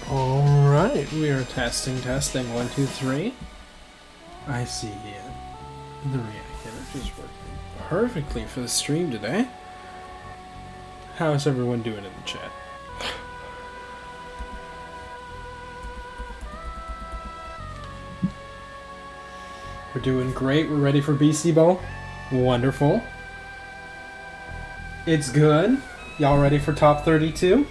Alright, we are testing. 1, 2, 3. I see the reactor is working perfectly for the stream today. How's everyone doing in the chat? We're doing great. We're ready for BC Bowl. Wonderful. It's good. Y'all ready for top 32?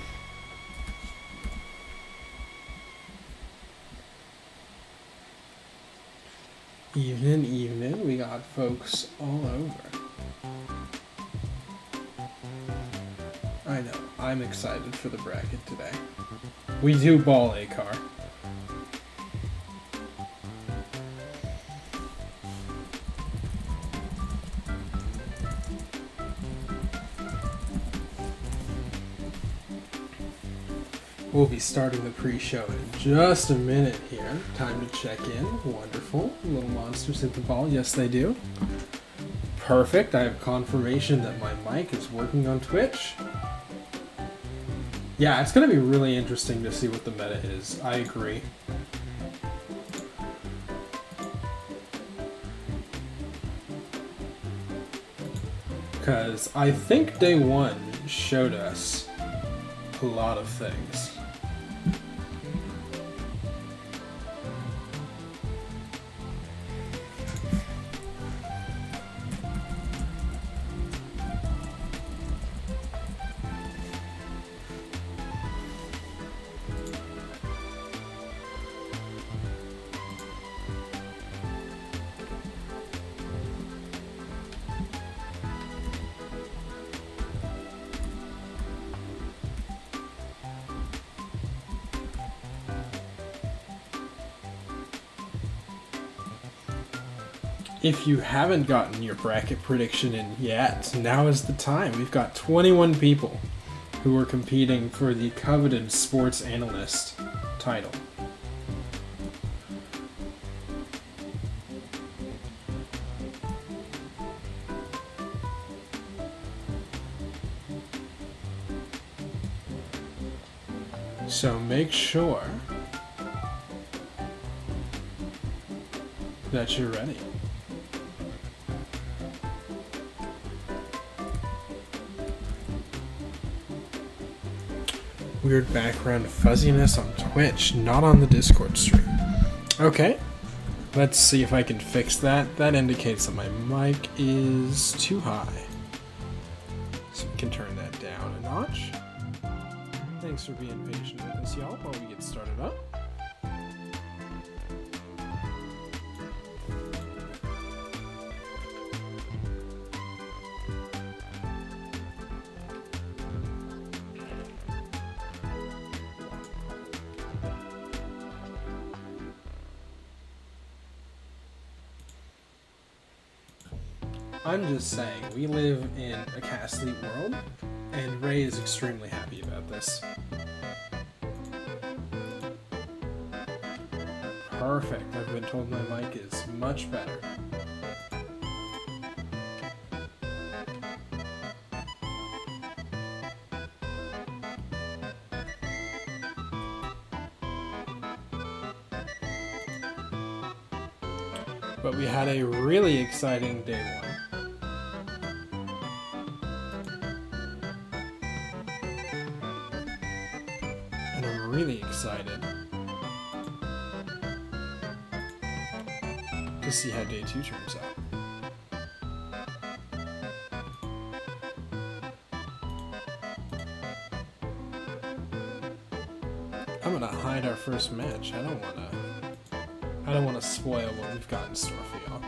Evening. We got folks all over. I know. I'm excited for the bracket today. We do ball a car. We'll be starting the pre-show in just a minute here. Time to check in. Wonderful. Little monsters hit the ball. Yes, they do. Perfect. I have confirmation that my mic is working on Twitch. Yeah, it's going to be really interesting to see what the meta is. I agree. Because I think day one showed us a lot of things. If you haven't gotten your bracket prediction in yet, now is the time. We've got 21 people who are competing for the coveted sports analyst title. So make sure that you're ready. Weird background fuzziness on Twitch, not on the Discord stream. Okay, let's see if I can fix that. That indicates that my mic is too high. So we can turn that down a notch. Thanks for being patient with us, y'all, while we get started up. I'm just saying, we live in a Castleet world, and Ray is extremely happy about this. Perfect. I've been told my mic is much better. But we had a really exciting day one. And I'm really excited to see how day two turns out. I'm gonna hide our first match. I don't wanna spoil what we've got in store for y'all.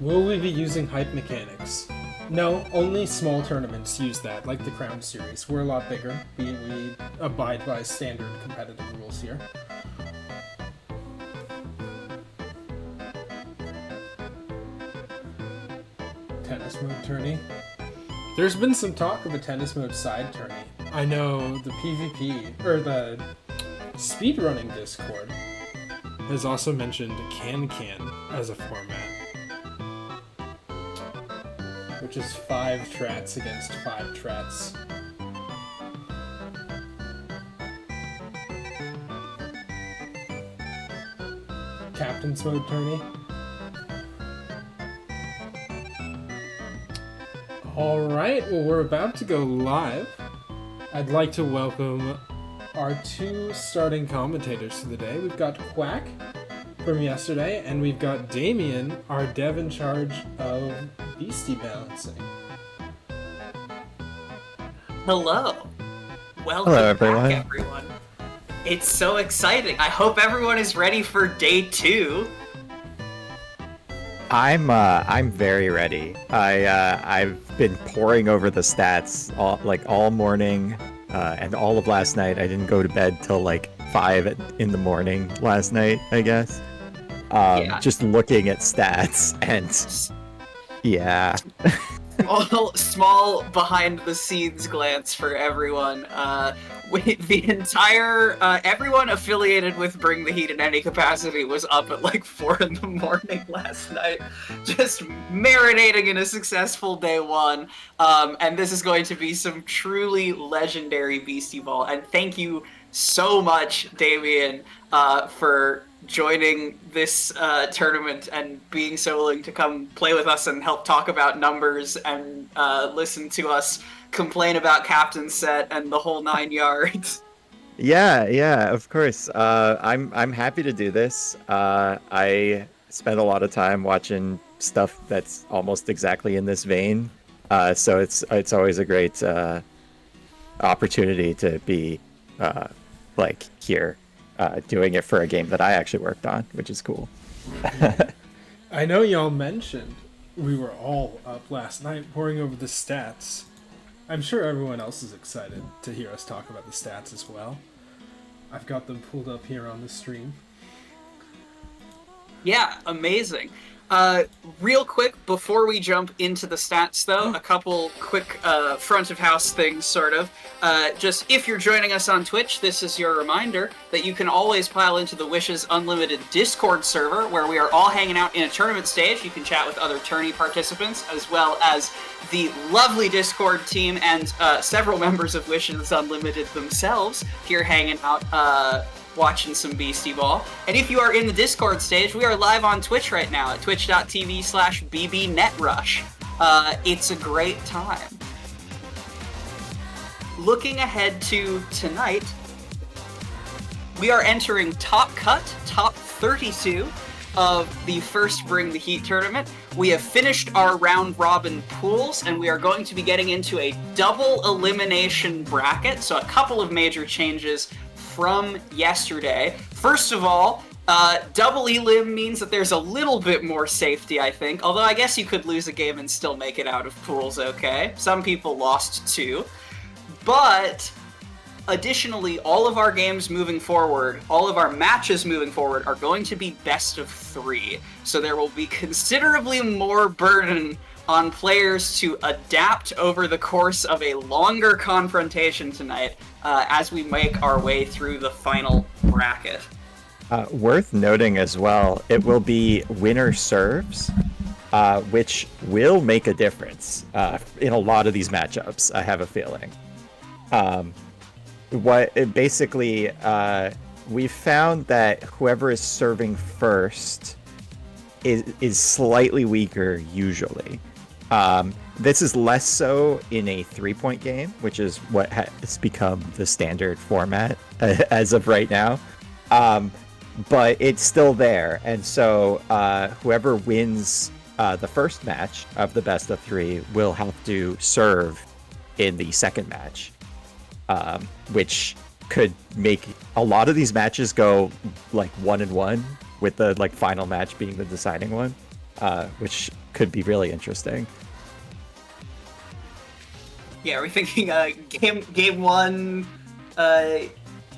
Will we be using hype mechanics? No, only small tournaments use that, like the Crown Series. We're a lot bigger. We abide by standard competitive rules here. Tennis mode tourney. There's been some talk of a tennis mode side tourney. I know the PvP, or the speedrunning Discord, has also mentioned Can-Can as a format. Which is 5 trats against 5 trats. Captain's mode tourney. Alright, well we're about to go live. I'd like to welcome our 2 starting commentators for the day. We've got Quack from yesterday, and we've got Damien, our dev in charge of Beastie Balancing. Hello. Welcome back, everyone. It's so exciting. I hope everyone is ready for day 2. I'm very ready. I've been poring over the stats all morning, and all of last night. I didn't go to bed till like 5 in the morning last night, I guess. Yeah. Just looking at stats, and yeah. Small behind the scenes glance for everyone. The entire everyone affiliated with Bring the Heat in any capacity was up at like 4 in the morning last night, just marinating in a successful day one. And this is going to be some truly legendary Beastie Ball. And thank you so much, Damien, for joining this tournament and being so willing to come play with us and help talk about numbers and listen to us complain about captain set and the whole 9 yards. Yeah, of course. I'm happy to do this. I spend a lot of time watching stuff that's almost exactly in this vein. So it's always a great opportunity to be like here doing it for a game that I actually worked on, which is cool. I know y'all mentioned we were all up last night poring over the stats. I'm sure everyone else is excited to hear us talk about the stats as well. I've got them pulled up here on the stream. Yeah, amazing. Real quick, before we jump into the stats, though, a couple quick front of house things, sort of. Just if you're joining us on Twitch, this is your reminder that you can always pile into the Wishes Unlimited Discord server, where we are all hanging out in a tournament stage. You can chat with other tourney participants, as well as the lovely Discord team and several members of Wishes Unlimited themselves here hanging out, watching some Beastie Ball. And if you are in the Discord stage, we are live on Twitch right now at twitch.tv/bbnetrush. It's a great time. Looking ahead to tonight, we are entering top 32 of the first Bring the Heat tournament. We have finished our round robin pools, and we are going to be getting into a double elimination bracket, so a couple of major changes from yesterday. First of all, double elim means that there's a little bit more safety, I think. Although I guess you could lose a game and still make it out of pools okay. Some people lost too. But additionally, all of our games moving forward, all of our matches moving forward are going to be best of 3. So there will be considerably more burden on players to adapt over the course of a longer confrontation tonight as we make our way through the final bracket. Worth noting as well, it will be winner serves, which will make a difference in a lot of these matchups, I have a feeling. We've found that whoever is serving first is slightly weaker usually. This is less so in a 3-point game, which is what has become the standard format as of right now. But it's still there. And so whoever wins the first match of the best of 3 will have to serve in the second match, which could make a lot of these matches go like 1-1, with the like final match being the deciding one, which could be really interesting. Yeah, we're thinking game one.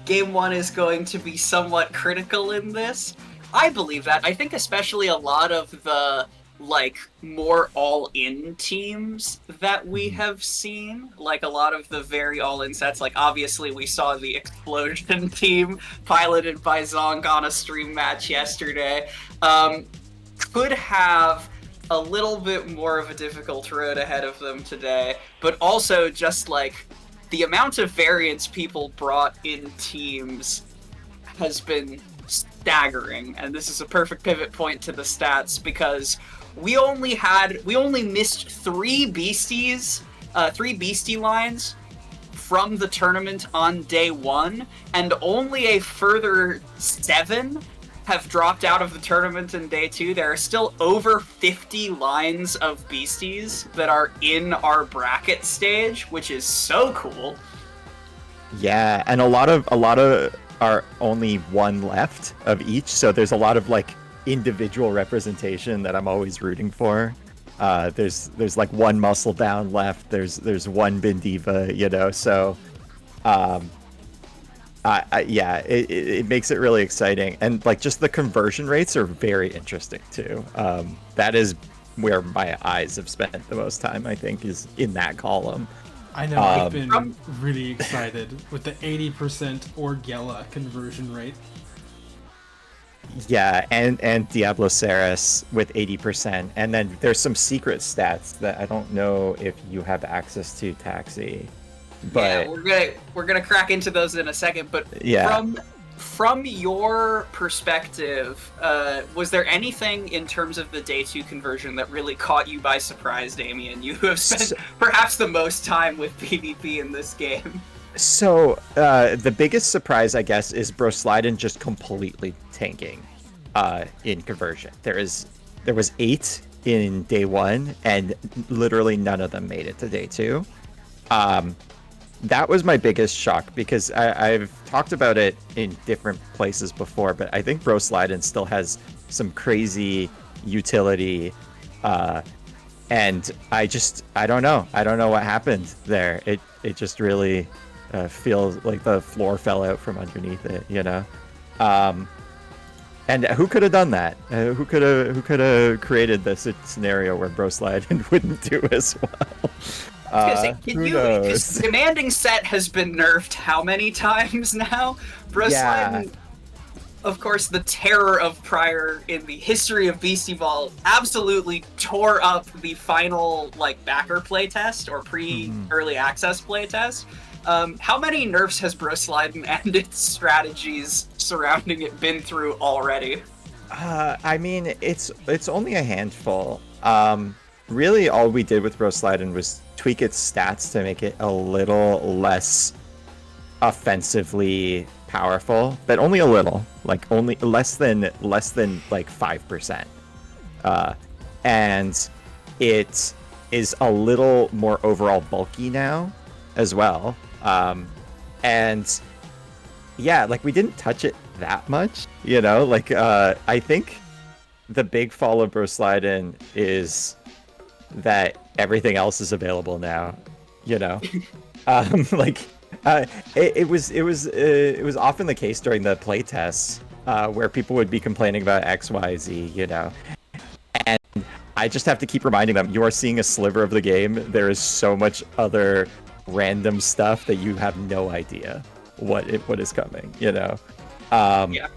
Game one is going to be somewhat critical in this. I believe that. I think especially a lot of the like more all-in teams that we have seen, like a lot of the very all-in sets. Like obviously we saw the Explosion team piloted by Zonk on a stream match yesterday. Could have a little bit more of a difficult road ahead of them today, but also just like the amount of variance people brought in teams has been staggering, and this is a perfect pivot point to the stats because we only missed 3 beastie lines from the tournament on day 1, and only a further 7 have dropped out of the tournament in day 2. There are still over 50 lines of beasties that are in our bracket stage, which is so cool. Yeah, and a lot of are only 1 left of each, so there's a lot of like individual representation that I'm always rooting for. There's like one muscle bound left. There's one Bendiva, you know. So, yeah, it makes it really exciting, and like just the conversion rates are very interesting too. That is where my eyes have spent the most time, I think, is in that column. I know, I've been really excited with the 80% Orgella conversion rate. Yeah, and Diablo Ceres with 80%, and then there's some secret stats that I don't know if you have access to, Taxi. But yeah, we're gonna crack into those in a second. But yeah. From your perspective, was there anything in terms of the day 2 conversion that really caught you by surprise, Damien? You have spent perhaps the most time with PvP in this game. So the biggest surprise, I guess, is Brosliden just completely tanking in conversion. There was 8 in day 1, and literally none of them made it to day 2. That was my biggest shock, because I've talked about it in different places before, but I think Brosliden still has some crazy utility, and I don't know what happened there. It just really feels like the floor fell out from underneath it, you know. And who could have done that? Who could have created this scenario where Brosliden wouldn't do as well? Who knows? Commanding Set has been nerfed how many times now? Brosliden, of course, the terror of Prior in the history of Beastie Ball, absolutely tore up the final backer playtest or pre-early access playtest. How many nerfs has Brosliden and its strategies surrounding it been through already? I mean, it's only a handful. Really, all we did with Brosliden was tweak its stats to make it a little less offensively powerful, but only a little, only less than 5%. And it is a little more overall bulky now as well. And yeah, we didn't touch it that much, you know. I think the big fall of Brosliden is that everything else is available now, you know. It was often the case during the playtests where people would be complaining about XYZ, you know, and I just have to keep reminding them, you are seeing a sliver of the game. There is so much other random stuff that you have no idea what is coming, you know. Yeah.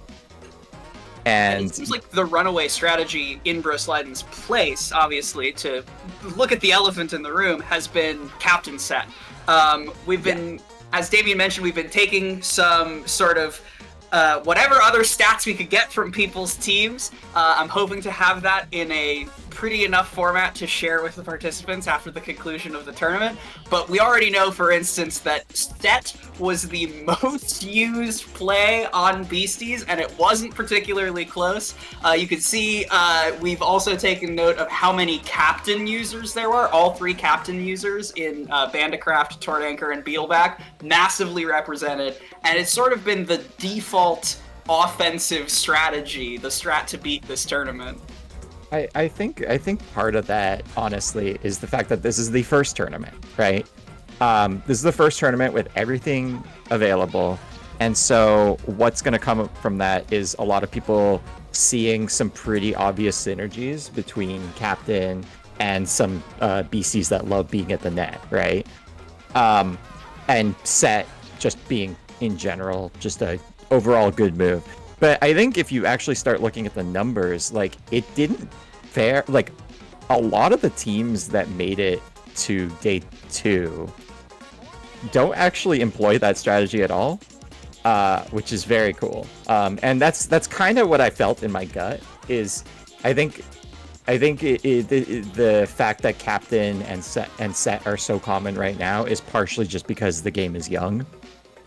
And it seems like the runaway strategy in Brosliden's place, obviously, to look at the elephant in the room, has been Captain Set. We've been, as Damien mentioned, we've been taking some sort of whatever other stats we could get from people's teams. I'm hoping to have that in a pretty enough format to share with the participants after the conclusion of the tournament. But we already know, for instance, that Set was the most used play on Beasties, and it wasn't particularly close. You can see we've also taken note of how many captain users there were. All 3 captain users in Bandicraft, Tordanker, and Beetleback, massively represented, and it's sort of been the default offensive strategy, the strat to beat this tournament. I think part of that, honestly, is the fact that this is the first tournament, right? This is the first tournament with everything available, and so what's going to come up from that is a lot of people seeing some pretty obvious synergies between Captain and some BCs that love being at the net, right? And Set just being, in general, just a overall good move. But I think if you actually start looking at the numbers, it didn't fare. A lot of the teams that made it to day 2 don't actually employ that strategy at all, which is very cool. And that's kind of what I felt in my gut. Is I think the fact that Captain and Set are so common right now is partially just because the game is young.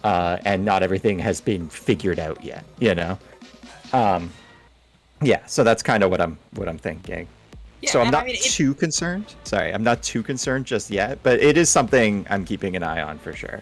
And not everything has been figured out yet, you know. Yeah, so that's kind of what I'm thinking. Yeah, so I'm not too concerned. Sorry, I'm not too concerned just yet, but it is something I'm keeping an eye on for sure.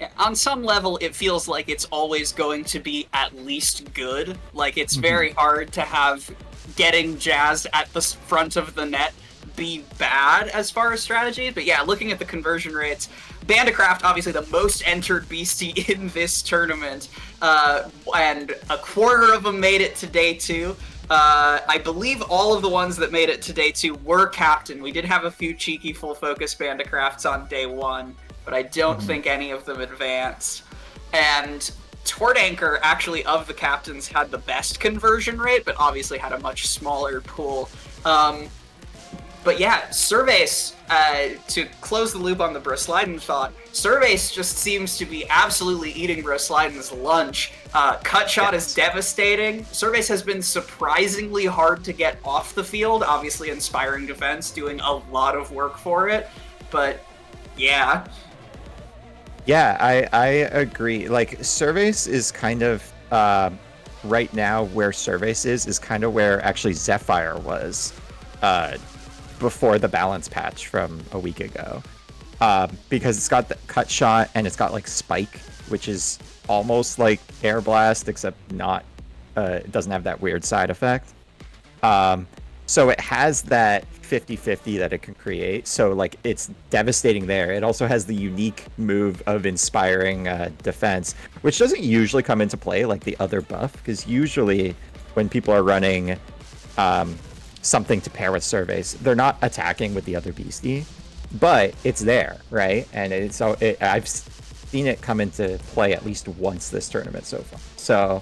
Yeah, on some level, it feels like it's always going to be at least good. Like, it's very hard to have getting jazzed at the front of the net be bad as far as strategy. But yeah, looking at the conversion rates, Bandicraft, obviously the most entered beastie in this tournament, and a quarter of them made it to day 2. I believe all of the ones that made it to day 2 were captain. We did have a few cheeky full focus Bandicrafts on day 1, but I don't think any of them advanced. And Tortanker, actually, of the captains, had the best conversion rate, but obviously had a much smaller pool. But yeah, Surveys, to close the loop on the Brosleiden thought, Surveys just seems to be absolutely eating Brosleiden's lunch. Cut shot is devastating. Surveys has been surprisingly hard to get off the field, obviously inspiring defense, doing a lot of work for it, but yeah. Yeah, I agree. Like, Surveys is kind of, right now where Surveys is kind of where actually Zephyr was, before the balance patch from a week ago, because it's got the cut shot and it's got like spike, which is almost like air blast, except not, it doesn't have that weird side effect. So it has that 50-50 that it can create, so like it's devastating there. It also has the unique move of inspiring defense, which doesn't usually come into play like the other buff, because usually when people are running something to pair with Surveys, they're not attacking with the other beastie, but it's there, right? And I've seen it come into play at least once this tournament so far.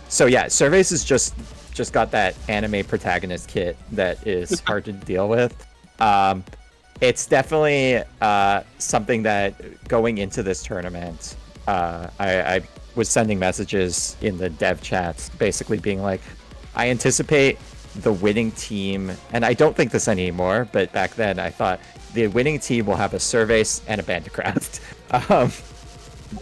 So yeah, Surveys is just got that anime protagonist kit that is hard to deal with. It's definitely something that going into this tournament, I was sending messages in the dev chats basically being like, I anticipate the winning team, and I don't think this anymore, but back then I thought the winning team will have a Surveys and a Bandicraft.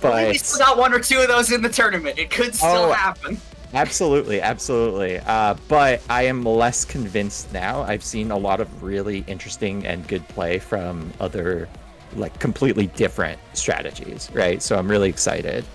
But we still got 1 or 2 of those in the tournament. It could still happen. Absolutely. But I am less convinced now. I've seen a lot of really interesting and good play from other, like, completely different strategies, right? So I'm really excited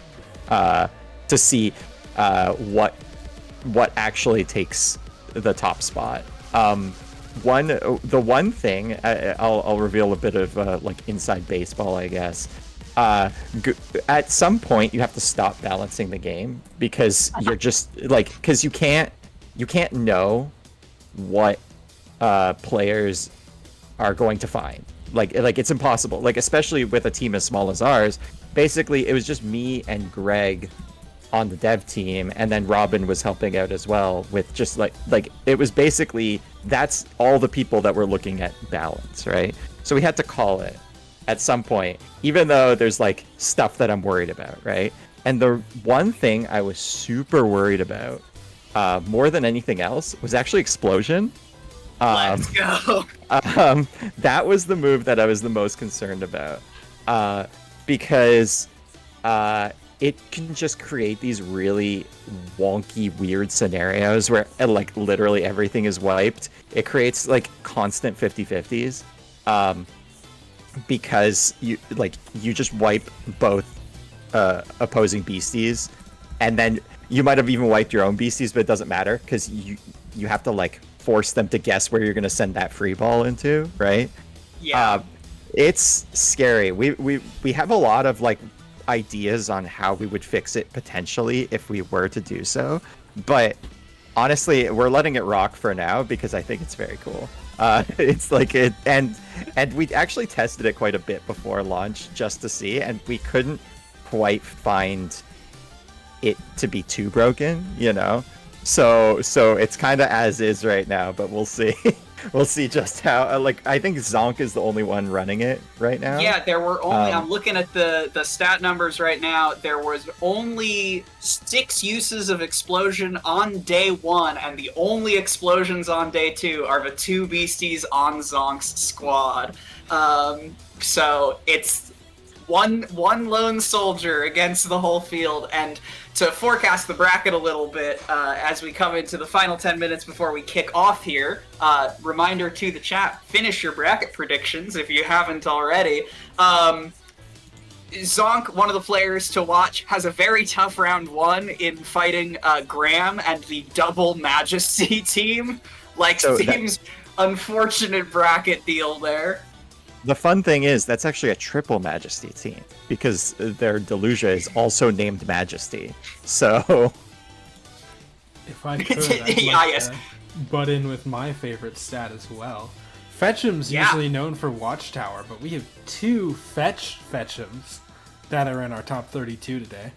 to see what actually takes the top spot. The one thing I'll reveal a bit of like inside baseball, I guess. At some point you have to stop balancing the game, because you're just like, because you can't know what players are going to find. Like it's impossible. Like, especially with a team as small as ours. Basically, it was just me and Greg on the dev team, and then Robin was helping out as well with just like it was basically, that's all the people that were looking at balance, right? So we had to call it at some point, even though there's like stuff that I'm worried about, right? And the one thing I was super worried about, more than anything else, was actually Explosion. Let's go. That was the move that I was the most concerned about, because it can just create these really wonky, weird scenarios where like literally everything is wiped. It creates like constant 50-50s, because you just wipe both opposing beasties, and then you might have even wiped your own beasties, but it doesn't matter because you have to like force them to guess where you're going to send that free ball into, right? Yeah. It's scary. We have a lot of like ideas on how we would fix it potentially if we were to do so, but honestly we're letting it rock for now because I think it's very cool. It's like it, and we actually tested it quite a bit before launch just to see, and we couldn't quite find it to be too broken, you know. So it's kind of as is right now, but we'll see. We'll see just how, like, I think Zonk is the only one running it right now. Yeah, there were only, I'm looking at the stat numbers right now, there was only 6 uses of Explosion on day 1, and the only explosions on day 2 are the 2 beasties on Zonk's squad. So it's one lone soldier against the whole field, and to forecast the bracket a little bit as we come into the final 10 minutes before we kick off here, reminder to the chat, finish your bracket predictions if you haven't already. Zonk, one of the players to watch, has a very tough round 1 in fighting Graham and the double Majesty team. Like, So seems unfortunate bracket deal there. The fun thing is that's actually a triple Majesty team because their Delusia is also named Majesty. So If I could, I'd Yeah, like yes. to butt in with my favorite stat as well. Fetch'em's Yeah. usually known for Watchtower, but we have 2 Fetch'ems that are in our top 32 today.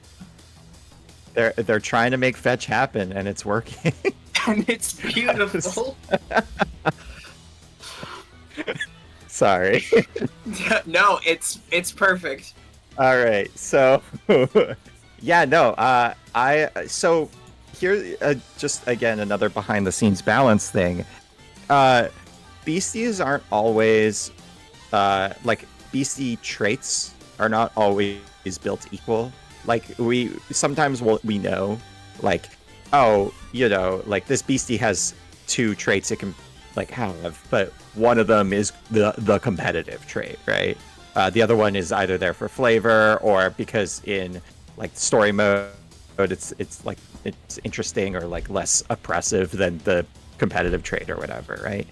they're trying to make fetch happen and it's working. And it's beautiful. Sorry. No, it's perfect. All right. So yeah, no. So here just again another behind the scenes balance thing. Beasties aren't always like beastie traits are not always built equal. Like we sometimes we know like, oh, you know, like this beastie has 2 traits it can like have, but one of them is the competitive trait, right? The other one is either there for flavor or because in like story mode it's like it's interesting or like less oppressive than the competitive trait or whatever, right?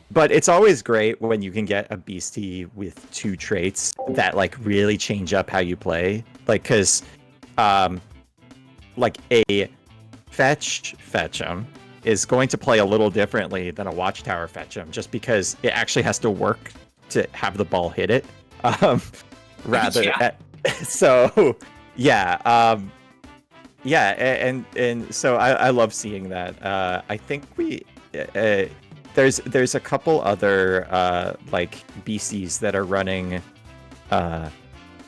But it's always great when you can get a beastie with 2 traits that like really change up how you play. Like, cause like a fetch'em is going to play a little differently than a Watchtower fetch'em, just because it actually has to work to have the ball hit it. Rather, Yeah. So yeah, yeah, and so I love seeing that. I think we there's a couple other like beasties that are running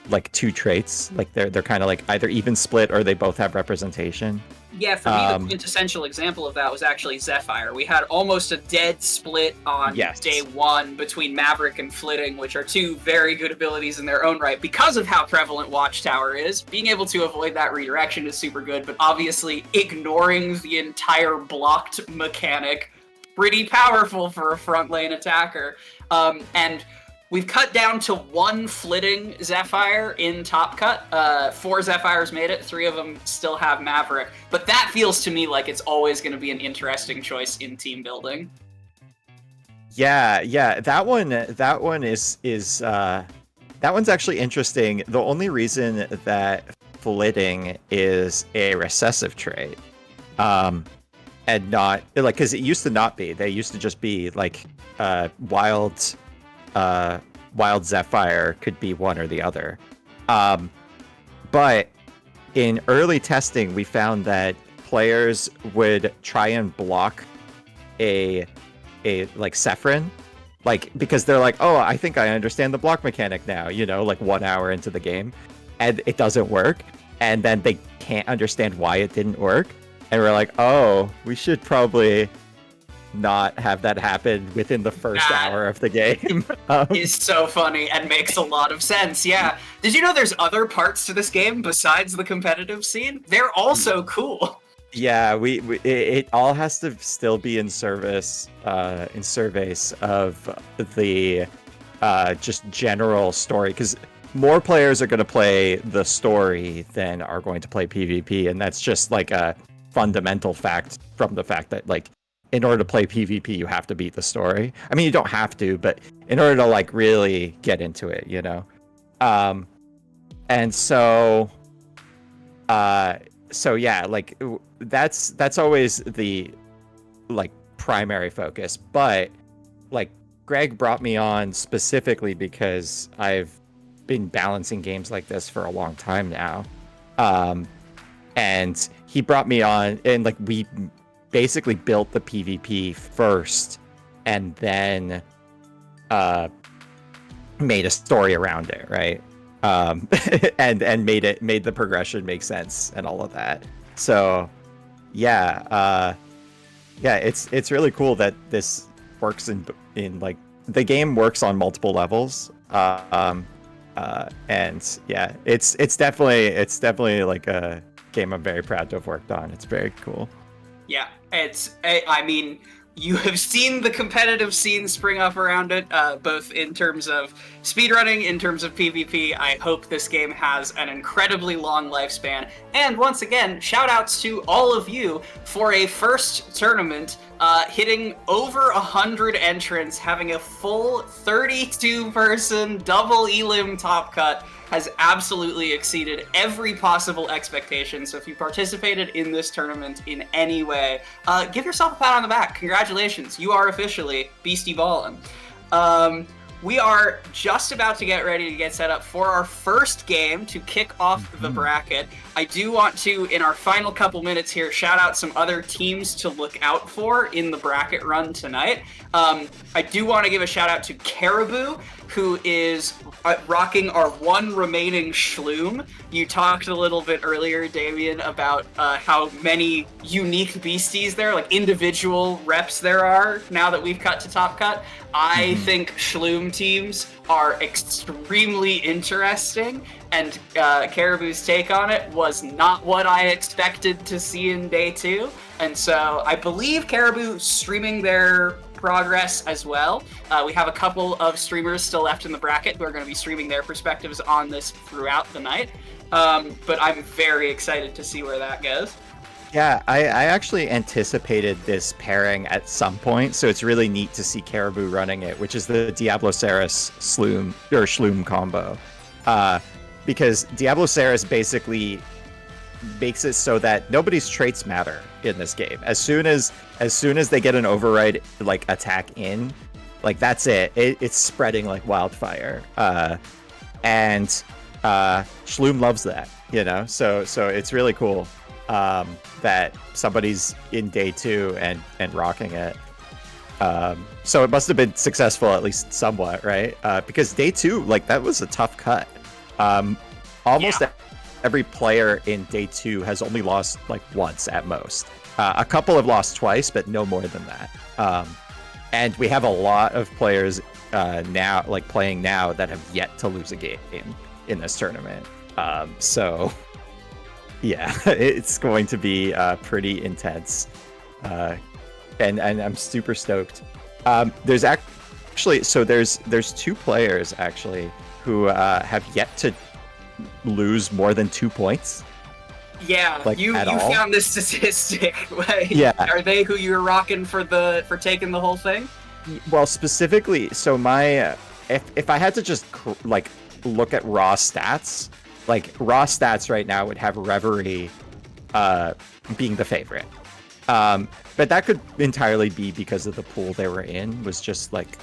like 2 traits, like they're kind of like either even split or they both have representation. Yeah, for me, the quintessential example of that was actually Zephyr. We had almost a dead split on Yes. day 1 between Maverick and Flitting, which are 2 very good abilities in their own right. Because of how prevalent Watchtower is, being able to avoid that redirection is super good, but obviously ignoring the entire blocked mechanic, pretty powerful for a front lane attacker. And we've cut down to 1 Flitting Zephyr in Top Cut. 4 Zephyrs made it, 3 of them still have Maverick. But that feels to me like it's always going to be an interesting choice in team building. Yeah, that one is that one's actually interesting. The only reason that Flitting is a recessive trait, and not like because it used to not be. They used to just be like wild Zephyr could be one or the other. But in early testing, we found that players would try and block a like Zephyrin, like because they're like, oh, I think I understand the block mechanic now, you know, like 1 hour into the game, and it doesn't work, and then they can't understand why it didn't work, and we're like, oh, we should probably not have that happen within the first hour of the game. Is so funny and makes a lot of sense. Yeah. Did you know there's other parts to this game besides the competitive scene? They're also cool. Yeah, it all has to still be in service, in service of the just general story, because more players are going to play the story than are going to play PvP, and that's just like a fundamental fact from the fact that like in order to play PvP you have to beat the story. I mean, you don't have to, but in order to like really get into it, you know. And so yeah, like that's always the like primary focus, but like Greg brought me on specifically because I've been balancing games like this for a long time now. And he brought me on, and like we basically built the PvP first and then made a story around it, right? And made the progression make sense and all of that. So yeah, it's really cool that this works in like the game works on multiple levels. And yeah, it's definitely like a game I'm very proud to have worked on. It's very cool. Yeah, I mean, You have seen the competitive scene spring up around it, both in terms of speedrunning, in terms of PvP. I hope this game has an incredibly long lifespan. And once again, shout outs to all of you for a first tournament hitting over 100 entrants, having a full 32-person double elim top cut. Has absolutely exceeded every possible expectation. So if you participated in this tournament in any way, give yourself a pat on the back. Congratulations, you are officially Beastie Ballin'. We are just about to get ready to get set up for our first game to kick off the bracket. I do want to, in our final couple minutes here, shout out some other teams to look out for in the bracket run tonight. I do want to give a shout out to Caribou, who is rocking our one remaining Shloom. You talked a little bit earlier, Damien, about how many unique beasties there, like individual reps there are now that we've cut to Top Cut. I think Shloom teams are extremely interesting, and Caribou's take on it was not what I expected to see in day 2. And so I believe Caribou streaming their progress as well. We have a couple of streamers still left in the bracket who are going to be streaming their perspectives on this throughout the night. But I'm very excited to see where that goes. Yeah, I actually anticipated this pairing at some point, so it's really neat to see Caribou running it, which is the Diabloceras Shloom combo. Because Diabloceras basically makes it so that nobody's traits matter in this game. As soon as they get an override like attack in, like that's it. It's spreading like wildfire. And Shloom loves that, you know. So it's really cool that somebody's in day 2 and rocking it. So it must have been successful at least somewhat, right? Because day 2, like that was a tough cut. Almost every player in day 2 has only lost like once at most. A couple have lost twice, but no more than that. And we have a lot of players now, like playing now, that have yet to lose a game in this tournament. So yeah, it's going to be pretty intense. And I'm super stoked. There's actually, so there's 2 players actually who have yet to lose more than 2 points. Yeah, like, you all. found this statistic. Yeah. Are they who you're rocking for taking the whole thing? Well, specifically, so my if I had to just like look at raw stats, like raw stats right now would have Reverie being the favorite. But that could entirely be because of the pool they were in was just like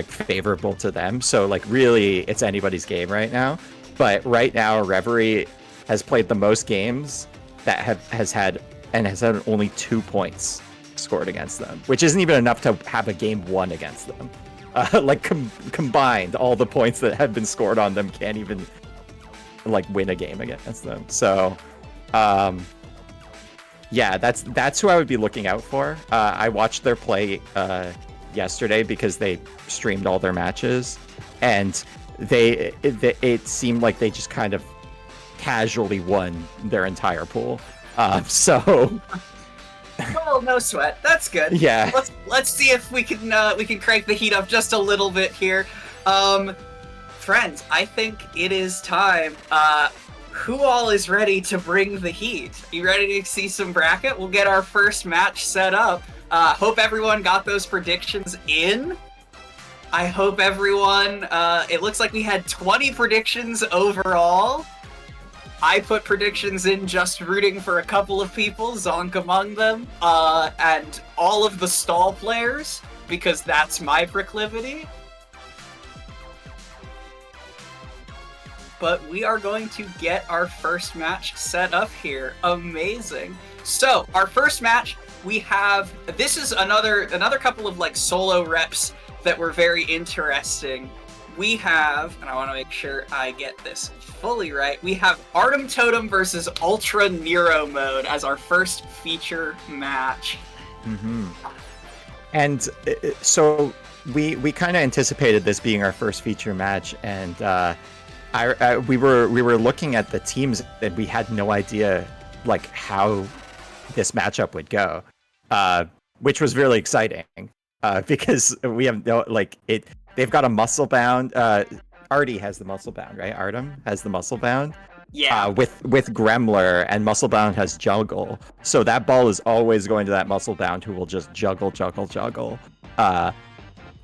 favorable to them. So like really, it's anybody's game right now. But right now, Reverie has played the most games that has had only 2 points scored against them, which isn't even enough to have a game won against them. Combined, all the points that have been scored on them can't even like win a game against them. So, yeah, that's who I would be looking out for. I watched their play yesterday because they streamed all their matches, and it seemed like they just kind of casually won their entire pool. So Well, no sweat. That's good. Yeah. Let's see if we can crank the heat up just a little bit here. Friends, I think it is time. Who all is ready to bring the heat? You ready to see some bracket? We'll get our first match set up. Hope everyone got those predictions in. I hope everyone, it looks like we had 20 predictions overall. I put predictions in just rooting for a couple of people, Zonk among them, and all of the stall players, because that's my proclivity. But we are going to get our first match set up here. Amazing. So, our first match, we have, this is another couple of like solo reps that were very interesting. We have, and I want to make sure I get this fully right, we have Artem Totem versus Ultra Nero Mode as our first feature match. Mm-hmm. And so we kind of anticipated this being our first feature match, and we were looking at the teams and we had no idea like how this matchup would go. which was really exciting because we have no like it. They've got a muscle bound. Artie has the muscle bound, right? Artem has the muscle bound. Yeah. With Gremler, and Musclebound has Juggle, so that ball is always going to that Musclebound, who will just juggle.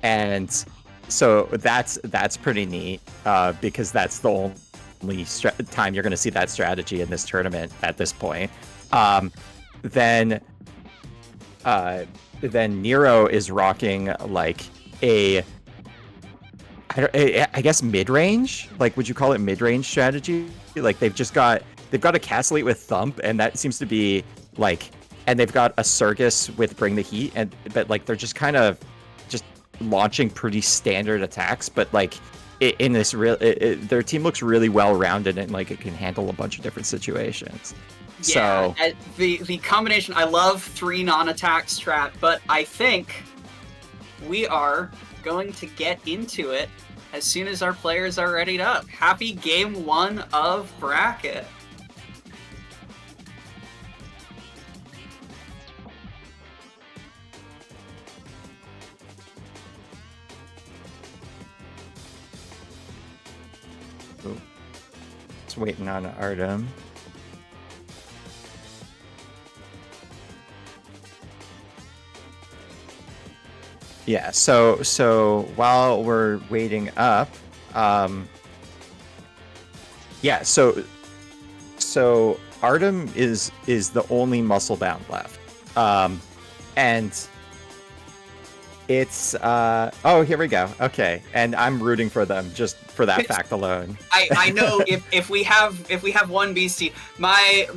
And so that's pretty neat because that's the only time you're going to see that strategy in this tournament at this point. Then Nero is rocking like I guess mid-range. Like, would you call it mid-range strategy? Like they've got a Castlete with Thump, and that seems to be like, and they've got a Surgus with Bring the Heat, but like they're just kind of just launching pretty standard attacks, but like in this their team looks really well rounded and like it can handle a bunch of different situations. Yeah, So the combination, I love 3 non-attack strat, but I think we are going to get into it as soon as our players are readied up. Happy game 1 of bracket. Just waiting on Artem. Yeah, so while we're waiting up, yeah, so Artem is the only muscle bound left, and it's oh, here we go. Okay, and I'm rooting for them just for that fact alone. I know if we have one beastie, my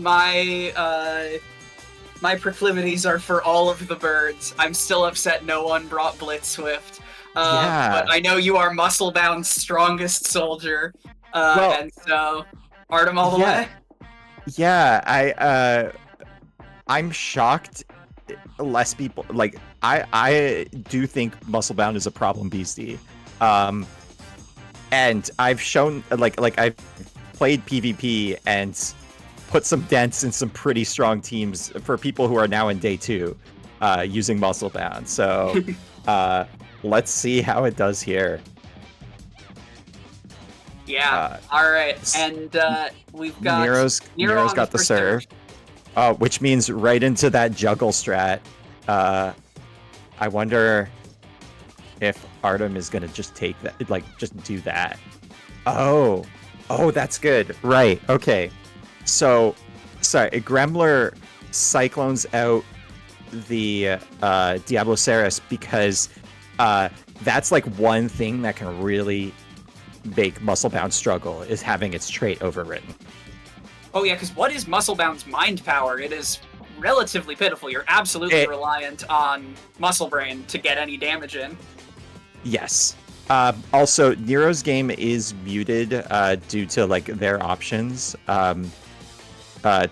proclivities are for all of the birds. I'm still upset no one brought Blitz Swift. Yeah. But I know you are Musclebound's strongest soldier. Well, and so Artem all the yeah. way. Yeah, I'm shocked less people like I do think Musclebound is a problem beastie. And I've shown like I've played PvP and put some dents in some pretty strong teams for people who are now in day 2 using Musclebound. So let's see how it does here. Yeah. All right. And we've got Nero's got the serve. Which means right into that juggle strat. I wonder if Artem is gonna just take that, like just do that. Oh, that's good. Right. Okay. So, sorry, Gremler cyclones out the Diabloceras because that's like one thing that can really make Musclebound struggle is having its trait overwritten. Oh yeah, because what is Musclebound's mind power? It is relatively pitiful. You're absolutely reliant on Muscle Brain to get any damage in. Yes. Also, Nero's game is muted due to like their options.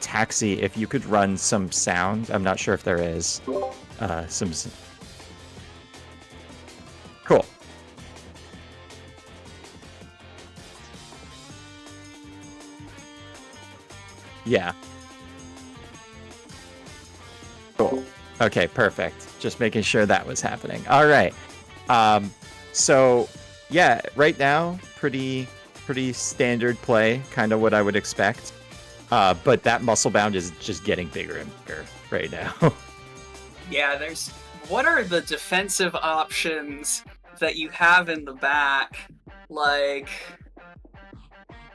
Taxi, if you could run some sound. I'm not sure if there is. Cool. Yeah. Cool. Okay, perfect. Just making sure that was happening. All right. So yeah, right now, pretty standard play, kind of what I would expect. But that Musclebound is just getting bigger and bigger right now. Yeah, what are the defensive options that you have in the back? Like,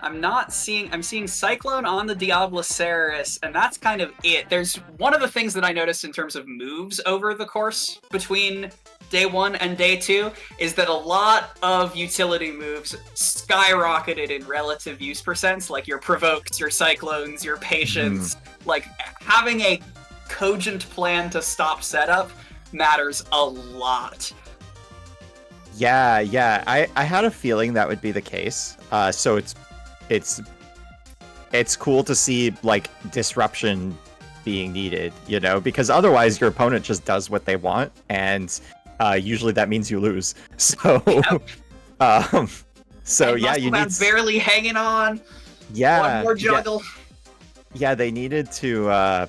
I'm seeing Cyclone on the Diabloceras, and that's kind of it. There's one of the things that I noticed in terms of moves over the course between day 1 and day 2 is that a lot of utility moves skyrocketed in relative use percents, like your Provokes, your Cyclones, your Patience. Like, having a cogent plan to stop setup matters a lot. Yeah. I had a feeling that would be the case. So it's cool to see like disruption being needed, you know, because otherwise your opponent just does what they want, and usually that means you lose. So, Yep. So and yeah, you need barely hanging on. Yeah. One more juggle. Yeah, they needed to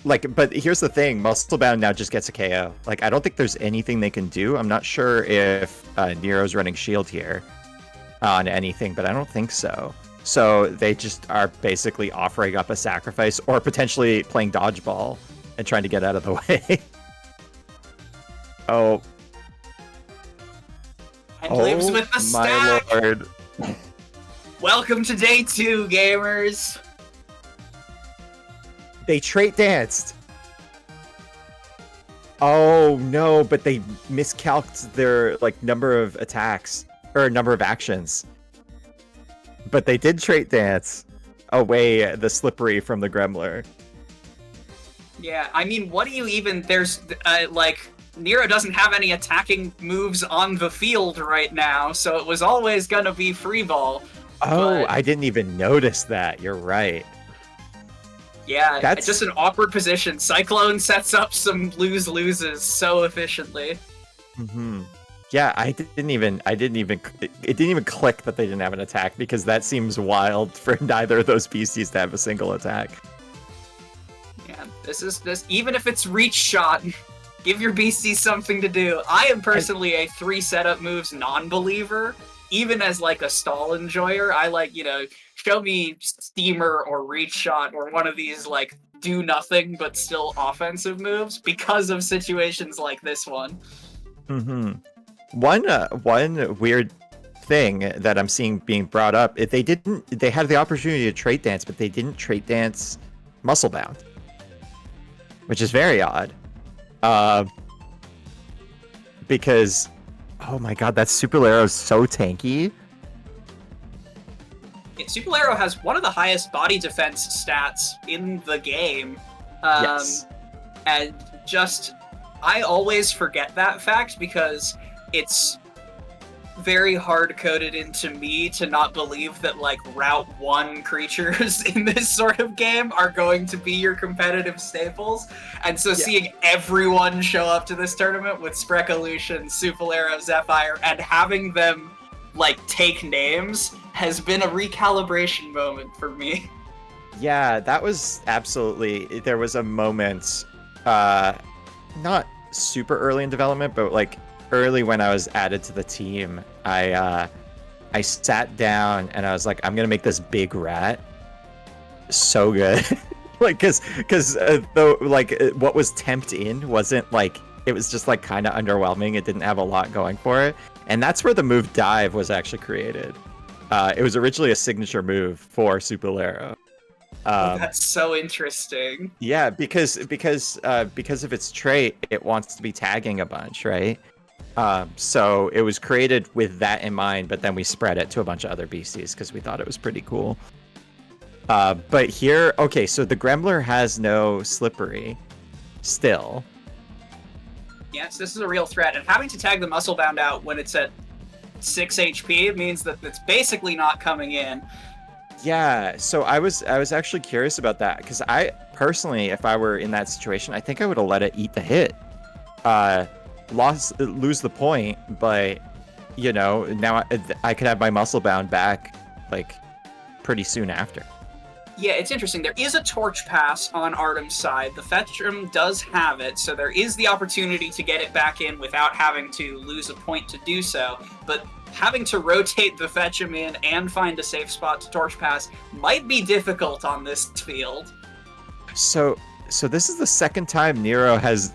like, but here's the thing: Musclebound now just gets a KO. Like, I don't think there's anything they can do. I'm not sure if Nero's running shield here on anything, but I don't think so. So they just are basically offering up a sacrifice, or potentially playing dodgeball and trying to get out of the way. Oh. And lives with the my stack. lord. Welcome to day 2, gamers. They trait danced. Oh no, but they miscalculated their like number of attacks or number of actions. But they did trait dance away the Slippery from the Gremlin. Yeah, I mean, what do you even... There's, like, Nero doesn't have any attacking moves on the field right now, so it was always gonna be free ball. Oh, But- I didn't even notice that. You're right. Yeah, That's- it's just an awkward position. Cyclone sets up some loses so efficiently. Mm-hmm. Yeah, it didn't even click that they didn't have an attack, because that seems wild for neither of those PCs to have a single attack. Yeah, this even if it's reach shot, give your BC something to do. I am personally a 3 setup moves non-believer. Even as like a stall enjoyer, I like, show me steamer or reach shot or one of these like do nothing but still offensive moves because of situations like this one. Mm-hmm. One weird thing that I'm seeing being brought up, they had the opportunity to trait dance, but they didn't trait dance Musclebound, which is very odd. Because, oh my god, that Super Arrow is so tanky. Yeah, Super Arrow has one of the highest body defense stats in the game. Yes. And just, I always forget that fact because it's very hard-coded into me to not believe that, like, Route 1 creatures in this sort of game are going to be your competitive staples. And so seeing everyone show up to this tournament with Spreckolution, Supalero, Zephyr, and having them, like, take names has been a recalibration moment for me. Yeah, that was absolutely... There was a moment, not super early in development, but, like, early when I was added to the team, I sat down and I was like, I'm gonna make this big rat so good. Like, because though, like, what was Tempt in wasn't, like, it was just, like, kind of underwhelming. It didn't have a lot going for it. And that's where the move Dive was actually created. It was originally a signature move for Supalero. That's so interesting. Yeah, because of its trait, it wants to be tagging a bunch, right? So it was created with that in mind, but then we spread it to a bunch of other BCs because we thought it was pretty cool. But here, okay, so the Gremlin has no Slippery still. Yes, this is a real threat, and having to tag the Musclebound out when it's at 6 HP means that it's basically not coming in. Yeah, so I was actually curious about that, because I personally, if I were in that situation, I think I would have let it eat the hit. Lose the point, but now I could have my Musclebound back like pretty soon after. Yeah, it's interesting. There is a Torch Pass on Artem's side. The Fetchum does have it, so there is the opportunity to get it back in without having to lose a point to do so. But having to rotate the Fetchum in and find a safe spot to Torch Pass might be difficult on this field. So this is the second time Nero has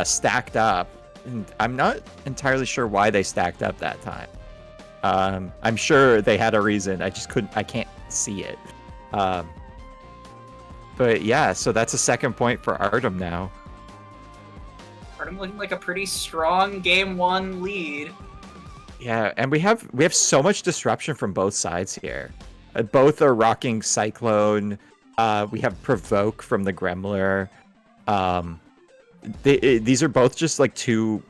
stacked up. And I'm not entirely sure why they stacked up that time. I'm sure they had a reason. I can't see it. But yeah, so that's a second point for Artem now. Artem looking like a pretty strong game 1 lead. Yeah, and we have so much disruption from both sides here. Both are rocking Cyclone. We have Provoke from the Gremlin. These are both just like two,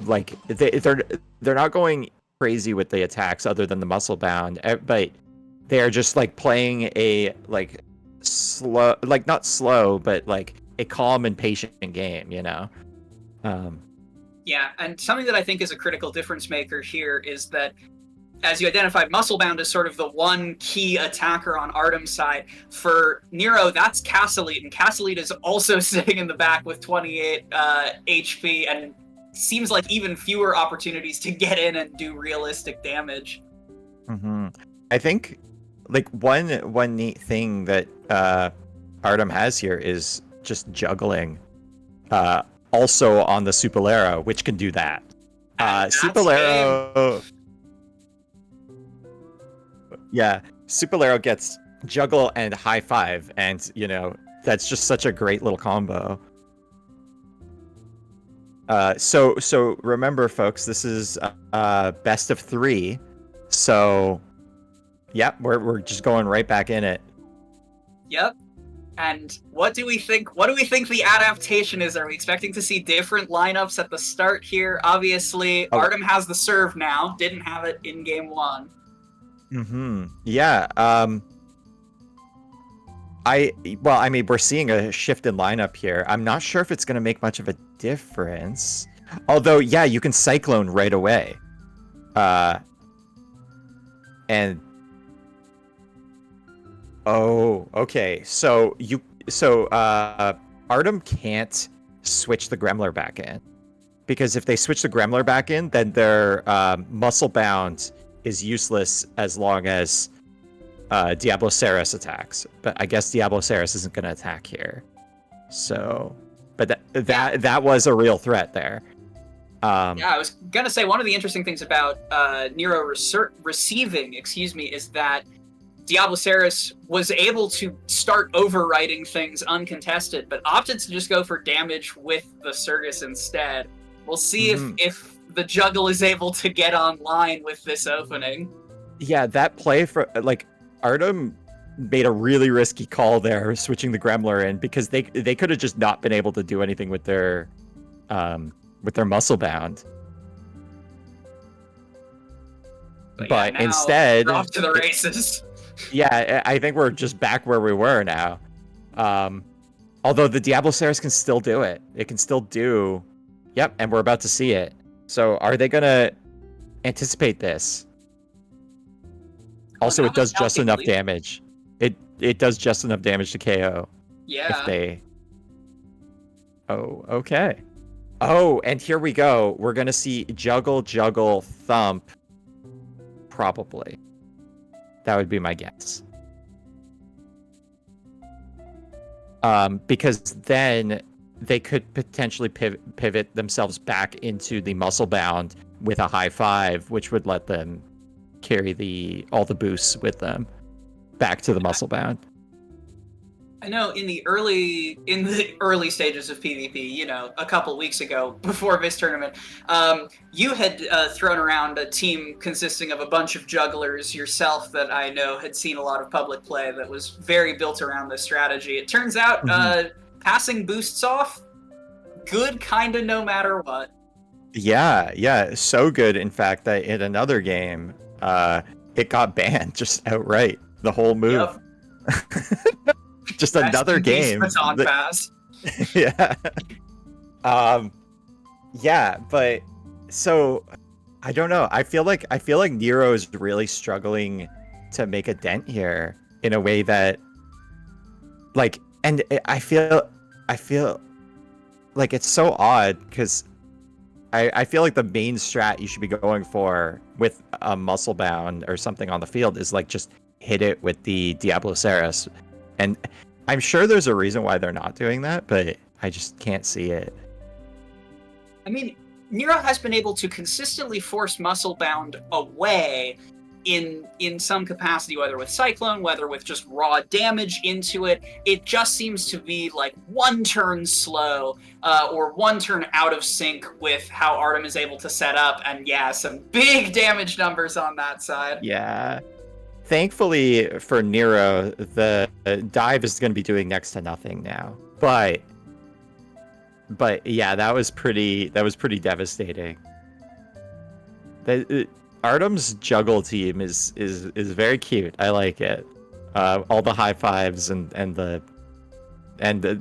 like they're not going crazy with the attacks other than the Musclebound, but they are just like playing a like slow, like not slow, but like a calm and patient game, Yeah, and something that I think is a critical difference maker here is that as you identified, Musclebound is sort of the one key attacker on Artem's side. For Nero, that's Castlete, and Castlete is also sitting in the back with 28 HP, and seems like even fewer opportunities to get in and do realistic damage. I think, like, one neat thing that Artem has here is just juggling. Also on the Supalero, which can do that. Supalero... Yeah, Supalero gets juggle and high five, and that's just such a great little combo. So remember, folks, this is best of 3. So, yep, we're just going right back in it. Yep. And what do we think? What do we think the adaptation is? Are we expecting to see different lineups at the start here? Obviously, Artem has the serve now. Didn't have it in game 1. Yeah. We're seeing a shift in lineup here. I'm not sure if it's going to make much of a difference. Although, yeah, you can Cyclone right away. Okay. So Artem can't switch the Gremlin back in, because if they switch the Gremlin back in, then their muscle bound is useless as long as Diabloceras attacks. But I guess Diabloceras isn't going to attack here. So, but that was a real threat there. I was gonna say one of the interesting things about Nero receiving, is that Diabloceras was able to start overwriting things uncontested, but opted to just go for damage with the Surgus instead. We'll see if the juggle is able to get online with this opening. Yeah, that play for Artem made a really risky call there, switching the Gremlin in, because they could have just not been able to do anything with their muscle bound. But instead, we're off to the races. Yeah, I think we're just back where we were now. Although the Diabloceras can still do it. It can still do... Yep, and we're about to see it. So are they going to anticipate this? Also, it does just enough damage. It does just enough damage to KO. Yeah. If they... Oh, okay. Oh, and here we go. We're going to see Juggle, Thump. Probably. That would be my guess. Because then they could potentially pivot themselves back into the muscle bound with a high 5, which would let them carry all the boosts with them back to the muscle bound. I know in the early stages of PvP, a couple weeks ago, before this tournament, you had thrown around a team consisting of a bunch of jugglers yourself that I know had seen a lot of public play that was very built around this strategy. It turns out passing boosts off, good kinda no matter what. Yeah, so good, in fact, that in another game, it got banned just outright. The whole move. Yep. Just another game. Pass. Yeah. Yeah, but so I don't know. I feel like Nero is really struggling to make a dent here in a way that, and I feel like it's so odd, because I feel like the main strat you should be going for with a muscle bound or something on the field is just hit it with the Diabloceras. And I'm sure there's a reason why they're not doing that, but I just can't see it. I mean, Nero has been able to consistently force Musclebound away in some capacity, whether with Cyclone, whether with just raw damage into it. It just seems to be one turn slow, or one turn out of sync with how Artem is able to set up, and some big damage numbers on that side. Yeah. Thankfully for Nero, the dive is going to be doing next to nothing now. But yeah, that was pretty devastating. Artem's juggle team is very cute. I like it. All the high fives and the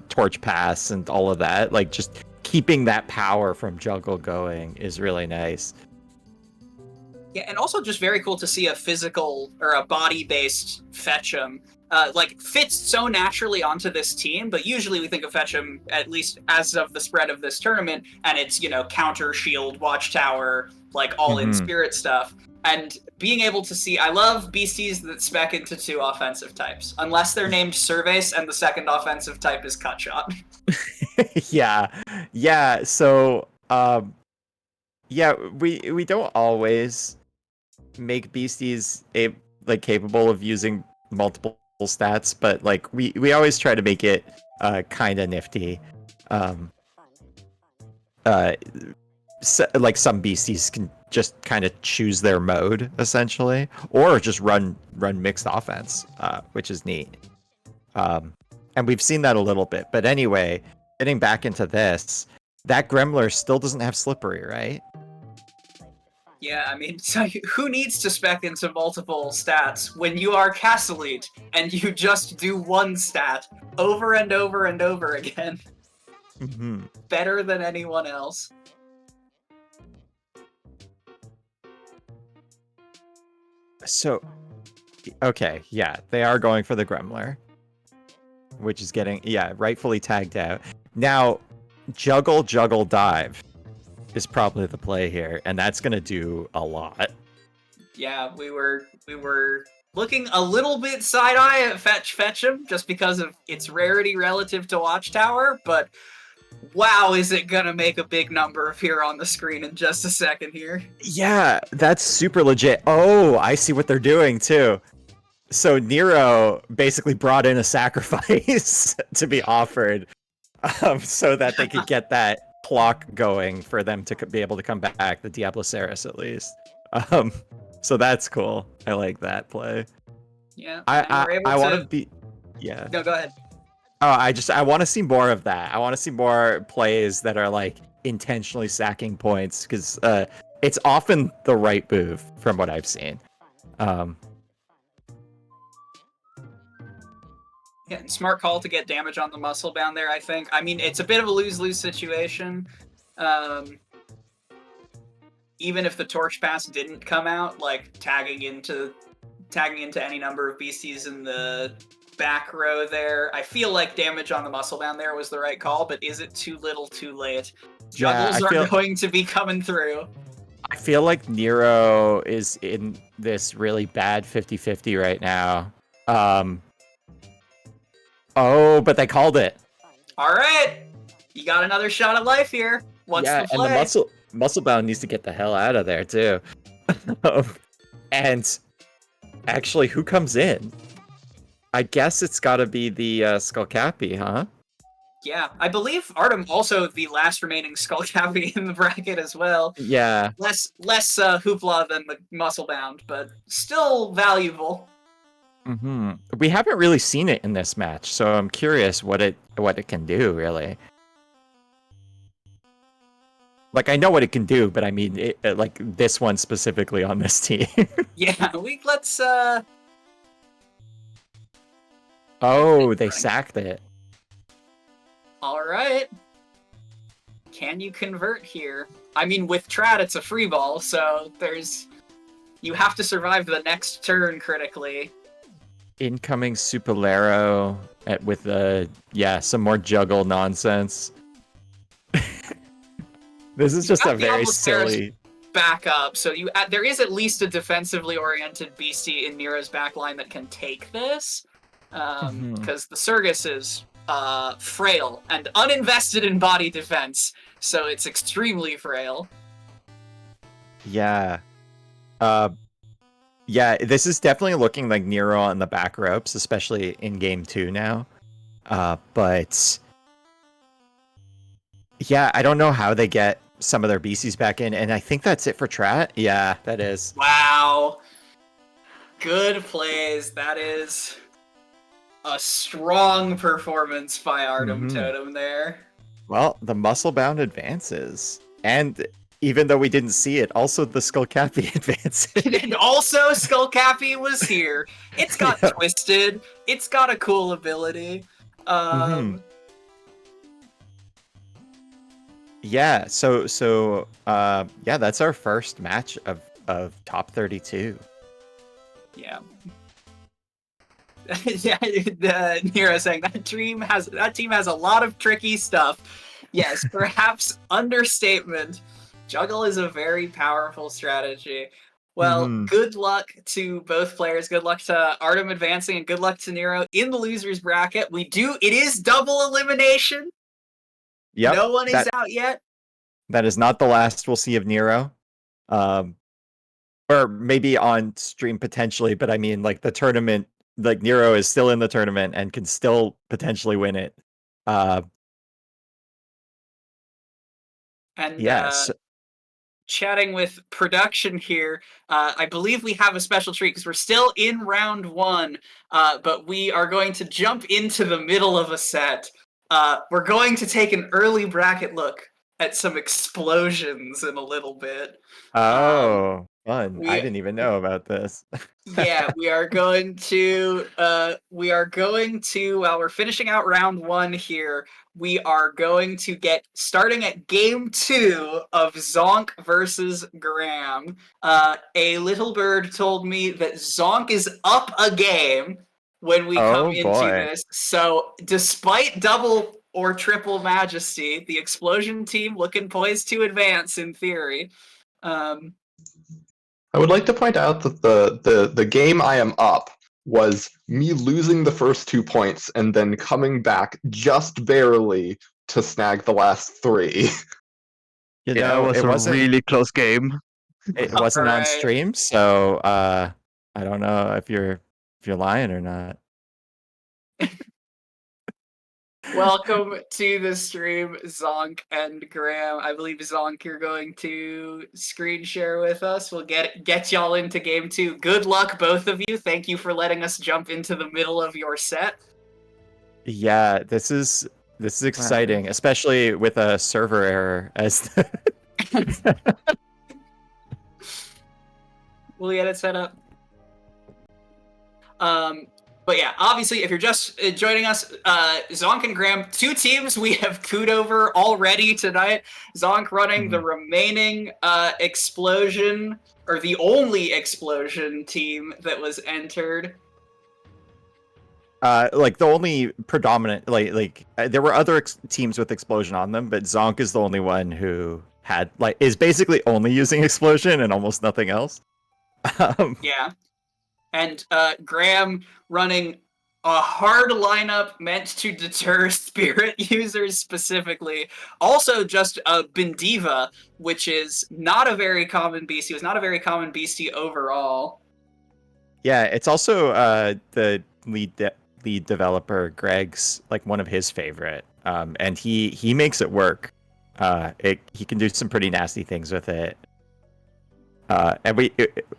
torch pass and all of that. Just keeping that power from juggle going is really nice. Yeah, and also just very cool to see a physical or a body-based Fetch'em. Like, fits so naturally onto this team, but usually we think of Fetch'em, at least as of the spread of this tournament, and it's, you know, counter, shield, watchtower, like, all-in Mhm. spirit stuff. And being able to see, I love beasties that spec into 2 offensive types, unless they're named Surveys and the second offensive type is Cutshot. Yeah. Yeah, so yeah, we don't always make beasties like capable of using multiple stats, but like we always try to make it kind of nifty. Um uh like some beasties can just kind of choose their mode essentially, or just run mixed offense, which is neat. And we've seen that a little bit. But anyway, getting back into this, that Gremler still doesn't have slippery, right? Yeah, I mean, so who needs to spec into multiple stats when you are Castle Elite and you just do one stat over and over and over again, Mm-hmm. better than anyone else? So, okay, yeah, they are going for the Gremler, which is getting, yeah, rightfully tagged out. Now, juggle, dive is probably the play here, and that's going to do a lot. Yeah, we were looking a little bit side-eye at Fetch'em just because of its rarity relative to Watchtower, but wow, is it gonna make a big number appear on the screen in just a second here. Yeah, that's super legit. Oh, I see what they're doing too. So Nero basically brought in a sacrifice to be offered, so that they could get that clock going for them to be able to come back, the Diablosaurus at least. Um, so that's cool. I like that play. Yeah, and we're able I to... want to be, yeah. No, go ahead. Oh, I want to see more of that. I want to see more plays that are like intentionally sacking points, because it's often the right move from what I've seen. Yeah, and smart call to get damage on the muscle bound there, I think. I mean, it's a bit of a lose-lose situation. Even if the torch pass didn't come out, like tagging into any number of beasties in the back row there, I feel like damage on the muscle bound there was the right call, but is it too little too late? Juggles are going to be coming through. I feel like Nero is in this really bad 50-50 right now. Oh, but they called it. All right, you got another shot at life here. What's the play? And the muscle bound needs to get the hell out of there too. And actually, who comes in? I guess it's got to be the Skullcappy, huh? Yeah, I believe Artem also the last remaining Skullcappy in the bracket as well. Yeah. Less hoopla than the muscle bound, but still valuable. Mm-hmm. We haven't really seen it in this match, so I'm curious what it can do, really. Like, I know what it can do, but I mean, like this one specifically on this team. Yeah, let's. Oh, they sacked it. All right. Can you convert here? I mean, with Trad, it's a free ball, so you have to survive the next turn critically. Incoming Supalero with some more juggle nonsense. This is just a very silly backup. So there is at least a defensively oriented beastie in Nero's backline that can take this, because the Surgus is frail and uninvested in body defense, so it's extremely frail. Yeah. Yeah, this is definitely looking like Nero on the back ropes, especially in game 2 now. But yeah, I don't know how they get some of their beasties back in, and I think that's it for Trat. Yeah, that is. Wow. Good plays. That is a strong performance by Artem Totem there. Well, the muscle bound advances. And even though we didn't see it, also the Skullcappy advances. And also Skullcappy was here. It's got twisted. It's got a cool ability. Yeah, so yeah, that's our first match of of top 32. Yeah. Yeah, Nero saying that team has a lot of tricky stuff. Yes, perhaps understatement. Juggle is a very powerful strategy. Well, good luck to both players. Good luck to Artem advancing, and good luck to Nero in the losers bracket. It is double elimination. Yep, No one is out yet. That is not the last we'll see of Nero. Or maybe on stream potentially, but I mean, like, the tournament, like, Nero is still in the tournament and can still potentially win it. And yes. Chatting with production here, I believe we have a special treat because we're still in round 1, but we are going to jump into the middle of a set. We're going to take an early bracket look at some explosions in a little bit. Oh, fun. I didn't even know about this. Yeah, we are going to, while we're finishing out round 1 here, we are going to get starting at game 2 of Zonk versus Graham. A little bird told me that Zonk is up a game when we come into this. So despite double or triple majesty, the Explosion team looking poised to advance in theory. I would like to point out that the game I am up was me losing the first 2 points and then coming back just barely to snag the last 3. You know, it was a really close game. It wasn't on stream, so I don't know if you're lying or not. Welcome to the stream, Zonk and Graham. I believe, Zonk, you're going to screen share with us. We'll get y'all into game 2. Good luck, both of you. Thank you for letting us jump into the middle of your set. Yeah, this is exciting, especially with a server error as We'll get it set up. But yeah, obviously, if you're just joining us, Zonk and Graham, 2 teams we have cooed over already tonight. Zonk running the remaining explosion, or the only explosion team that was entered. Like, the only predominant, like there were other teams with explosion on them, but Zonk is the only one who had, like, is basically only using explosion and almost nothing else. Yeah. And Graham running a hard lineup meant to deter spirit users specifically. Also just a Bendiva, which is not a very common beastie. It was not a very common beastie overall. Yeah, it's also the lead developer, Greg's, like, one of his favorite. And he makes it work. He can do some pretty nasty things with it. And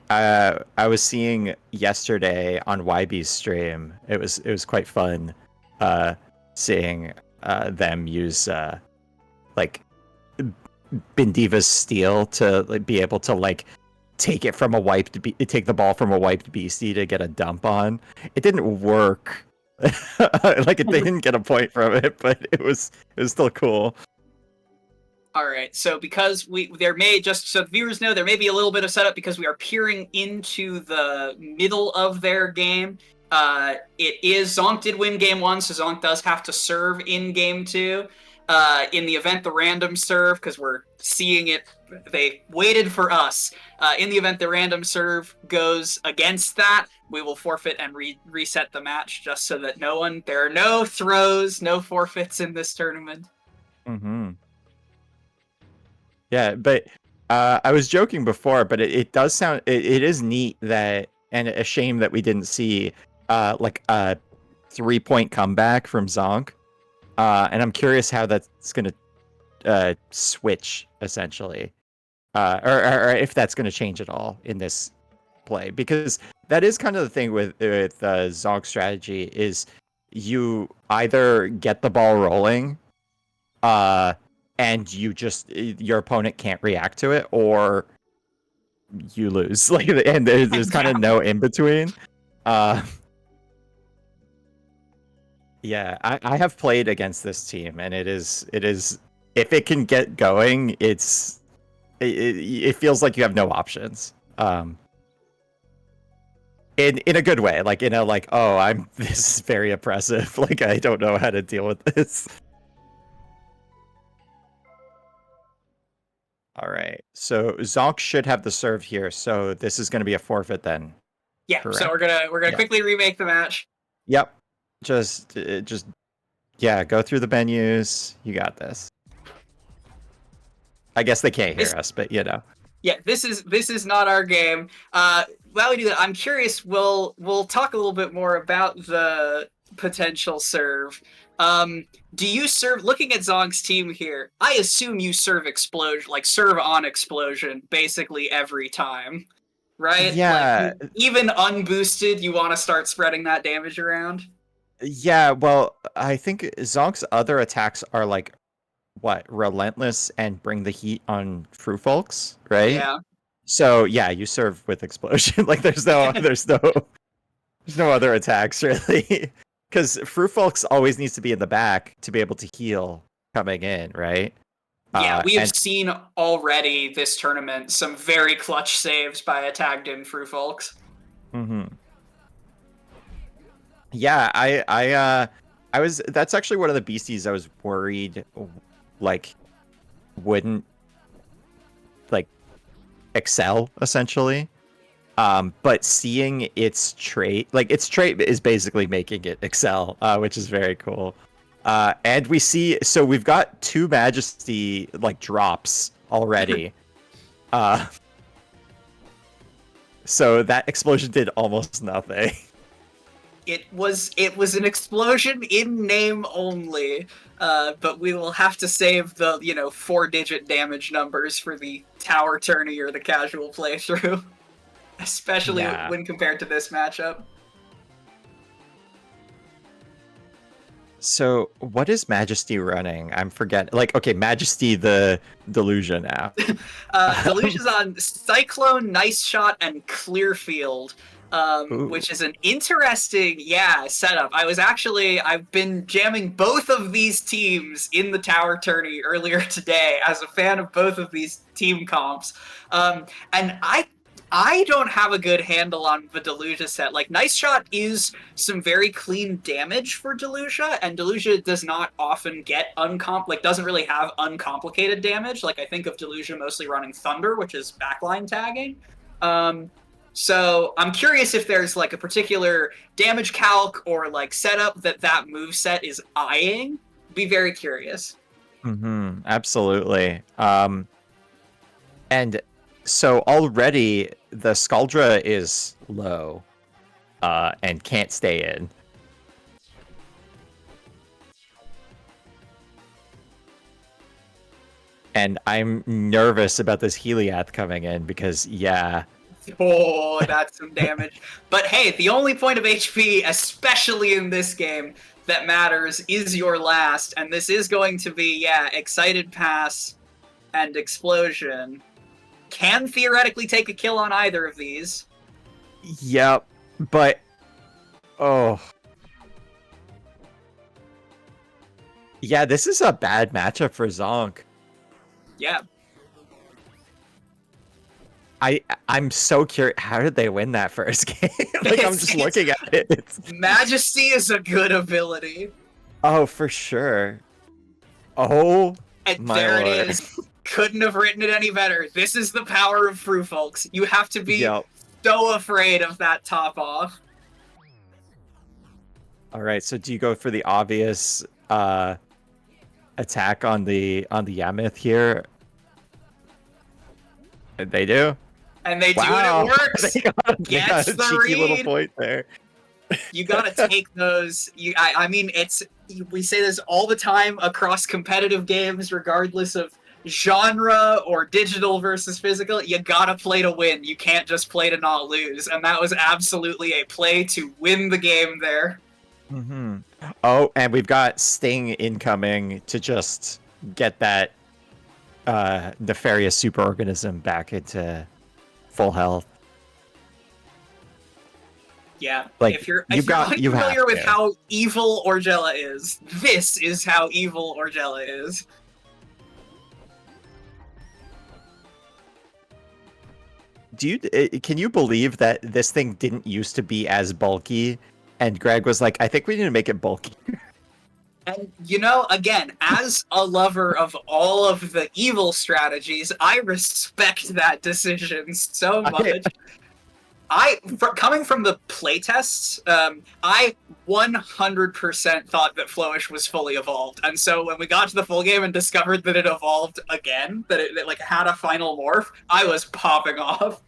I was seeing yesterday on YB's stream. It was quite fun, seeing them use like Bendiva's steel to, like, be able to, like, take the ball from a wiped beastie to get a dump on. It didn't work. Like, they didn't get a point from it, but it was still cool. All right, so because there may, just so the viewers know, there may be a little bit of setup because we are peering into the middle of their game. Zonk did win game 1, so Zonk does have to serve in game 2. In the event the random serve, because we're seeing it, they waited for us. In the event the random serve goes against that, we will forfeit and reset the match, just so that there are no throws, no forfeits in this tournament. Mm-hmm. Yeah, but I was joking before, but it does sound, it is neat that, and a shame that we didn't see like a 3-point comeback from Zonk. And I'm curious how that's going to switch, essentially. Or if that's going to change at all in this play. Because that is kind of the thing with Zonk's strategy, is you either get the ball rolling, and your opponent can't react to it, or you lose. Like, and there's kind of no in between. Yeah, I have played against this team, and it is if it can get going, it feels like you have no options. in a good way, like oh, this is very oppressive. Like I don't know how to deal with this. All right, so Zonk should have the serve here, so this is going to be a forfeit then. Yeah, Correct. so we're gonna quickly remake the match. Yep, just yeah, go through the menus. You got this. I guess they can't hear us, but you know. Yeah, this is not our game. While we do that, I'm curious. We'll talk a little bit more about the potential serve. Do you serve? Looking at Zonk's team here, I assume you serve explosion, like serve on explosion, basically every time, right? Yeah. Like, even unboosted, you want to start spreading that damage around. Yeah, well, I think Zonk's other attacks are like what, relentless and bring the heat on True Folks, right? Yeah. So yeah, you serve with explosion. Like there's no other attacks really. Because Fruit Folks always needs to be in the back to be able to heal coming in, right? Yeah, we have seen already this tournament some very clutch saves by a tagged in Fruit Folks. Mm-hmm. Yeah, I was. That's actually one of the beasties I was worried, like, wouldn't like excel essentially. But seeing its trait, like its trait is basically making it excel, which is very cool. And we see, so we've got 2 Majesty like drops already. So that explosion did almost nothing. It was an explosion in name only, but we will have to save the 4-digit damage numbers for the tower tourney or the casual playthrough. Especially when compared to this matchup. So, what is Majesty running? I'm forgetting. Like, okay, Majesty the Delusion app. Delusion's on Cyclone, Nice Shot, and Clearfield, which is an interesting, setup. I've been jamming both of these teams in the Tower Tourney earlier today as a fan of both of these team comps. And I don't have a good handle on the Delusia set. Like, Nice Shot is some very clean damage for Delusia, and Delusia does not often get doesn't really have uncomplicated damage. Like, I think of Delusia mostly running Thunder, which is backline tagging. So I'm curious if there's like a particular damage calc or like setup that moveset is eyeing. Be very curious. Mm-hmm. Absolutely. And so already the Scaldra is low, and can't stay in. And I'm nervous about this Heliath coming in because, Oh, that's some damage. But hey, the only point of HP, especially in this game, that matters is your last. And this is going to be, Excited Pass and Explosion. Can theoretically take a kill on either of these. Yep, but... Oh. Yeah, this is a bad matchup for Zonk. Yeah. I'm so curious. How did they win that first game? Like, I'm just looking at it. Majesty is a good ability. Oh, for sure. Oh, and my there Lord. it is. Couldn't have written it any better. This is the power of Fruit Folks. You have to be so afraid of that top off. All right, so do you go for the obvious attack on the Yamith here? They do. And they do, and it works. they got a cheeky little point there. You gotta take those. I mean, we say this all the time across competitive games, regardless of genre or digital versus physical. You gotta play to win. You can't just play to not lose. And that was absolutely a play to win the game there. Mm-hmm. Oh, and we've got Sting incoming to just get that nefarious superorganism back into full health. Yeah, like if you're unfamiliar with how evil Orgella is, this is how evil Orgella is. can you believe that this thing didn't used to be as bulky? And Greg was like, I think we need to make it bulky. And, again, as a lover of all of the evil strategies, I respect that decision so much. Coming from the playtests, I 100% thought that Flowish was fully evolved. And so when we got to the full game and discovered that it evolved again, that it like had a final morph, I was popping off.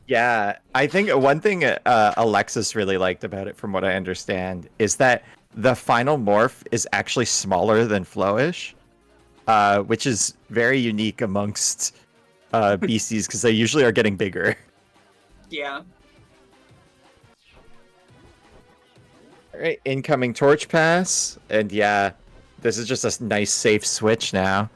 Yeah, I think one thing Alexis really liked about it, from what I understand, is that the final morph is actually smaller than Flowish, which is very unique amongst beasties because they usually are getting bigger. Yeah. All right, incoming Torch Pass, and yeah, this is just a nice safe switch now.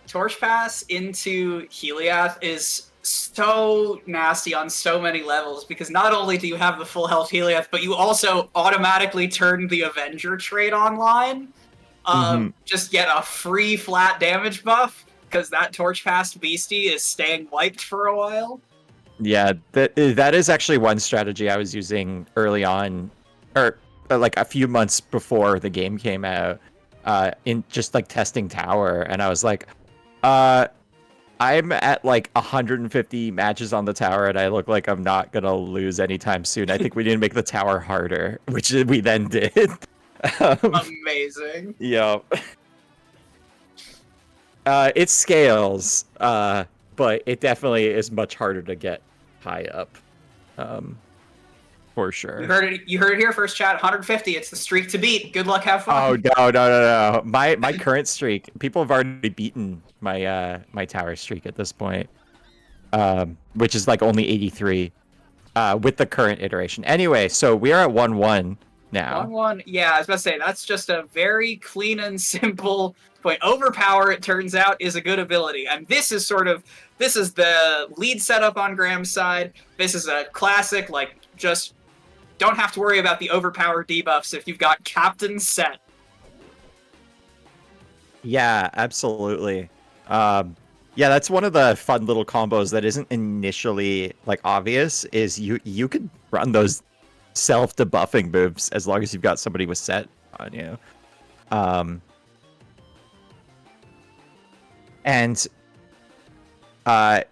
Torch Pass into Heliath is so nasty on so many levels, because not only do you have the full health Heliath, but you also automatically turn the Avenger trait online. Just get a free flat damage buff, because that Torch Pass beastie is staying wiped for a while. Yeah, that is actually one strategy I was using early on, or like a few months before the game came out, in just like testing tower, and I was like, I'm at like 150 matches on the tower, and I look like I'm not gonna lose anytime soon. I think we need to make the tower harder, which we then did. Amazing. Yep. It scales, but it definitely is much harder to get high up, for sure. You heard it here first, chat. 150. It's the streak to beat. Good luck. Have fun. Oh no! My current streak. People have already beaten my my tower streak at this point, which is like only 83, with the current iteration. Anyway, so we are at 1-1 now. 1-1. Yeah, I was about to say that's just a very clean and simple point. Overpower, it turns out, is a good ability, and this is the lead setup on Graham's side. This is a classic, like, just don't have to worry about the overpower debuffs if you've got Captain set. Yeah, absolutely. Yeah, that's one of the fun little combos that isn't initially like obvious. Is you could run those self-debuffing moves as long as you've got somebody with set on you.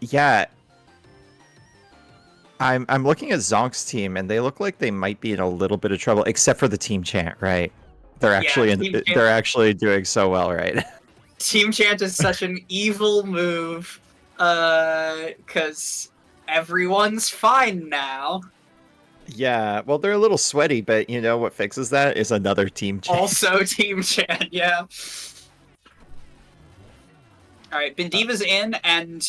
Yeah. I'm looking at Zonk's team, and they look like they might be in a little bit of trouble, except for the team chant, right? They're actually doing so well, right? Team chant is such an evil move, because everyone's fine now. Yeah, well, they're a little sweaty, but you know what fixes that is another team chant. Also team chant, yeah. Alright, Bendiva's in, and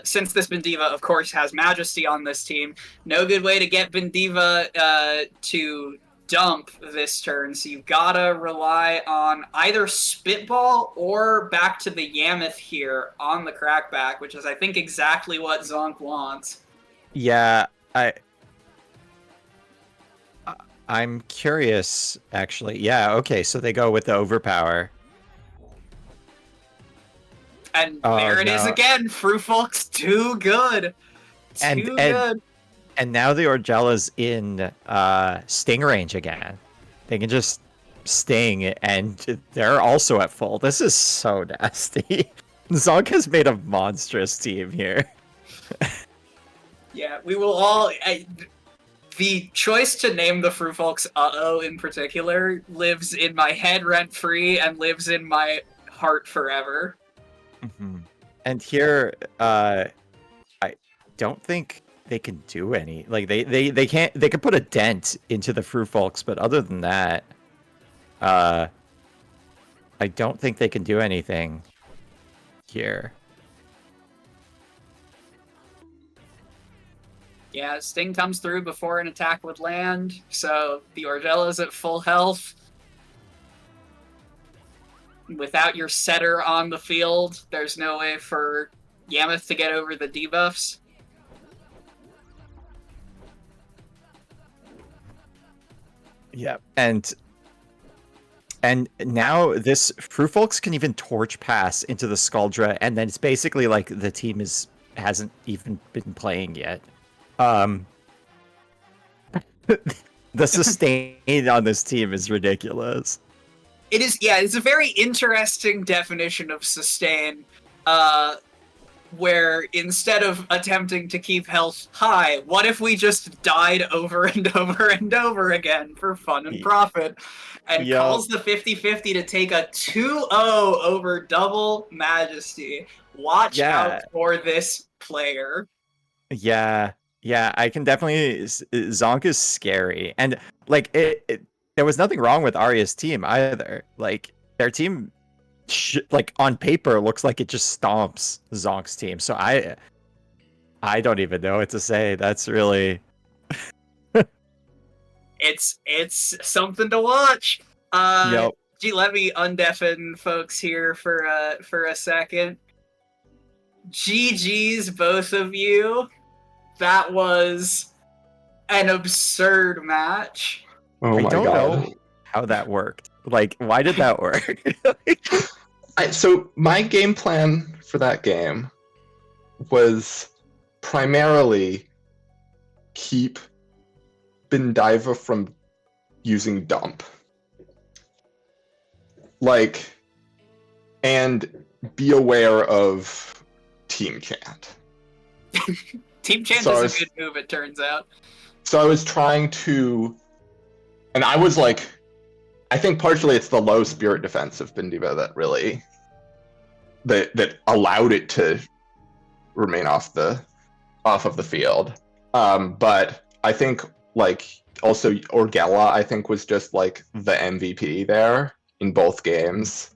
since this Bendiva, of course, has Majesty on this team, no good way to get Bendiva to dump this turn, so you've gotta rely on either Spitball or back to the Yammoth here on the Crackback, which is, I think, exactly what Zonk wants. Yeah, I'm curious, actually. Yeah, okay, so they go with the Overpower. And there it is again. Fruffolk's too good. Too good. And now the Orgella's in Sting range again. They can just Sting, and they're also at full. This is so nasty. Zonk has made a monstrous team here. Yeah, we will all... the choice to name the Fruffolks Uh-Oh in particular lives in my head rent-free and lives in my heart forever. Mm-hmm. And here, I don't think they can do any. Like they can't. They can put a dent into the Fruffolks, but other than that, I don't think they can do anything here. Yeah, Sting comes through before an attack would land, so the Orgella's at full health. Without your setter on the field, there's no way for Yammoth to get over the debuffs. Yeah, and now this Fruffolks can even torch pass into the Skuldra, and then it's basically like the team hasn't even been playing yet. Um, the sustain on this team is ridiculous. It is, yeah, it's a very interesting definition of sustain, where instead of attempting to keep health high, what if we just died over and over and over again for fun and profit? And Yup. calls the 50-50 to take a 2-0 over Double Majesty. Watch out for this player. Yeah, I can definitely. Zonk is scary, and like there was nothing wrong with Arya's team either. Like their team, like on paper, looks like it just stomps Zonk's team. So I don't even know what to say. That's really. It's something to watch. Yep. Gee, let me undeafen folks here for a second. GG's, both of you. That was an absurd match. Oh I my don't god. know how that worked. Like, why did that work? So my game plan for that game was primarily keep Bendiva from using dump. Like, and be aware of team chant. Team chant So is a good move, it turns out. So I was trying to, and I was like, I think partially it's the low spirit defense of Bendiva that really, that allowed it to remain off of the field. But I think like also Orgella, I think, was just like the MVP there in both games.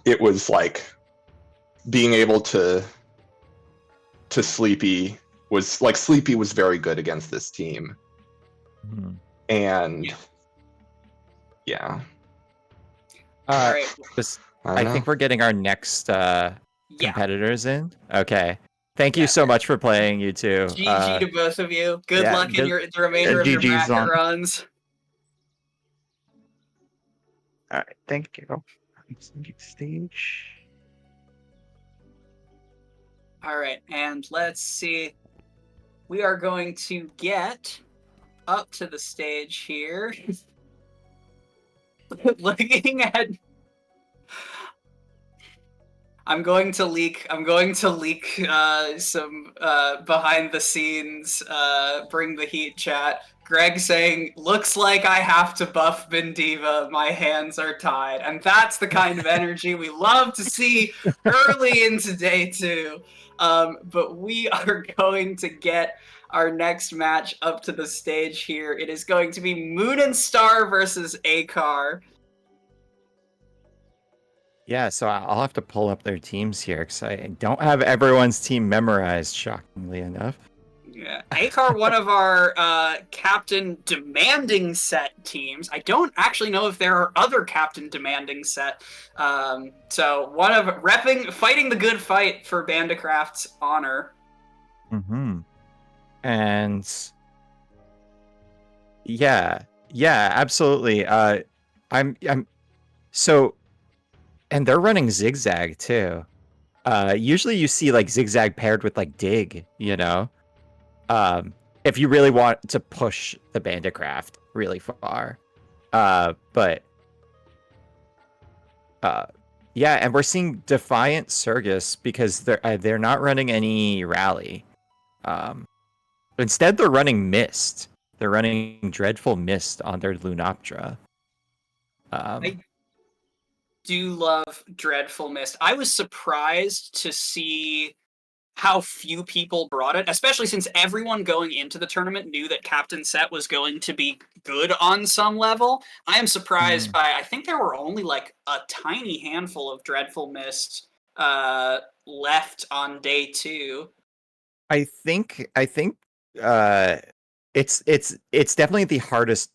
It was like being able to Sleepy was like Sleepy was very good against this team. Hmm. And yeah. All right. I think we're getting our next competitors in. Okay. Thank you so much for playing, you two. GG to both of you. Good yeah, luck in the remainder of your GG's bracket runs. All right, thank you. Stage. All right, and let's see. We are going to get up to the stage here. Looking at, I'm going to leak some behind the scenes bring the heat chat. Greg saying, "Looks like I have to buff Bendiva. My hands are tied," and that's the kind of energy we love to see early into day 2. But we are going to get our next match up to the stage here. It is going to be Moon and Star versus Akar. Yeah, so I'll have to pull up their teams here because I don't have everyone's team memorized, shockingly enough. Yeah, Akar, one of our captain demanding set teams. I don't actually know if there are other captain demanding set. So one of fighting the good fight for Bandicraft's honor. Mm-hmm. And yeah, absolutely. I'm so, and they're running Zigzag too. Usually you see like Zigzag paired with like Dig, you know. If you really want to push the Bandicraft really far. But yeah, and we're seeing Defiant Surgus because they're not running any rally. Instead they're running Mist. They're running Dreadful Mist on their Lunaptra. I do love Dreadful Mist. I was surprised to see how few people brought it, especially since everyone going into the tournament knew that Captain Set was going to be good on some level. I am surprised by, I think there were only like a tiny handful of Dreadful Mist left on day 2. I think it's definitely the hardest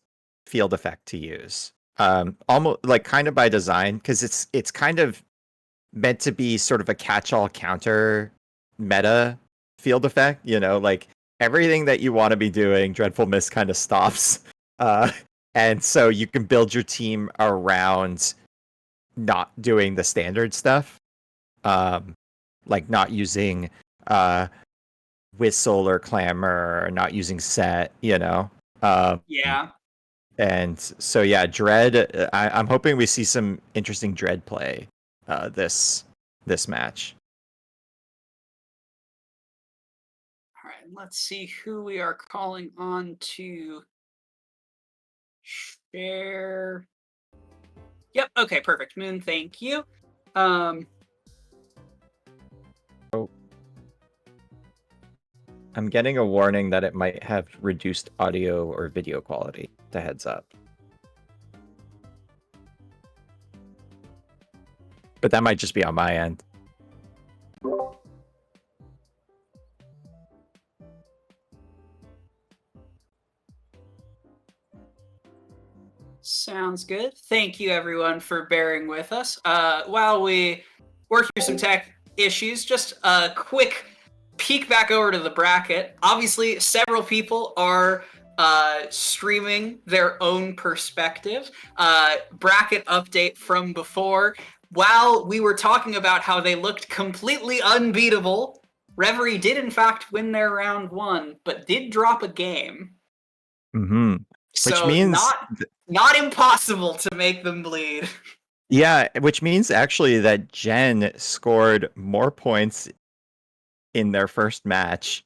field effect to use. Almost like kind of by design, because it's kind of meant to be sort of a catch-all counter meta field effect, you know, like everything that you want to be doing, Dreadful Mist kind of stops. And so you can build your team around not doing the standard stuff. Like not using whistle or clamor or not using set, you know. Yeah. And so yeah, Dread. I'm hoping we see some interesting Dread play this match. All right, let's see who we are calling on to share. Yep. Okay. Perfect. Moon. Thank you. I'm getting a warning that it might have reduced audio or video quality. The heads up. But that might just be on my end. Sounds good. Thank you, everyone, for bearing with us. While we work through some tech issues, just a quick peek back over to the bracket. Obviously, several people are streaming their own perspective. Bracket update from before. While we were talking about how they looked completely unbeatable, Reverie did in fact win their round 1, but did drop a game. Mm-hmm. Which So means not impossible to make them bleed. yeah, which means actually that Jen scored more points in their first match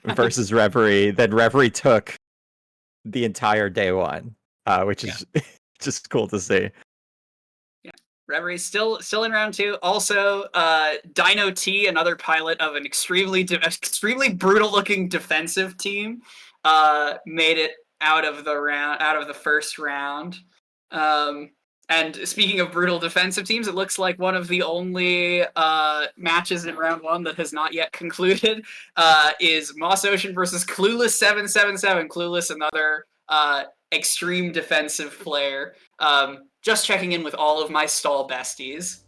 versus Reverie than Reverie took the entire day one, which is just cool to see. Yeah, Reverie's still in round 2. Also, Dino T, another pilot of an extremely brutal looking defensive team, made it out of the first round. And speaking of brutal defensive teams, it looks like one of the only matches in round 1 that has not yet concluded is Moss Ocean versus Clueless 777. Clueless, another extreme defensive player. Just checking in with all of my stall besties.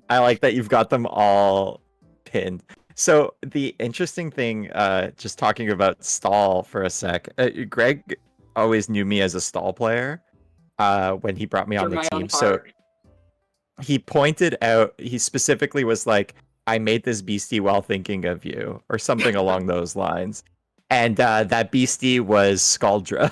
I like that you've got them all pinned. So the interesting thing, just talking about stall for a sec, Greg always knew me as a stall player when he brought me on the team. So he pointed out, he specifically was like, I made this beastie while thinking of you, or something along those lines. And that beastie was Scaldra.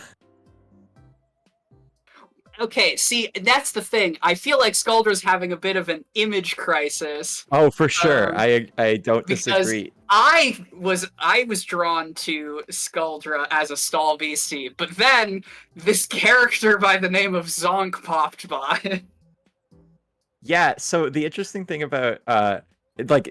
Okay, see, that's the thing. I feel like Skuldra's having a bit of an image crisis. Oh, for sure. I don't because disagree. I was drawn to Skuldra as a stall beastie, but then this character by the name of Zonk popped by. Yeah, so the interesting thing about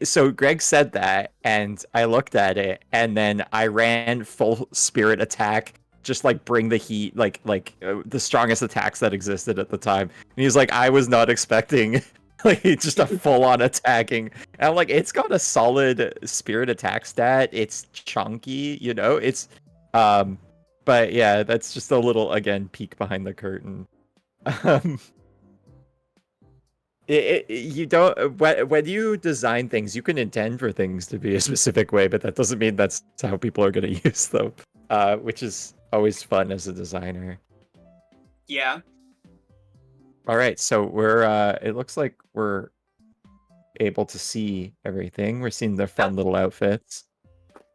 so Greg said that, and I looked at it, and then I ran full spirit attack, just like bring the heat, like the strongest attacks that existed at the time. And he's like, I was not expecting like just a full-on attacking. And I'm like, it's got a solid spirit attack stat. It's chunky, you know. It's but yeah, that's just a little, again, peek behind the curtain. You don't, when you design things, you can intend for things to be a specific way, but that doesn't mean that's how people are going to use them, which is always fun as a designer. Yeah. All right, so we're it looks like we're able to see everything. We're seeing their fun little outfits.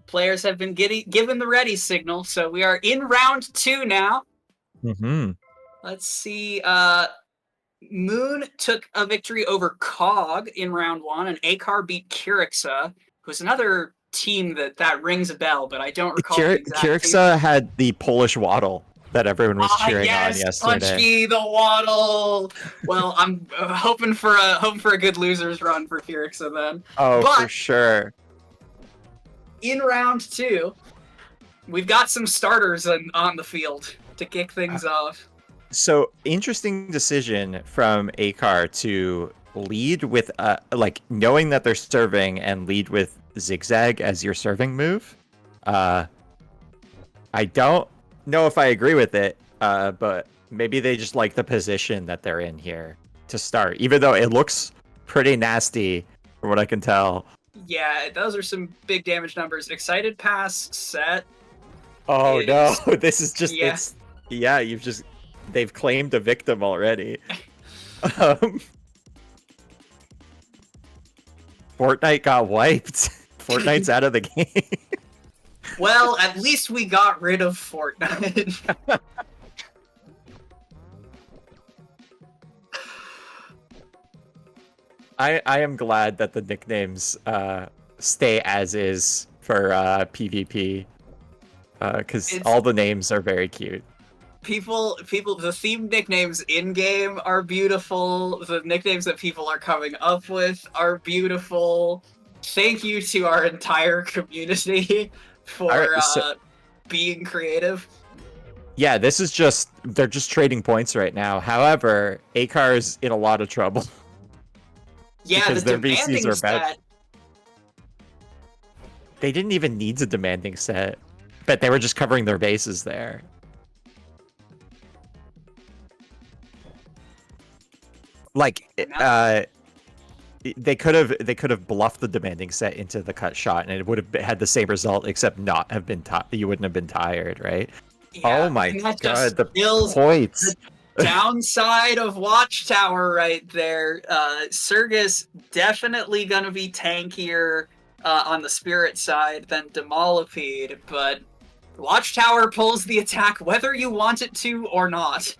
Players have been given the ready signal, so we are in round 2 now. Mm-hmm. Let's see. Moon took a victory over Cog in round 1, and Akar beat Kirixa, who's another team that rings a bell, but I don't recall. Kirixa had the Polish waddle that everyone was cheering on yesterday. Punchki the waddle. Well, I'm hoping for a good losers run for Kirixa then. Oh, but for sure. In round 2, we've got some starters on the field to kick things off. So, interesting decision from Akar to lead with like knowing that they're serving and lead with zigzag as your serving move. I don't know if I agree with it, but maybe they just like the position that they're in here to start, even though it looks pretty nasty from what I can tell. Yeah, those are some big damage numbers. Excited pass set. Oh no, this is just they've claimed a victim already. Fortnite got wiped. Fortnite's out of the game. Well, at least we got rid of Fortnite. I am glad that the nicknames stay as is for PvP. Because all the names are very cute. People, the theme nicknames in-game are beautiful. The nicknames that people are coming up with are beautiful. Thank you to our entire community for Alright, being creative. Yeah, this is they're just trading points right now. However, Acar's in a lot of trouble. Yeah, Because the their VCs demanding are bad. stat. They didn't even need a demanding set, but they were just covering their bases there. Like, they could have bluffed the demanding set into the cut shot, and it would have had the same result, except not have been you wouldn't have been tired, right? Yeah, Oh my and that god, just the feels points. downside of Watchtower right there. Surgus definitely gonna be tankier on the spirit side than Demolipede, but Watchtower pulls the attack whether you want it to or not.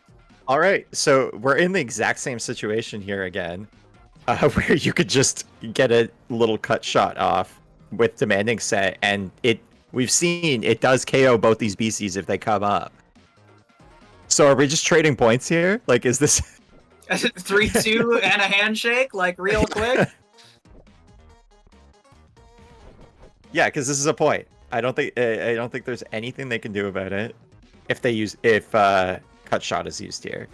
All right, so we're in the exact same situation here again, where you could just get a little cut shot off with demanding set, and we've seen it does KO both these BCs if they come up. So are we just trading points here? Like, is this 3-2 and a handshake, like real quick? Yeah, because this is a point. I don't think there's anything they can do about it if cut shot is used here.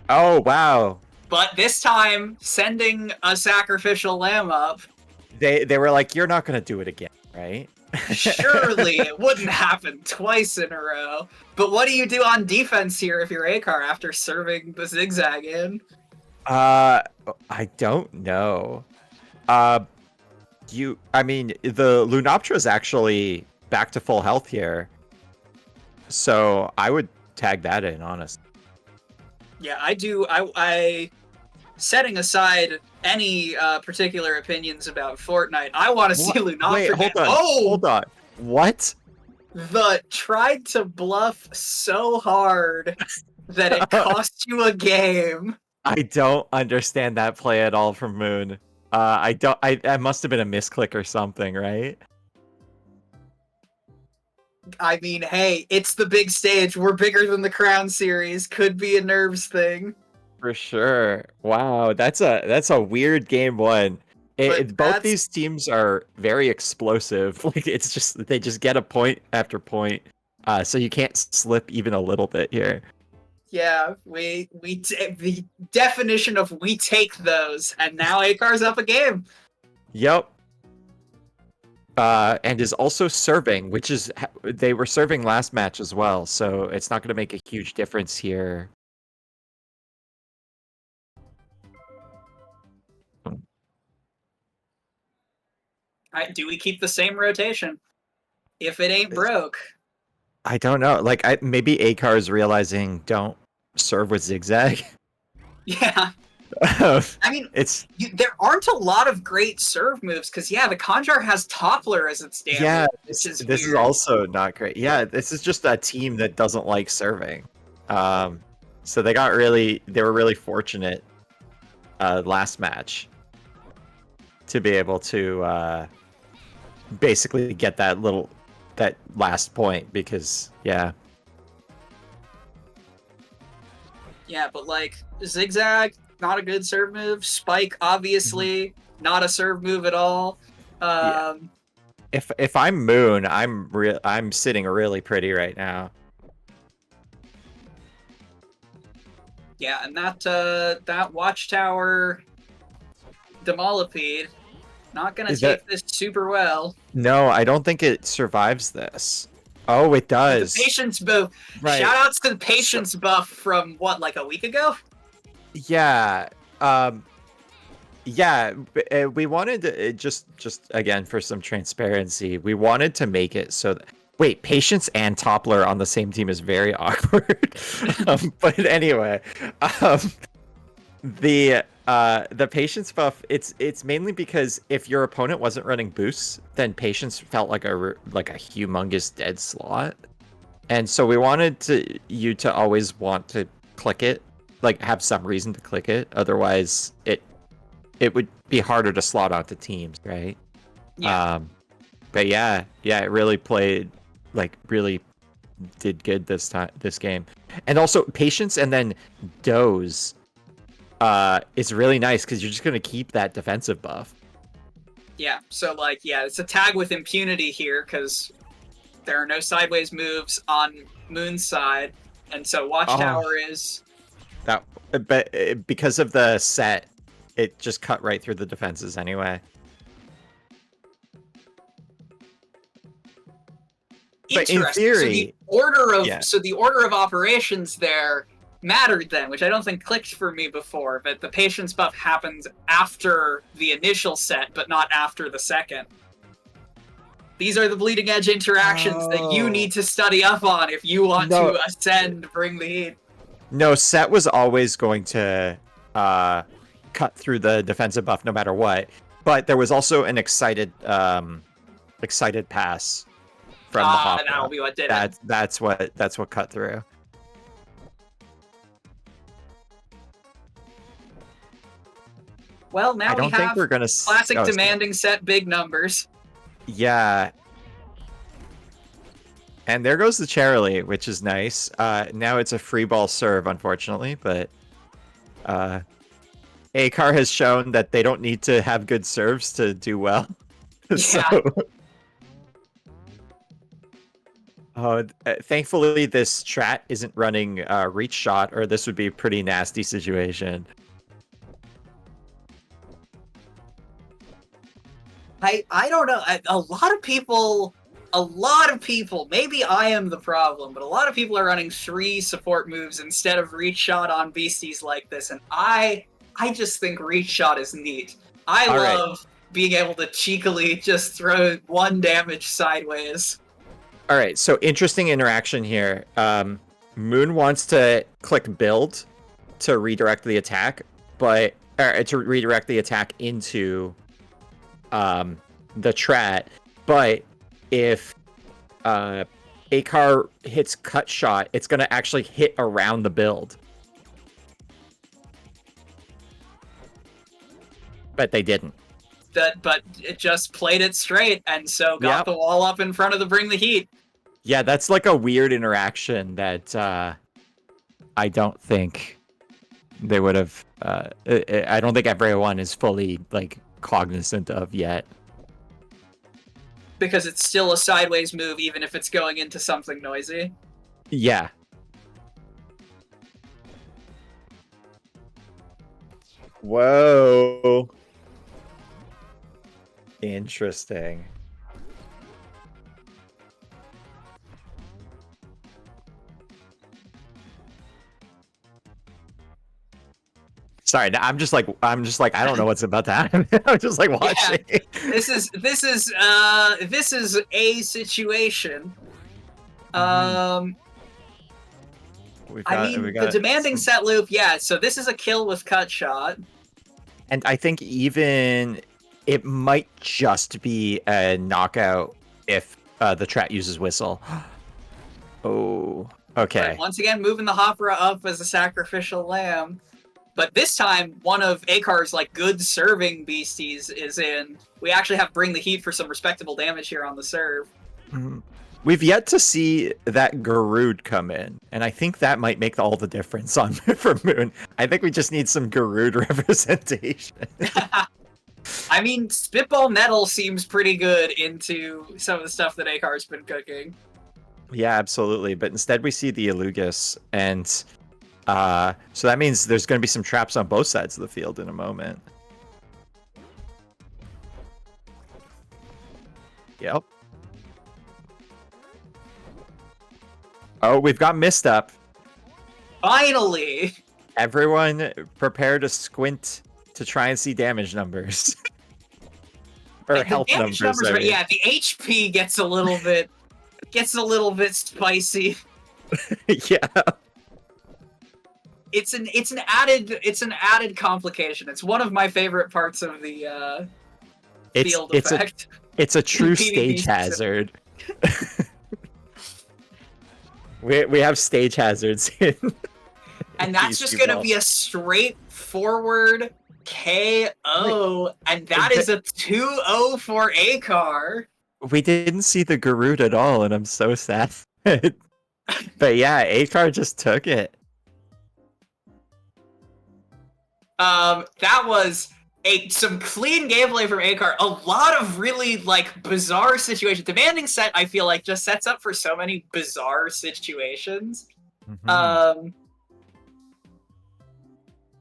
Oh wow! But this time, sending a sacrificial lamb up. They were like, you're not gonna do it again, right? Surely it wouldn't happen twice in a row. But what do you do on defense here if you're Acar after serving the zigzag in? I don't know. I mean, the Lunoptra is actually back to full health here, so I would tag that in, honestly. Yeah, I do. I setting aside any particular opinions about Fortnite, I want to see Lunoptra. Wait, hold on. What? The tried to bluff so hard that it cost you a game. I don't understand that play at all from Moon. I must have been a misclick or something, right? I mean, hey, it's the big stage. We're bigger than the Crown Series. Could be a nerves thing. For sure. Wow, that's a weird game one. Both these teams are very explosive. Like, it's just they just get a point after point, so you can't slip even a little bit here. Yeah, the definition of we take those, and now Acar's up a game. Yep. And is also serving, which is they were serving last match as well, so it's not going to make a huge difference here. Do we keep the same rotation? If it ain't broke. I don't know. Like, maybe Acar is realizing don't serve with zigzag. Yeah. I mean, there aren't a lot of great serve moves because the Conjure has Toppler as its damage. Yeah, this is also not great. Yeah, this is just a team that doesn't like serving. So they were really fortunate last match to be able to basically get that last point because yeah, but like zigzag, not a good serve move. Spike, obviously not a serve move at all. If I'm Moon, I'm sitting really pretty right now. Yeah, and that Watchtower Demolipede not gonna take this super well. No, I don't think it survives this. Oh, it does. The patience buff. Right. Shoutouts to the patience buff from what, like a week ago? Yeah. Yeah, we wanted to, just again for some transparency, we wanted to make it so that wait, Patience and Toppler on the same team is very awkward. But anyway, The patience buff, it's mainly because if your opponent wasn't running boosts, then patience felt like a humongous dead slot. And so we wanted you to always want to click it, like have some reason to click it. Otherwise, it would be harder to slot onto teams, right? Yeah. But yeah, it really played, like, really did good this game. And also patience and then doze is really nice because you're just gonna keep that defensive buff. Yeah, so like, yeah, it's a tag with impunity here because there are no sideways moves on Moon's side, and so Watchtower is That, but because of the set, it just cut right through the defenses anyway. But in interesting. theory, So the order of operations there mattered then, which I don't think clicked for me before. But the patience buff happens after the initial set, but not after the second. These are the bleeding edge interactions that you need to study up on if you want to ascend, bring the heat. No, set was always going to cut through the defensive buff no matter what. But there was also an excited pass from the Hopra. That'll be what did it. That's what cut through. Well, now I don't we think have we're gonna classic demanding set big numbers. Yeah. And there goes the Charlie, which is nice. Now it's a free ball serve, unfortunately, but Akar has shown that they don't need to have good serves to do well. So, thankfully, this strat isn't running reach shot, or this would be a pretty nasty situation. I don't know. A lot of people, maybe I am the problem, but a lot of people are running 3 support moves instead of reach shot on beasties like this, and I just think reach shot is neat. I love being able to cheekily just throw 1 damage sideways. All right, so interesting interaction here. Moon wants to click build to redirect the attack, but to redirect the attack into the Trat, but if Akar hits cut shot, it's going to actually hit around the build. But they didn't. But it just played it straight, and so got the wall up in front of the bring the heat. Yeah, that's like a weird interaction that I don't think they would have. I don't think everyone is fully like cognizant of yet. Because it's still a sideways move, even if it's going into something noisy. Yeah. Whoa. Interesting. Sorry, I'm just like I don't know what's about to happen. I'm just like watching. Yeah. This is a situation. The demanding set loop, so this is a kill with cut shot. And I think even it might just be a knockout if the Trat uses whistle. Oh, okay. But once again, moving the Hopra up as a sacrificial lamb. But this time, one of Akar's like good serving beasties is in. We actually have bring the heat for some respectable damage here on the serve. We've yet to see that Garud come in, and I think that might make all the difference on for Moon. I think we just need some Garud representation. I mean, Spitball Nettle seems pretty good into some of the stuff that Akar's been cooking. Yeah, absolutely. But instead we see the Alugus, and so that means there's going to be some traps on both sides of the field in a moment. Yep. Oh, we've got Misstep. Finally! Everyone prepare to squint to try and see damage numbers. Or health numbers. Yeah, the HP gets a little bit spicy. Yeah. it's an added complication. It's one of my favorite parts of the It's field it's a effect. it's a true PvP stage specific. hazard. We have stage hazards in. And that's just PC gonna Vault. be a straightforward KO, and that is a 2-0 for Akar. We didn't see the Garud at all, and I'm so sad. But yeah, Akar just took it. That was some clean gameplay from Akar. A lot of really like bizarre situations. Demanding Set, I feel like, just sets up for so many bizarre situations. Mhm.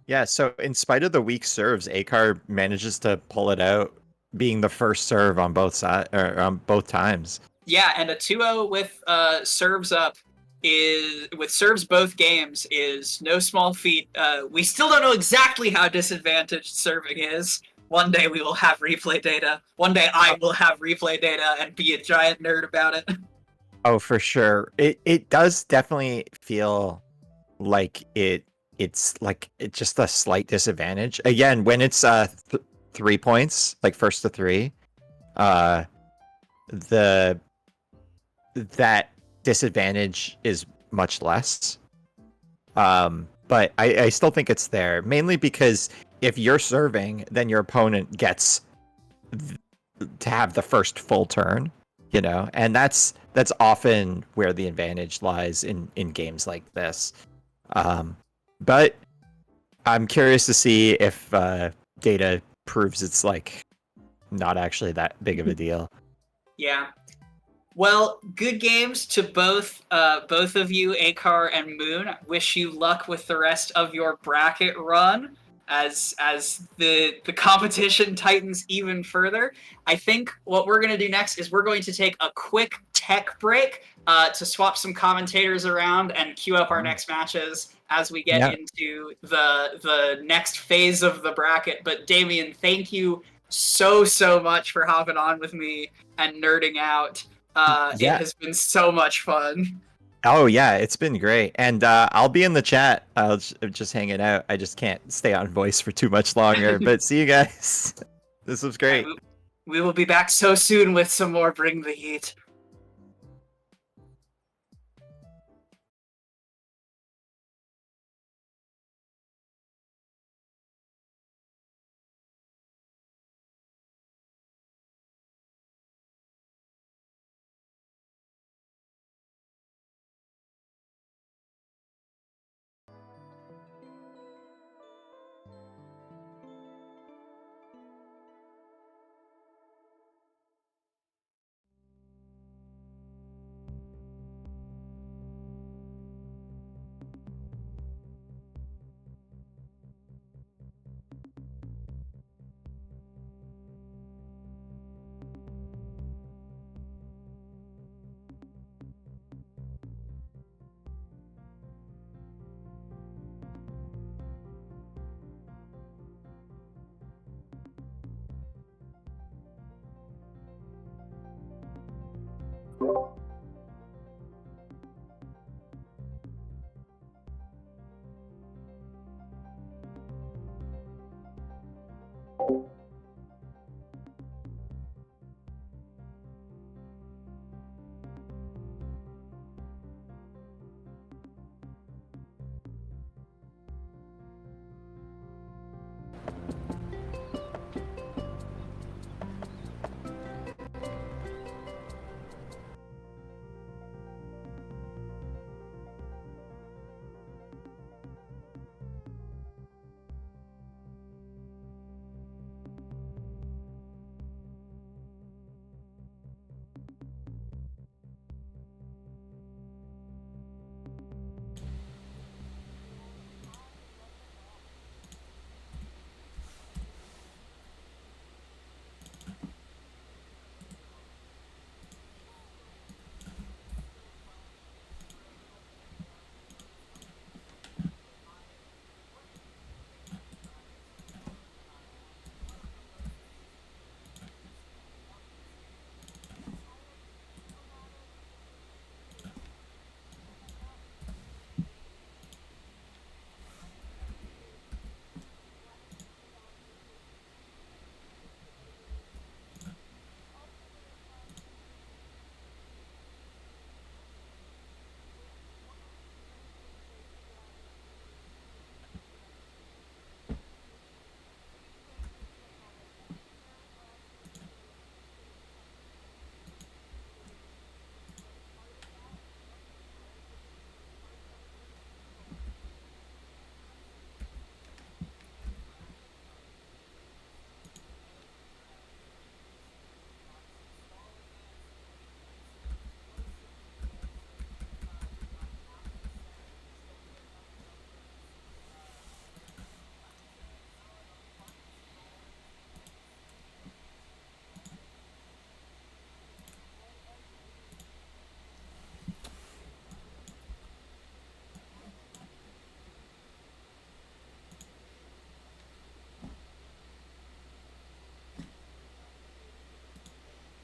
Yeah, so in spite of the weak serves, Akar manages to pull it out, being the first serve on both sides or on both times. Yeah, and a 2-0 with serves up is with serves both games is no small feat. We still don't know exactly how disadvantaged serving is. One day we will have replay data. One day I will have replay data and be a giant nerd about it. Oh, for sure. It does definitely feel like it's just a slight disadvantage. Again, when it's 3 points, like first to 3, the that disadvantage is much less. But I still think it's there, mainly because if you're serving, then your opponent gets to have the first full turn, and that's often where the advantage lies in games like this. But I'm curious to see if data proves it's like not actually that big of a deal. Yeah. Well, good games to both of you, Akar and Moon. Wish you luck with the rest of your bracket run as the competition tightens even further. I think what we're going to do next is we're going to take a quick tech break to swap some commentators around and queue up our next matches as we get into the next phase of the bracket. But Damien, thank you so much for hopping on with me and nerding out. It has been so much fun. Oh yeah, it's been great, and I'll be in the chat. I'll just hanging out. I just can't stay on voice for too much longer. But see you guys. This was great. We will be back so soon with some more Bring the Heat.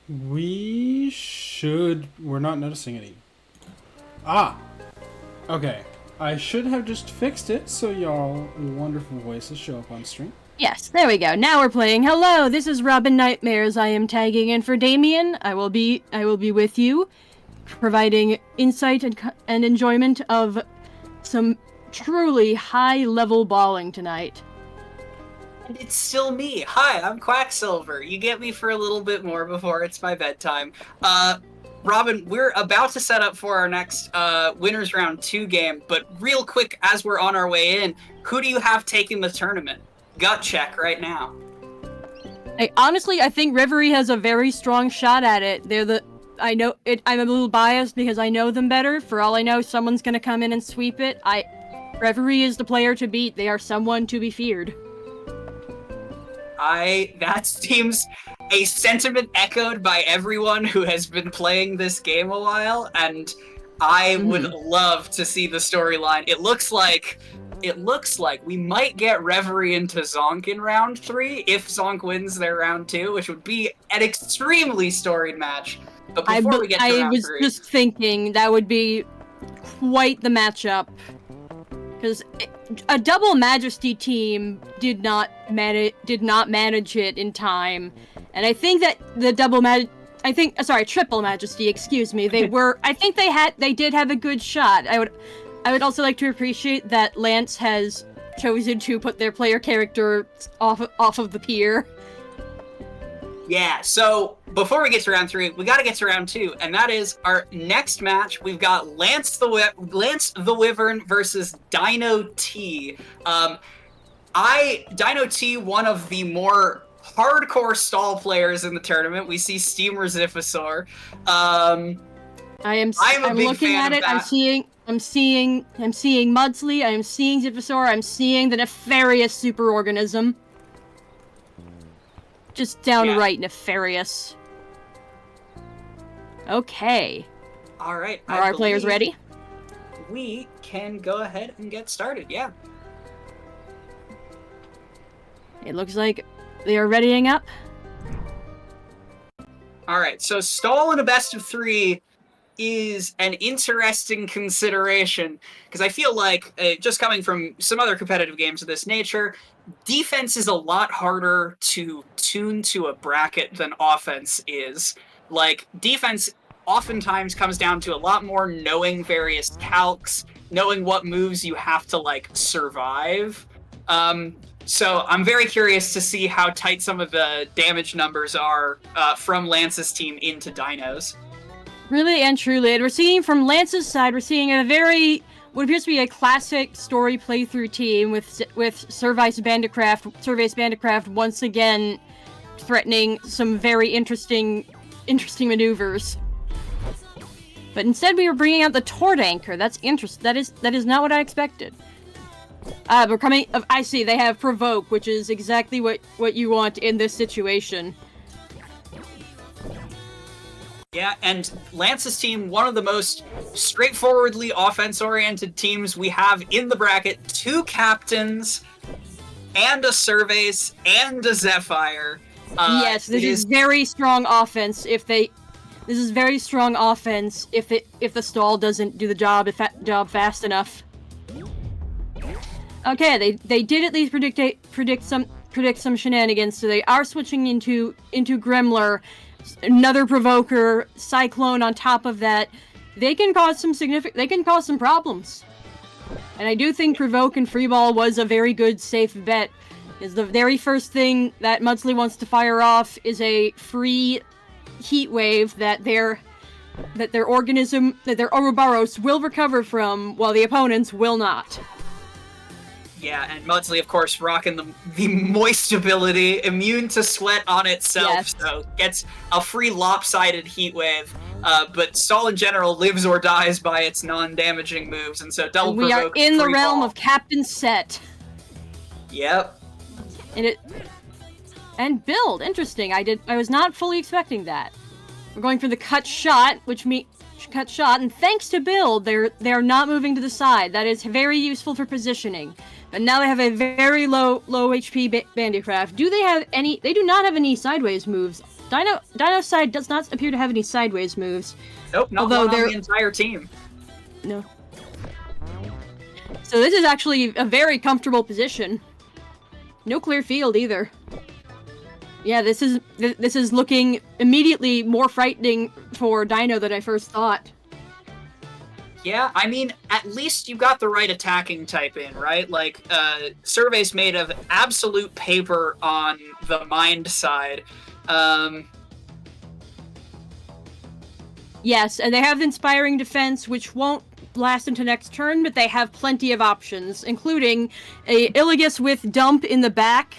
We should... We're not noticing any. Ah! Okay. I should have just fixed it so y'all wonderful voices show up on stream. Yes, there we go. Now we're playing. Hello, this is Robin Nightmares. I am tagging in for Damien. I will be with you, providing insight and enjoyment of some truly high-level balling tonight. And it's still me. Hi, I'm Quacksilver. You get me for a little bit more before it's my bedtime. Robin, we're about to set up for our next Winners Round 2 game, but real quick, as we're on our way in, who do you have taking the tournament? Gut check right now. Honestly, I think Reverie has a very strong shot at it. I'm a little biased because I know them better. For all I know, someone's gonna come in and sweep it. Reverie is the player to beat. They are someone to be feared. That seems a sentiment echoed by everyone who has been playing this game a while, and I would love to see the storyline. It looks like we might get Reverie into Zonk in round 3 if Zonk wins their round 2, which would be an extremely storied match. But before we get to round 3... I was just thinking that would be quite the matchup. Because a double Majesty team did not manage it in time, and I think that the Triple Majesty, excuse me, they did have a good shot. I would also like to appreciate that Lance has chosen to put their player character off of the pier. Yeah, so before we get to round 3, we gotta get to round 2, and that is our next match. We've got Lance the Wyvern versus Dino T. Dino T, one of the more hardcore stall players in the tournament. We see Steamer Ziphosaur. I'm looking at it. I'm seeing Mudsley. I'm seeing Ziphosaur. I'm seeing the nefarious superorganism. Just downright nefarious. Okay. All right. Are our players ready? We can go ahead and get started. Yeah. It looks like they are readying up. All right. So stall in a best of 3 is an interesting consideration because I feel like just coming from some other competitive games of this nature, defense is a lot harder to tune to a bracket than offense is. Like, defense oftentimes comes down to a lot more knowing various calcs, knowing what moves you have to, like, survive. So I'm very curious to see how tight some of the damage numbers are from Lance's team into Dinos. Really and truly, and we're seeing from Lance's side, we're seeing what appears to be a classic story playthrough team with Service Bandicraft once again threatening some very interesting maneuvers. But instead, we were bringing out the Tord Anchor. That's interesting. That is not what I expected. We're coming. I see. They have Provoke, which is exactly what you want in this situation. Yeah, and Lance's team, one of the most straightforwardly offense-oriented teams we have in the bracket. 2 captains, and a Surveys, and a Zephyr. Yes, this is very strong offense. This is very strong offense if the stall doesn't do the job fast enough. Okay, they did at least predict some shenanigans, so they are switching into Gremler. Another Provoker, Cyclone on top of that. They can cause some problems. And I do think Provoke and Freeball was a very good safe bet. Is the very first thing that Mudsley wants to fire off is a free heat wave that their Ouroboros will recover from, while the opponents will not. Yeah, and Mudsley, of course, rocking the moist ability, immune to sweat on itself, yes. So gets a free lopsided heat wave. But Stall in general lives or dies by its non-damaging moves, and so double we Provoke. We are in the realm of Captain Set. Yep. And build, interesting. I was not fully expecting that. We're going for the cut shot, and thanks to build, they're not moving to the side. That is very useful for positioning. But now they have a very low HP Bandicraft. They do not have any sideways moves Dino's side does not appear to have any sideways moves. Nope, not Although one on they're- the entire team. No. So this is actually a very comfortable position. No clear field either. Yeah, this is looking immediately more frightening for Dino than I first thought. Yeah, I mean, at least you got the right attacking type in, right? Like, Survey's made of absolute paper on the mind side. Yes, and they have Inspiring Defense, which won't last into next turn, but they have plenty of options, including a Illigus with Dump in the back,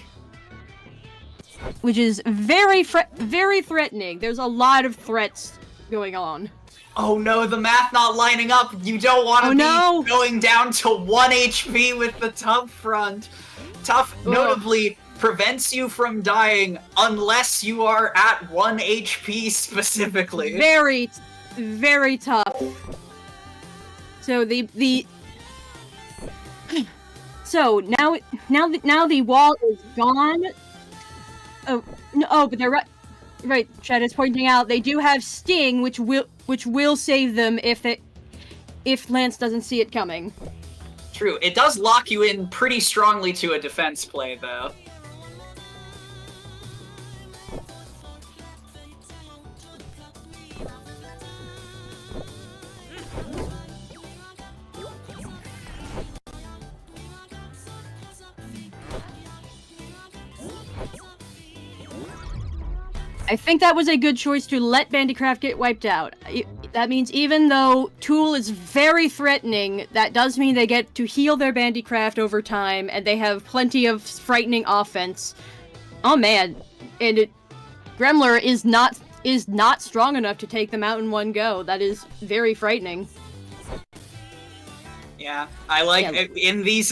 which is very threatening. There's a lot of threats going on. Oh no, the math not lining up. You don't want to be going down to 1 HP with the Tough front. Tough notably prevents you from dying unless you are at 1 HP specifically. Very, very tough. So so now the wall is gone. But they're right. Right, Chad is pointing out they do have Sting, which will save them if Lance doesn't see it coming. True, it does lock you in pretty strongly to a defense play, though. I think that was a good choice to let Bandicraft get wiped out. That means even though Tool is very threatening, that does mean they get to heal their Bandicraft over time, and they have plenty of frightening offense. Oh man, and Gremler is not strong enough to take them out in one go. That is very frightening. Yeah, I like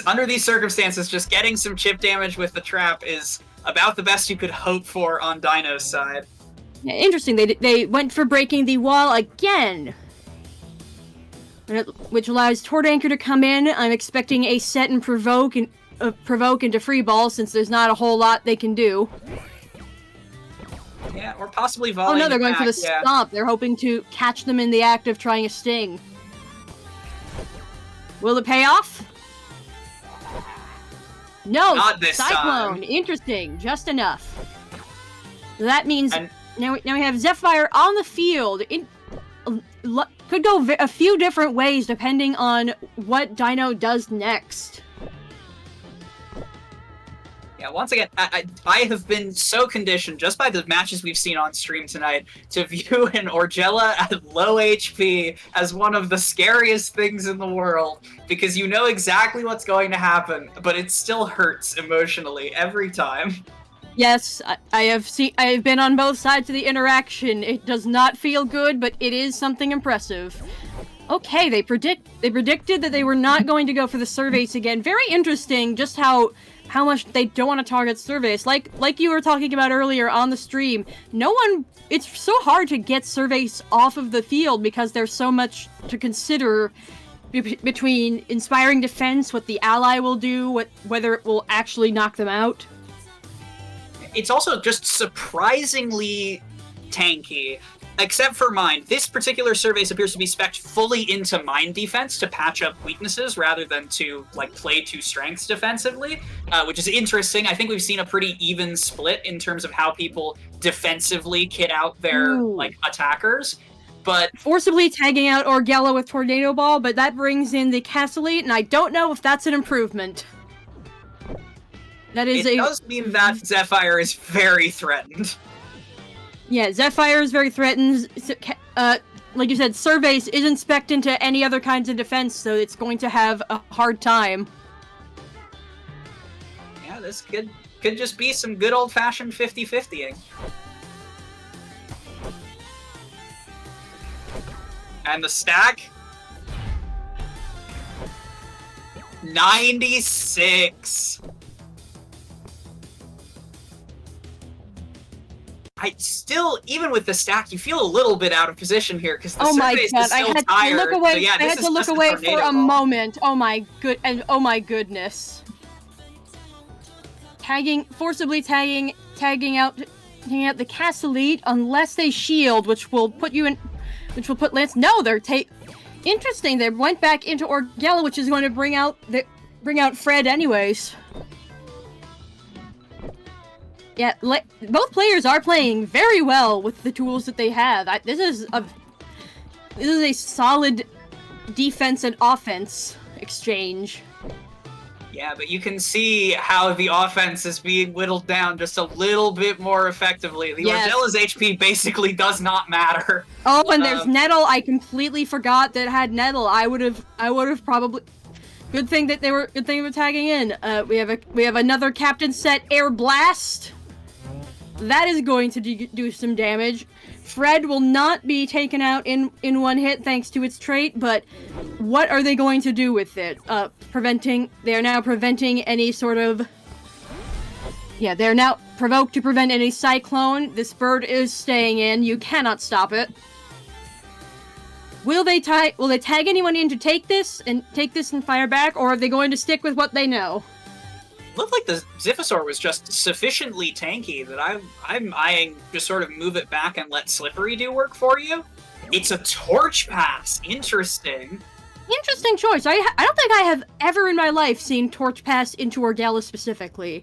under these circumstances, just getting some chip damage with the trap is about the best you could hope for on Dino's side. Yeah, interesting. They went for breaking the wall again, which allows Tord Anchor to come in. I'm expecting a set and provoke into free ball since there's not a whole lot they can do. Yeah, or possibly volleying. Oh no, they're going back, for the stomp. They're hoping to catch them in the act of trying a sting. Will it pay off? No, not this Cyclone. time. Interesting, just enough. So that means now we have Zephyr on the field. It could go a few different ways depending on what Dino does next. Yeah, once again, I have been so conditioned just by the matches we've seen on stream tonight to view an Orgella at low HP as one of the scariest things in the world, because you know exactly what's going to happen, but it still hurts emotionally every time. Yes, I have been on both sides of the interaction. It does not feel good, but it is something impressive. Okay, they predicted that they were not going to go for the Surveys again. Very interesting just how much they don't want to target Surveys. Like you were talking about earlier on the stream, it's so hard to get Surveys off of the field because there's so much to consider between Inspiring Defense, what the ally will do, whether it will actually knock them out. It's also just surprisingly tanky, except for Mind. This particular Surveys appears to be spec'd fully into Mind defense to patch up weaknesses rather than to play to strengths defensively, which is interesting. I think we've seen a pretty even split in terms of how people defensively kit out their attackers. But forcibly tagging out Orgella with Tornado Ball, but that brings in the Castellite, and I don't know if that's an improvement. It does mean that Zephyr is very threatened. Yeah, Zephyr is very threatened. Like you said, Surveys isn't spec'd into any other kinds of defense, so it's going to have a hard time. Yeah, this could just be some good old-fashioned 50-50-ing. And the stack? 96! I still, even with the stack, you feel a little bit out of position here because the Surveys is still tired. I had to look away for a moment. Oh my goodness. Forcibly tagging out taking out the Castle unless they shield, which will put Lance. No, they're interesting. They went back into Orgella, which is going to bring out Fred anyways. Yeah, both players are playing very well with the tools that they have. This is a solid defense and offense exchange. Yeah, but you can see how the offense is being whittled down just a little bit more effectively. The Orgella's HP basically does not matter. Oh, and there's Nettle. I completely forgot that it had Nettle. I would have probably. Good thing of tagging in. We have another captain set Air Blast. That is going to do some damage. Fred will not be taken out in one hit thanks to its trait, but what are they going to do with it? They are now preventing any sort of... Yeah, they're now provoked to prevent any cyclone. This bird is staying in. You cannot stop it. Will they tag anyone in to take this and fire back, or are they going to stick with what they know? Looked like the Ziphosaur was just sufficiently tanky that I'm eyeing just sort of move it back and let Slippery do work for you. It's a Torch Pass. Interesting. Interesting choice. I don't think I have ever in my life seen Torch Pass into Orgella specifically.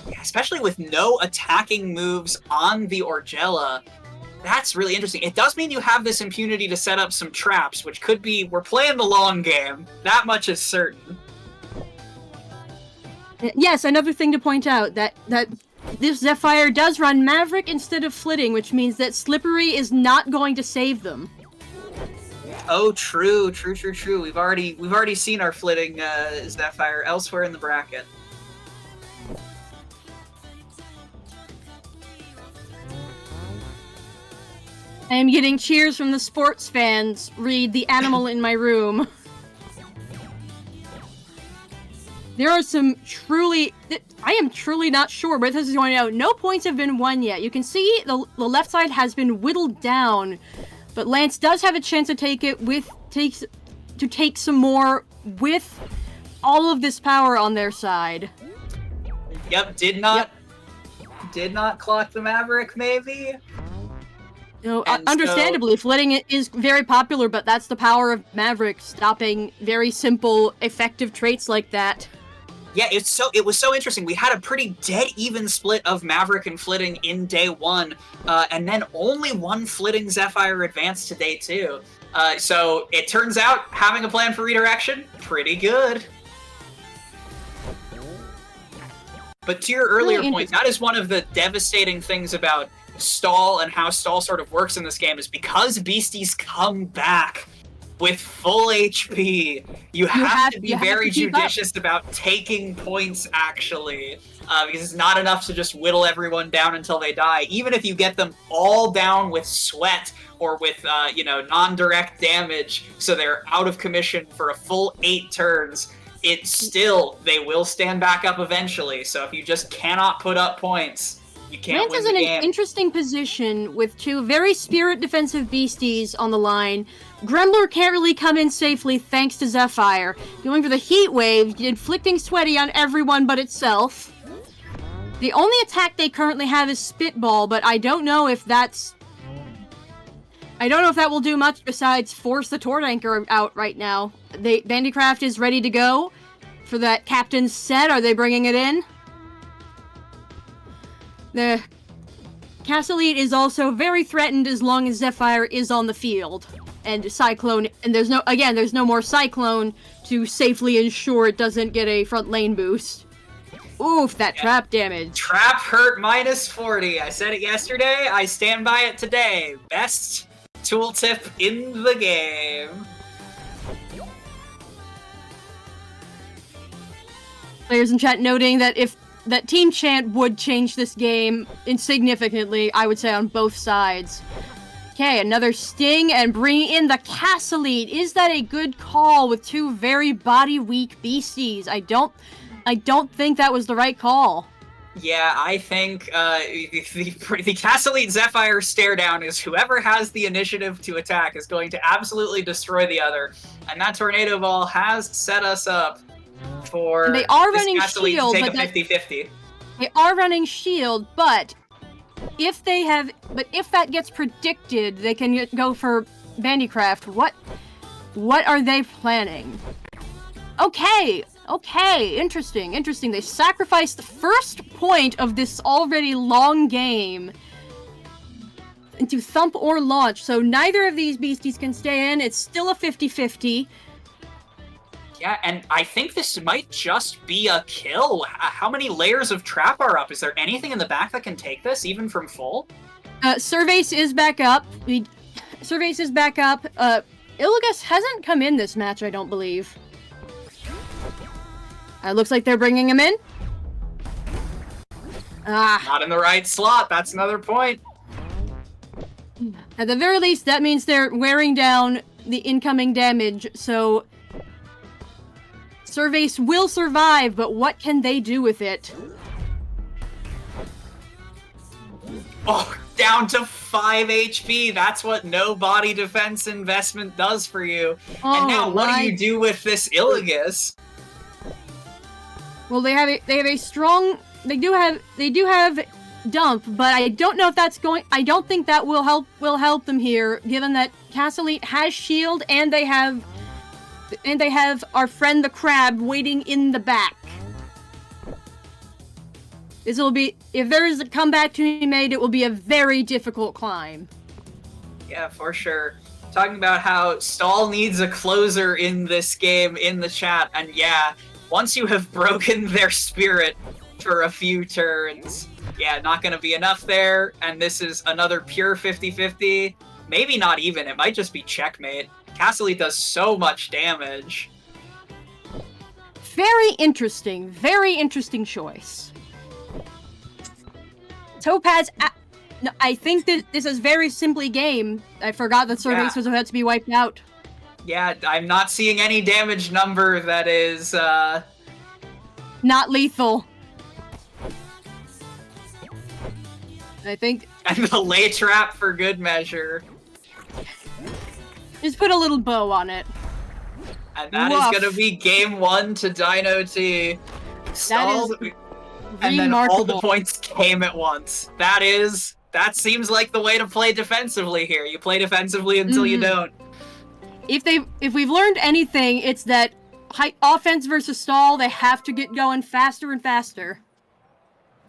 Yeah, especially with no attacking moves on the Orgella. That's really interesting. It does mean you have this impunity to set up some traps, which could be, we're playing the long game. That much is certain. Yes, another thing to point out, that this Zephyr does run Maverick instead of Flitting, which means that Slippery is not going to save them. Oh, true. We've already seen our Flitting Zephyr elsewhere in the bracket. I am getting cheers from the sports fans. Read The Animal in My Room. There are some truly... I am truly not sure where this is going out. No points have been won yet. You can see the left side has been whittled down, but Lance does have a chance to take it to take some more with all of this power on their side. Yep, did not clock the Maverick, maybe? You know, understandably, Flitting is very popular, but that's the power of Maverick, stopping very simple, effective traits like that. Yeah, it was so interesting. We had a pretty dead even split of Maverick and Flitting in day one, and then only one Flitting Zephyr advanced to day two. So it turns out having a plan for redirection, pretty good. But to your earlier point, that is one of the devastating things about stall and how stall sort of works in this game, is because beasties come back with full HP, you have to be very judicious about taking points, actually, because it's not enough to just whittle everyone down until they die. Even if you get them all down with sweat or with non-direct damage, so they're out of commission for a full 8 turns, they will stand back up eventually. So if you just cannot put up points, you can't win the game. Lance is in an interesting position with 2 very spirit defensive beasties on the line. Gremlor can't really come in safely thanks to Zephyr. Going for the Heat Wave, inflicting sweaty on everyone but itself. The only attack they currently have is Spitball, but I don't know if that will do much besides force the Tort Anchor out right now. Bandicraft is ready to go for that captain's set. Are they bringing it in? The Castle is also very threatened as long as Zephyr is on the field. And Cyclone, and there's no more Cyclone to safely ensure it doesn't get a front lane boost. Oof, that trap damage. Trap hurt -40. I said it yesterday, I stand by it today. Best tooltip in the game. Players in chat noting that that Team Chant would change this game insignificantly, I would say, on both sides. Okay, another Sting and bringing in the Castle-Lead. Is that a good call with 2 very body-weak beasties? I don't think that was the right call. Yeah, I think the Castle-Lead Zephyr stare down is whoever has the initiative to attack is going to absolutely destroy the other. And that Tornado Ball has set us up for they are running Castle-Lead shield, to take but a 50-50. They are running shield, but if that gets predicted, they can go for Bandicraft. What are they planning? Okay, interesting. They sacrificed the first point of this already long game into Thump or Launch, so neither of these beasties can stay in. It's still a 50-50. Yeah, and I think this might just be a kill. How many layers of trap are up? Is there anything in the back that can take this, even from full? Surveys is back up. Surveys is back up. Illigus hasn't come in this match, I don't believe. Looks like they're bringing him in. Not in the right slot, that's another point. At the very least, that means they're wearing down the incoming damage, so Surveys will survive, but what can they do with it? Oh, down to 5 HP. That's what no body defense investment does for you. Oh, and now, what do you do with this Illigus? Well, they have a strong. They do have dump, but I don't know if that's going. I don't think that will help them here, given that Castle Elite has shield and they have our friend the crab waiting in the back. This will be, if there is a comeback to be made, it will be a very difficult climb. Yeah, for sure. Talking about how Stall needs a closer in this game in the chat, and yeah, once you have broken their spirit for a few turns, yeah, not gonna be enough there, and this is another pure 50-50. Maybe not even, it might just be checkmate. Castle Elite does so much damage. Very interesting choice. Topaz, no, I think that this is very simply game. I forgot that Surveys was about to be wiped out. Yeah, I'm not seeing any damage number that is, not lethal. I think... And the lay trap for good measure. Just put a little bow on it. And that is gonna be game 1 to Dino T. Stalled, and then all the points came at once. That seems like the way to play defensively here. You play defensively until you don't. If we've learned anything, it's that offense versus stall, they have to get going faster and faster.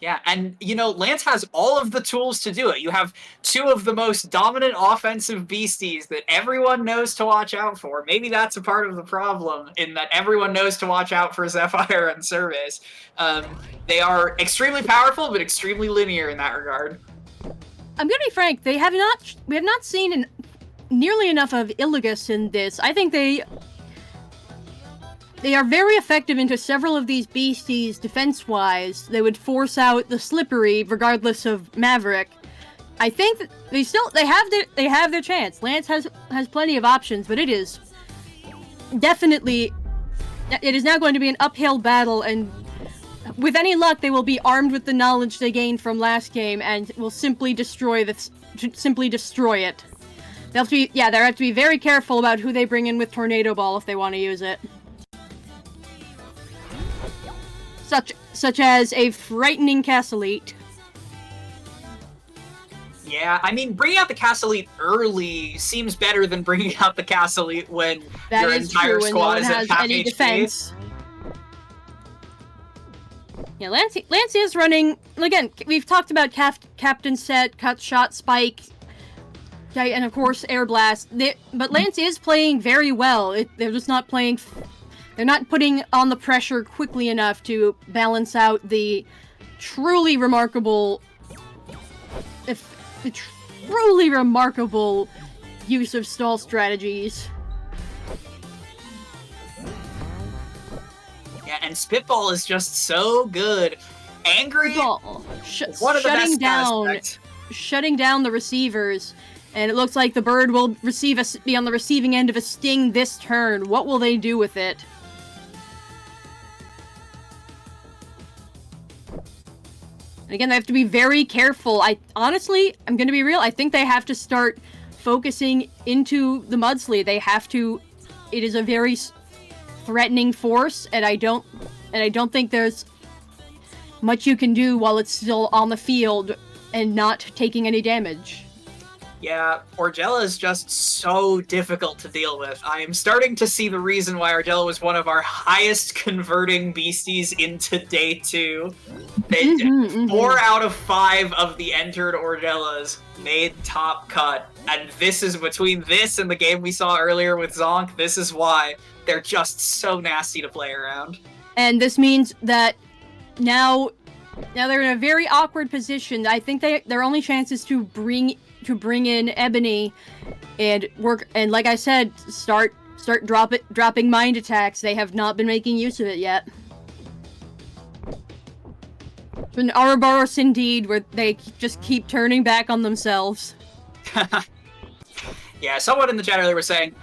Yeah, and, you know, Lance has all of the tools to do it. You have two of the most dominant offensive beasties that everyone knows to watch out for. Maybe that's a part of the problem, in that everyone knows to watch out for Zephyr and Surveys. They are extremely powerful, but extremely linear in that regard. I'm gonna be frank, we have not seen nearly enough of Illigus in this. I think they are very effective into several of these beasties defense-wise. They would force out the Slippery regardless of Maverick. I think that they have their chance. Lance has plenty of options, but it is now going to be an uphill battle, and with any luck, they will be armed with the knowledge they gained from last game and will simply destroy it. They have to be very careful about who they bring in with Tornado Ball if they want to use it. Such as a frightening Castle Elite. Yeah, I mean, bringing out the Castle Elite early seems better than bringing out the Castle Elite when your entire squad is at half HP. Defense. Yeah, Lance is running. Again, we've talked about Captain Set, Cut Shot, Spike, and of course Air Blast. But Lance is playing very well. They're just not playing. They're not putting on the pressure quickly enough to balance out the truly remarkable use of stall strategies. Yeah, and Spitball is just so good. Angry, one of the best aspects. Shutting down the receivers, and it looks like the bird will be on the receiving end of a sting this turn. What will they do with it? And again, they have to be very careful. I'm going to be real. I think they have to start focusing into the Mudsley. It is a very threatening force, and I don't think there's much you can do while it's still on the field and not taking any damage. Yeah, Orgella is just so difficult to deal with. I am starting to see the reason why Orgella was one of our highest converting beasties into day 2. 4 out of 5 of the entered Orgellas made top cut, and this is between this and the game we saw earlier with Zonk. This is why they're just so nasty to play around. And this means that now they're in a very awkward position. I think their only chance is to bring in Ebony and work, and like I said, start dropping mind attacks. They have not been making use of it yet. An Ouroboros indeed, where they just keep turning back on themselves. Yeah, someone in the chat earlier was saying,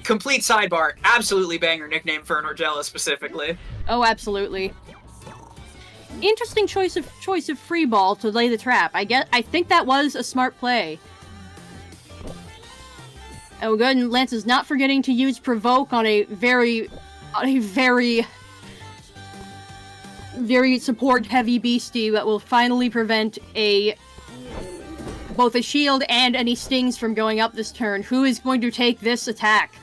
complete sidebar, absolutely banger nickname for an Orgella specifically. Oh, absolutely. Interesting choice of free ball to lay the trap. I think that was a smart play. Oh, good. And Lance is not forgetting to use provoke on a very support heavy beastie that will finally prevent both a shield and any stings from going up this turn. Who is going to take this attack?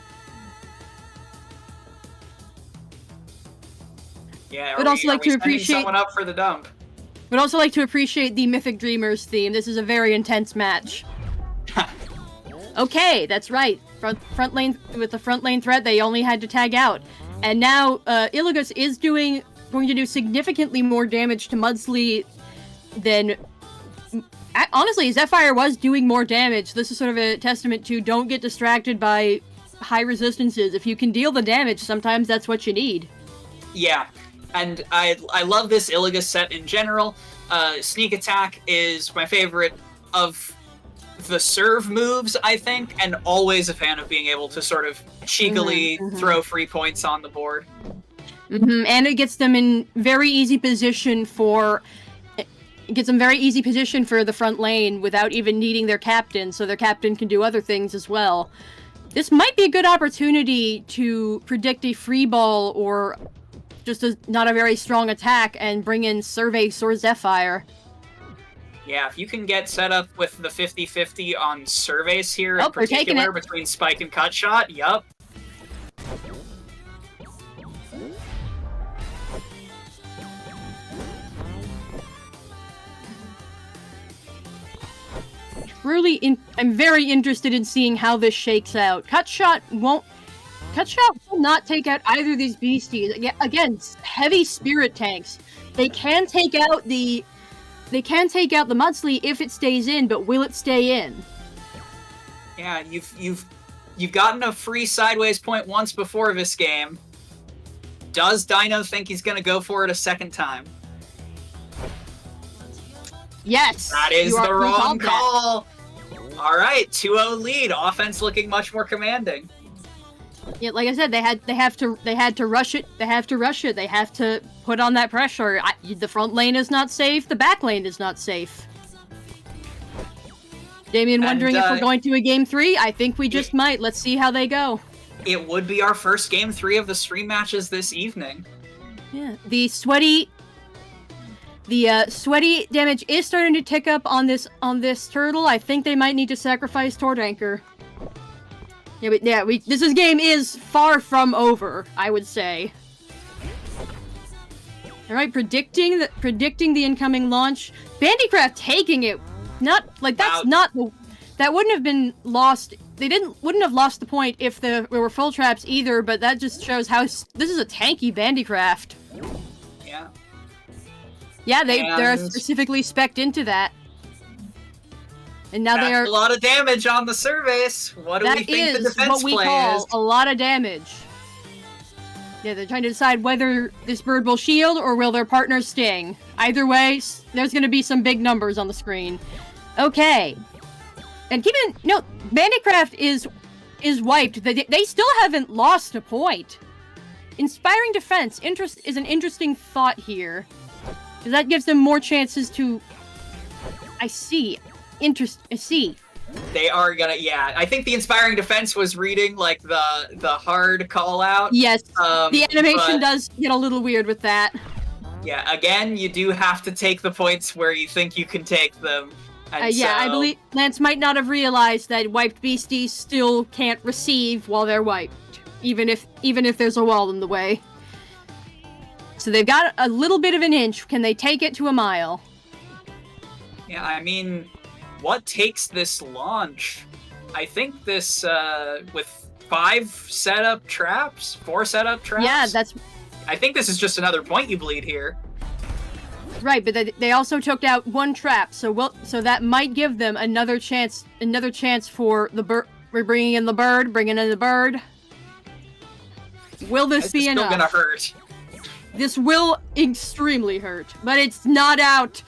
Yeah, Would also like to appreciate someone up for the dump. Would also like to appreciate the Mythic Dreamers theme. This is a very intense match. Okay, that's right. Front lane with the front lane threat, they only had to tag out, and now Illugus is going to do significantly more damage to Mudsley than. Honestly, Zephyr was doing more damage. This is sort of a testament to don't get distracted by high resistances. If you can deal the damage, sometimes that's what you need. Yeah. And I love this Illugus set in general. Sneak attack is my favorite of the serve moves, I think, and always a fan of being able to sort of cheekily throw free points on the board. And it gets them in very easy position for the front lane without even needing their captain, so their captain can do other things as well. This might be a good opportunity to predict a free ball or just not a very strong attack and bring in Surveys or Zephyr. Yeah, if you can get set up with the 50-50 on Surveys here in particular between Spike and Cut Shot, yup. I'm very interested in seeing how this shakes out. Cut Shot will not take out either of these beasties. Again, heavy spirit tanks. They can take out the Mudsley if it stays in, but will it stay in? Yeah, you've gotten a free sideways point once before this game. Does Dino think he's gonna go for it a second time? Yes. That is the wrong call. All right, 2-0 lead. Offense looking much more commanding. Yeah, like I said, they had to rush it. They have to put on that pressure. The front lane is not safe. The back lane is not safe. Damien wondering if we're going to a game 3. I think we just might. Let's see how they go. It would be our first game 3 of the stream matches this evening. Yeah, the sweaty damage is starting to tick up on this turtle. I think they might need to sacrifice Tord Anchor. This game is far from over, I would say. All right, predicting the incoming launch. Bandycraft taking it. That wouldn't have been lost. They wouldn't have lost the point if there were full traps either. But that just shows how this is a tanky Bandycraft. Yeah. Yeah, they're specifically spec'd into that. And now That's a lot of damage on the Surveys. What do we think the defense play is? That is what we call a lot of damage. Yeah, they're trying to decide whether this bird will shield or will their partner sting. Either way, there's going to be some big numbers on the screen. Okay. And keep in note, Bandycraft is wiped. They still haven't lost a point. Inspiring defense is an interesting thought here. Because that gives them more chances to... I see. They are gonna, I think the inspiring defense was reading like the hard call out. Yes, the animation does get a little weird with that. Yeah, again, you do have to take the points where you think you can take them. And Yeah, I so- believe Lance might not have realized that wiped beasties still can't receive while they're wiped, even if there's a wall in the way. So they've got a little bit of an inch. Can they take it to a mile? Yeah, I mean, what takes this launch? I think this, with 4 setup traps? Yeah, that's I think this is just another point you bleed here. right. But they also took out 1 trap, so that might give them another chance for the bird. We're bringing in the bird. Will this be It's still enough? gonna hurt. This will extremely hurt, but it's not out.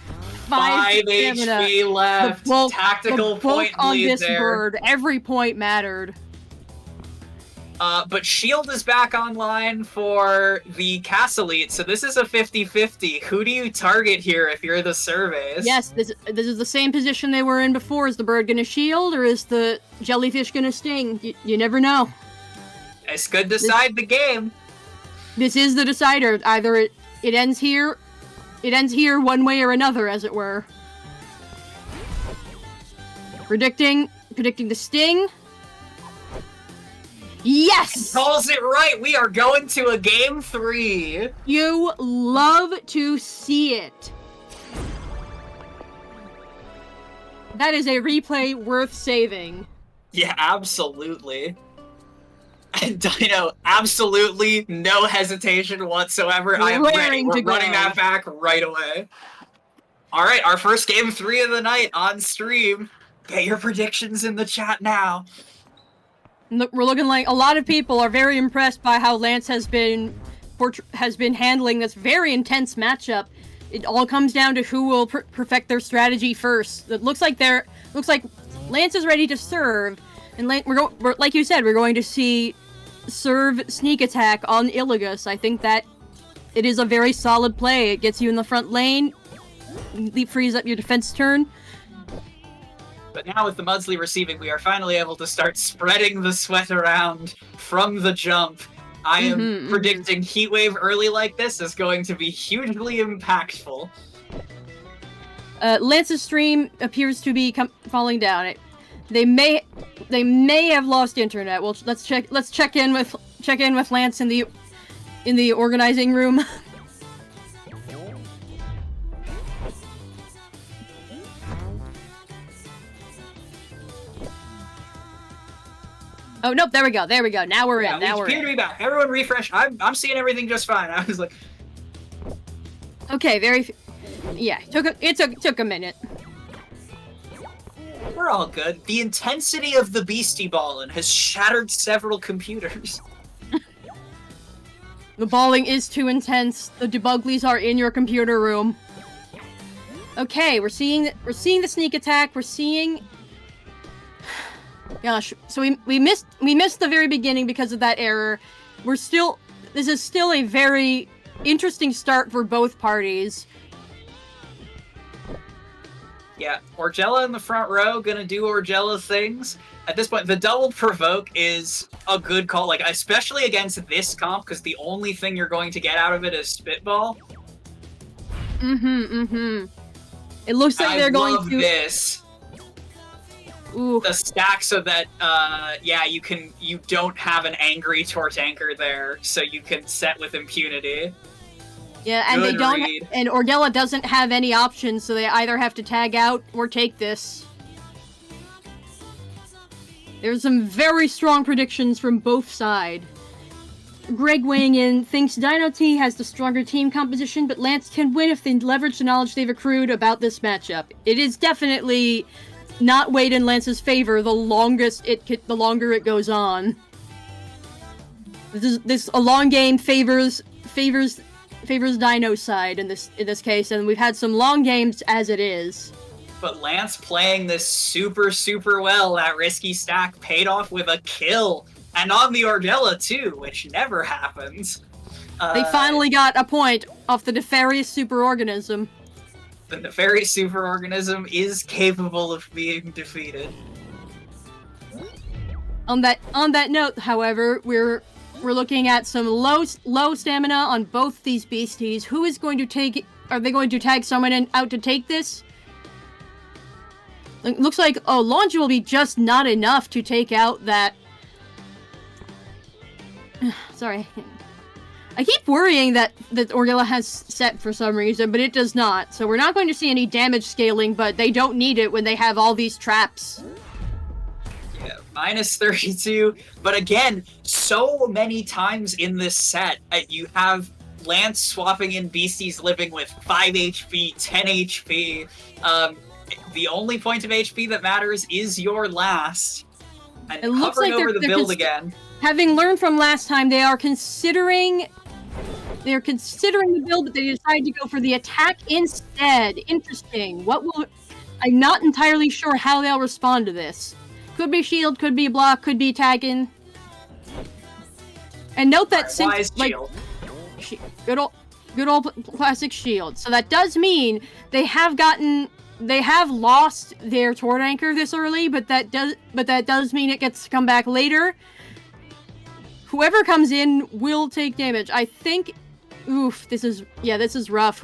5 5 stamina. HP left. Tactical the bulk point on bleed this there. bird. Every point mattered. But Shield is back online for the Castlete, so this is a 50-50. Who do you target here if you're the surveys? Yes, this is the same position they were in before. Is the bird gonna shield or is the jellyfish gonna sting? You never know. This could decide the game. This is the decider. Either it ends here, one way or another, as it were. Predicting the sting. Yes! Calls it right. We are going to a game 3. You love to see it. That is a replay worth saving. Yeah, absolutely. And Dino, absolutely no hesitation whatsoever. I am ready. Raring We're to go. running that back right away. All right, our first game 3 of the night on stream. Get your predictions in the chat now. Look, we're looking like a lot of people are very impressed by how Lance has been handling this very intense matchup. It all comes down to who will perfect their strategy first. It looks like Lance is ready to serve, and we're like you said, we're going to see serve sneak attack on Iligus. I think that it is a very solid play. It gets you in the front lane, frees up your defense turn. But now with the Mudsley receiving, we are finally able to start spreading the sweat around from the jump. I am predicting Heatwave early like this is going to be hugely impactful. Lance's stream appears to be falling down. They may have lost internet. Well, let's check in with Lance in the organizing room. Oh nope, there we go. Now we're in. Now we we're appear to be back. Everyone refresh. I'm seeing everything just fine. I was like, okay. It took a minute. we're all good. The intensity of the Beastie Ballin' has shattered several computers. The balling is too intense. The debuglies are in your computer room. Okay, we're seeing the sneak attack. We're seeing. Gosh, so we missed the very beginning because of that error. This is still a very interesting start for both parties. Yeah, Orgella in the front row, gonna do Orgella things. At this point, the double provoke is a good call, like especially against this comp, because the only thing you're going to get out of it is spitball. It looks like they're going love to. this. Ooh. The stack so that you don't have an angry Torch Anchor there, so you can set with impunity. Yeah, and Good they don't. read. And Orgella doesn't have any options, so they either have to tag out or take this. There's some very strong predictions from both sides. Greg weighing in thinks Dino T has the stronger team composition, but Lance can win if they leverage the knowledge they've accrued about this matchup. It is definitely not weighed in Lance's favor the longer it goes on. A long game favors Dino's side in this case, and we've had some long games as it is. But Lance playing this super, super well. That risky stack paid off with a kill. And on the Orgella too, which never happens. They finally got a point off the nefarious superorganism. The nefarious superorganism is capable of being defeated. On that note, however, we're We're looking at some low stamina on both these beasties. Who is going to take it? Are they going to tag someone out to take this? It looks like, oh, launch will be just not enough to take out that... Sorry. I keep worrying that Orgilla has set for some reason, but it does not. So we're not going to see any damage scaling, but they don't need it when they have all these traps. Yeah, minus 32. But again, so many times in this set, you have Lance swapping in beasties living with 5 HP, 10 HP. The only point of HP that matters is your last. And It looks hovering like over the they're build again. Having learned from last time, they are considering... They're considering the build, but they decide to go for the attack instead. Interesting. What will... I'm not entirely sure how they'll respond to this. Could be shield, could be block, could be tagging. And note that Wise since... like, shield. good old classic shield. So that does mean they have lost their Tord Anchor this early, but that does mean it gets to come back later. Whoever comes in will take damage. I think, oof, this is rough.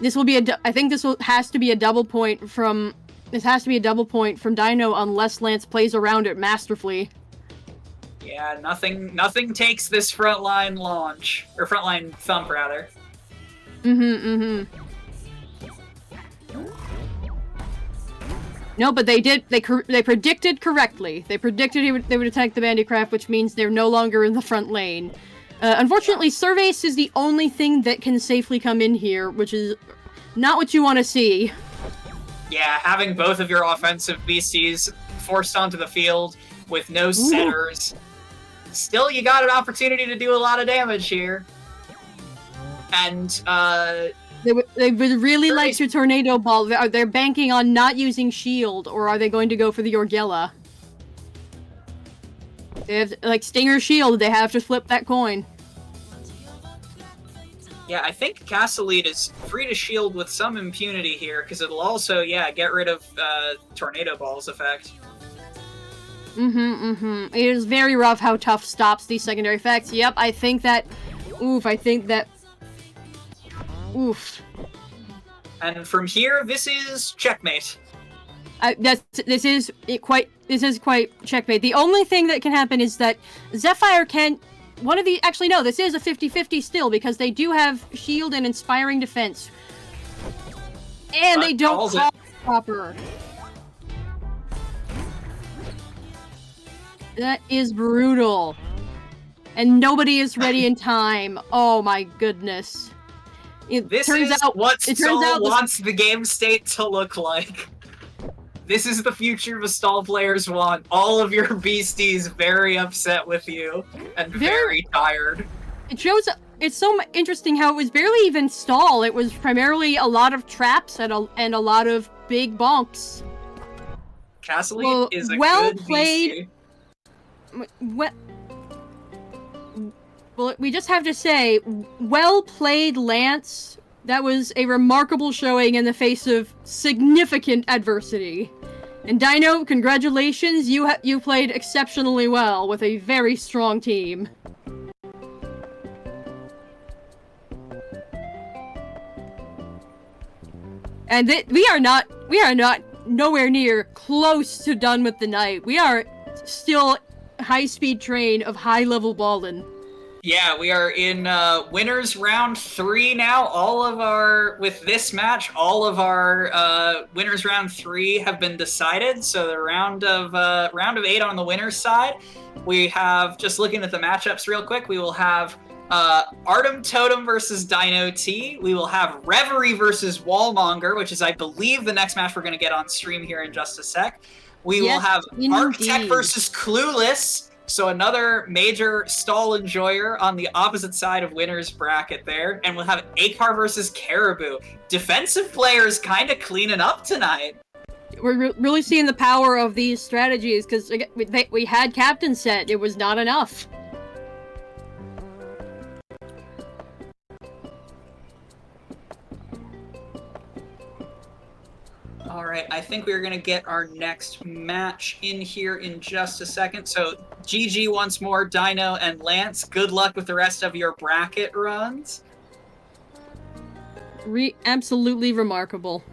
This will be I think this has to be a double point from Dino unless Lance plays around it masterfully. Yeah, nothing takes this frontline launch, or frontline thump rather. No, but they predicted correctly. They predicted they would attack the Bandicraft, which means they're no longer in the front lane. Unfortunately, Surveys is the only thing that can safely come in here, which is not what you want to see. Yeah, having both of your offensive beasties forced onto the field with no setters. Still, you got an opportunity to do a lot of damage here. And, They would really like to Tornado Ball. They're banking on not using shield, or are they going to go for the Orgilla? They have, like, Stinger Shield, they have to flip that coin. yeah, I think Castlelead is free to shield with some impunity here, because it'll also, get rid of Tornado Ball's effect. It is very rough how Tough stops these secondary effects. Yep, I think that... Oof. And from here, this is checkmate. This is quite checkmate. The only thing that can happen is that Zephyr can... Actually, no, this is a 50-50 still, because they do have shield and inspiring defense. And they don't call proper. That is brutal. And nobody is ready in time. Oh my goodness. This is what Sol wants the game state to look like. This is the future the stall players want. All of your beasties very upset with you and very tired. It shows. It's so interesting how it was barely even stall. It was primarily a lot of traps and a lot of big bonks. Castlelead is a well good played. Well, we just have to say, well played, Lance. That was a remarkable showing in the face of significant adversity. And Dino, congratulations, you played exceptionally well with a very strong team. And we are not nowhere near close to done with the night. We are still high-speed train of high-level ballin'. Yeah, we are in winners round 3 now. With this match, all of our winners round 3 have been decided. So the round of 8 on the winners side, we have, just looking at the matchups real quick, we will have Artem Totem versus Dino T. We will have Reverie versus Wallmonger, which is, I believe, the next match we're going to get on stream here in just a sec. We will have Arctech versus Clueless. So another major stall enjoyer on the opposite side of winner's bracket there. And we'll have Akar versus Caribou. Defensive players kind of cleaning up tonight. We're really seeing the power of these strategies, because we had Captain set. It was not enough. All right, I think we're gonna get our next match in here in just a second. So, GG once more, Dino and Lance. Good luck with the rest of your bracket runs. Absolutely remarkable.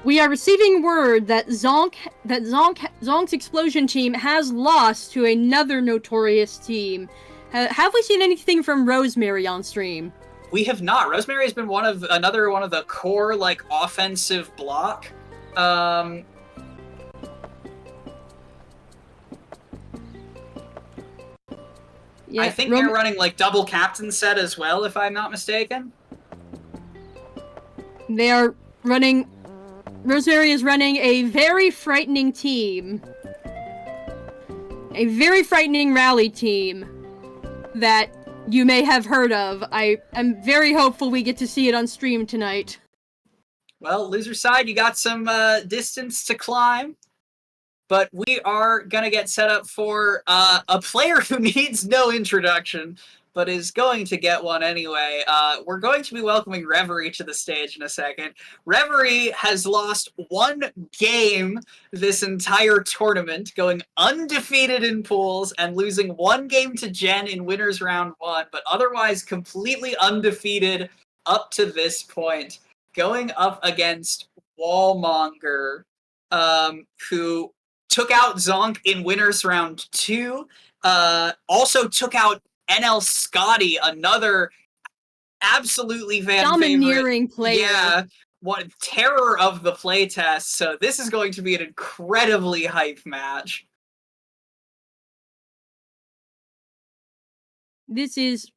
We are receiving word that Zonk's explosion team has lost to another notorious team. Have we seen anything from Rosemary on stream? We have not. Rosemary has been another one of the core like offensive block. Yeah, I think they're running like double captain set as well, if I'm not mistaken. They are running. Rosemary is running a very frightening team. A very frightening rally team that you may have heard of. I am very hopeful we get to see it on stream tonight. Well, loser side, you got some distance to climb. But we are going to get set up for a player who needs no introduction, but is going to get one anyway. We're going to be welcoming Reverie to the stage in a second. Reverie has lost one game this entire tournament, going undefeated in pools and losing one game to Jen in winners round 1, but otherwise completely undefeated up to this point. Going up against Wallmonger, who took out Zonk in winners round 2, also took out NL Scotty, another absolutely domineering player. Yeah, what terror of the playtest. So this is going to be an incredibly hype match. This is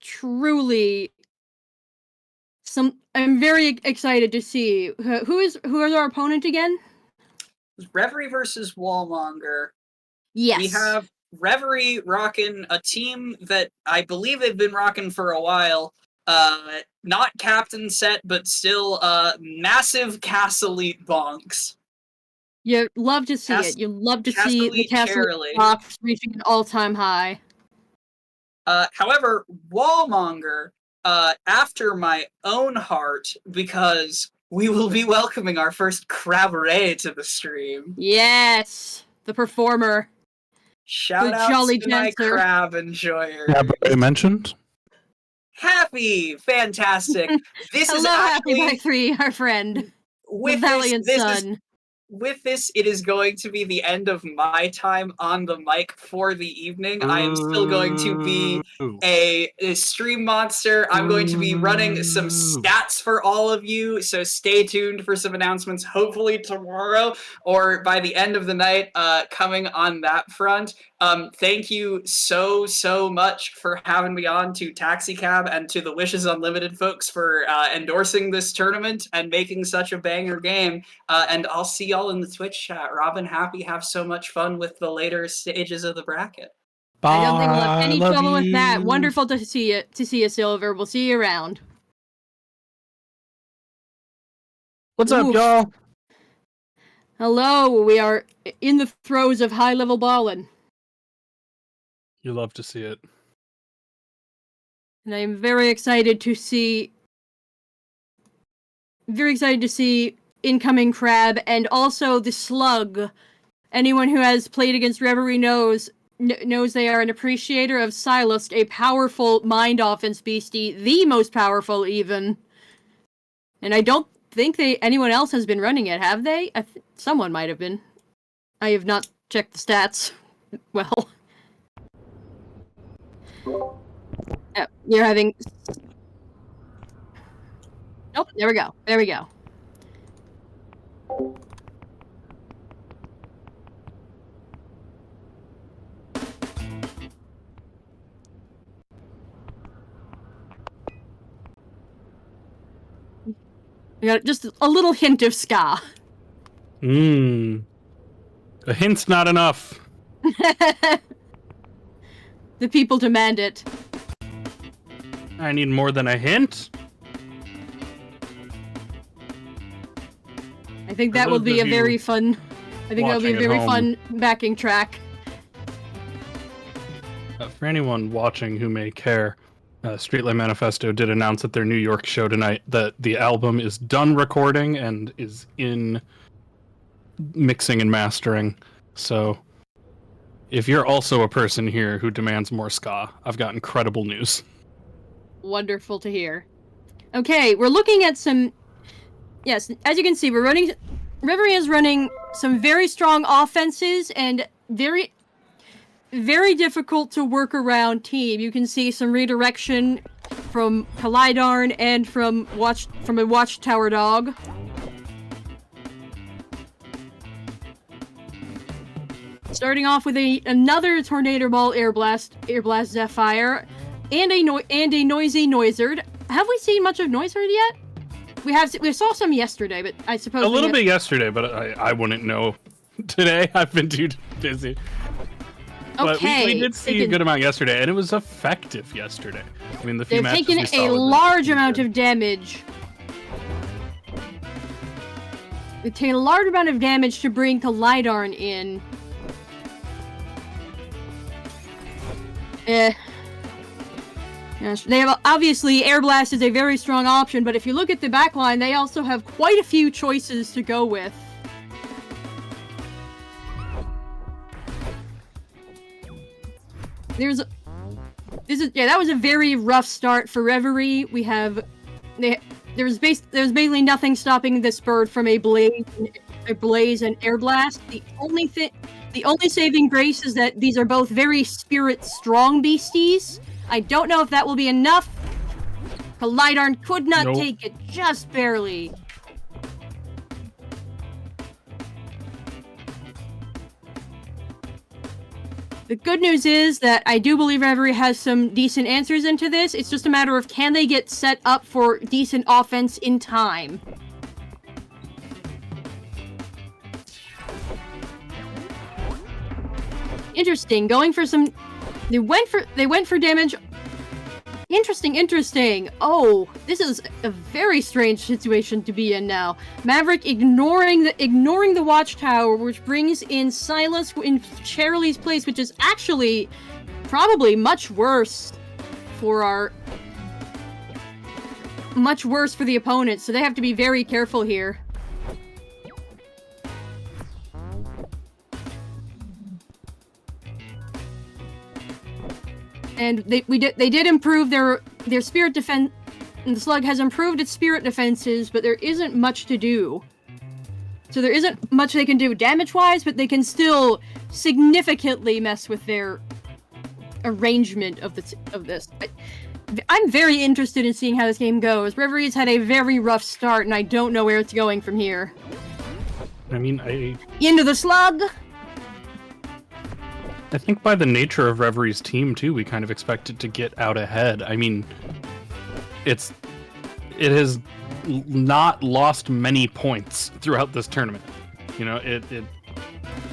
truly I'm very excited to see who is our opponent again. Reverie versus Wallmonger. Yes. We have Reverie rocking a team that I believe they've been rocking for a while. Not captain set, but still massive Castle-Elite bonks. You love to see it. You love to see the Castle-Elite bonks reaching an all-time high. However, Wallmonger, after my own heart, because we will be welcoming our first Crabberay to the stream. Yes, the performer. Shout out Jolly to my Dancer. crab enjoyer. Crabberay mentioned. Happy, fantastic. This Hello, is actually, Happy by 3, our friend. with the Valiant this Sun. With this, it is going to be the end of my time on the mic for the evening. I am still going to be a stream monster. I'm going to be running some stats for all of you, so stay tuned for some announcements, hopefully tomorrow or by the end of the night, coming on that front. Thank you so much for having me on, to Taxi Cab and to the Wishes Unlimited folks for endorsing this tournament and making such a banger game. And I'll see y'all in the Twitch chat. Robin, Happy, have so much fun with the later stages of the bracket. I don't think we'll have any trouble with that. Wonderful to see you, Silver. We'll see you around. What's up, y'all? Hello, we are in the throes of high-level ballin'. You love to see it. And I'm very excited to see incoming Crab and also the Slug. Anyone who has played against Reverie knows they are an appreciator of Silas, a powerful mind offense beastie, the most powerful even. And I don't think anyone else has been running it, have they? Someone might have been. I have not checked the stats. Well. You're having... Nope, there we go. There we go. We got just a little hint of ska. A hint's not enough. The people demand it. I need more than a hint. I think that will be a very fun... backing track. For anyone watching who may care, Streetlight Manifesto did announce at their New York show tonight that the album is done recording and is in mixing and mastering. So, if you're also a person here who demands more ska, I've got incredible news. Wonderful to hear. Okay, we're looking at some... Yes, as you can see, Reverie is running some very strong offenses and very difficult to work around team. You can see some redirection from Kaleidarn and from a Watchtower Dog. Starting off with another Tornado Ball Air Blast Zephyr and a Noisy Noizard. Have we seen much of Noizard yet? We saw some yesterday, but I suppose a little bit yesterday, but I wouldn't know today. I've been too busy. But Okay, we did see a good amount yesterday, and it was effective yesterday. I mean, the few they've matches taken we saw a was large pretty amount good. of damage. They've taken a large amount of damage to bring Kaleidarn in. Yes, they have obviously Air Blast is a very strong option, but if you look at the backline, they also have quite a few choices to go with. That was a very rough start for Reverie. There's basically nothing stopping this bird from a blaze and Air Blast. The only saving grace is that these are both very spirit strong beasties. I don't know if that will be enough. Kaleidarn could not take it, just barely. The good news is that I do believe Reverie has some decent answers into this. It's just a matter of can they get set up for decent offense in time. Interesting. Going for some... They went for damage. Interesting. Oh, this is a very strange situation to be in now. Maverick ignoring the Watchtower, which brings in Silas in Cheryl's place, which is actually probably much worse for the opponent. So they have to be very careful here. And they did improve their spirit defense. And the Slug has improved its spirit defenses, but there isn't much to do. So there isn't much they can do damage-wise, but they can still significantly mess with their arrangement of this. I'm very interested in seeing how this game goes. Reverie's had a very rough start, and I don't know where it's going from here. I mean, Into the Slug. I think by the nature of Reverie's team too, we kind of expected to get out ahead. I mean, it has not lost many points throughout this tournament. You know, it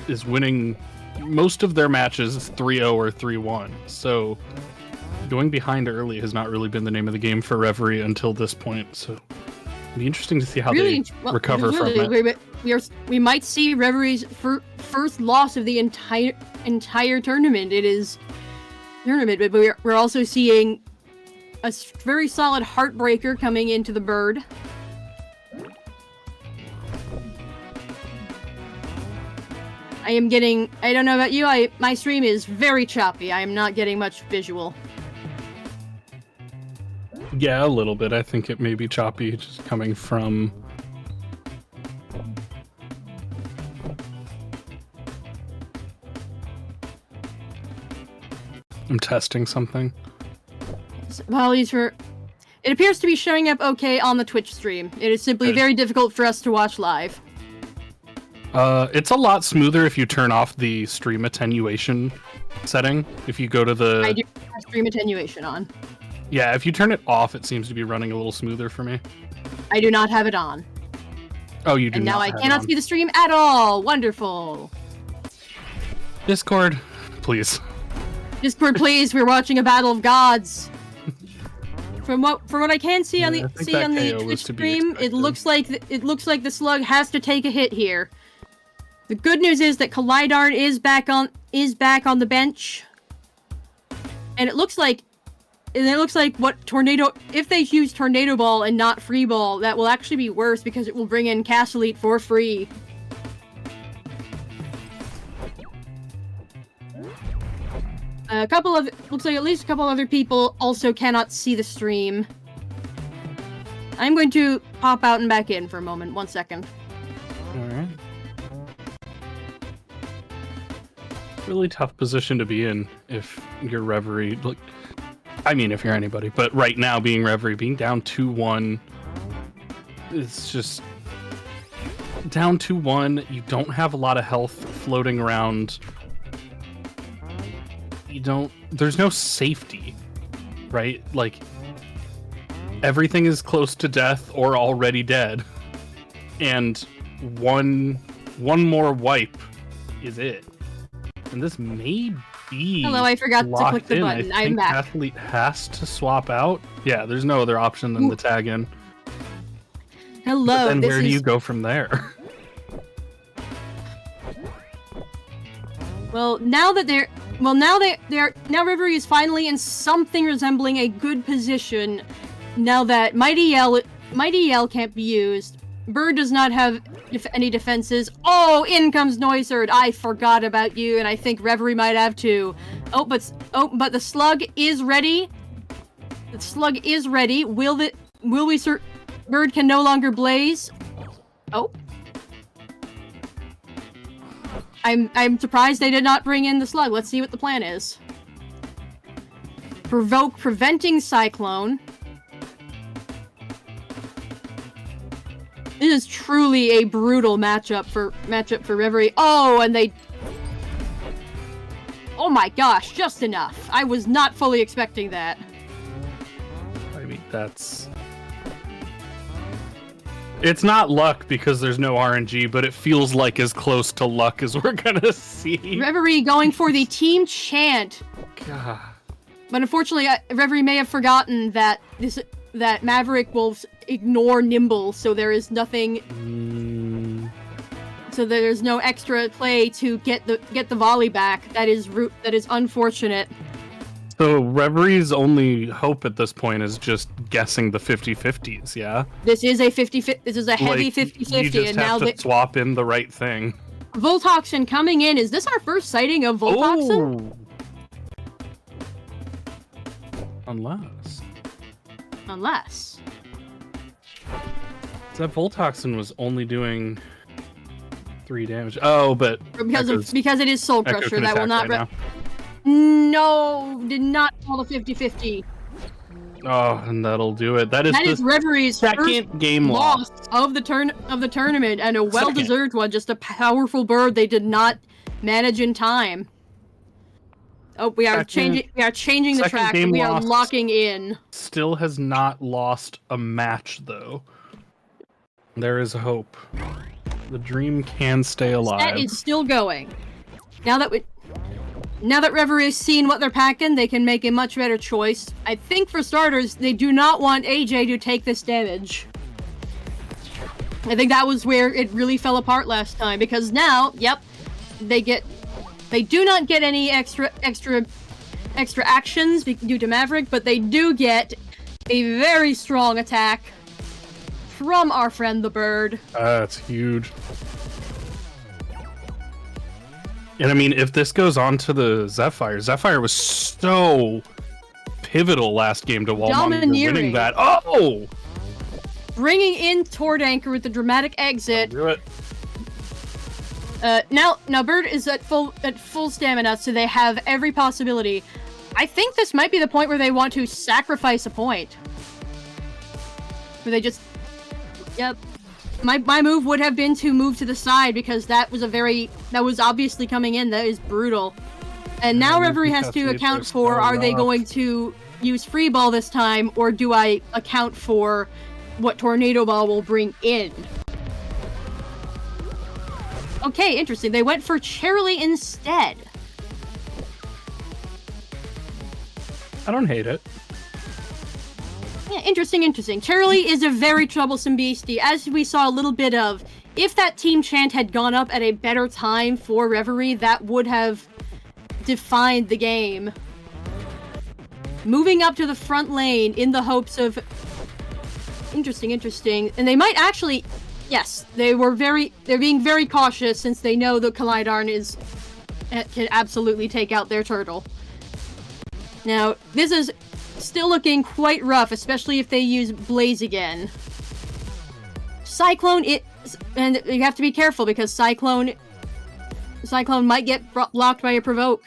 is winning most of their matches 3-0 or 3-1. So going behind early has not really been the name of the game for Reverie until this point. So it'd be interesting to see how they recover from it. We might see Reverie's first loss of the entire tournament. But we're also seeing a very solid Heartbreaker coming into the bird. I don't know about you, my stream is very choppy. I am not getting much visual. Yeah, a little bit. I think it may be choppy just coming from... I'm testing something. Apologies for... It appears to be showing up okay on the Twitch stream. It is simply very difficult for us to watch live. It's a lot smoother if you turn off the stream attenuation setting. If you go to the... I do have stream attenuation on. Yeah, if you turn it off, it seems to be running a little smoother for me. I do not have it on. Oh, you do and not now I have it cannot on. see the stream at all. Wonderful. Discord, please. Discord, please. We're watching a battle of gods. From what I can see on the Twitch stream, it looks like the Slug has to take a hit here. The good news is that Kaleidarn is back on the bench, and it looks like And it looks like if they use Tornado Ball and not Free Ball, that will actually be worse because it will bring in Cast Elite for free. Looks like at least a couple other people also cannot see the stream. I'm going to pop out and back in for a moment. 1 second. Alright. Really tough position to be in if you're Reverie. Look, I mean, if you're anybody, but right now being Reverie, being down 2-1, it's just down 2-1. You don't have a lot of health floating around. There's no safety, right? Like, everything is close to death or already dead. And one more wipe is it. And this may be Hello, I forgot to click the button. I'm back. Athlete has to swap out. Yeah, there's no other option than the tag in. Hello. But then where do you go from there? Well, now Reverie is finally in something resembling a good position. Now that Mighty Yell can't be used. Bird does not have any defenses. Oh, in comes Noiserd. I forgot about you, and I think Reverie might have too. But the slug is ready. The slug is ready. Bird can no longer blaze. Oh. I'm surprised they did not bring in the slug. Let's see what the plan is. Preventing Cyclone. This is truly a brutal matchup for Reverie. Oh, and they... Oh my gosh, just enough. I was not fully expecting that. I mean, that's... It's not luck because there's no RNG, but it feels like as close to luck as we're gonna see. Reverie going for the team chant. God. But unfortunately, Reverie may have forgotten that Maverick will ignore Nimble, so there is nothing. So there's no extra play to get the volley back. That is unfortunate. So Reverie's only hope at this point is just guessing the 50-50s, yeah? This is a 50-50. This is a heavy 50-50, you just and have now to swap in the right thing. Voltoxin coming in. Is this our first sighting of Voltoxin? Oh. Unless that Voltoxin was only doing 3 damage. Oh, but because it is Soul Echo Crusher, can that will attack not. right now. No, did not call the 50-50. Oh, and that'll do it. That Is Reverie's second first game loss of the tournament, and a well-deserved one. Just a powerful bird they did not manage in time. Oh, we are changing the track. We are locking in. Still has not lost a match though. There is hope. The dream can stay alive. That is still going. Now that Reverie has seen what they're packing, they can make a much better choice. I think for starters, they do not want AJ to take this damage. I think that was where it really fell apart last time, because now, yep, they do not get any extra actions due to Maverick, but they do get a very strong attack from our friend the bird. That's huge. And I mean, if this goes on to the Zephyr was so pivotal last game to Wallmonger winning that. Oh! Bringing in Tord Anchor with the dramatic exit. Do it. Now Bird is at full stamina, so they have every possibility. I think this might be the point where they want to sacrifice a point. Where they just... Yep. My move would have been to move to the side, because that was obviously coming in. That is brutal. And now Reverie has to account for, are they going to use Free Ball this time, or do I account for what Tornado Ball will bring in? Okay, interesting. They went for Cheerilee instead. I don't hate it. Yeah, interesting. Cheerilee is a very troublesome beastie, as we saw a little bit of. If that team chant had gone up at a better time for Reverie, that would have defined the game. moving up to the front lane in the hopes of... Interesting. And they might actually... Yes, they're being very cautious since they know the Kaleidarn can absolutely take out their turtle. Now, this is still looking quite rough, especially if they use Blaze again. Cyclone, and you have to be careful because Cyclone might get blocked by a provoke.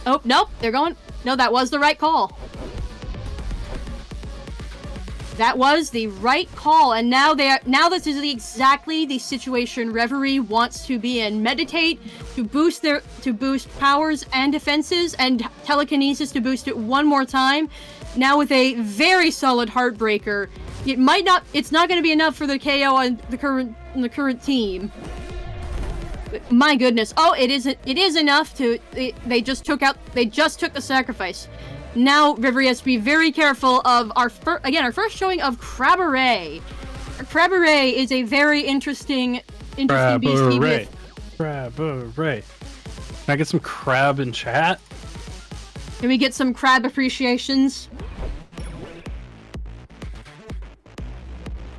Oh, nope, they're going... No, that was the right call. That was the right call, and now this is exactly the situation Reverie wants to be in. Meditate to boost powers and defenses, and telekinesis to boost it one more time. Now with a very solid Heartbreaker, it's not going to be enough for the KO on the current team. My goodness! Oh, it is enough to. They just took the sacrifice. Now, Reverie has to be very careful of our first showing of Crabberay. Crabberay is a very interesting beastie with... Crabberay. Can I get some crab in chat? Can we get some crab appreciations?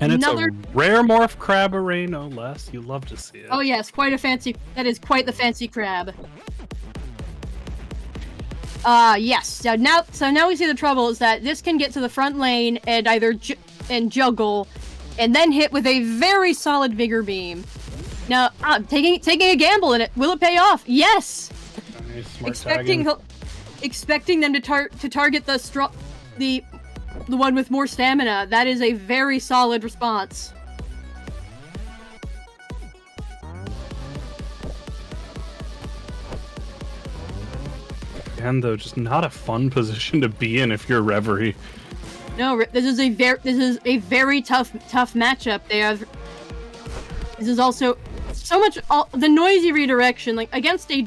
And it's a rare morph Crabberay, no less. You love to see it. Oh yes, that is quite the fancy crab. Yes. So now we see the trouble is that this can get to the front lane and either juggle, and then hit with a very solid Vigor Beam. Now, taking a gamble in it. Will it pay off? Yes. Nice, expecting them to target the one with more stamina. That is a very solid response. Again, though, just not a fun position to be in if you're Reverie. No, this is a very tough matchup. This is also so much the noisy redirection. Like against a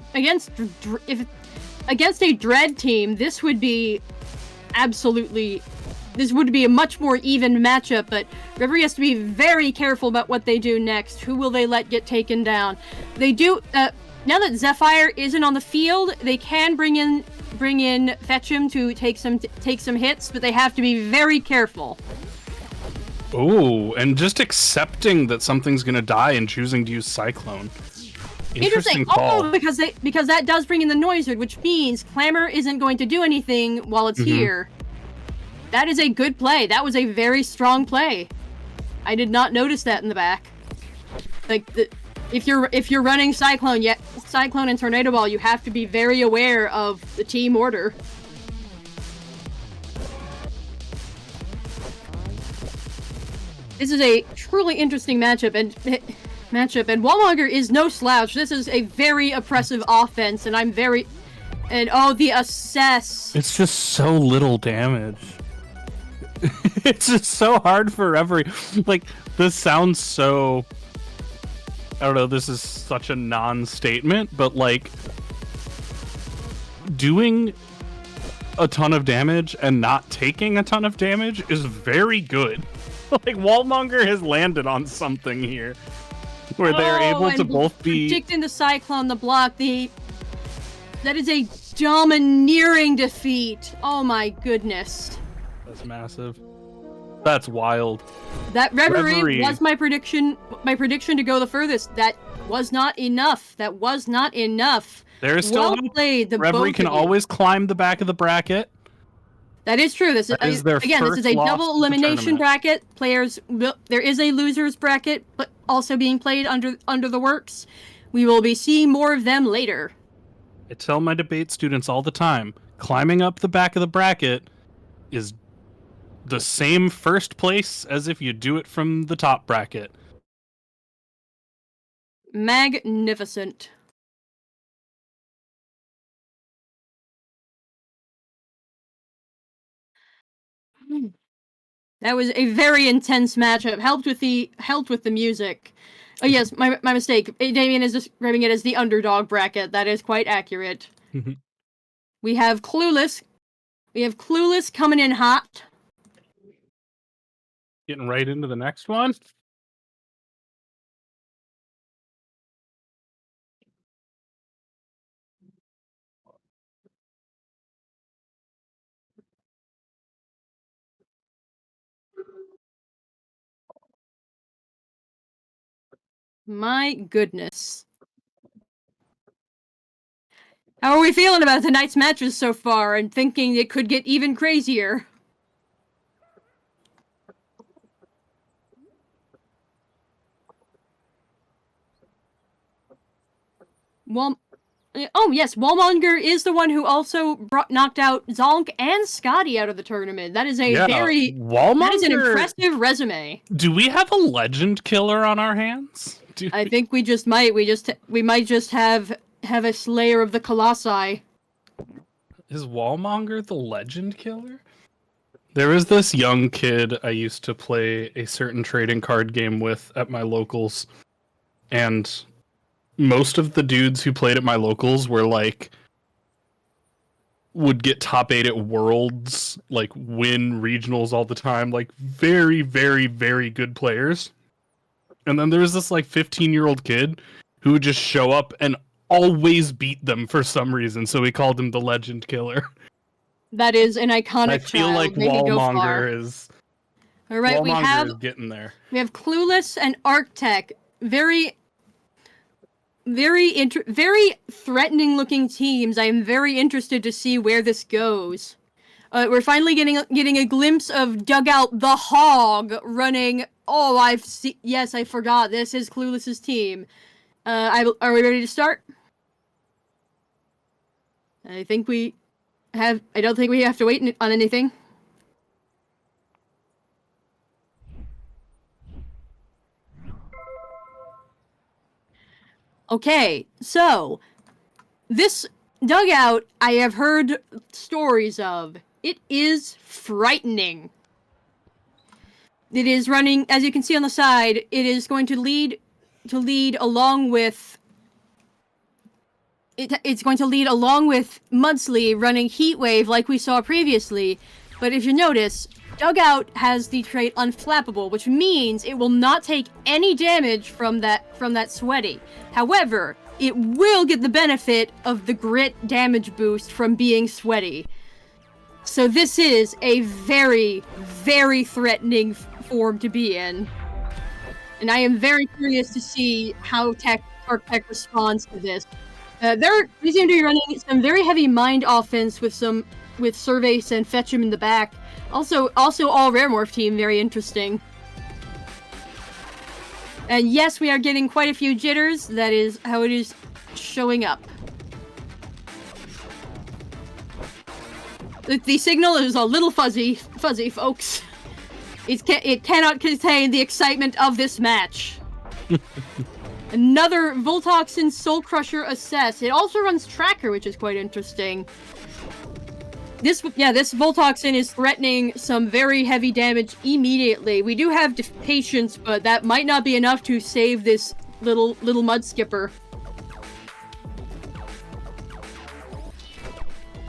Dread team, this would be a much more even matchup. But Reverie has to be very careful about what they do next. Who will they let get taken down? They do. Now that Zephyr isn't on the field, they can bring in Fetch'em to take some hits, but they have to be very careful. Oh, and just accepting that something's gonna die and choosing to use Cyclone. Interesting call. Oh, because that does bring in the Noizard, which means Clamor isn't going to do anything while it's here. That is a good play. That was a very strong play. I did not notice that in the back. If you're running Cyclone and Tornado Ball, you have to be very aware of the team order. This is a truly interesting matchup, and Wallmonger is no slouch. This is a very oppressive offense, and the assess. It's just so little damage. It's just so hard for Reverie. Like, this sounds so... I don't know, this is such a non-statement, but like, doing a ton of damage and not taking a ton of damage is very good. Like, Wallmonger has landed on something here, where they're able to both be... Predicting the Cyclone, the block, that is a domineering defeat. Oh my goodness. That's massive. That's wild. That Reverie was my prediction to go the furthest. That was not enough. There is still well played. The Reverie can always climb the back of the bracket. That is true. This is their again. This is a double elimination bracket. There is a losers bracket, but also being played under the works. We will be seeing more of them later. I tell my debate students all the time, climbing up the back of the bracket is the same first place as if you do it from the top bracket. Magnificent. That was a very intense matchup. Helped with the music. Oh yes, my mistake. Damien is describing it as the underdog bracket. That is quite accurate. We have Clueless. Coming in hot. Getting right into the next one. My goodness. How are we feeling about tonight's matches so far and thinking it could get even crazier? Oh yes, Wallmonger is the one who also knocked out Zonk and Scotty out of the tournament. That is that is an impressive resume. Do we have a legend killer on our hands? I think we just might. We might just have a Slayer of the Colossi. Is Wallmonger the legend killer? There was this young kid I used to play a certain trading card game with at my locals, and most of the dudes who played at my locals were like, would get top 8 at Worlds, like win regionals all the time, like very, very, very good players. And then there was this like 15-year-old kid who would just show up and always beat them for some reason, so we called him the legend killer. That is an iconic I feel child. like Wallmonger is. All right, Wallmonger is getting there. We have Clueless and Arctech. Very threatening looking teams. I am very interested to see where this goes. We're finally getting a glimpse of Dugout the Hog running. Oh, yes, I forgot. This is Clueless's team. Are we ready to start? I don't think we have to wait on anything. Okay, so this dugout I have heard stories of. It is frightening. It is running, as you can see on the side, it is going to lead along with it's going to lead along with Mudsley running Heatwave like we saw previously. But if you notice, Dugout has the trait Unflappable, which means it will not take any damage from that Sweaty. However, it will get the benefit of the Grit damage boost from being Sweaty. So this is a very, very threatening form to be in. And I am very curious to see how Arctech responds to this. They seem to be running some very heavy mind offense with Surveys and Fetch'em in the back. Also all Rare Morph team, very interesting. And yes, we are getting quite a few jitters. That is how it is showing up. The signal is a little fuzzy, folks. It cannot contain the excitement of this match. Another Voltoxin Soul Crusher Assess. It also runs Tracker, which is quite interesting. This Voltoxin is threatening some very heavy damage immediately. We do have Patience, but that might not be enough to save this little Mud Skipper.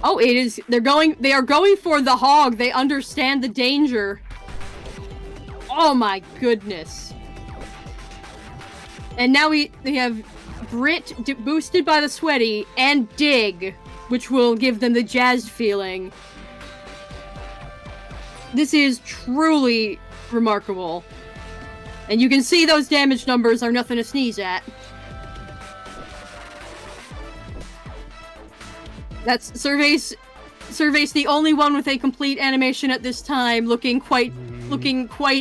Oh, it is. They are going for the Hog. They understand the danger. Oh my goodness. And now we have Grit boosted by the Sweaty and Dig, which will give them the jazzed feeling. This is truly remarkable. And you can see those damage numbers are nothing to sneeze at. That's Survey's the only one with a complete animation at this time, looking quite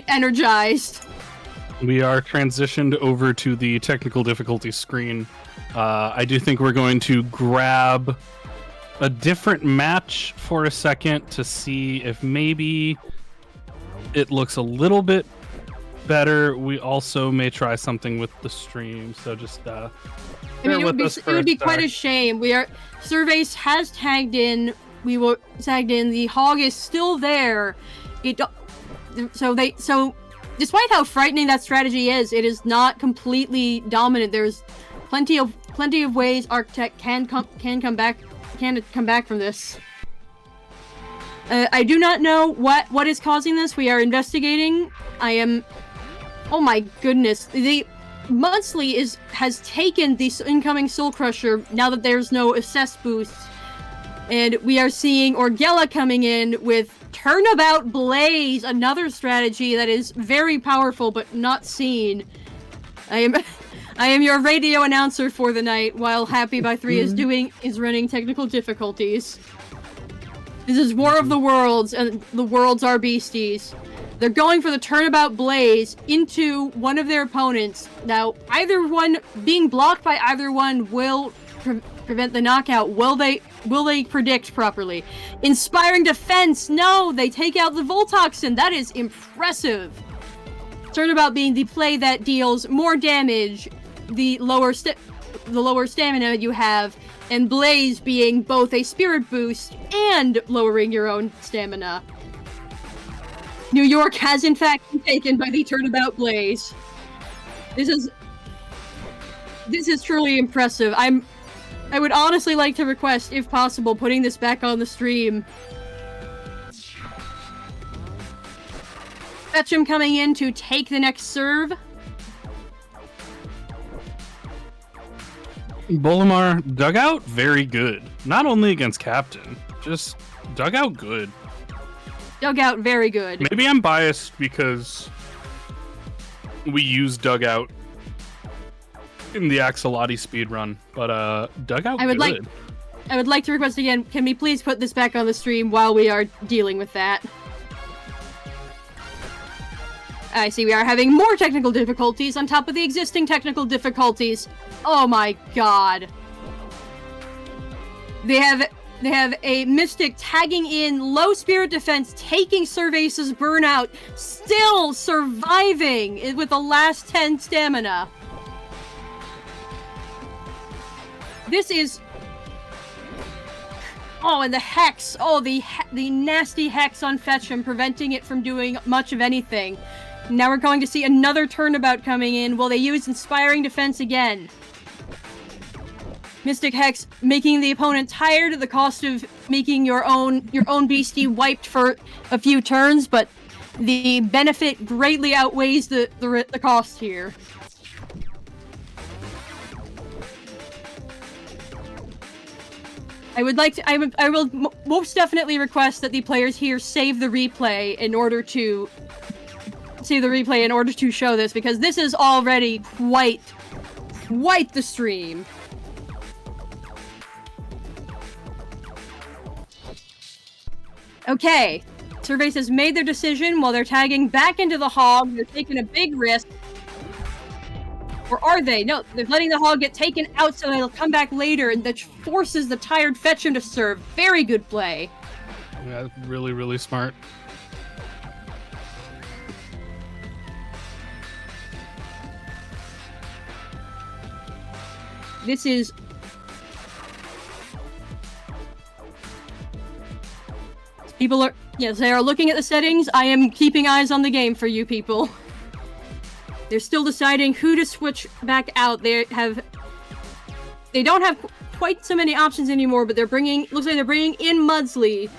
energized. We are transitioned over to the technical difficulty screen. I do think we're going to grab a different match for a second to see if maybe it looks a little bit better. We also may try something with the stream, so just bear with us for it would be a quite a sec. shame. Surveys has tagged in. We were tagged in. The Hog is still there. So despite how frightening that strategy is, it is not completely dominant. There's plenty of ways Arctech can come back from this. I do not know what is causing this. We are investigating. Oh my goodness. The Mudsley has taken the incoming Soul Crusher now that there's no assess boost. And we are seeing Orgella coming in with Turnabout Blaze, another strategy that is very powerful but not seen. I I am your radio announcer for the night, while Happy by 3 is running technical difficulties. This is War of the Worlds, and the worlds are beasties. They're going for the Turnabout Blaze into one of their opponents. Now, either one being blocked by either one will prevent the knockout. Will they predict properly? Inspiring Defense. No, they take out the Voltoxin. That is impressive. Turnabout being the play that deals more damage, the lower stamina you have, and Blaze being both a spirit boost and lowering your own stamina. New York has in fact been taken by the Turnabout Blaze. This is truly impressive. I would honestly like to request, if possible, putting this back on the stream. Fetchum coming in to take the next serve. Bolomar, dugout, very good. Not only against Captain, just dugout good. Dugout, very good. Maybe I'm biased because we use dugout in the Axolotl speedrun, but dugout I would good. like to request again, can we please put this back on the stream while we are dealing with that? I see we are having more technical difficulties on top of the existing technical difficulties. Oh my god. They have a Mystic tagging in low spirit defense, taking Cervase's burnout, still surviving with the last 10 stamina. This is... Oh, and the Hex. Oh, the nasty Hex on Fetchum, preventing it from doing much of anything. Now we're going to see another Turnabout coming in. Will they use Inspiring Defense again? Mystic Hex making the opponent tired at the cost of making your own beastie wiped for a few turns, but the benefit greatly outweighs the cost here. I will most definitely request that the players here save the replay in order to show this, because this is already quite the stream. Okay, Cervase has made their decision while they're tagging back into the Hog. They're taking a big risk. Or are they? No, they're letting the Hog get taken out so they'll come back later, and that forces the tired Fetchum to serve. Very good play. Yeah, really, really smart. This is... People are... Yes, they are looking at the settings. I am keeping eyes on the game for you people. They're still deciding who to switch back out. They don't have quite so many options anymore, but looks like they're bringing in Mudsley.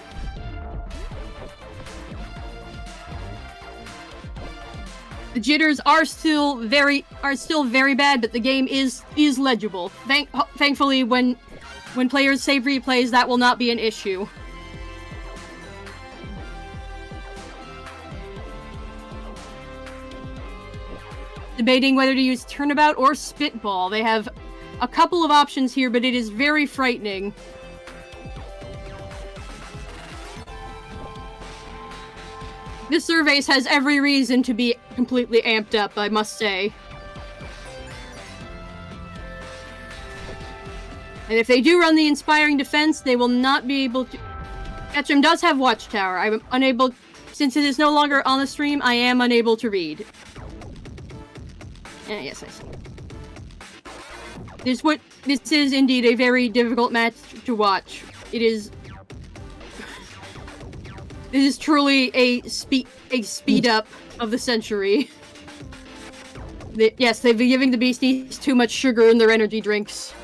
The jitters are still very bad, but the game is legible. Thankfully, when players save replays, that will not be an issue. Debating whether to use Turnabout or Spitball. They have a couple of options here, but it is very frightening. This Cervase has every reason to be completely amped up, I must say. And if they do run the Inspiring Defense, they will not be able to... Fetchum does have Watchtower. I'm unable... Since it is no longer on the stream, I am unable to read. Yes, I see. This is indeed a very difficult match to watch. It is... This is truly a speed up of the century. Yes, they've been giving the beasties too much sugar in their energy drinks.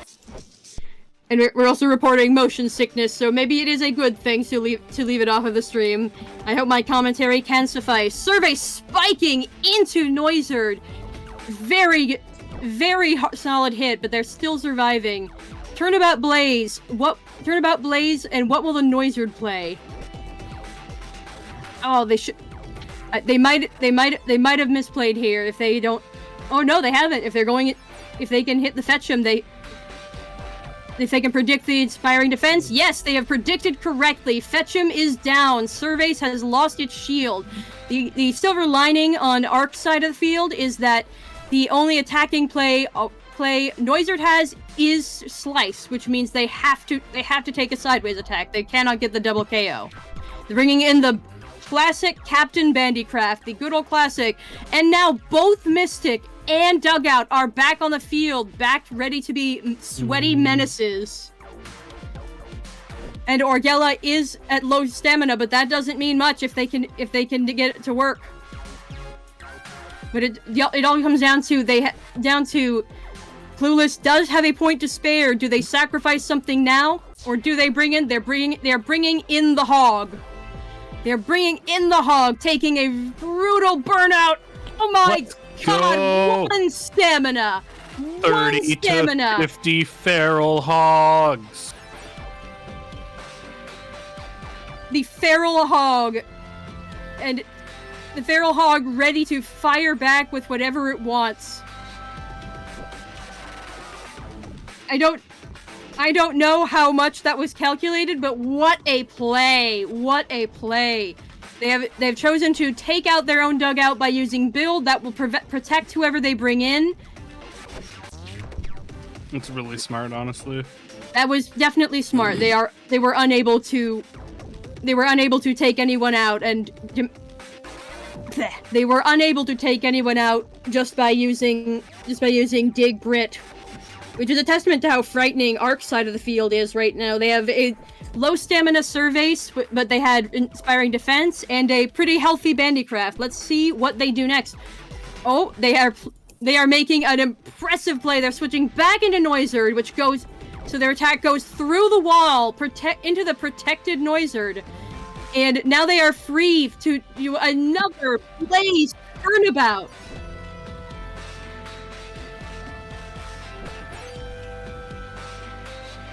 And we're also reporting motion sickness, so maybe it is a good thing to leave it off of the stream. I hope my commentary can suffice. Survey spiking into Noizard. Very solid hit, but they're still surviving. Turnabout Blaze. Turnabout Blaze, and what will the Noizard play? Oh, they should. They might have misplayed here if they don't. Oh no, they haven't. If they're going if they can hit the Fetch'em, if they can predict the Inspiring Defense, yes, they have predicted correctly. Fetch'em is down. Surveys has lost its shield. The silver lining on Arc's side of the field is that the only attacking play Noizard has is Slice, which means they have to take a sideways attack. They cannot get the double KO. They're bringing in the classic Captain Bandycraft, the good old classic, and now both Mystic and Dugout are back on the field, back ready to be sweaty menaces. And Orgella is at low stamina, but that doesn't mean much if they can get it to work. But it all comes down to Clueless does have a point to spare. Do they sacrifice something now, or do they bring in? They're bringing in the Hog. They're bringing in the Hog, taking a brutal burnout. Oh my god! One stamina. 30 to 50 feral hogs. The feral hog, and the feral hog ready to fire back with whatever it wants. I don't know how much that was calculated, but what a play! What a play! They've chosen to take out their own dugout by using build that will protect whoever they bring in. It's really smart, honestly. That was definitely smart. They were unable to take anyone out, and they were unable to take anyone out just by using Dig Brit, which is a testament to how frightening Arc's side of the field is right now. They have a low stamina Surveys, but they had Inspiring Defense and a pretty healthy Bandycraft. Let's see what they do next. Oh, they are making an impressive play. They're switching back into Noizard, which goes, so their attack goes through the wall, into the protected Noizard. And now they are free to do another Blaze turnabout.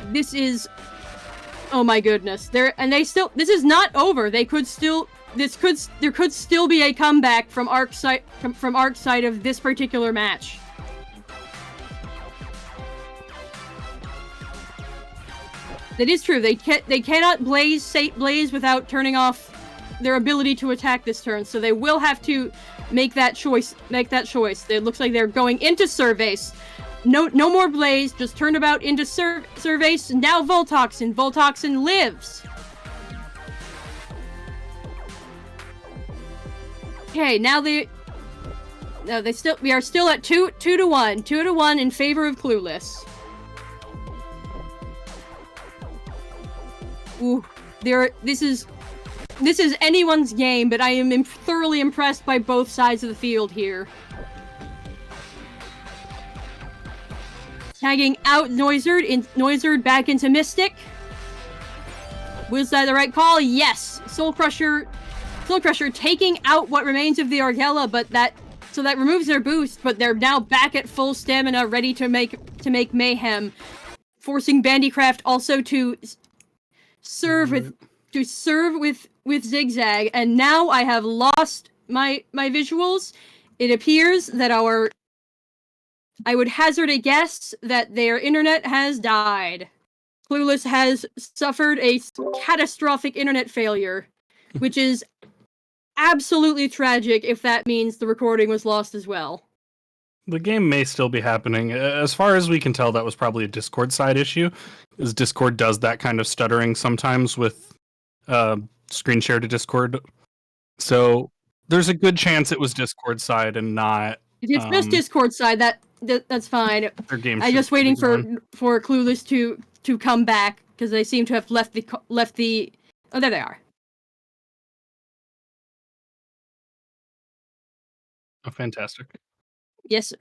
This is, oh my goodness. This is not over. There could still be a comeback from Arc's side of this particular match. That is true. They cannot blaze without turning off their ability to attack this turn. So they will have to make that choice. It looks like they're going into Surveys. No more Blaze, just turnabout into Surveys. Now Voltoxin. Voltoxin lives. Okay, we are still at 2-1. 2-1 in favor of Clueless. Ooh, this is anyone's game, but I am thoroughly impressed by both sides of the field here. Tagging out Noizard back into Mystic. Was that the right call? Yes. Soul Crusher taking out what remains of the Orgella, but that removes their boost, but they're now back at full stamina, ready to make mayhem, forcing Bandycraft also to serve with Zigzag. And now I have lost my visuals. It appears that I would hazard a guess that their internet has died. Clueless has suffered a catastrophic internet failure, which is absolutely tragic if that means the recording was lost as well. The game may still be happening. As far as we can tell, that was probably a Discord side issue, because Discord does that kind of stuttering sometimes with screen share to Discord. So there's a good chance it was Discord side and not... If it's just Discord side, that's fine. I'm just waiting for Clueless to come back, because they seem to have left the. Oh, there they are. Oh, fantastic. Yes, sir.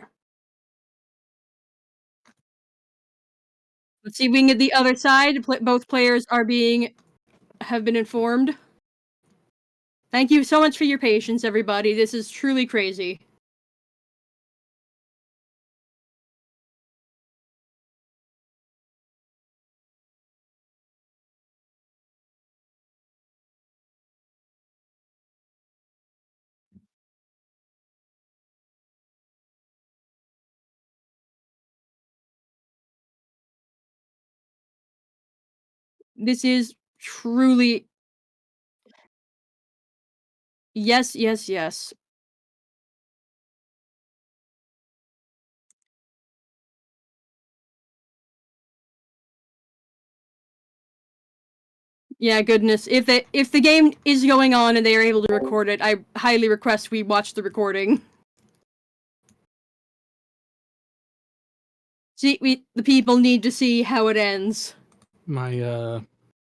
Let's see if we can get the other side. Both players have been informed. Thank you so much for your patience, everybody. This is truly crazy. This is truly yes, yes, yes. Yeah, goodness. If the game is going on and they are able to record it, I highly request we watch the recording. See, the people need to see how it ends. My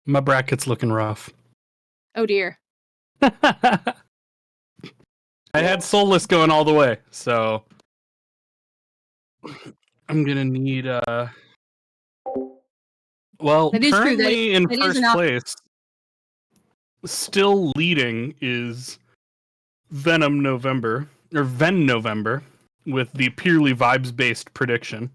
bracket's looking rough. Oh dear. I had Soulless going all the way, so I'm gonna need well, That is true, that currently in is first an op- place, still leading is Venom November or Ven November with the purely vibes based prediction.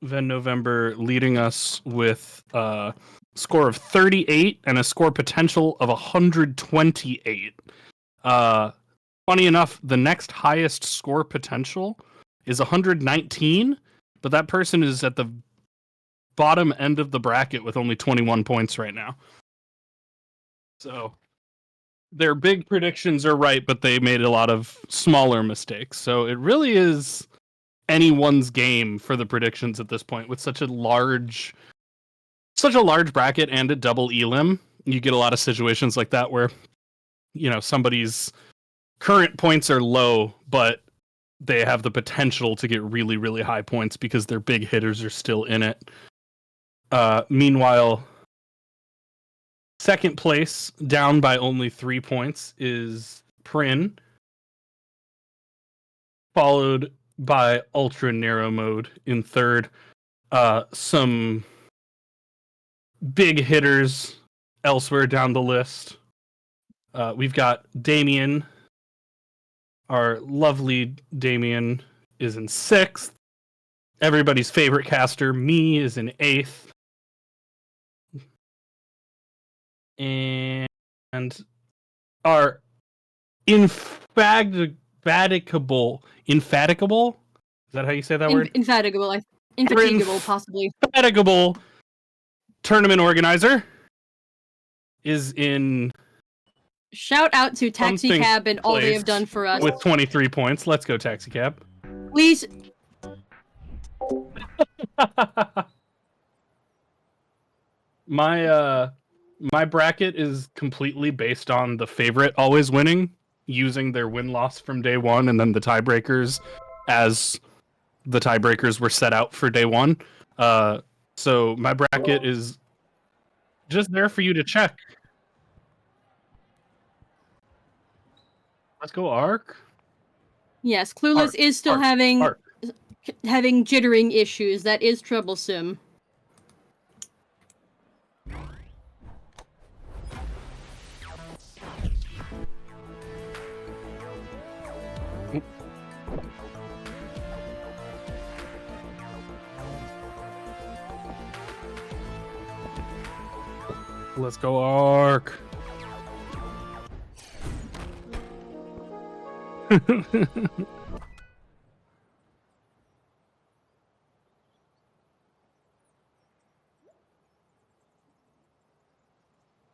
Ven November leading us with a score of 38 and a score potential of 128. Funny enough, the next highest score potential is 119, but that person is at the bottom end of the bracket with only 21 points right now. So their big predictions are right, but they made a lot of smaller mistakes. So it really is anyone's game for the predictions at this point with such a large bracket and a double elim. You get a lot of situations like that where, you know, somebody's current points are low, but they have the potential to get really, really high points because their big hitters are still in it. Meanwhile, second place, down by only 3 points, is Prin, followed by Ultra Narrow Mode in third. Some big hitters elsewhere down the list. We've got Damien. Our lovely Damien is in sixth. Everybody's favorite caster, me, is in eighth. And our infatigable, is that how you say that word? Infatigable, infatigable, possibly. Infatigable tournament organizer is in Shout out to Taxi something Cab and all they have place done for us. with 23 points. Let's go, Taxi Cab. Please, My bracket is completely based on the favorite always winning, using their win-loss from day one, and then the tiebreakers as the tiebreakers were set out for day one. So my bracket is just there for you to check. Let's go, Arc. yes, Clueless Arc, is still Arc, having Arc. jittering issues. That is troublesome. Let's go, Arc.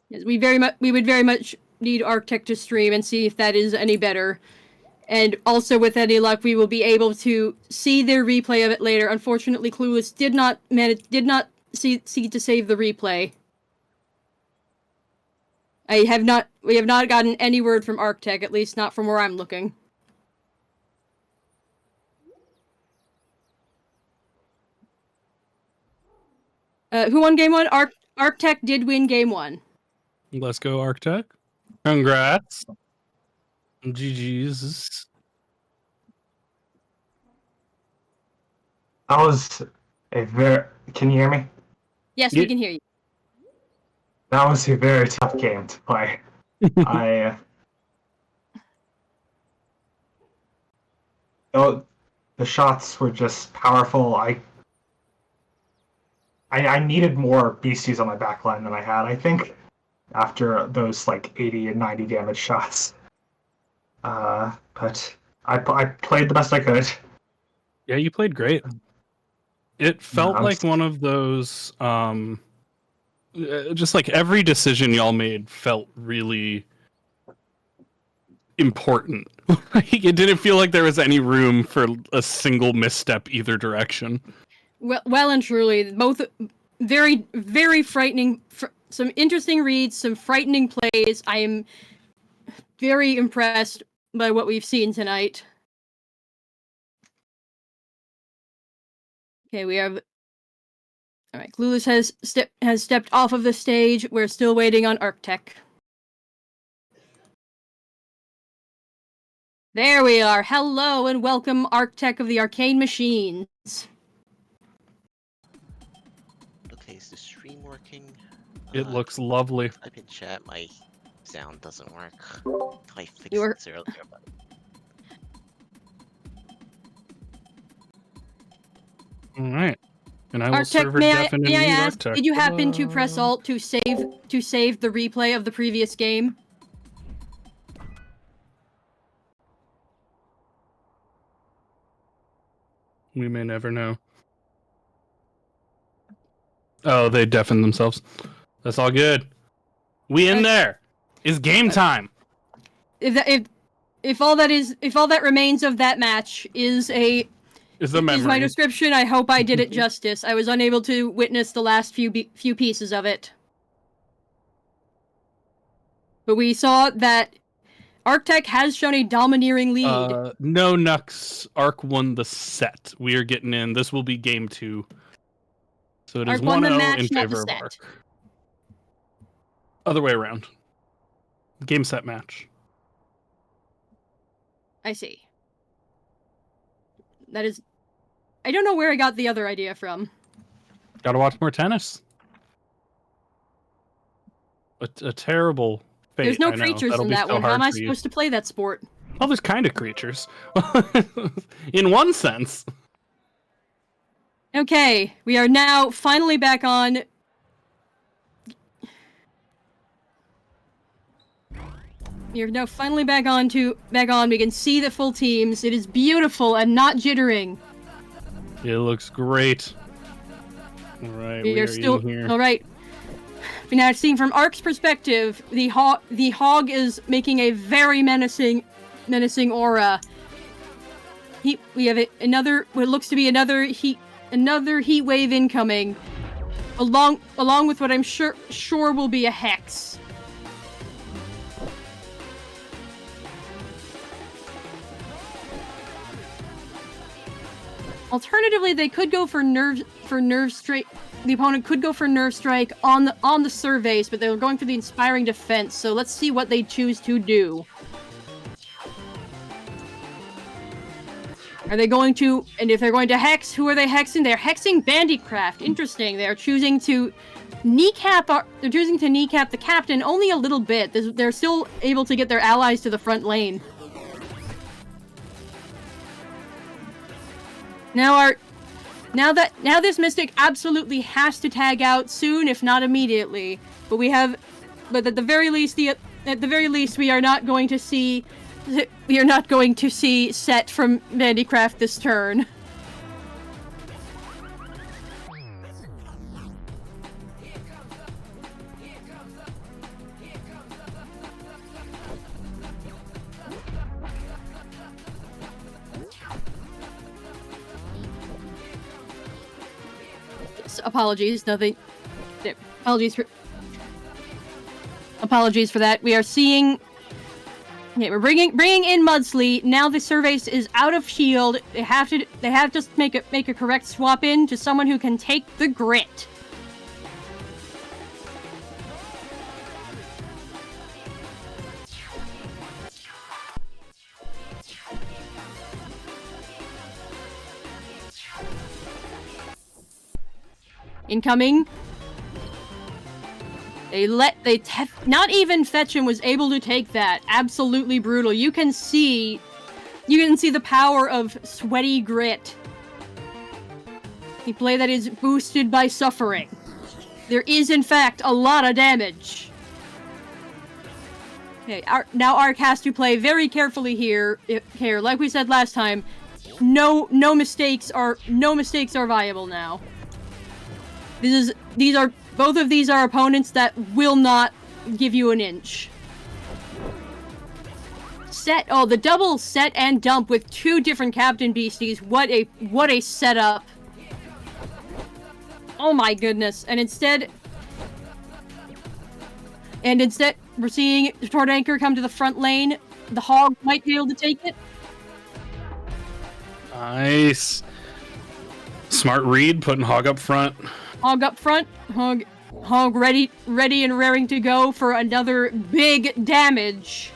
Yes, we would very much need Arctech to stream and see if that is any better. And also, with any luck, we will be able to see their replay of it later. Unfortunately, Clueless did not see to save the replay. We have not gotten any word from Arctech, at least not from where I'm looking. Who won game one? Arctech did win game one. Let's go, Arctech. Congrats. GG's. That was a very. Can you hear me? Yes, we can hear you. That was a very tough game to play. Oh, the shots were just powerful. I needed more beasties on my backline than I had, I think, after those like 80 and 90 damage shots. But I played the best I could. Yeah, you played great. It felt I'm like one of those, just like every decision y'all made felt really important. Like, it didn't feel like there was any room for a single misstep either direction. Well and truly, both very, very frightening. Some interesting reads, some frightening plays. I am very impressed by what we've seen tonight. Okay, we have. All right, Clueless has stepped off of the stage. We're still waiting on Arctech. There we are. Hello and welcome, Arctech of the Arcane Machines. Okay, is the stream working? It looks lovely. Type in chat, my sound doesn't work. I fixed You were- this earlier, but All right. And I will Arctech, server may definitely I ask, Arctech. did you happen to press Alt to save the replay of the previous game? We may never know. Oh, they deafened themselves. That's all good. We in there. It's game time. If all that remains of that match is the memory. my description, I hope I did it justice. I was unable to witness the last few pieces of it. But we saw that Arctech has shown a domineering lead. No, Nux. Arc won the set. We are getting in. This will be game 2. So it is Arc won the 1-0 match, in not the favor of set. Arc. Other way around. Game set match. I see. That is... I don't know where I got the other idea from. Gotta watch more tennis. A terrible fate. There's no I know. creatures That'll in be that so one. How hard am I for you. supposed to play that sport? Well, there's kind of creatures. In one sense. Okay, we are now finally back on. We are now finally back on. We can see the full teams. It is beautiful and not jittering. It looks great. All right, We are still in here. all right. Now, seeing from Ark's perspective, the hog is making a very menacing aura. We have another what looks to be another heat wave incoming, along with what I'm sure will be a hex. Alternatively, they could go for nerve strike. The opponent could go for nerve strike on the surveys, but they were going for the inspiring defense. So let's see what they choose to do. Are they going to? And if they're going to hex, who are they hexing? They're hexing Bandicraft. Interesting. They're choosing to kneecap. They're choosing to kneecap the captain only a little bit. They're still able to get their allies to the front lane. Now this Mystic absolutely has to tag out soon, if not immediately. But at the very least, we are not going to see set from Bandicraft this turn. Apologies, nothing. Apologies for that. We are seeing. Okay, we're bringing in Mudsley. Now the Surveys is out of shield. They have to make a correct swap in to someone who can take the grit. Incoming. Not even Fetch'em was able to take that. Absolutely brutal. You can see the power of Sweaty Grit. A play that is boosted by suffering. There is, in fact, a lot of damage. Okay, now Ark has to play very carefully here. Like we said last time, no mistakes are viable now. Both of these are opponents that will not give you an inch. The double set and dump with 2 different Captain Beasties. What a setup. Oh my goodness. And instead we're seeing Tord Anchor come to the front lane. The Hog might be able to take it. Nice. Smart read, putting Hog up front. Hog up front. Hog ready and raring to go for another big damage.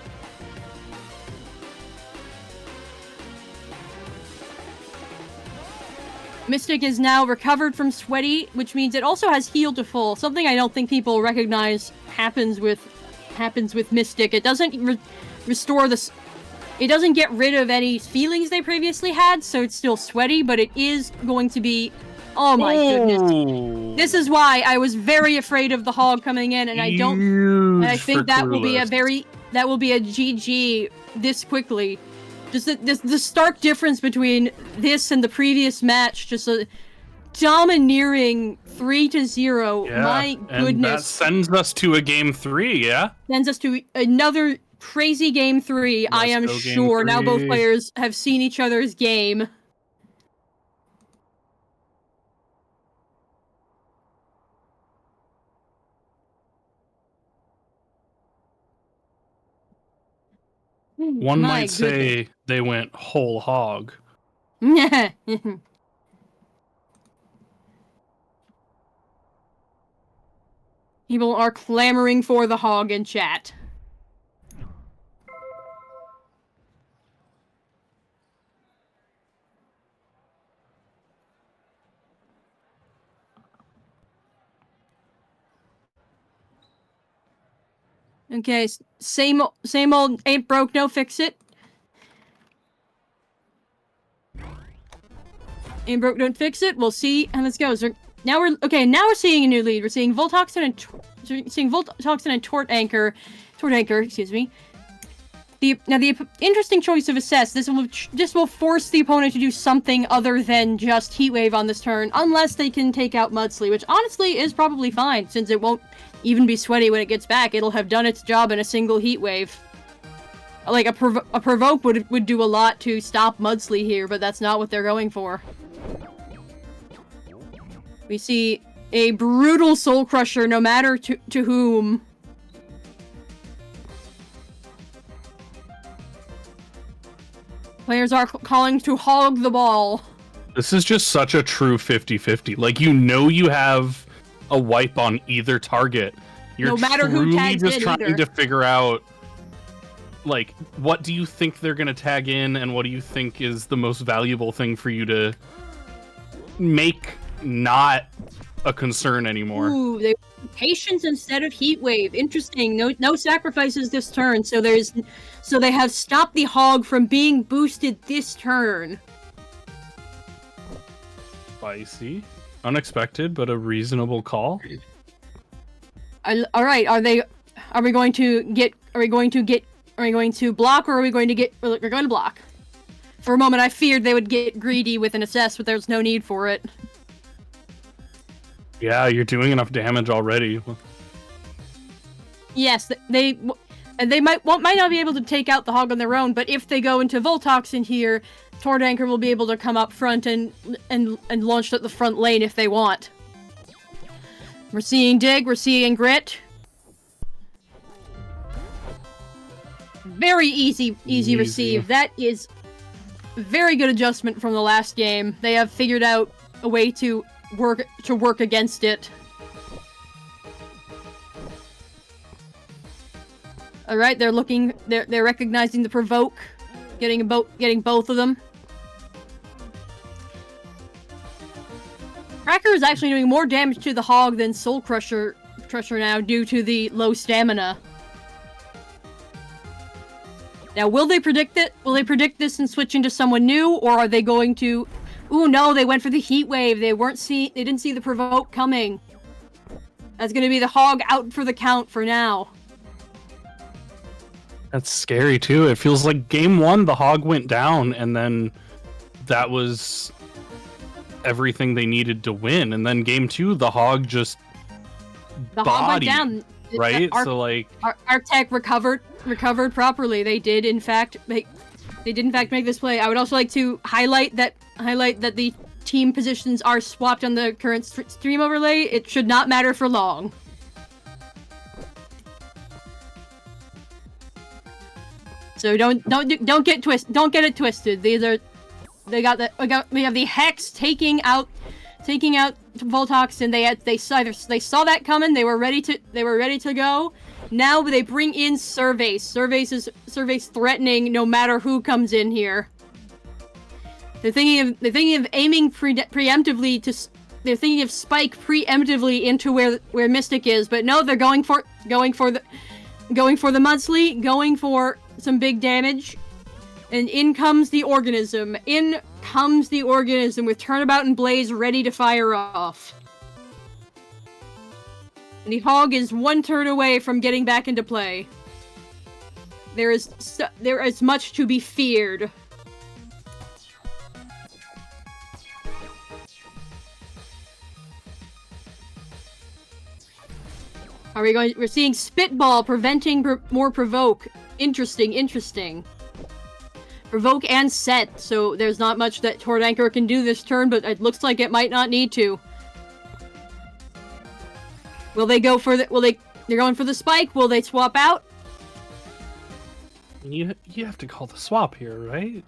Mystic is now recovered from Sweaty, which means it also has heal to full. Something I don't think people recognize happens with Mystic. It doesn't restore this. It doesn't get rid of any feelings they previously had, so it's still Sweaty, but it is going to be. Oh my goodness! This is why I was very afraid of the Hog coming in, and I don't. And I think that will be a GG this quickly. Just the stark difference between this and the previous match, just a domineering 3-0. Yeah, My goodness. And that sends us to a game 3, yeah? Sends us to another crazy game 3, I am sure. Now both players have seen each other's game. One might say they went whole hog. People are clamoring for the Hog in chat. Okay, same old ain't broke, no fix it. Ain't broke, don't fix it. We'll see, and let's go. So now we're seeing a new lead. We're seeing Voltoxin and Tord Anchor, excuse me. The interesting choice of assess. This will force the opponent to do something other than just Heatwave on this turn, unless they can take out Mudsley, which honestly is probably fine, since it won't even be Sweaty when it gets back. It'll have done its job in a single Heatwave. Like, a Provoke would do a lot to stop Mudsley here, but that's not what they're going for. We see a brutal Soul Crusher, no matter to whom. Players are calling to hog the ball. This is just such a true 50-50. Like, you have a wipe on either target. You're no matter who tags just in trying either. to figure out, like, what do you think they're gonna tag in, and what do you think is the most valuable thing for you to make not a concern anymore. Ooh, they patience instead of Heatwave. Interesting. No sacrifices this turn, so they have stopped the Hog from being boosted this turn. Spicy. Unexpected, but a reasonable call. All right, are we going to block, or are we going to get? We're going to block. For a moment, I feared they would get greedy with an assess, but there's no need for it. Yeah, you're doing enough damage already. Yes, they might not be able to take out the Hog on their own, but if they go into Voltoxin here, Tord Anchor will be able to come up front and launch at the front lane if they want. We're seeing Dig, we're seeing Grit. Very easy receive. That is very good adjustment from the last game. They have figured out a way to work against it. All right, they're recognizing the provoke, getting both of them. Cracker is actually doing more damage to the Hog than Soul Crusher now due to the low stamina. Now, will they predict it? Will they predict this and switch into someone new, or are they going to? Ooh, no, they went for the Heat Wave. They didn't see the provoke coming. That's going to be the Hog out for the count for now. That's scary too. It feels like game 1 the Hog went down, and then that was everything they needed to win. And then game 2, the Hog just The Hog went bodied, down. right? So like, Arctech recovered properly. They did in fact make this play. I would also like to highlight that the team positions are swapped on the current stream overlay. It should not matter for long. So don't get it twisted. We have the Hex taking out Voltox, and they saw that coming. They were ready to go. Now they bring in Surveys. Surveys threatening no matter who comes in here. They're thinking of aiming preemptively to. They're thinking of Spike preemptively into where Mystic is, but no, they're going for the Mudsley, going for some big damage, and in comes the organism. In comes the organism with Turnabout and Blaze ready to fire off. And the Hog is one turn away from getting back into play. There is much to be feared. We're seeing Spitball preventing more Provoke. Interesting. Provoke and set, so there's not much that Tord Anchor can do this turn, but it looks like it might not need to. Will they go for the? They're going for the spike. Will they swap out? you have to call the swap here, right?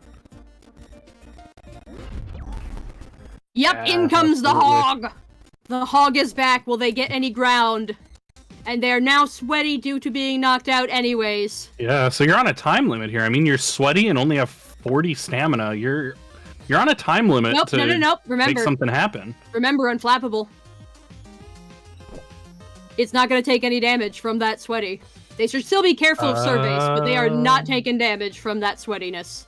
Yep, in comes the Hog. The Hog is back. Will they get any ground? And they're now sweaty due to being knocked out anyways. Yeah, so you're on a time limit here. I mean, you're sweaty and only have 40 stamina. You're on a time limit to Nope. Remember, make something happen. Remember, Unflappable. It's not going to take any damage from that sweaty. They should still be careful of Surveys, but they are not taking damage from that sweatiness.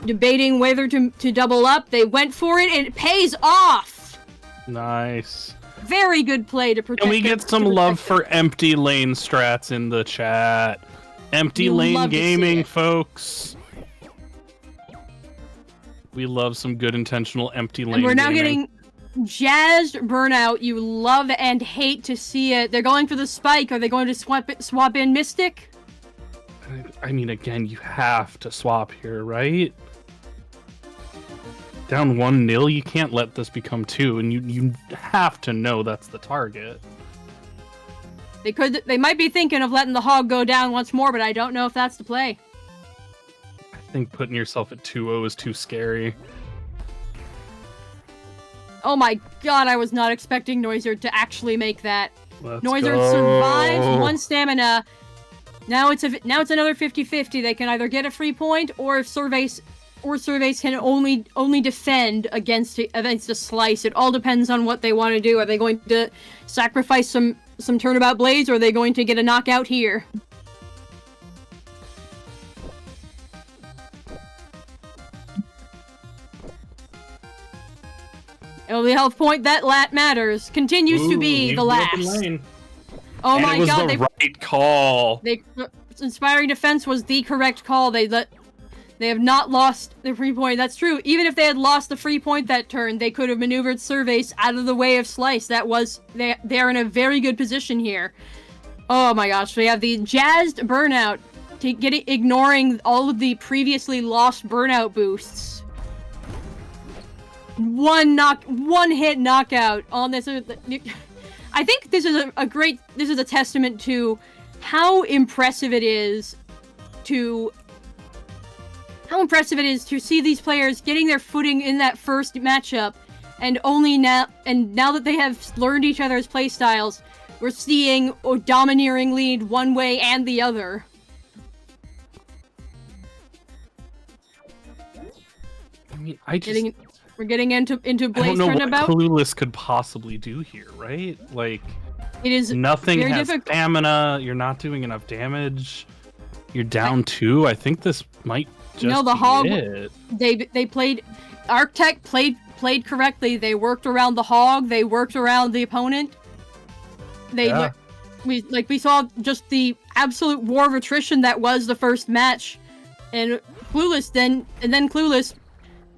Debating whether to double up, they went for it, and it pays off! Nice. Very good play to protect. Can we get some love for empty lane strats in the chat? Empty lane gaming, folks. We love some good intentional empty lane And we're now gaming. getting Jazzed Burnout. You love and hate to see it. They're going for the spike. Are they going to swap in Mystic? I mean, again, you have to swap here, right? Down 1-0, you can't let this become 2, and you have to know that's the target. They might be thinking of letting the Hog go down once more, but I don't know if that's the play. I think putting yourself at 2-0 is too scary. Oh my god, I was not expecting Noiser to actually make that. Let's Noiser go. survives 1 stamina. Now it's another 50-50. They can either get a free point, or if Surveys can only defend against a slice. It all depends on what they want to do. Are they going to sacrifice some Turnabout Blaze, or are they going to get a knockout here? The health point that matters continues to be the last. Oh and my it was god! the right call. Inspiring Defense was the correct call. They have not lost their free point. That's true. Even if they had lost the free point that turn, they could have maneuvered Surveys out of the way of Slice. They're in a very good position here. Oh my gosh, we have the Jazzed Burnout, ignoring all of the previously lost Burnout boosts. One hit knockout on this. I think this is a testament to how impressive it is to see these players getting their footing in that first matchup, and now that they have learned each other's playstyles, we're seeing a domineering lead one way and the other. I mean, We're getting into Blaze I don't know Turnabout. what Clueless could possibly do here, right? Like, It is nothing very has difficult. stamina. You're not doing enough damage. You're down 2. I think this might just No, the be Hog. it. They played. Arctech played correctly. They worked around the Hog. They worked around the opponent. We saw just the absolute war of attrition that was the first match. and Clueless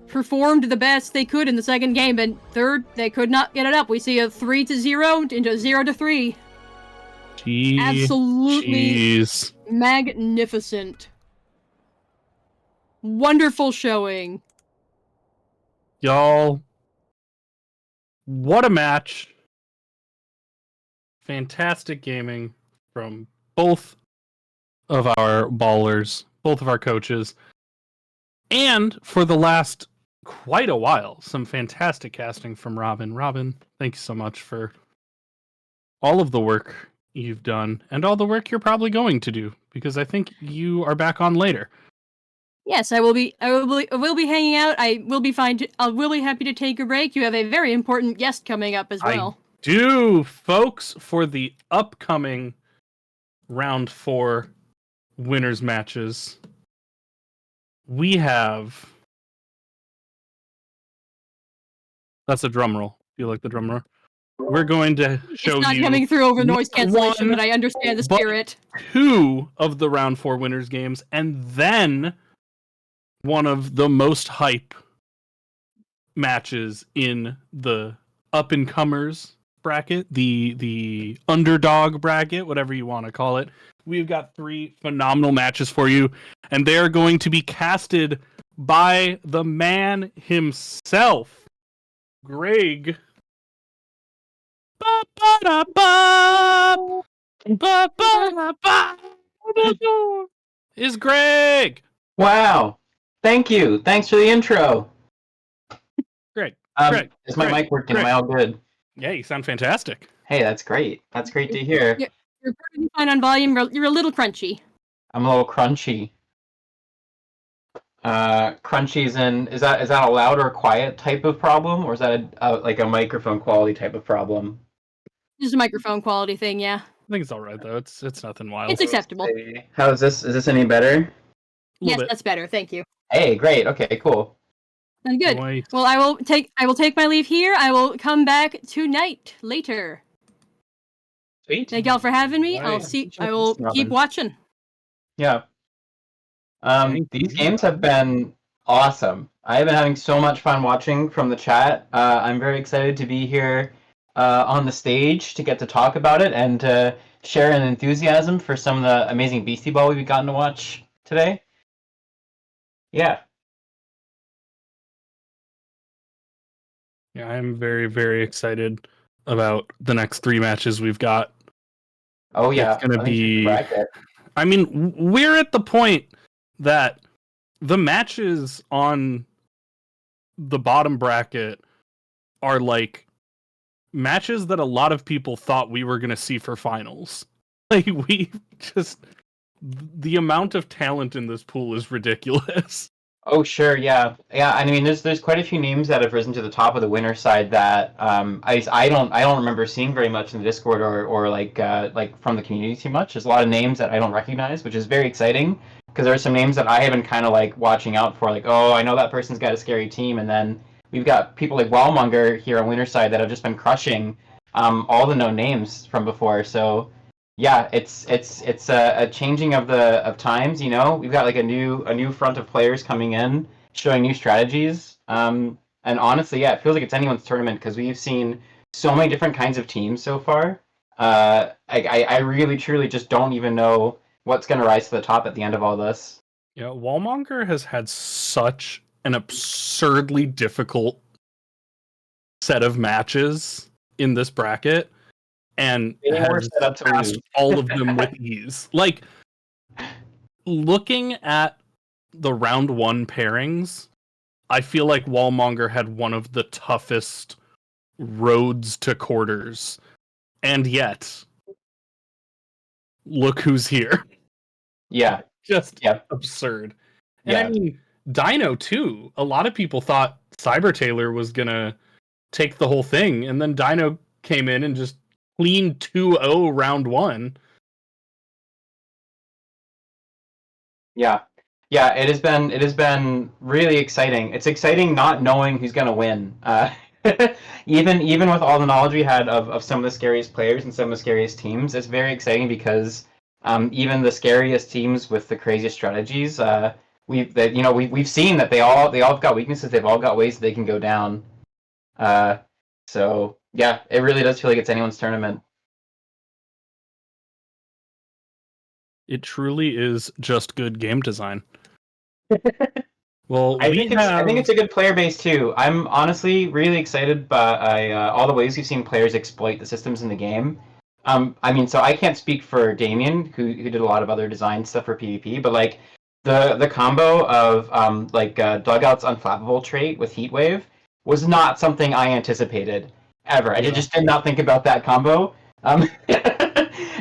performed the best they could in the second game, and third they could not get it up. We see a 3-0 into 0-3. Absolutely magnificent. Wonderful showing. Y'all, what a match. Fantastic gaming from both of our ballers, both of our coaches. And for the last quite a while, some fantastic casting from Robin. Robin, thank you so much for all of the work you've done and all the work you're probably going to do, because I think you are back on later. Yes, I will be hanging out. I will be fine. I will be happy to take a break. You have a very important guest coming up as well. I do, folks, for the upcoming round 4 winners matches. We have. That's a drum roll. Do you like the drum roll? We're going to show you. It's not coming through over noise cancellation, but I understand the spirit. 2 of the round 4 winners games, and then one of the most hype matches in the up and comers bracket, the underdog bracket, whatever you want to call it. We've got 3 phenomenal matches for you, and they are going to be casted by the man himself, Greg. Is Greg. Wow. Thank you. Thanks for the intro. Great. Is my mic working? Am I all good? Yeah, you sound fantastic. Hey, that's great. That's great to hear. You're pretty fine on volume. You're a little crunchy. I'm a little crunchy. Crunchy's in. Is that a loud or quiet type of problem, or is that like a microphone quality type of problem? Just a microphone quality thing, yeah. I think it's all right though. It's nothing wild. It's acceptable. How is this? Is this any better? Yes, that's better. Thank you. Hey, great. Okay, cool. And good. Well, I will take my leave here. I will come back tonight later. Sweet. Thank y'all for having me. Right. I will keep watching. Yeah. These games have been awesome. I have been having so much fun watching from the chat. I'm very excited to be here on the stage to get to talk about it and to share an enthusiasm for some of the amazing Beastie Ball we've gotten to watch today. Yeah. Yeah, I'm very, very excited about the next 3 matches we've got. Oh yeah, it's gonna be. I mean, we're at the point that the matches on the bottom bracket are like matches that a lot of people thought we were gonna see for finals. Like the amount of talent in this pool is ridiculous. Oh sure, yeah. I mean, there's quite a few names that have risen to the top of the winner side that I don't remember seeing very much in the Discord or like from the community too much. There's a lot of names that I don't recognize, which is very exciting because there are some names that I have been kind of like watching out for. Like, oh, I know that person's got a scary team, and then we've got people like Wildmonger here on winner side that have just been crushing all the known names from before. So. Yeah, it's a changing of times. You know, we've got like a new front of players coming in, showing new strategies. And honestly, yeah, it feels like it's anyone's tournament because we've seen so many different kinds of teams so far. I really truly just don't even know what's going to rise to the top at the end of all this. Yeah, Wallmonger has had such an absurdly difficult set of matches in this bracket. And has passed all of them with ease. Like, looking at the round 1 pairings, I feel like Wallmonger had one of the toughest roads to quarters. And yet, look who's here. Yeah. Just absurd. And Yeah. I mean, Dino, too. A lot of people thought Cyber Taylor was going to take the whole thing. And then Dino came in and just clean 2-0 round 1. Yeah, it has been really exciting. It's exciting not knowing who's gonna win. Even with all the knowledge we had of some of the scariest players and some of the scariest teams, it's very exciting because even the scariest teams with the craziest strategies we've seen that they all have got weaknesses. They've all got ways that they can go down. So yeah, it really does feel like it's anyone's tournament. It truly is just good game design. Well, I think it's a good player base too. I'm honestly really excited by all the ways we've seen players exploit the systems in the game. I mean, so I can't speak for Damien, who did a lot of other design stuff for PvP, but like the combo of Dugout's Unflappable trait with Heatwave was not something I anticipated ever. I just did not think about that combo.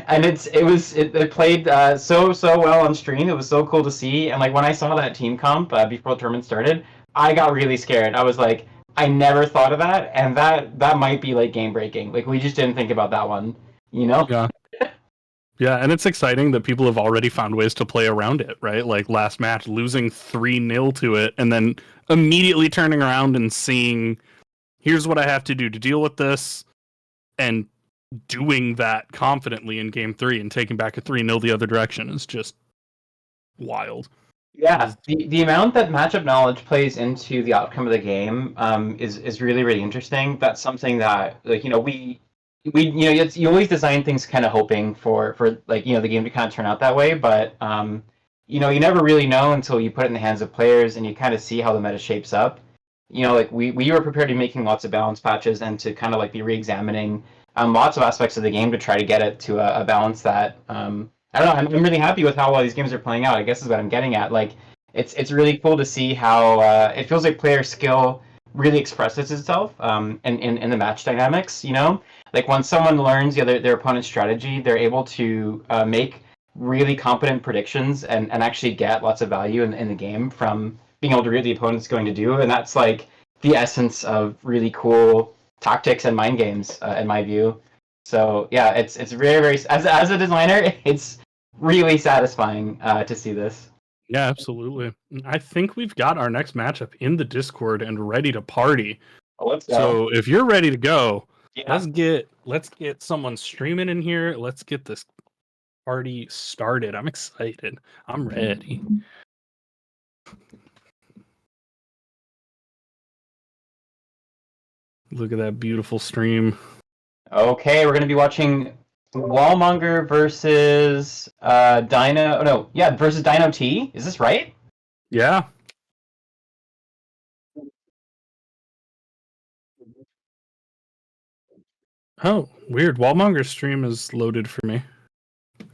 And it played so well on stream. It was so cool to see. And like when I saw that team comp before the tournament started, I got really scared. I was like, I never thought of that, and that might be like game breaking. Like we just didn't think about that one, you know? Yeah. Yeah, and it's exciting that people have already found ways to play around it, right? Like last match, losing 3-0 to it, and then immediately turning around and seeing, here's what I have to do to deal with this, and doing that confidently in game 3 and taking back a 3-0 the other direction is just wild. Yeah, the amount that matchup knowledge plays into the outcome of the game is really, really interesting. That's something that, like, you know, you always design things kind of hoping for like, you know, the game to kind of turn out that way, but you know, you never really know until you put it in the hands of players and you kind of see how the meta shapes up. You know, like we were prepared to be making lots of balance patches and to kind of like be re-examining lots of aspects of the game to try to get it to a balance that I don't know. I'm really happy with how all these games are playing out, I guess is what I'm getting at. Like it's really cool to see how it feels like player skill really expresses itself in the match dynamics, you know? Like when someone learns their opponent's strategy, they're able to make really competent predictions and actually get lots of value in the game from being able to read what the opponent's going to do. And that's like the essence of really cool tactics and mind games, in my view. So yeah, it's very, very, as a designer, it's really satisfying to see this. Yeah, absolutely. I think we've got our next matchup in the Discord and ready to party. Oh, let's go. So if you're ready to go, Yeah. let's get someone streaming in here. Let's get this party started. I'm excited. I'm ready. Look at that beautiful stream. Okay, we're going to be watching Wallmonger versus versus Dino T. Is this right? Yeah. Oh, weird. Wallmonger's stream is loaded for me.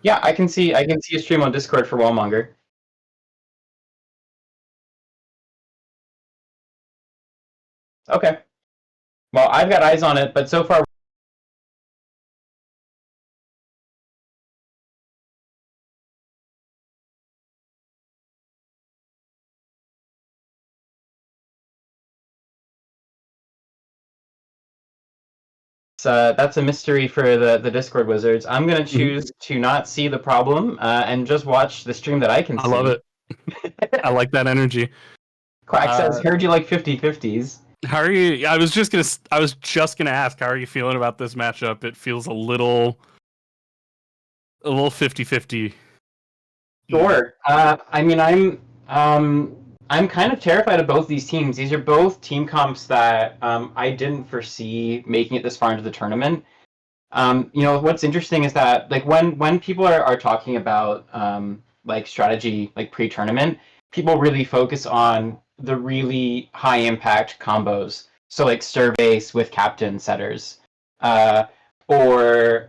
Yeah, I can see a stream on Discord for Wallmonger. Okay. Well, I've got eyes on it, but so far that's a mystery for the Discord wizards. I'm gonna choose to not see the problem and just watch the stream that I can see. I love it. I like that energy. Quack says, "Heard you like 50-50s." How are you? I was just gonna ask, how are you feeling about this matchup? It feels a little 50-50. Sure. I mean, I'm kind of terrified of both these teams. These are both team comps that I didn't foresee making it this far into the tournament. You know, what's interesting is that like when people are talking about like strategy, like pre-tournament, people really focus on the really high impact combos. So like Surveys with captain setters, or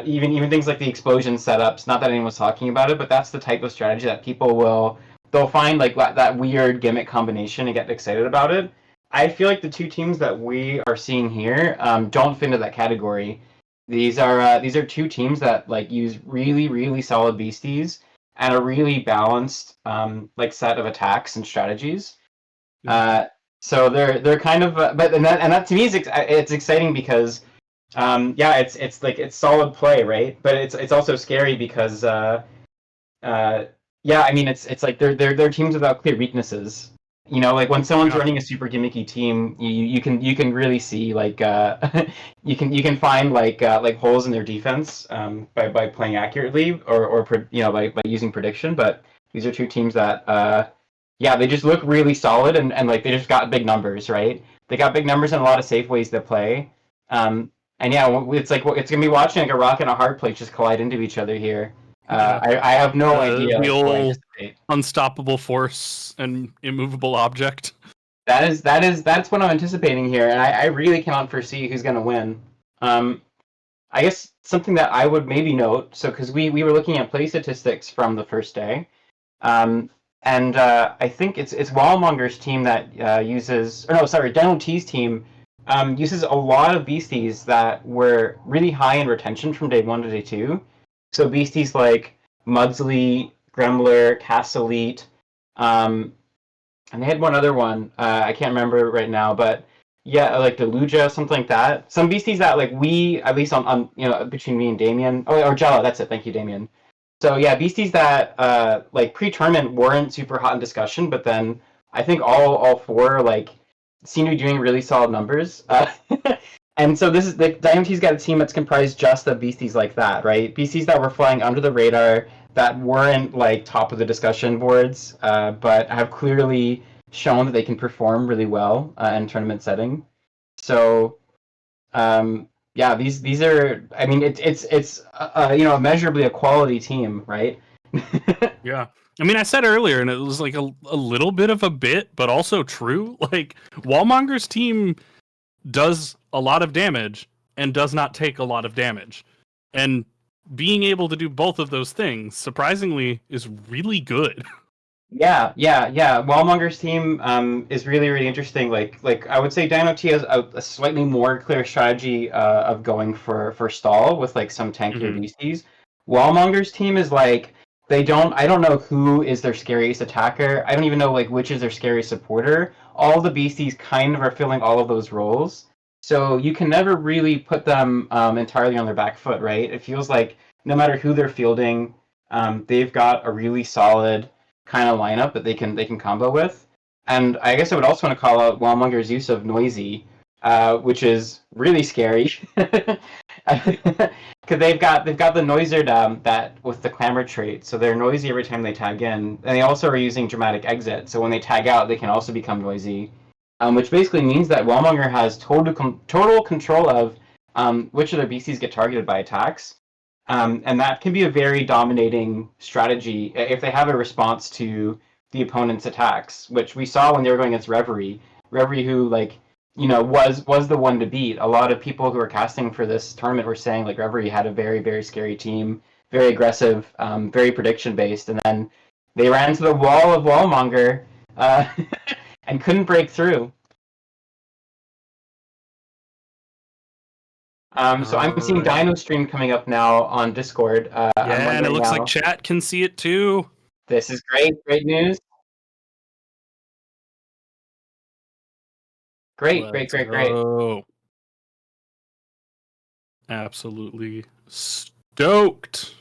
even things like the explosion setups. Not that anyone's talking about it, but that's the type of strategy that people they'll find like that weird gimmick combination and get excited about it. I feel like the two teams that we are seeing here don't fit into that category. These are two teams that like use really, really solid beasties and a really balanced like set of attacks and strategies. So they're kind of but that to me is it's exciting because yeah, it's like it's solid play, right? But it's also scary because yeah, I mean it's like they're teams without clear weaknesses. You know, like when someone's running a super gimmicky team, you can really see like you can find like holes in their defense by playing accurately or you know by using prediction. But these are two teams that yeah, they just look really solid and like they just got big numbers, right? They got big numbers and a lot of safe ways to play. And yeah, it's like it's gonna be watching like a rock and a hard place just collide into each other here. I have no idea. The Like, what to old anticipate. unstoppable force and immovable object. That's what I'm anticipating here, and I really cannot foresee who's gonna win. I guess something that I would maybe note, so because we were looking at play statistics from the first day, and I think it's Wallmonger's team that uses, or no, sorry, Dino T's team uses a lot of beasties that were really high in retention from day 1 to day 2. So beasties like Mudsley, Gremler, Castellite, and they had one other one. I can't remember right now, but yeah, like Deluja, something like that. Some beasties that like we, at least on between me and Damien, or Jella, that's it. Thank you, Damien. So yeah, beasties that like pre-tournament weren't super hot in discussion, but then I think all four like seem to be doing really solid numbers. And so this is like Dynamite's got a team that's comprised just of beasties like that, right? Beasties that were flying under the radar, that weren't like top of the discussion boards, but have clearly shown that they can perform really well in tournament setting. So yeah, these are. I mean, it's measurably a quality team, right? Yeah. I mean, I said earlier, and it was like a little bit of a bit, but also true. Like, Wallmonger's team does a lot of damage and does not take a lot of damage. And being able to do both of those things, surprisingly, is really good. Yeah. Wallmonger's team is really, really interesting. Like I would say Dino T has a slightly more clear strategy of going for stall with like some tankier beasties. Wallmonger's team is like I don't know who is their scariest attacker. I don't even know like which is their scariest supporter. All the beasties kind of are filling all of those roles. So you can never really put them entirely on their back foot, right? It feels like no matter who they're fielding, they've got a really solid kind of lineup that they can combo with. And I guess I would also want to call out Wallmonger's use of Noisy, which is really scary. Because they've got the Noizard that with the Clamor trait, so they're noisy every time they tag in, and they also are using Dramatic Exit, so when they tag out, they can also become noisy, which basically means that Wallmonger has total control of which of their BCs get targeted by attacks, and that can be a very dominating strategy if they have a response to the opponent's attacks, which we saw when they were going against Reverie, who was the one to beat. A lot of people who were casting for this tournament were saying like Reverie had a very, very scary team, very aggressive, very prediction based, and then they ran into the wall of Wallmonger and couldn't break through. So I'm seeing Dino Stream coming up now on Discord. And it looks like chat can see it too. This is great news. Great. Absolutely stoked.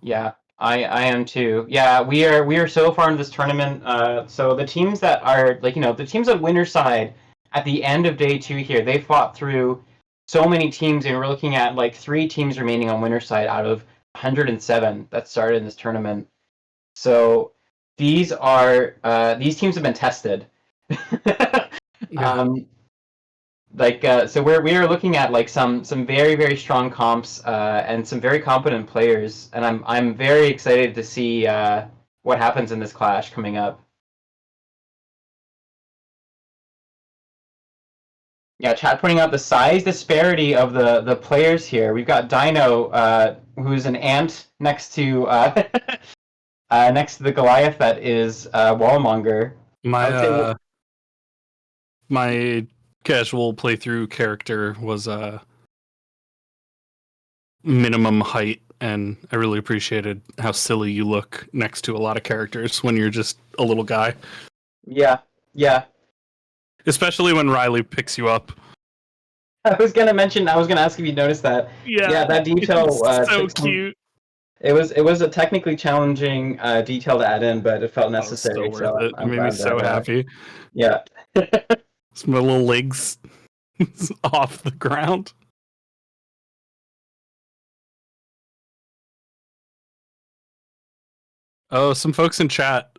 Yeah, I am too. Yeah, we are so far into this tournament. So the teams that are the teams on winner side at the end of day 2 here, they fought through so many teams, and we're looking at like 3 teams remaining on winner side out of 107 that started in this tournament. So these teams have been tested. Yeah. So we are looking at like some very, very strong comps and some very competent players, and I'm very excited to see what happens in this clash coming up. Yeah, chat pointing out the size disparity of the players here. We've got Dino, who's an ant next to the Goliath that is Wallmonger. My casual playthrough character was minimum height, and I really appreciated how silly you look next to a lot of characters when you're just a little guy. Yeah. Especially when Riley picks you up. I was gonna ask if you noticed that. Yeah, that detail. So cute. It was a technically challenging detail to add in, but it felt necessary. It was so worth it. It made me so happy. Yeah. My little legs off the ground. Oh, some folks in chat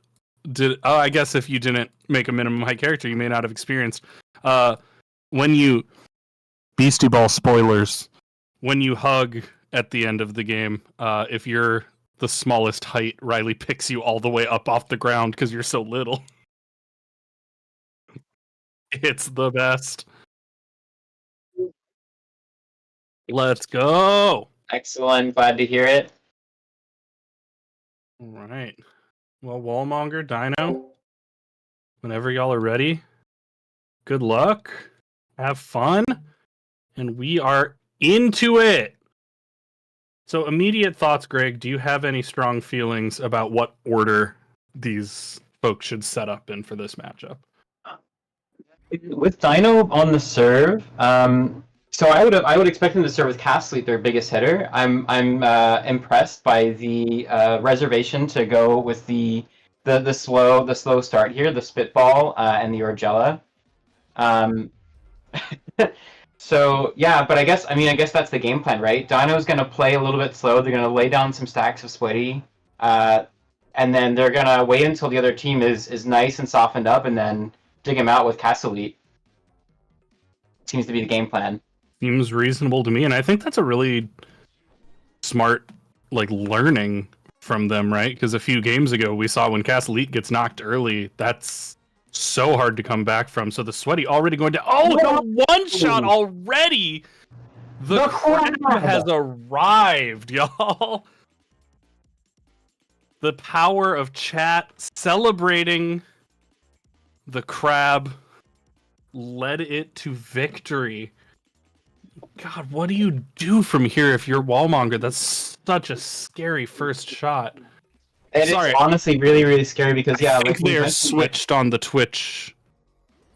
I guess if you didn't make a minimum height character, you may not have experienced when you Beastie Ball spoilers. When you hug at the end of the game, if you're the smallest height, Riley picks you all the way up off the ground because you're so little. It's the best. Let's go. Excellent. Glad to hear it. All right. Well, Wallmonger, Dino, whenever y'all are ready, good luck. Have fun. And we are into it. So, immediate thoughts, Greg. Do you have any strong feelings about what order these folks should set up in for this matchup? With Dino on the serve, so I would expect him to serve with Castleet, their biggest hitter. I'm impressed by the reservation to go with the slow start here, the Spitball and the Orgella. So yeah, but I guess that's the game plan, right? Dino's gonna play a little bit slow. They're gonna lay down some stacks of Sweaty, and then they're gonna wait until the other team is nice and softened up, and then dig him out with Castleet. Seems to be the game plan. Seems reasonable to me, and I think that's a really smart learning from them, right? Because a few games ago we saw when Castleet gets knocked early, that's so hard to come back from. So the Sweaty already going to the one shot already. The crab has arrived, y'all. The power of chat celebrating the crab led it to victory. God, what do you do from here if you're Wallmonger? That's such a scary first shot. It's honestly really, really scary because I think they are switched on the Twitch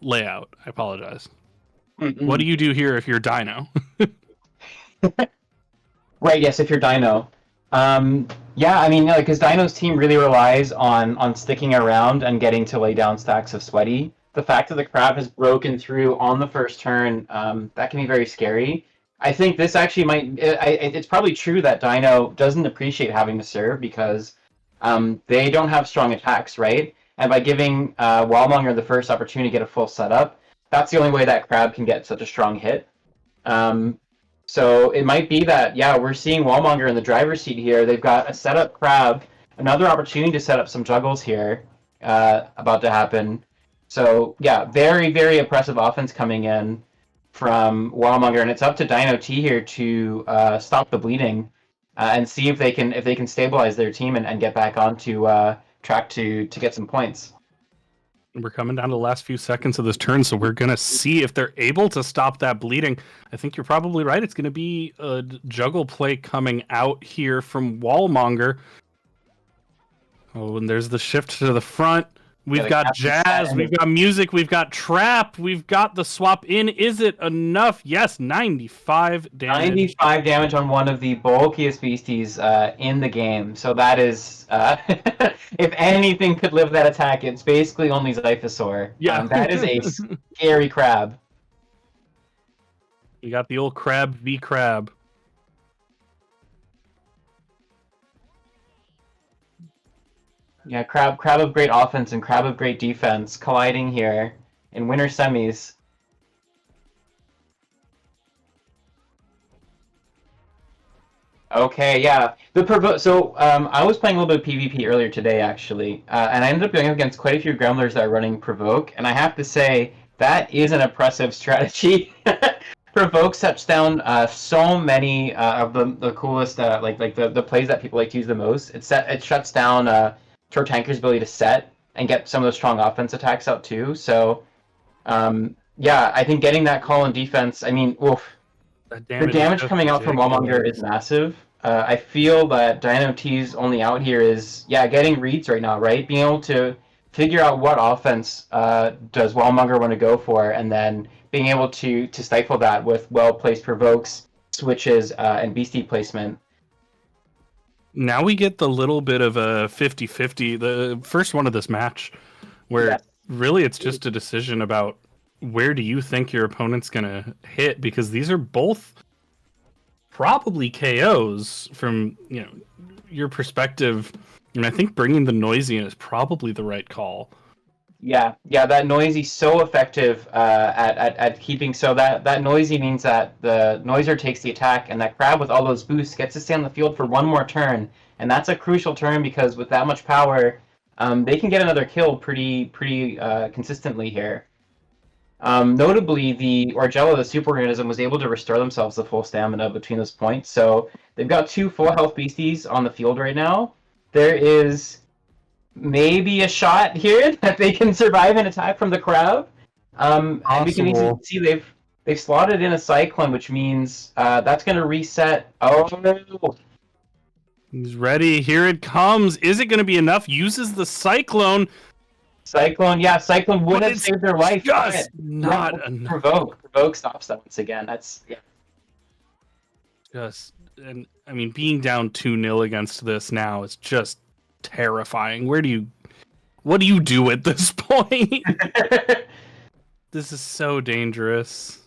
layout. I apologize. What do you do here if you're Dino? Right, yes, if you're Dino. Yeah, I mean, because Dino's team really relies on sticking around and getting to lay down stacks of Sweaty. The fact that the crab has broken through on the first turn, that can be very scary. I think this actually it's probably true that Dino doesn't appreciate having to serve because they don't have strong attacks, right? And by giving Wallmonger the first opportunity to get a full setup, that's the only way that crab can get such a strong hit. So it might be that, yeah, we're seeing Wallmonger in the driver's seat here. They've got a setup crab, another opportunity to set up some juggles here about to happen. So, yeah, very, very impressive offense coming in from Wallmonger, and it's up to Dino T here to stop the bleeding and see if they can stabilize their team and get back onto track to get some points. We're coming down to the last few seconds of this turn, so we're going to see if they're able to stop that bleeding. I think you're probably right. It's going to be a juggle play coming out here from Wallmonger. Oh, and there's the shift to the front. We've got jazz, we've got music, we've got trap, we've got the swap in. Is it enough? Yes, 95 damage. 95 damage on one of the bulkiest beasties in the game. So that is, if anything could live that attack, it's basically only Zyphosaur. Yeah. That is a scary crab. We got the old crab v crab. Yeah, crab of great offense and crab of great defense colliding here in winter semis. Okay, yeah. So I was playing a little bit of PvP earlier today, actually, and I ended up going up against quite a few Gremlers that are running Provoke, and I have to say that is an oppressive strategy. Provoke shuts down so many of the coolest like the plays that people like to use the most. It shuts down Tortanker's ability to set and get some of those strong offense attacks out too. So, yeah, I think getting that call in defense, I mean, oof, the damage coming out from Wallmonger is massive. I feel that Dino T's only out here is, yeah, getting reads right now, right? Being able to figure out what offense does Wallmonger want to go for, and then being able to stifle that with well-placed provokes, switches, and beastie placement. Now we get the little bit of a 50-50, the first one of this match, where really it's just a decision about where do you think your opponent's going to hit, because these are both probably KOs from your perspective. And I think bringing the Noisy in is probably the right call. Yeah, that Noisy so effective at keeping. So that Noisy means that the Noiser takes the attack, and that Crab with all those boosts gets to stay on the field for one more turn, and that's a crucial turn because with that much power, they can get another kill pretty consistently here. Notably, the Orgella, the superorganism, was able to restore themselves the full stamina between those points. So they've got 2 full health beasties on the field right now. There is maybe a shot here that they can survive an attack from the crowd. And we can easily see they've slotted in a Cyclone, which means that's going to reset. Oh, he's ready. Here it comes. Is it going to be enough? Uses the Cyclone. Cyclone would have saved their life. Just not enough. Provoke stops that once again. That's and I mean, being down 2-0 against this now is just terrifying. What do you do at this point? This is so dangerous.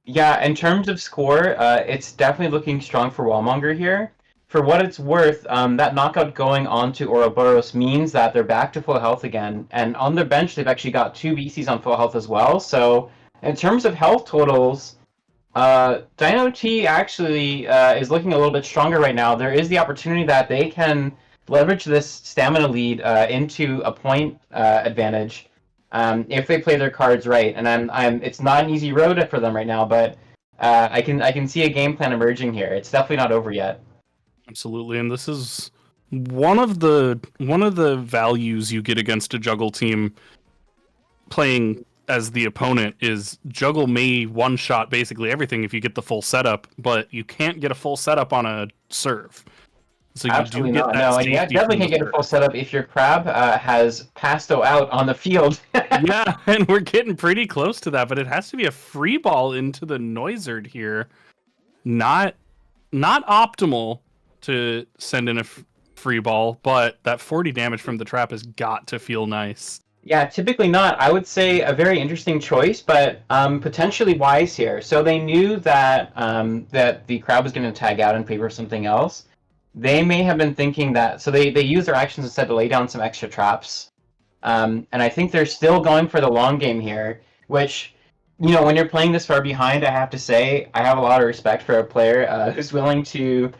Yeah, in terms of score, it's definitely looking strong for Wallmonger here. For what it's worth, that knockout going on to Ouroboros means that they're back to full health again. And on their bench, they've actually got 2 VCs on full health as well. So in terms of health totals, Dino T actually is looking a little bit stronger right now. There is the opportunity that they can leverage this stamina lead into a point advantage if they play their cards right. And it's not an easy road for them right now, but I can see a game plan emerging here. It's definitely not over yet. Absolutely, and this is one of the values you get against a Juggle team playing as the opponent is Juggle may one-shot basically everything if you get the full setup, but you can't get a full setup on a serve. So absolutely not. No, and you definitely can't get a full setup if your Crab has Pasto out on the field. Yeah, and we're getting pretty close to that, but it has to be a free ball into the Noizard here. Not optimal to send in a free ball, but that 40 damage from the trap has got to feel nice. Yeah, typically not. I would say a very interesting choice, but potentially wise here. So they knew that that the crowd was going to tag out in favor of something else. They may have been thinking that, so they use their actions instead to lay down some extra traps. And I think they're still going for the long game here, which, you know, when you're playing this far behind, I have to say, I have a lot of respect for a player who's willing to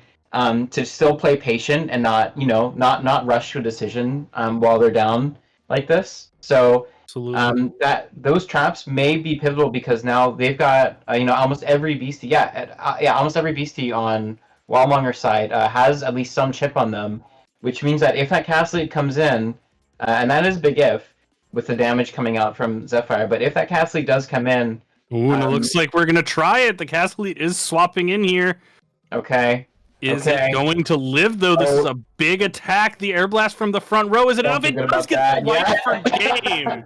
still play patient and not rush to a decision while they're down like this. So that those traps may be pivotal because now they've got almost every beastie. Almost every beastie on Wallmonger's side has at least some chip on them, which means that if that Castle Lead comes in, and that is a big if with the damage coming out from Zephyr, but if that Castle Lead does come in, and it looks like we're gonna try it. The Castle Lead is swapping in here. Okay. Is it going to live, though? This is a big attack. The air blast from the front row. Is it enough? It does get the light for game.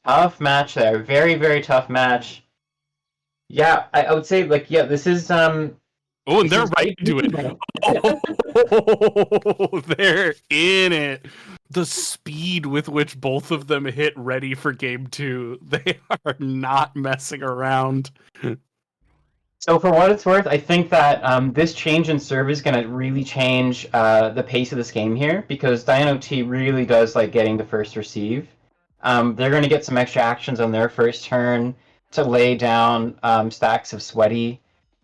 Tough match there. Very, very tough match. Yeah, I would say, this is... Oh, and they're right to it. Oh, they're in it. The speed with which both of them hit ready for game 2. They are not messing around. So for what it's worth, I think that this change in serve is going to really change the pace of this game here, because Dino T really does like getting the first receive. They're going to get some extra actions on their first turn to lay down stacks of Sweaty,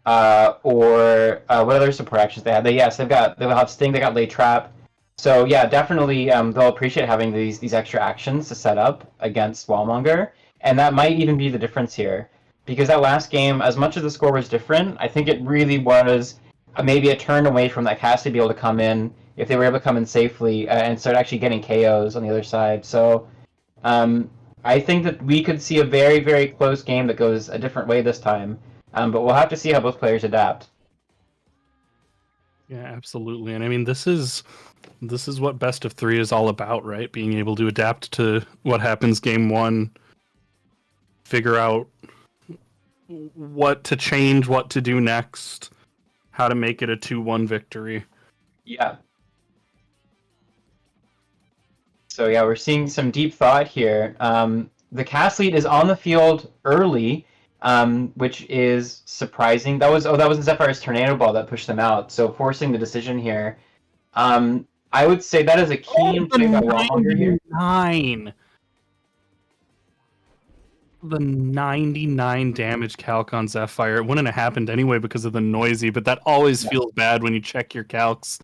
or what other support actions they have. They'll have Sting, they got Lay Trap. So yeah, definitely they'll appreciate having these extra actions to set up against Wallmonger, and that might even be the difference here. Because that last game, as much as the score was different, I think it really was maybe a turn away from that cast to be able to come in, if they were able to come in safely and start actually getting KOs on the other side. So I think that we could see a very, very close game that goes a different way this time. But we'll have to see how both players adapt. Yeah, absolutely. And I mean, this is what best of 3 is all about, right? Being able to adapt to what happens game 1, figure out what to change, what to do next, how to make it a 2-1 victory. Yeah. So yeah, we're seeing some deep thought here. The cast lead is on the field early, which is surprising. That was Zephyr's Tornado Ball that pushed them out, so forcing the decision here. I would say that is a key in play by Wallmonger here. 99. The 99 damage calc on Zephyr. It wouldn't have happened anyway because of the noisy, but that always feels bad when you check your calcs.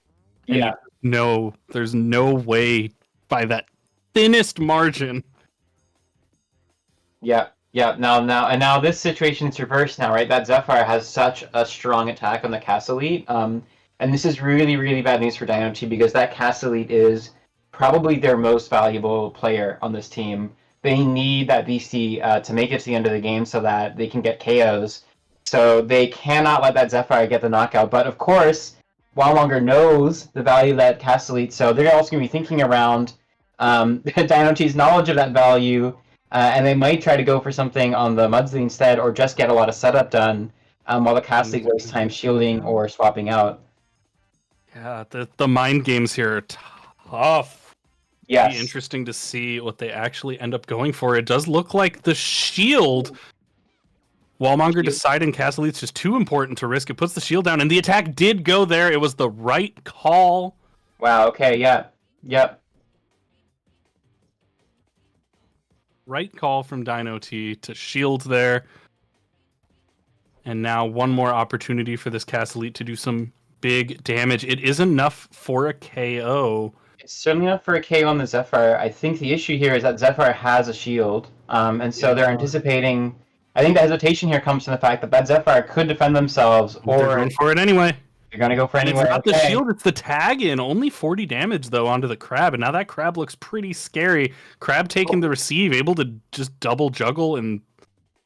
And Yeah. No, there's no way by that thinnest margin. Yeah. Now this situation is reversed now, right? That Zephyr has such a strong attack on the Cass Elite. And this is really, really bad news for Dynamo because that Cass Elite is probably their most valuable player on this team. They need that VC to make it to the end of the game so that they can get KOs. So they cannot let that Zephyr get the knockout. But of course, Wallmonger knows the value of that Cass Elite, so they're also going to be thinking around Dynamo-T's knowledge of that value, and they might try to go for something on the Mudsley instead, or just get a lot of setup done while the Cass Elite wastes time shielding or swapping out. Yeah, the mind games here are tough. Yes. Be interesting to see what they actually end up going for. It does look like the shield. Wallmonger deciding Cass Elite's just too important to risk. It puts the shield down, and the attack did go there. It was the right call. Wow. Okay. Yeah. Yep. Right call from Dino-T to shield there. And now one more opportunity for this Cass Elite to do some big damage. It is enough for a KO. It's certainly enough for a KO on the Zephyr. I think the issue here is that Zephyr has a shield, and so they're anticipating. I think the hesitation here comes from the fact that that Zephyr could defend themselves, or they're going for it anyway. They're going to go for it anyway. It's not the shield, it's the tag in. Only 40 damage, though, onto the Crab. And now that Crab looks pretty scary. Crab taking the receive, able to just double juggle and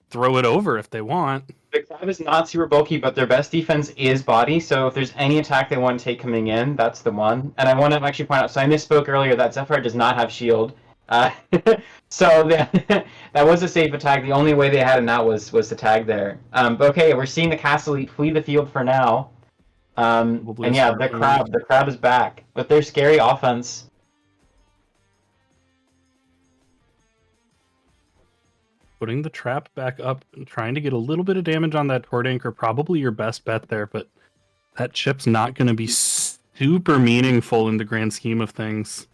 throw it over if they want. The Crab is not super bulky, but their best defense is body. So if there's any attack they want to take coming in, that's the one. And I want to actually point out, so I misspoke earlier that Zephyr does not have shield. So that was a safe attack. The only way they had an out was to tag there. But okay, we're seeing the Cass Elite flee the field for now. And yeah, the crab is back with their scary offense. Putting the trap back up and trying to get a little bit of damage on that Tord Anchor, probably your best bet there, but that chip's not going to be super meaningful in the grand scheme of things.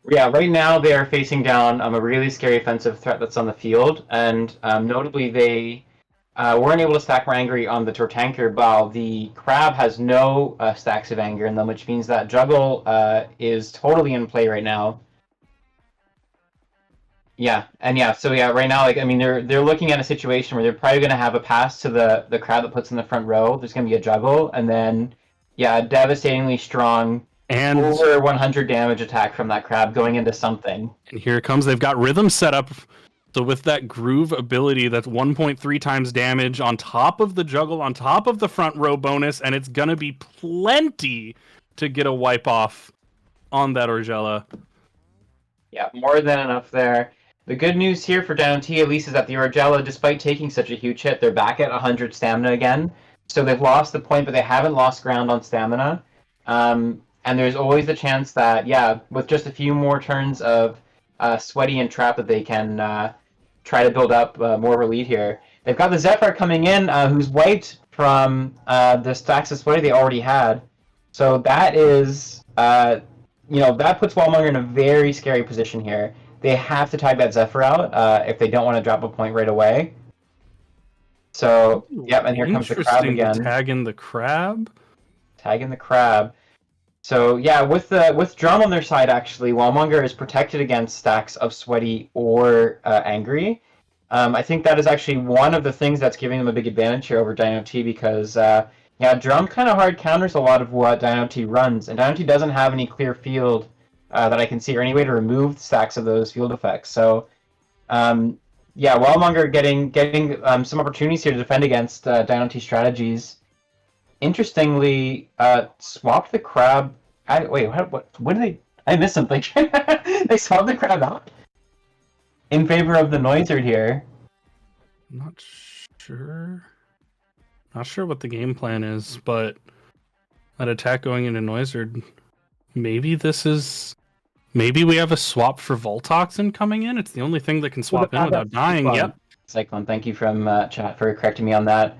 Yeah, right now they are facing down a really scary offensive threat that's on the field, and notably they weren't able to stack more Angry on the Tortanker, while the Crab has no stacks of Anger in them, which means that Juggle is totally in play right now. So right now, like, I mean, they're looking at a situation where they're probably going to have a pass to the Crab that puts in the front row. There's going to be a Juggle, and then, devastatingly strong, and over 100 damage attack from that Crab going into something. And here it comes. They've got Rhythm set up. So with that Groove ability, that's 1.3 times damage on top of the Juggle, on top of the front row bonus, and it's going to be plenty to get a wipe off on that Orgella. Yeah, more than enough there. The good news here for Dino-T, at least, is that the Orgella, despite taking such a huge hit, they're back at 100 stamina again. So they've lost the point, but they haven't lost ground on stamina. And there's always the chance that, with just a few more turns of Sweaty and Trap, that they can try to build up more of a lead here. They've got the Zephyr coming in, who's wiped from the stacks of Sweaty they already had. So that is, that puts Wallmonger in a very scary position here. They have to tag that Zephyr out if they don't want to drop a point right away. So, and here comes the Crab again. Tagging the Crab? Tagging the Crab. So, with Drum on their side, actually, Wallmonger is protected against stacks of Sweaty or Angry. I think that is actually one of the things that's giving them a big advantage here over Dino-T because, Drum kind of hard counters a lot of what Dino-T runs, and Dino-T doesn't have any clear field that I can see or any way to remove stacks of those field effects. So, Wallmonger getting some opportunities here to defend against Dino-T strategies. Interestingly, swapped the Crab. What did they? I missed something. They swapped the Crab out in favor of the Noizard here. Not sure what the game plan is, but that attack going into Noizard. Maybe we have a swap for Voltoxin coming in. It's the only thing that can swap in without dying. Yep. Cyclone. Thank you from chat for correcting me on that.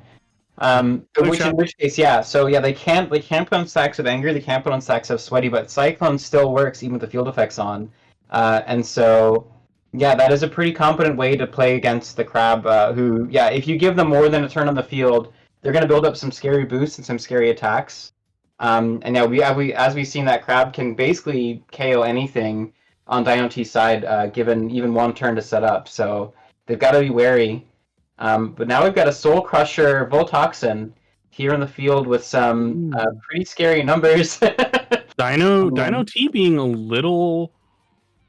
But Oh, which chat. in which case, yeah. So yeah, they can't put on stacks of Anger. They can't put on stacks of Sweaty, but Cyclone still works even with the field effects on. And so yeah, that is a pretty competent way to play against the Crab. Who yeah, if you give them more than a turn on the field, they're going to build up some scary boosts and some scary attacks. And yeah, we as we've seen, that Crab can basically KO anything on Dino T's side, given even one turn to set up. So they've got to be wary. But now we've got a Soul Crusher Voltoxin here in the field with some pretty scary numbers. Dino T being a little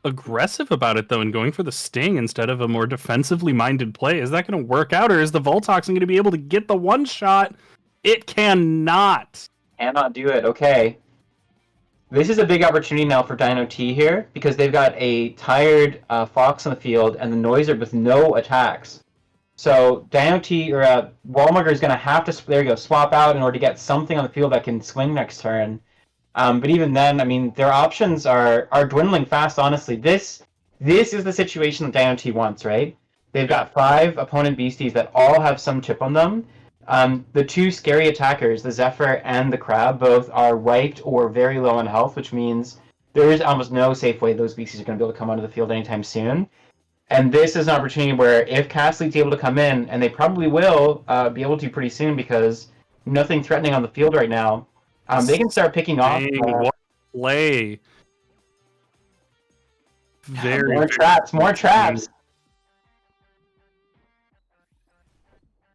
aggressive about it though, and going for the sting instead of a more defensively minded play. Is that going to work out, or is the Voltoxin going to be able to get the one shot? It cannot. Cannot do it. Okay. This is a big opportunity now for Dino T here, because they've got a tired Fox on the field and the Noiser with no attacks. So Dino T or Wallmugger is going to have to swap out in order to get something on the field that can swing next turn. But even then, I mean, their options are dwindling fast. Honestly, this is the situation that Dino T wants, right? They've got 5 opponent beasties that all have some chip on them. The 2 scary attackers, the Zephyr and the Crab, both are wiped or very low on health, which means there is almost no safe way those beasties are going to be able to come onto the field anytime soon. And this is an opportunity where if Castle's able to come in, and they probably will be able to pretty soon because nothing threatening on the field right now, they can start picking off. What play? More traps.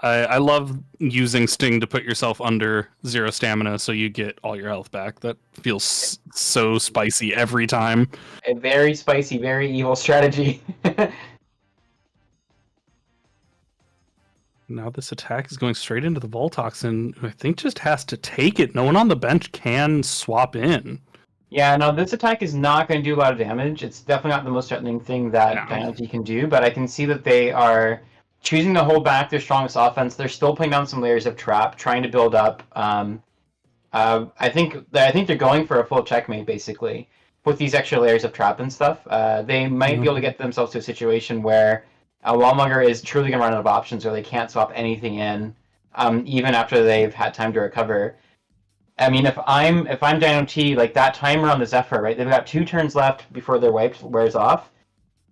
I love using Sting to put yourself under 0 stamina so you get all your health back. That feels so spicy every time. A very spicy, very evil strategy. Now this attack is going straight into the Voltoxin, who I think just has to take it. No one on the bench can swap in. Yeah, no, this attack is not going to do a lot of damage. It's definitely not the most threatening thing that Dino T can do, but I can see that they are choosing to hold back their strongest offense. They're still putting down some layers of trap, trying to build up. I think they're going for a full checkmate, basically, with these extra layers of trap and stuff. They might be able to get themselves to a situation where Wallmugger is truly going to run out of options, where they can't swap anything in, even after they've had time to recover. I mean, if I'm Dino T, like that timer on the Zephyr, right? They've got 2 turns left before their wipe wears off.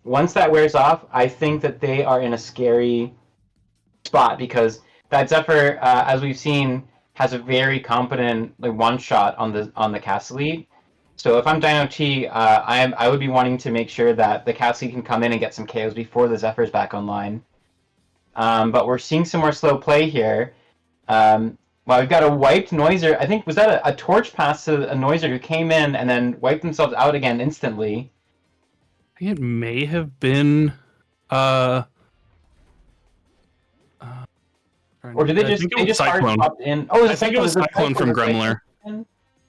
Once that wears off, I think that they are in a scary spot, because that Zephyr, as we've seen, has a very competent one shot on the Castle lead. So if I'm Dino T, I would be wanting to make sure that the Castle lead can come in and get some KOs before the Zephyr's back online. But we're seeing some more slow play here. Well, we've got a wiped Noiser. I think, was that a torch pass to a Noiser who came in and then wiped themselves out again instantly? I think it may have been or did they just hard Cyclone. swapped in? Oh, I think it was Cyclone from Gremler.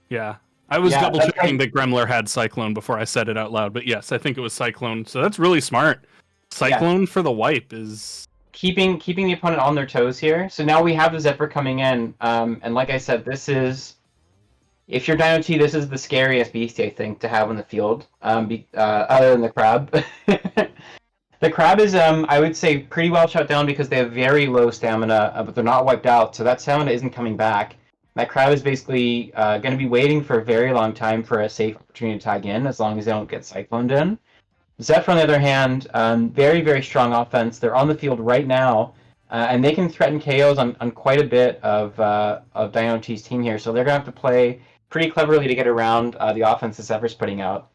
Yeah. I was double checking that Gremler had Cyclone before I said it out loud, but yes, I think it was Cyclone. So that's really smart. Cyclone for the wipe is keeping the opponent on their toes here. So now we have the Zephyr coming in, and like I said, this is, if you're Dino T, this is the scariest beastie, I think, to have on the field, other than the Crab. The Crab is, I would say, pretty well shut down because they have very low stamina, but they're not wiped out, so that stamina isn't coming back. That Crab is basically going to be waiting for a very long time for a safe opportunity to tag in, as long as they don't get cycloned in. Zephyr, on the other hand, very, very strong offense. They're on the field right now, and they can threaten KOs on quite a bit of Dino T's team here, so they're going to have to play pretty cleverly to get around the offense that Zephyr's putting out.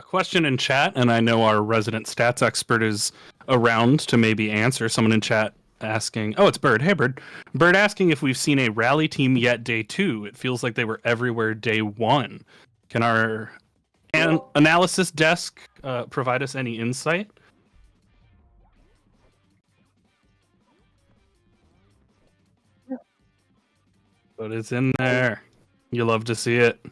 Question in chat, and I know our resident stats expert is around to maybe answer. Someone in chat asking, oh, it's Bird. Hey, Bird. Bird asking if we've seen a rally team yet day 2. It feels like they were everywhere day 1. Can our analysis desk provide us any insight? But it's in there. You love to see it.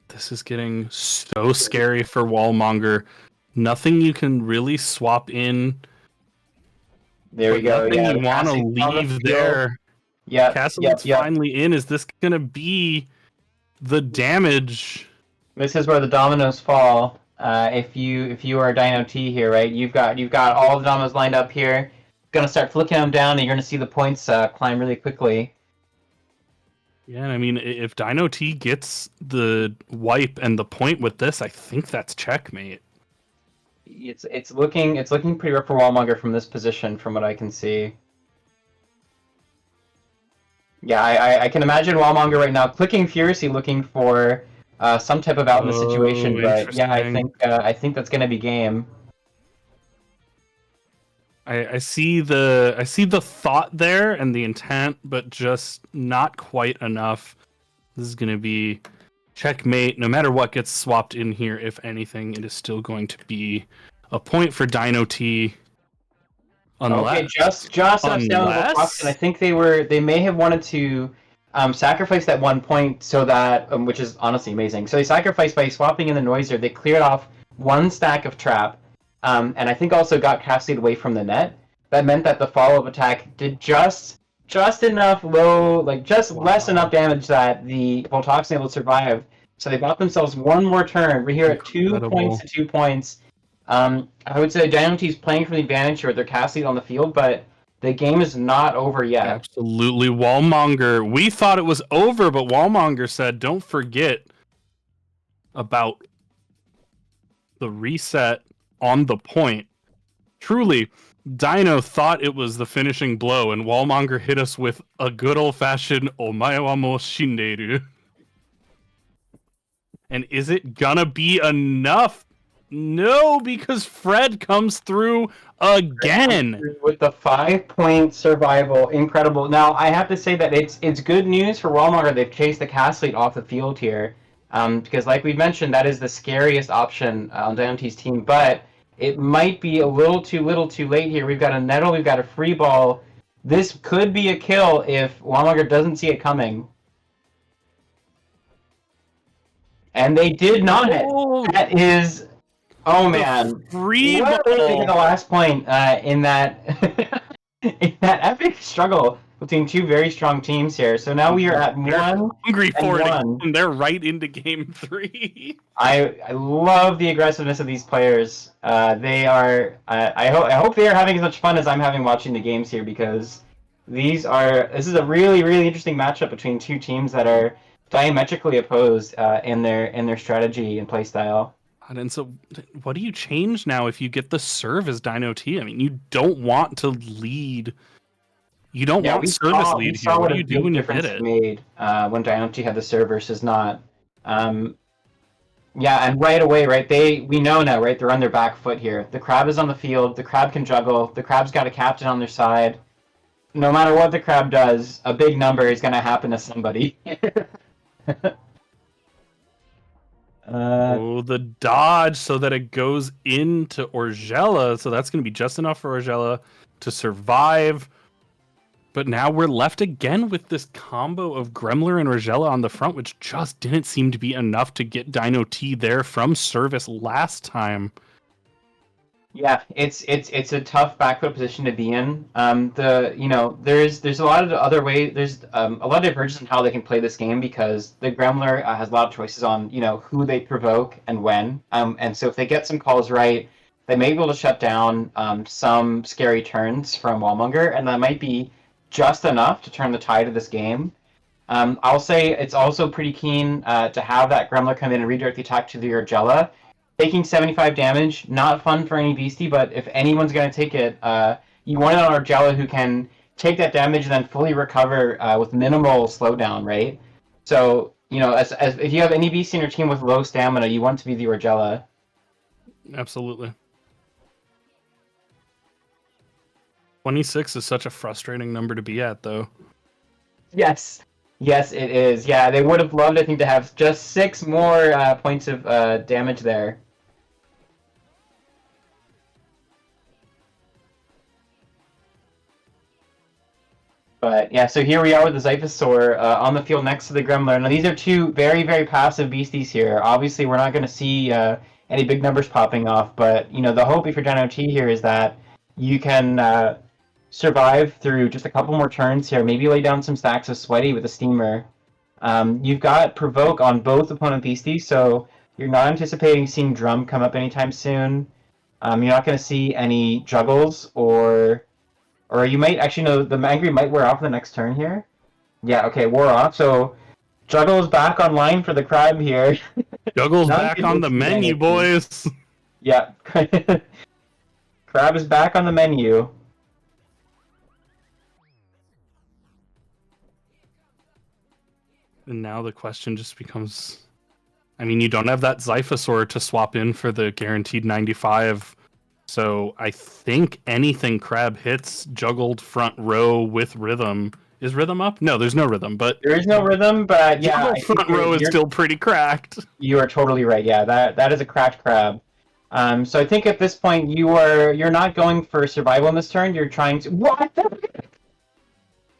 This is getting so scary for Wallmonger. Nothing you can really swap in. There we go. Nothing Yeah, you want to leave there. Yeah. Castle's finally in. Is this going to be the damage This is where the dominoes fall. If you are Dino T here, right? You've got all the dominoes lined up here. Gonna start flicking them down, and you're gonna see the points climb really quickly. Yeah, I mean, if Dino T gets the wipe and the point with this, I think that's checkmate. It's looking pretty rough for Wallmonger from this position, from what I can see. Yeah, I can imagine Wallmonger right now clicking furiously, looking for some type of out in the situation. But yeah, I think that's gonna be game. I see the thought there and the intent, but just not quite enough. This is gonna be checkmate. No matter what gets swapped in here, if anything, it is still going to be a point for Dino T. Unless, okay, just enough down to the box, and I think they may have wanted to sacrifice that 1 point so that which is honestly amazing. So they sacrificed by swapping in the Noiser. They cleared off 1 stack of trap. And I think also got Cassidy away from the net. That meant that the follow-up attack did just enough less enough damage that the Voltox able to survive. So they bought themselves 1 more turn. We're here at 2 points to 2 points. I would say Dino T's playing for the advantage here with their Cassidy on the field, but the game is not over yet. Absolutely, Wallmonger. We thought it was over, but Wallmonger said, "Don't forget about the reset on the point." Truly, Dino thought it was the finishing blow, and Wallmonger hit us with a good old-fashioned "Omae wa mo shinderu." And is it gonna be enough? No, because Fred comes through again with the 5-point survival. Incredible. Now I have to say that it's good news for Wallmonger. They've chased the Cast Lead off the field here, because like we mentioned, that is the scariest option on Dino T's team. But it might be a little too late here. We've got a Nettle, we've got a free ball. This could be a kill if Wallmonger doesn't see it coming. And they did not. That is, oh man, free what ball. a the last point in that in that epic struggle between 2 very strong teams here. So now we are at 1 hungry for it, 1. and they're right into game 3. I love the aggressiveness of these players. They are. I hope they are having as much fun as I'm having watching the games here, because this is a really interesting matchup between 2 teams that are diametrically opposed in their strategy and play style. And so, what do you change now if you get the serve as Dino T? I mean, you don't want to lead. You don't want service lead here. What do you do when you hit it? Made when Dino T had the serve versus not. Yeah, and right away, right? We know now, right? They're on their back foot here. The Crab is on the field. The Crab can juggle. The Crab's got a captain on their side. No matter what the Crab does, a big number is going to happen to somebody. The dodge so that it goes into Orgella. So that's going to be just enough for Orgella to survive. But now we're left again with this combo of Gremlin and Orgella on the front, which just didn't seem to be enough to get Dino T there from service last time. Yeah, it's a tough backfoot position to be in. There's a lot of other ways. There's a lot of divergence in how they can play this game, because the Gremlin has a lot of choices on who they provoke and when. And so if they get some calls right, they may be able to shut down some scary turns from Wallmonger, and that might be just enough to turn the tide of this game. I'll say it's also pretty keen to have that Gremlin come in and redirect the attack to the Orgella. Taking 75 damage, not fun for any beastie, but if anyone's going to take it, you want it on Orgella, who can take that damage and then fully recover with minimal slowdown, right? So, as if you have any beastie in your team with low stamina, you want to be the Orgella. Absolutely. 26 is such a frustrating number to be at, though. Yes, it is. Yeah, they would have loved, I think, to have just 6 more points of damage there. But yeah, so here we are with the Xiphus on the field next to the Gremlin. Now these are 2 very passive beasties here. Obviously, we're not going to see any big numbers popping off, but the hope for Dino T here is that you can survive through just a couple more turns here. Maybe lay down some stacks of Sweaty with a Steamer. You've got Provoke on both opponent beasties, so You're not anticipating seeing Drum come up anytime soon. You're not going to see any Juggles, or you might actually know the Angry might wear off the next turn here. Yeah, okay, wore off. So Juggles back online for the Crab here. Juggles Not back good on to the see menu, anything. boys. Yeah, Crab is back on the menu. And now the question just becomes, I mean, you don't have that Zyphosaur to swap in for the guaranteed 95. So I think anything Crab hits juggled front row with Rhythm. Is Rhythm up? No, there's no Rhythm, but There is no Rhythm, but yeah, juggled I think front row is still pretty cracked. You are totally right. Yeah, that is a cracked Crab. So I think at this point you're not going for survival in this turn. You're trying to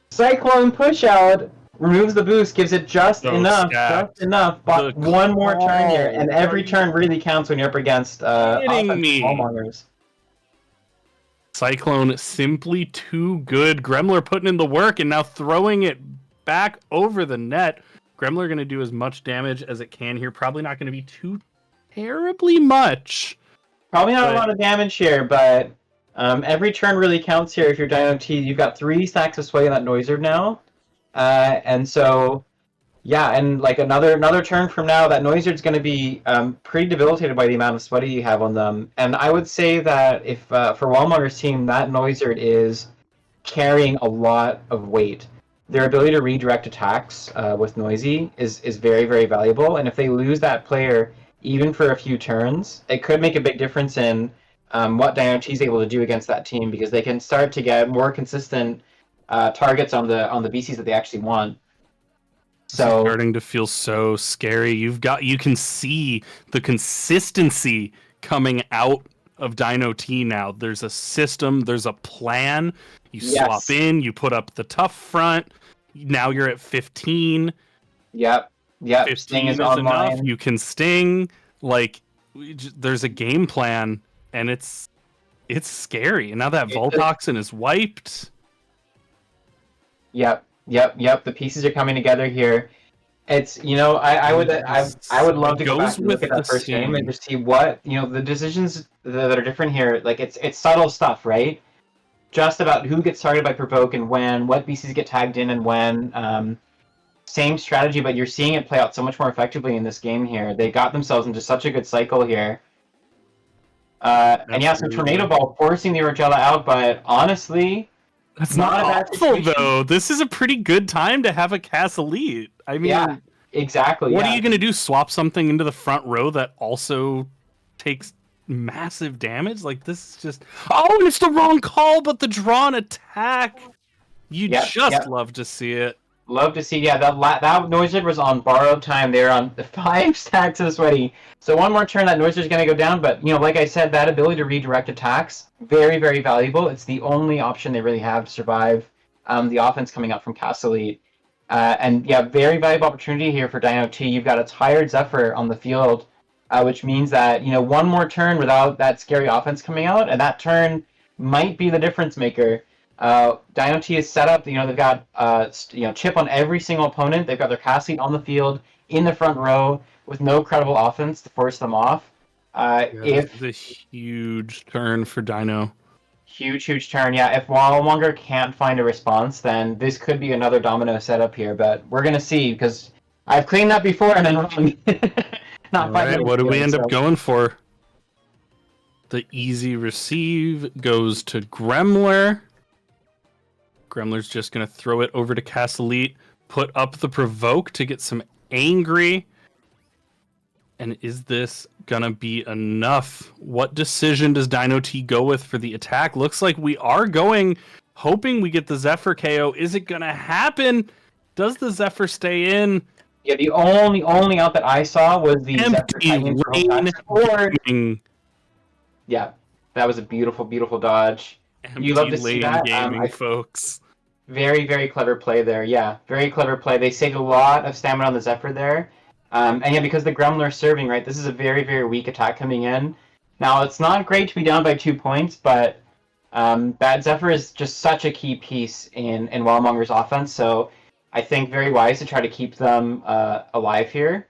Cyclone push out removes the boost, gives it just So enough, stacked. But The one more turn here, call. and every turn really counts when you're up against Kidding offensive me. Wallmongers. Cyclone simply too good. Gremler putting in the work and now throwing it back over the net. Gremler going to do as much damage as it can here. Probably not going to be too terribly much. Probably not But- a lot of damage here, but every turn really counts here if you're Dino T. You've got 3 stacks of Sway in that Noiser now. And so, yeah, and like another turn from now, that Noiser's going to be pretty debilitated by the amount of sweaty you have on them. And I would say that if for Wallmonger's team, that Noiser is carrying a lot of weight. Their ability to redirect attacks with Noisy is very, very valuable. And if they lose that player, even for a few turns, it could make a big difference in what Dino T is able to do against that team, because they can start to get more consistent targets on the BCs that they actually want. It's So starting to feel so scary. You can see the consistency coming out of Dino T now. There's a system, there's a plan. You swap in, you put up the tough front. Now you're at 15. Yep. 15 Sting is is online. enough. You can sting. Like, there's a game plan, and it's scary. And now that Voltoxin is wiped. Yep. The pieces are coming together here. It's I would love to go back and look at that first game and just see what the decisions that are different here. Like it's subtle stuff, right? Just about who gets targeted by Provoke and when, what BCs get tagged in and when. Same strategy, but you're seeing it play out so much more effectively in this game here. They got themselves into such a good cycle here. And yeah, so Tornado Ball forcing the Urgella out, but honestly, That's not not a bad awful, situation. though. This is a pretty good time to have a Cass Elite. I mean, yeah, exactly. what yeah. are you going to do? Swap something into the front row that also takes massive damage? Like, this is just... Oh, and it's the wrong call, but the drawn attack. You just love to see it. Love to see, yeah, that Noiser was on borrowed time. They're on 5 stacks of Sweaty. So one more turn, that Noiser's going to go down. But, like I said, that ability to redirect attacks, very, very valuable. It's the only option they really have to survive the offense coming up from Cass Elite. And, yeah, very valuable opportunity here for Dino T. You've got a tired Zephyr on the field, which means that, one more turn without that scary offense coming out, and that turn might be the difference maker. Dino T is set up. They've got chip on every single opponent. They've got their Cass Elite on the field in the front row with no credible offense to force them off. This is a huge turn for Dino. Huge turn. Yeah, if Wallmonger can't find a response, then this could be another domino setup here. But we're gonna see, because I've cleaned that before and then wrong. All right, what do we end up going for? The easy receive goes to Gremler. Gremler's just going to throw it over to Cass Elite, put up the Provoke to get some Angry. And is this going to be enough? What decision does Dino T go with for the attack? Looks like we are going, hoping we get the Zephyr KO. Is it going to happen? Does the Zephyr stay in? Yeah, the only out that I saw was the Zephyr Rain. Yeah, that was a beautiful dodge. Empty You love to see lane that. gaming, folks. Very, very clever play there. Yeah, very clever play. They saved a lot of stamina on the Zephyr there. And yeah, because the Gremler is serving, right, this is a very, very weak attack coming in. Now, it's not great to be down by 2 points, but that Zephyr is just such a key piece in Wallmonger's offense, so I think very wise to try to keep them alive here.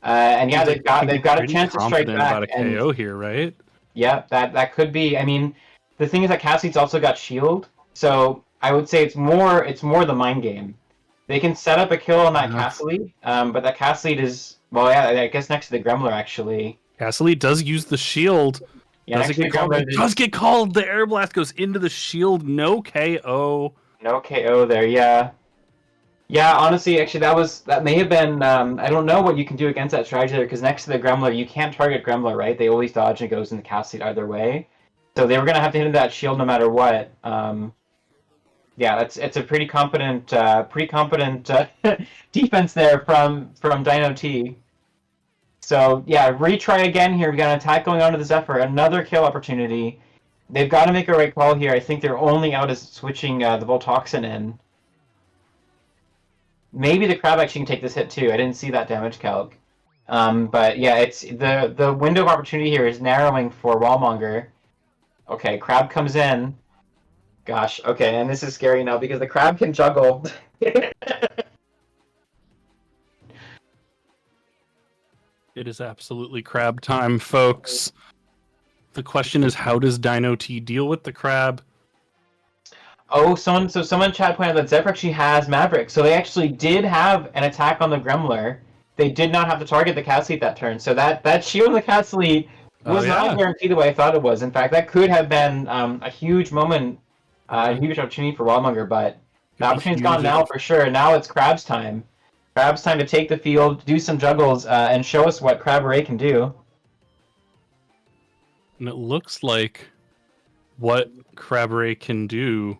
And yeah, they've got a Pretty chance to strike confident back. about a and KO here, right? yeah, that could be. I mean, the thing is that Cassidy's also got shield, so I would say it's more the mind game. They can set up a kill on that Cassidy, but that Cassidy is, well, yeah, I guess next to the Gremlin actually. Cassidy does use the shield. Yeah, Does it get called? It does get called. The air blast goes into the shield. No KO. No KO there. Yeah. Yeah, honestly, actually, that may have been. I don't know what you can do against that strategy there, because next to the Gremlin, you can't target Gremlin, right? They always dodge and it goes into Cassidy either way. So they were gonna have to hit that shield no matter what. Yeah, it's a pretty competent defense there from Dino T. So yeah, retry again here. We got an attack going on to the Zephyr, another kill opportunity. They've got to make a right call here. I think their only out is switching the Voltoxin in. Maybe the Crab actually can take this hit too. I didn't see that damage calc. But yeah, it's the window of opportunity here is narrowing for Wallmonger. Okay, Crab comes in. Gosh, okay, and this is scary now because the Crab can juggle. It is absolutely crab time, folks. The question is, how does Dino T deal with the crab? Oh, someone in chat pointed out that Zephyr actually has Maverick, so they actually did have an attack on the Gremler. They did not have to target the Cat Sleep that turn, so that shield on the Cat Sleep was not guaranteed the way I thought it was. In fact, that could have been a huge moment, a huge opportunity for Wildmonger, but the opportunity's gone now for sure. Now it's Crab's time. Crab's time to take the field, do some juggles, and show us what Crab Ray can do. And it looks like what Crab Ray can do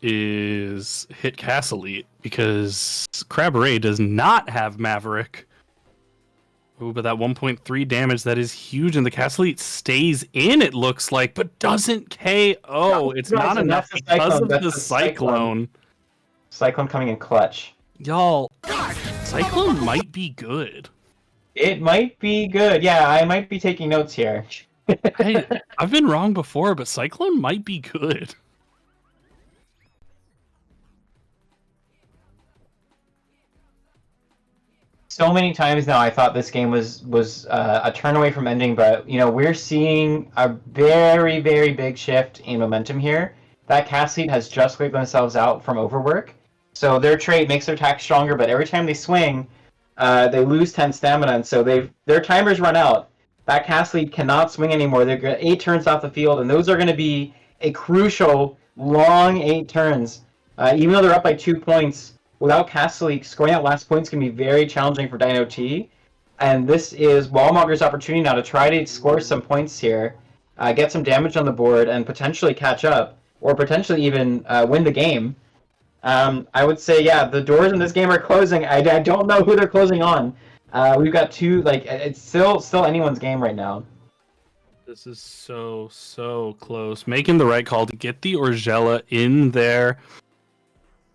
is hit Castle Elite, because Crab Ray does not have Maverick. Ooh, but that 1.3 damage, that is huge, and the Castle Elite stays in, it looks like, but doesn't KO. No, it's not enough because of the Cyclone. Cyclone coming in clutch. Y'all, Cyclone might be good. It might be good. Yeah, I might be taking notes here. Hey, I've been wrong before, but Cyclone might be good. So many times now I thought this game was a turn away from ending, but you know, we're seeing a very, very big shift in momentum here. That Castle has just cleared themselves out from overwork, so their trait makes their attack stronger, but every time they swing, they lose 10 stamina, and so their timers run out. That Castle cannot swing anymore. They've got 8 turns off the field, and those are going to be a crucial, long 8 turns. Even though they're up by 2 points, without Castle scoring that last point is going to be very challenging for Dino T. And this is Wallmonger's opportunity now to try to score some points here, get some damage on the board, and potentially catch up, or potentially even win the game. I would say, yeah, the doors in this game are closing. I don't know who they're closing on. We've got 2, like, it's still anyone's game right now. This is so close. Making the right call to get the Orgella in there.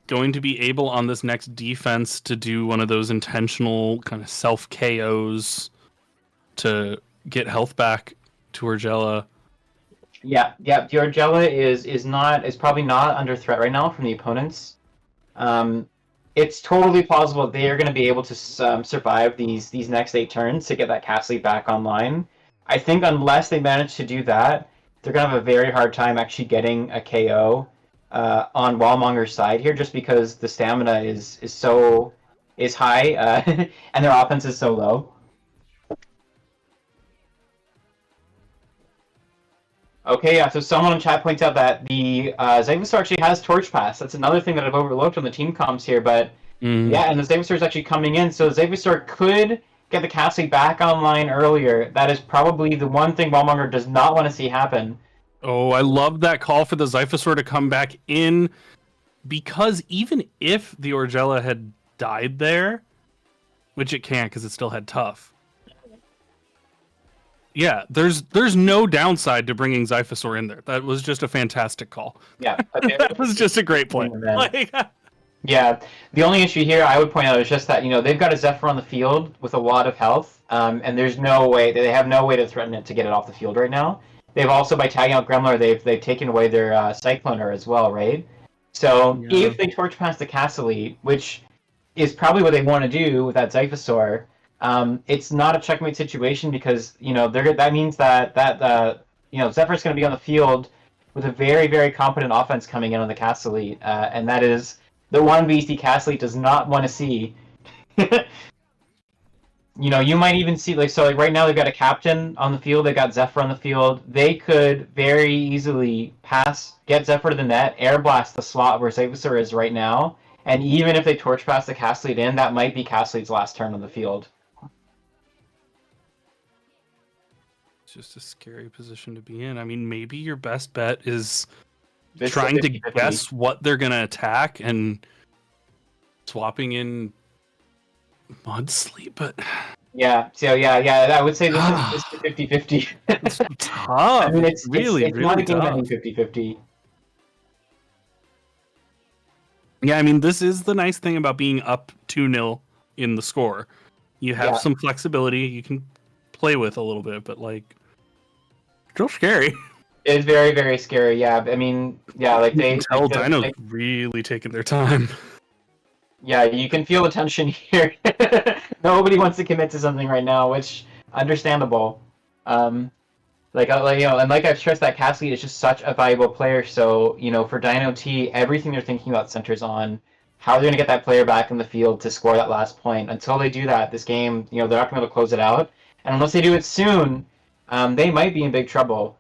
Going to be able on this next defense to do one of those intentional kind of self KOs to get health back to Orgella. Yeah, the Orgella is probably not under threat right now from the opponents. It's totally plausible they are going to be able to survive these next 8 turns to get that Castle back online. I think unless they manage to do that, they're going to have a very hard time actually getting a KO on Wallmonger's side here, just because the stamina is high and their offense is so low. Okay, yeah, so someone in chat points out that the Xavasaur actually has Torch Pass. That's another thing that I've overlooked on the team comps here, but yeah, and the Xavasaur is actually coming in, so Xavasaur could get the Castle back online earlier. That is probably the one thing Wallmonger does not want to see happen. Oh, I love that call for the Xyphosaur to come back in, because even if the Orgella had died there, which it can't because it still had Tough, yeah, there's no downside to bringing Xyphosaur in there. That was just a fantastic call. Yeah, that was just a great play. Yeah, the only issue here I would point out is just that, you know, they've got a Zephyr on the field with a lot of health, and there's no way, they have no way to threaten it to get it off the field right now. They've also, by tagging out Gremler, they've taken away their Cycloner as well, right? So if they torch past the Castle, which is probably what they want to do with that Xyphosaur, it's not a checkmate situation because that means that Zephyr's going to be on the field with a very, very competent offense coming in on the Cast Elite, and that is the one BSD Cast Elite does not want to see. You might even see right now they've got a captain on the field, they've got Zephyr on the field. They could very easily get Zephyr to the net, air blast the slot where Xavisor is right now, and even if they torch pass the Cast Elite in, that might be Cast Elite's last turn on the field. It's just a scary position to be in. I mean, maybe your best bet is This trying to 50-50. guess what they're gonna attack and swapping in Mudsleep, but Yeah, so I would say this is 50-50. it's tough. I mean, it's really not a game tough. ending 50-50. Yeah, I mean, this is the nice thing about being up 2-0 in the score. You have Yeah. some flexibility you can play with a little bit, but still scary. It's very, very scary. Yeah, I mean, they You can tell they- Dino's they- really taking their time. Yeah, you can feel the tension here. Nobody wants to commit to something right now, which understandable. And like I've stressed, that Cast Elite is just such a valuable player. So for Dino T, everything they're thinking about centers on how they're going to get that player back in the field to score that last point. Until they do that, this game, they're not going to be able to close it out. And unless they do it soon, they might be in big trouble.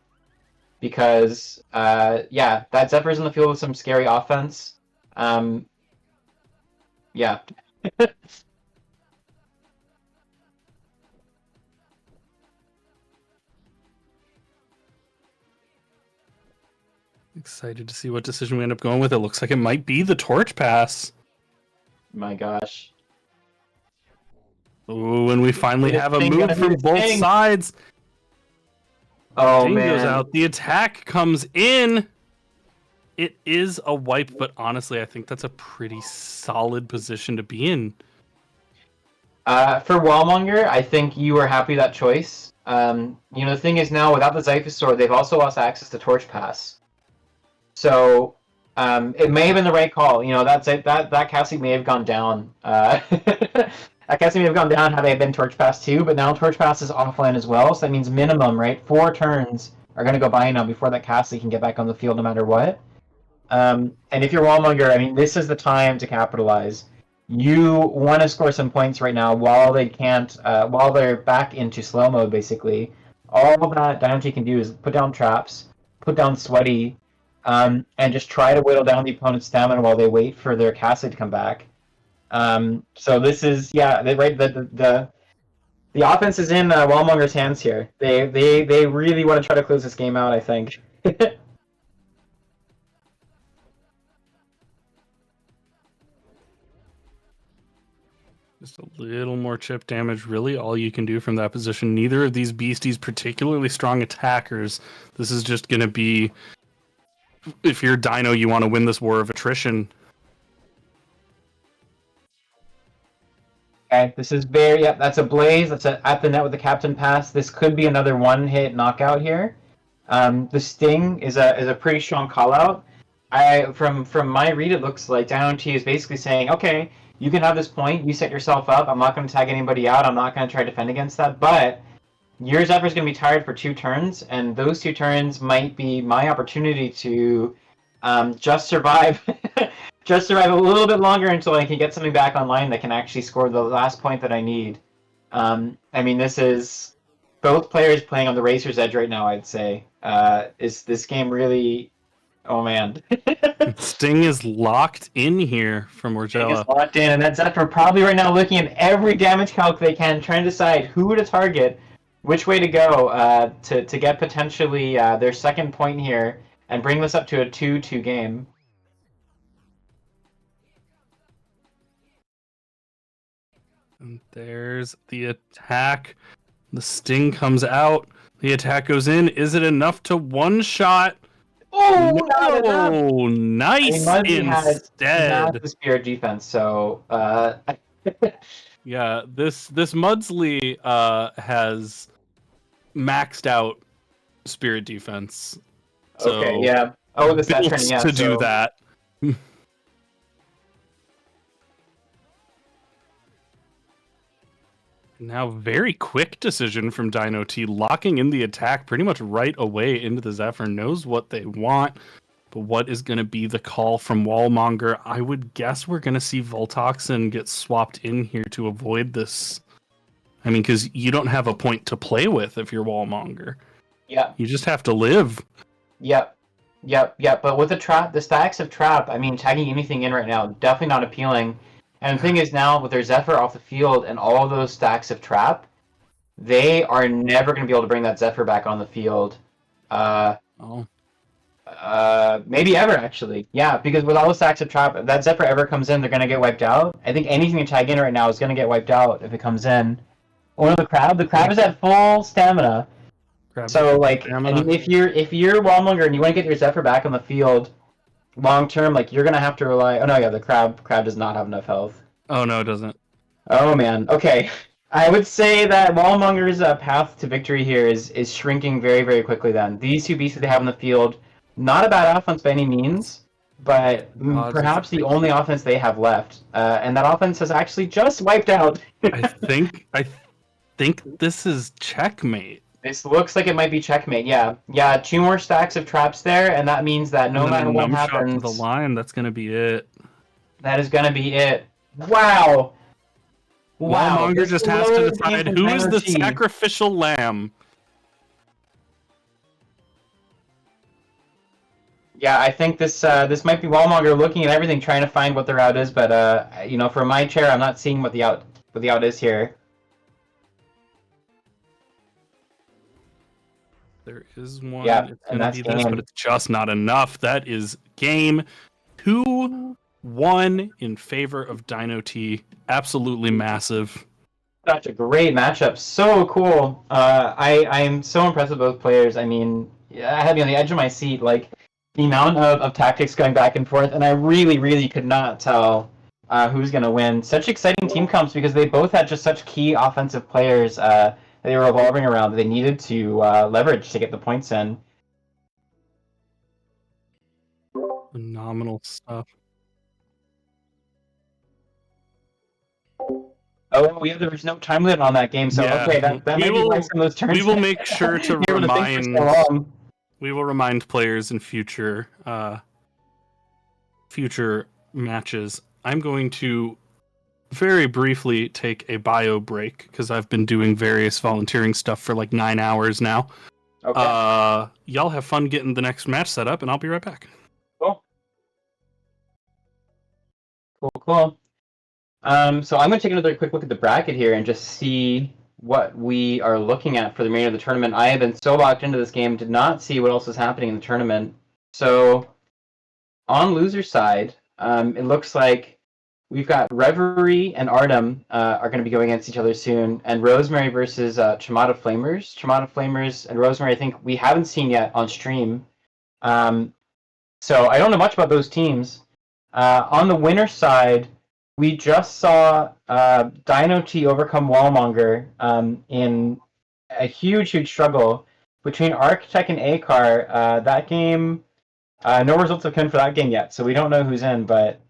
Because that Zephyr's in the field with some scary offense. Yeah. Excited to see what decision we end up going with. It looks like it might be the torch pass. My gosh. Ooh, and we finally It's have a Sting move gonna do from its both thing. sides. Oh Sting man. goes out. The attack comes in. It is a wipe, but honestly, I think that's a pretty solid position to be in. For Wallmonger, I think you were happy with that choice. The thing is now, without the Zyphosaur, they've also lost access to Torch Pass. So, it may have been the right call. That Cassie may have gone down. That Cassie may have gone down had they been Torch Pass too, but now Torch Pass is offline as well, so that means minimum, right? 4 turns are going to go by now before that Cassie can get back on the field no matter what. And if you're Wallmonger, I mean, this is the time to capitalize. You want to score some points right now while they can't, while they're back into slow mode, basically. All that Dino T can do is put down traps, put down Sweaty, and just try to whittle down the opponent's stamina while they wait for their Cassie to come back. So this is, the offense is in Wallmonger's hands here. They really want to try to close this game out, I think. Just a little more chip damage, really all you can do from that position. Neither of these beasties particularly strong attackers. This is just going to be, if you're Dino, you want to win this war of attrition. Okay, this is that's a Blaze. That's at the net with the Captain Pass. This could be another one-hit knockout here. The Sting is a pretty strong call-out. From my read, it looks like Dino T is basically saying, okay, you can have this point. You set yourself up. I'm not going to tag anybody out. I'm not going to try to defend against that. But your Zephyr's going to be tired for 2 turns, and those 2 turns might be my opportunity to just survive. Just survive a little bit longer until I can get something back online that can actually score the last point that I need. I mean, this is both players playing on the racer's edge right now, I'd say. Is this game really... Oh, man. Sting is locked in here from Orgella. It's locked in, and that's Zephyr probably right now looking at every damage calc they can, trying to decide who to target, which way to go to get potentially their second point here and bring this up to a 2-2 game. And there's the attack. The Sting comes out. The attack goes in. Is it enough to one-shot? Oh, not enough. Oh, nice I mean, Mudsley has instead. massive spirit defense, so Yeah, this Mudsley has maxed out spirit defense. So okay, yeah. Oh, the stat built training, yeah. to do so- that. Now, very quick decision from Dino T, locking in the attack pretty much right away into the Zephyr. Knows what they want, but what is going to be the call from Wallmonger? I would guess we're going to see Voltoxin get swapped in here to avoid this. I mean, because you don't have a point to play with if you're Wallmonger. Yeah. You just have to live. Yep. But with the stacks of trap, I mean, tagging anything in right now, definitely not appealing. And the thing is now, with their Zephyr off the field and all of those stacks of trap, they are never going to be able to bring that Zephyr back on the field. Maybe ever, actually. Yeah, because with all the stacks of trap, if that Zephyr ever comes in, they're going to get wiped out. I think anything to tag in right now is going to get wiped out if it comes in. Or the crab is at full stamina. So, like, I mean, if you're Wallmonger and you want to get your Zephyr back on the field, long term, like, you're gonna have to rely. Oh no, yeah, the crab does not have enough health. Oh no, it doesn't. Oh man. Okay, I would say that Wallmonger's path to victory here is shrinking very, very quickly. Then these two beasts that they have on the field, not a bad offense by any means, but perhaps the only offense they have left, and that offense has actually just wiped out. I think this is checkmate. This looks like it might be checkmate. Yeah. 2 more stacks of traps there, and that means that no matter what happens, to the line, that's gonna be it. That is gonna be it. Wow. Wallmonger just has to decide who is the sacrificial lamb. Yeah, I think this might be Wallmonger looking at everything, trying to find what the route is, but you know, from my chair, I'm not seeing what the out is here. There is one. Yeah, it's gonna be this, but it's just not enough. That is game 2-1 in favor of Dino T. Absolutely massive. Such a great matchup. So cool. I'm so impressed with both players. I mean, I had me on the edge of my seat. Like, the amount of tactics going back and forth, and I really, really could not tell who's going to win. Such exciting team comps because they both had just such key offensive players they were revolving around that they needed to leverage to get the points in. Phenomenal stuff. Oh, yeah, there was no time limit on that game, so Yeah. okay, that might be why some of those turns. We will make sure to You were to think for remind. so long. We will remind players in future matches. I'm going to very briefly take a bio break because I've been doing various volunteering stuff for like 9 hours now. Okay. Y'all have fun getting the next match set up, and I'll be right back. Cool. So I'm going to take another quick look at the bracket here and just see what we are looking at for the remainder of the tournament. I have been so locked into this game, did not see what else is happening in the tournament. So on loser side, it looks like we've got Reverie and Artem are going to be going against each other soon, and Rosemary versus Chamada Flamers. Chamada Flamers and Rosemary, I think we haven't seen yet on stream. So I don't know much about those teams. On the winner side, we just saw Dino T overcome Wallmonger in a huge struggle between Architect and Akar. That game, no results have come for that game yet, so we don't know who's in, but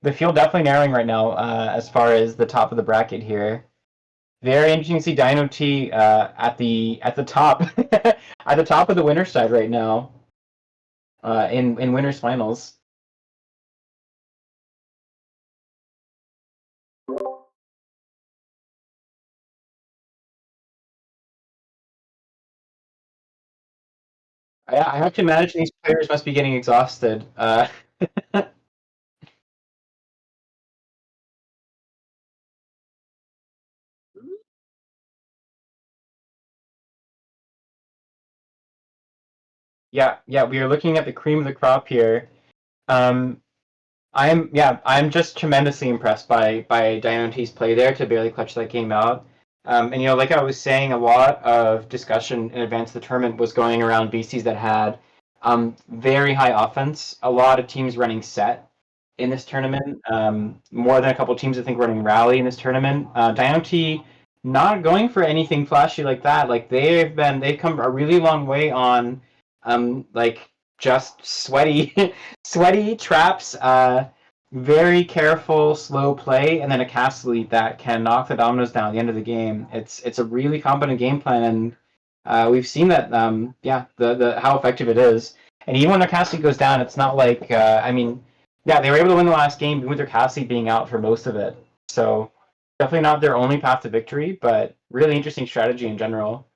the field definitely narrowing right now as far as the top of the bracket here. Very interesting to see Dino T at the top at the top of the winner side right now in winners finals. I have to imagine these players must be getting exhausted. Yeah, we are looking at the cream of the crop here. I'm just tremendously impressed by Dino T's play there to barely clutch that game out. And you know, like I was saying, a lot of discussion in advance of the tournament was going around BCs that had very high offense. A lot of teams running set in this tournament. More than a couple teams I think running rally in this tournament. Dino T not going for anything flashy like that. Like they've come a really long way on like just sweaty traps. very careful, slow play, and then a Castle Elite that can knock the dominoes down at the end of the game. It's a really competent game plan, and we've seen that. The how effective it is. And even when their Castle Elite goes down, it's not like they were able to win the last game even with their Castle Elite being out for most of it. So definitely not their only path to victory, but really interesting strategy in general.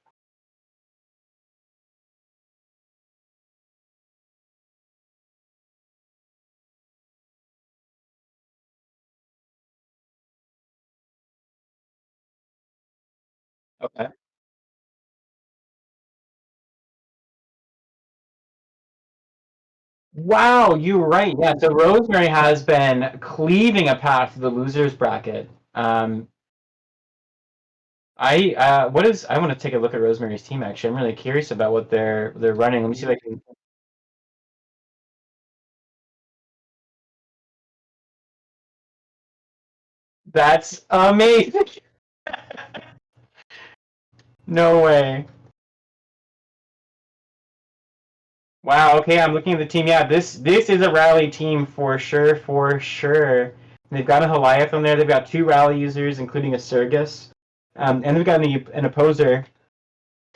Okay. Wow, you're right. Yeah, so Rosemary has been cleaving a path to the losers bracket. I want to take a look at Rosemary's team actually. I'm really curious about what they're running. Let me see if I can. That's amazing. No way. Wow, okay, I'm looking at the team. Yeah, this is a rally team for sure, for sure. They've got a Goliath on there. They've got 2 rally users, including a Surgus. And they've got an opposer.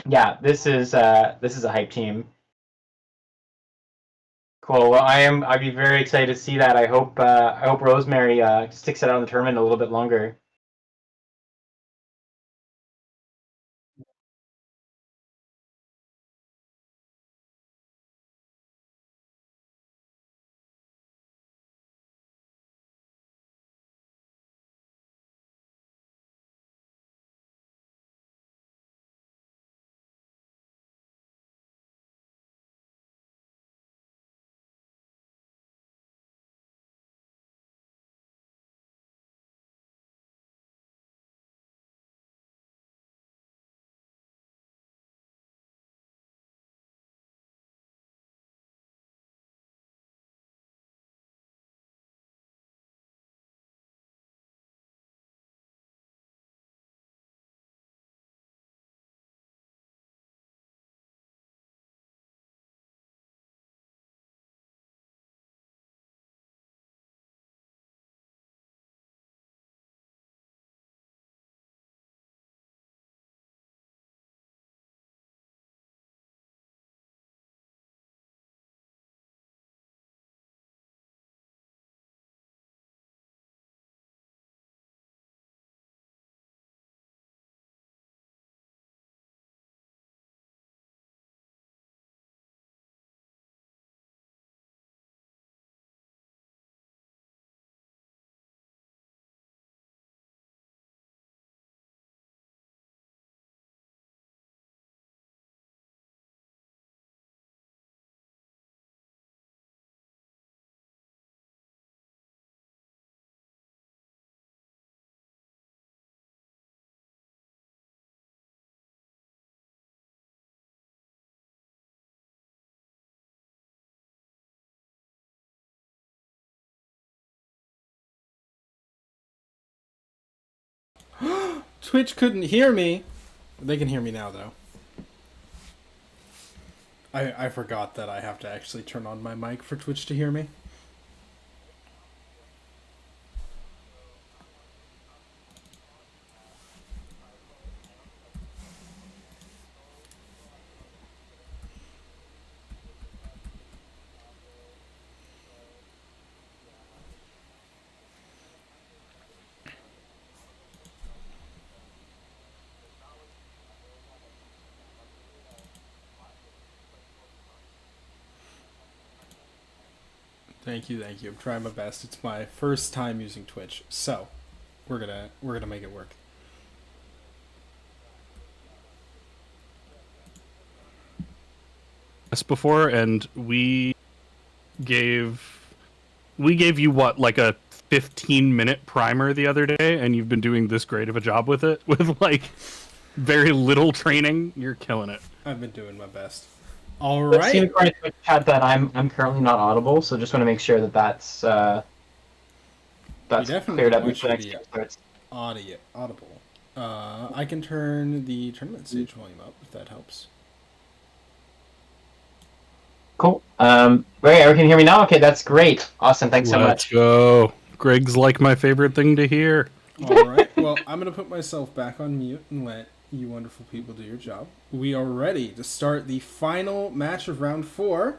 Yeah, this is a hype team. Cool. Well, I'd be very excited to see that. I hope Rosemary sticks it out in the tournament a little bit longer. Twitch couldn't hear me. They can hear me now, though. I forgot that I have to actually turn on my mic for Twitch to hear me. Thank you. I'm trying my best. It's my first time using Twitch, so we're gonna make it work. Before, and we gave you what, like a 15-minute primer the other day, and you've been doing this great of a job with it with like very little training. You're killing it. I've been doing my best. All right. Let's see according to chat that I'm currently not audible, so just want to make sure that that's cleared up before the next game starts. Audible. I can turn the tournament stage volume up if that helps. Cool. Right, everyone can hear me now? Okay, that's great. Awesome, thanks so Let's much. go. Greg's like my favorite thing to hear. All right. Well, I'm going to put myself back on mute and let you wonderful people do your job. We are ready to start the final match of round 4.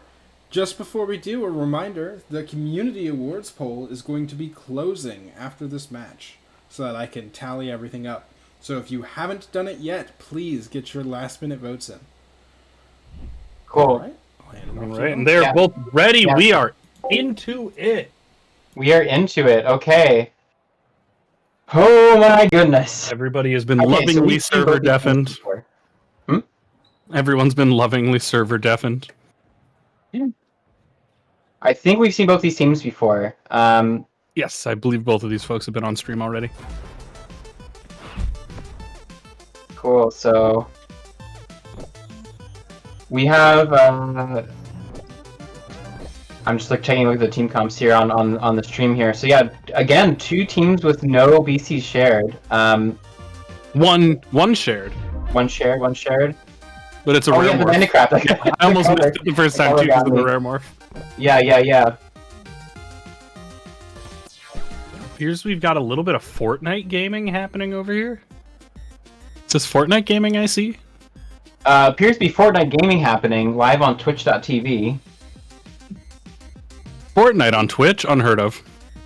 Just before we do, a reminder, the Community Awards poll is going to be closing after this match so that I can tally everything up. So if you haven't done it yet, please get your last-minute votes in. Cool. All right. I'll hand it off All to right, you. and they're Yeah. both ready. Yeah. We are into it. We are into it. Okay. Oh my goodness. Everybody has been Okay, so lovingly we've seen server both these teams deafened. before. Everyone's been lovingly server deafened. I think we've seen both these teams before. Yes, I believe both of these folks have been on stream already. Cool. So we have. I'm just like taking a look at the team comps here on the stream here. So yeah, again, 2 teams with no BCs shared. One shared, One shared. but it's a Oh rare yeah, the morph. Bandicraft. I almost missed it the first time too because of the rare morph. Yeah. Appears we've got a little bit of Fortnite gaming happening over here. Is this Fortnite gaming I see? Appears to be Fortnite gaming happening live on Twitch.tv. Fortnite on Twitch? Unheard of.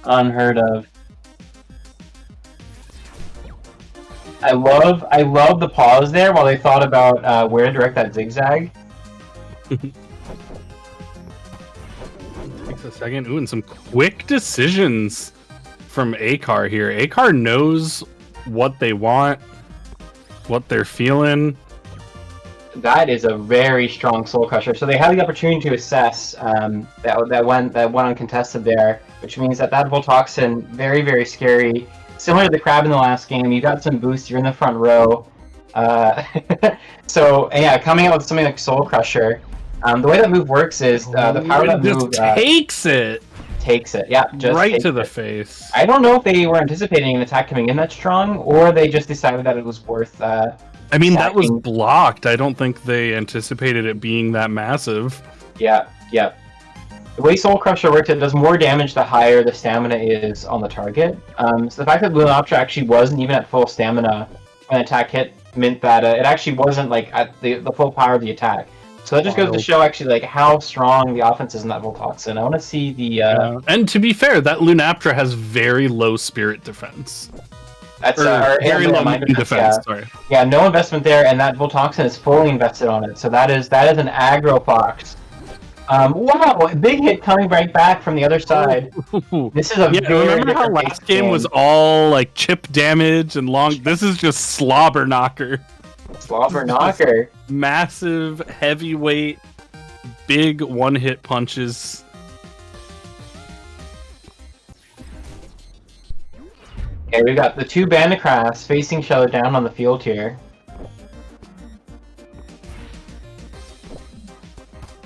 Unheard of. I love the pause there while they thought about where to direct that zigzag. Takes a second. Ooh, and some quick decisions from Akar here. Akar knows what they want, what they're feeling. That is a very strong Soul Crusher. So they have the opportunity to assess that one uncontested there, which means that Voltoxin, very, very scary. Similar to the Crab in the last game, you got some boost, you're in the front row. So yeah, coming out with something like Soul Crusher, the way that move works is the power of that move takes it. Takes it, yeah, just right takes to the it. face. I don't know if they were anticipating an attack coming in that strong, or they just decided that it was worth. I mean, that was attacking. blocked. I don't think they anticipated it being that massive. Yeah. The way Soul Crusher works, it does more damage the higher the stamina is on the target. So the fact that Lunaptra actually wasn't even at full stamina when the attack hit meant that it actually wasn't like at the full power of the attack. So that just goes to show actually like how strong the offense is in that Voltoxin. I want to see the. And to be fair, that Lunaptra has very low spirit defense. That's Or very low mind defense. yeah. Sorry. Yeah, no investment there, and that Voltoxin is fully invested on it. So that is an aggro fox. Wow, big hit coming right back from the other side. This is a Yeah, very remember how different last game was all like chip damage and long? This is just slobber knocker. Slobber knocker. Massive, heavyweight, big one-hit punches. Okay, we've got the 2 Bandicrafts facing each other down on the field here.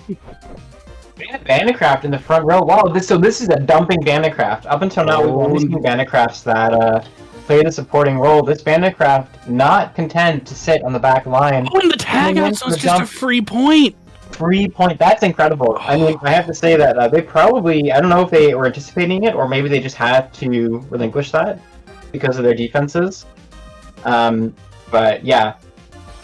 We have Bandicraft in the front row. Wow, this is a dumping Bandicraft. Up until now, we've only seen Bandicrafts that play the supporting role. This Bandicraft not content to sit on the back line. Oh, and the tag out, so it's just a free point. Free point. That's incredible. I mean, I have to say that they probably, I don't know if they were anticipating it or maybe they just had to relinquish that because of their defenses. But yeah,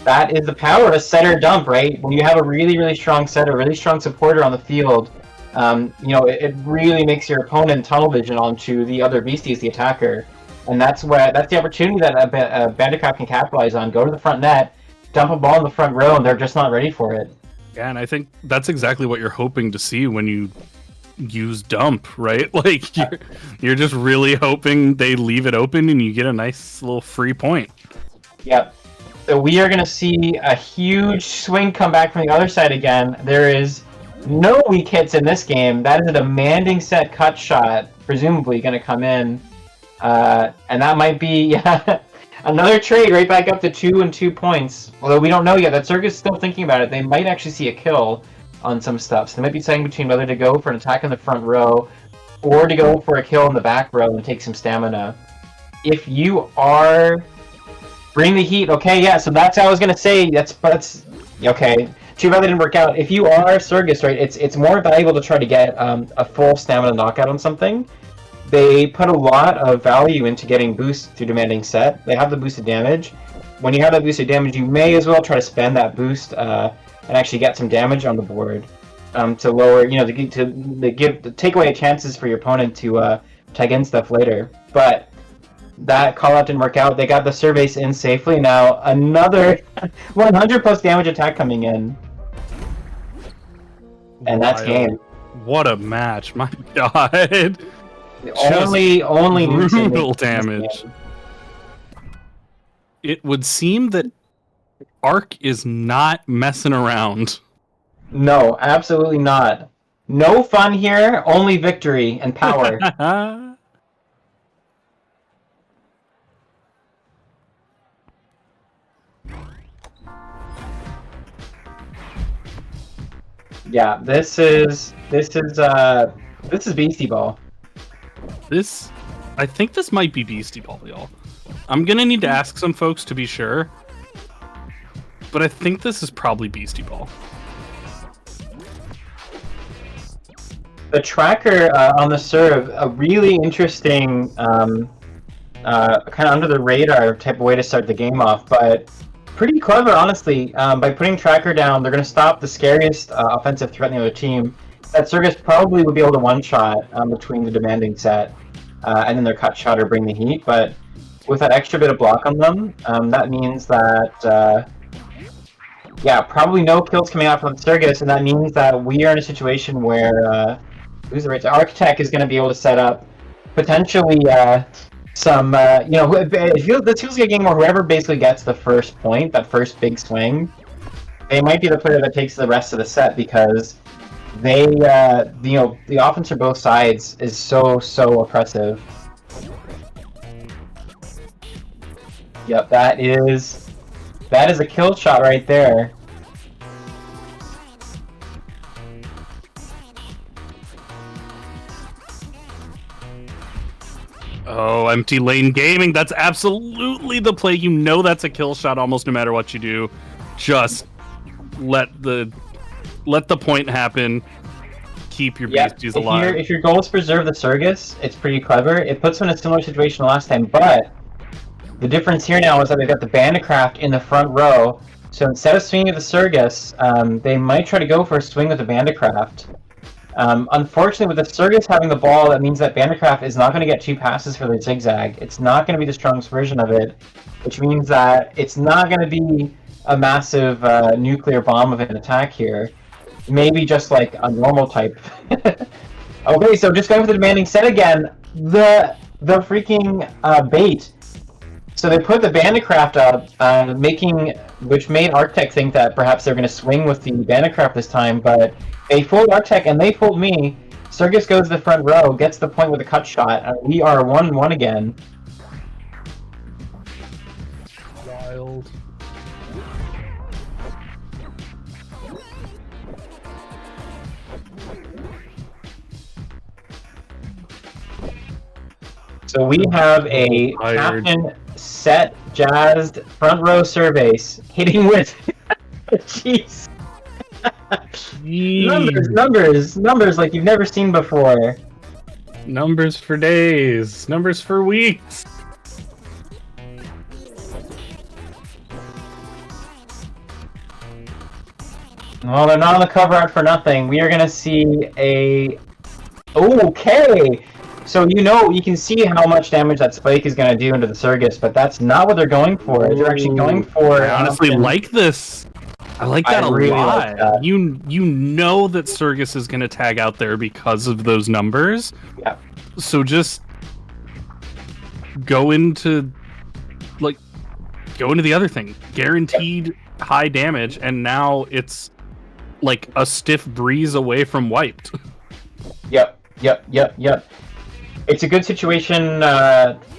that is the power of a setter dump, right? When you have a really, really strong setter, really strong supporter on the field, it really makes your opponent tunnel vision onto the other beasties, the attacker. And that's the opportunity that a Bandicraft can capitalize on. Go to the front net, dump a ball in the front row, and they're just not ready for it. Yeah, and I think that's exactly what you're hoping to see when you use dump, right? Like you're just really hoping they leave it open and you get a nice little free point. Yep. So we are going to see a huge swing come back from the other side again. There is no weak hits in this game. That is a demanding set cut shot, presumably going to come in. And that might be another trade right back up to 2 and 2 points. Although we don't know yet. That Circus is still thinking about it. They might actually see a kill on some stuff. So they might be deciding between whether to go for an attack in the front row or to go for a kill in the back row and take some stamina. If you are... Bring the heat. Okay, yeah, so that's how I was going to say. That's okay. too bad that didn't work out. If you are Surgus, right, it's more valuable to try to get a full stamina knockout on something. They put a lot of value into getting boost through demanding set. They have the boosted damage. When you have that boosted damage, you may as well try to spend that boost and actually get some damage on the board to lower, to take away chances for your opponent to tag in stuff later. But that call out didn't work out. They got the Surveys in safely. Now another 100 plus damage attack coming in. And that's game. What a match, my god. Only brutal damage. It would seem that Arc is not messing around. No, absolutely not. No fun here, only victory and power. Yeah, this is Beastie Ball. I think this might be Beastie Ball, y'all. I'm gonna need to ask some folks to be sure, but I think this is probably Beastie Ball. The tracker on the serve, a really interesting, kind of under the radar type of way to start the game off, but pretty clever, honestly. By putting tracker down, they're going to stop the scariest offensive threat in the other team. That Surgus probably would be able to one-shot between the demanding set and then their cut shot or bring the heat, but with that extra bit of block on them, that means that, yeah, probably no kills coming out from the Surgus, and that means that we are in a situation where who's the right Architect is going to be able to set up potentially some, this feels like a game where whoever basically gets the first point, that first big swing, they might be the player that takes the rest of the set because they, the offense for both sides is so oppressive. Yep, that is a kill shot right there. Oh, Empty Lane Gaming, that's absolutely the play. You know that's a kill shot almost no matter what you do. Just let the point happen. Keep your beasties alive. If your goal is to preserve the Surgus, it's pretty clever. It puts them in a similar situation last time, but the difference here now is that they've got the Bandicraft in the front row. So instead of swinging with the Surgus, they might try to go for a swing with the Bandicraft. Unfortunately, with the Surgus having the ball, that means that Bandicraft is not going to get 2 passes for the zigzag. It's not going to be the strongest version of it, which means that it's not going to be a massive nuclear bomb of an attack here. Maybe just like a normal type. Okay, so just going for the demanding set again. The freaking bait. So they put the Bandicraft up, which made Arctech think that perhaps they're going to swing with the Bandicraft this time, but they fooled Arctech and they fooled me. Surgus goes to the front row, gets the point with a cut shot, and we are 1-1 again. Wild. So we have a captain set, jazzed, front row Surveys hitting with jeez. numbers like you've never seen before. Numbers for days, numbers for weeks. Well, they're not on the cover art for nothing. We are gonna see a okay. So you can see how much damage that spike is going to do into the Surgus, but that's not what they're going for. They're actually going for. I honestly like this. I like that a lot. Like that. You know that Surgus is going to tag out there because of those numbers. Yeah. So just go into the other thing. Guaranteed high damage, and now it's like a stiff breeze away from wiped. Yep. It's a good situation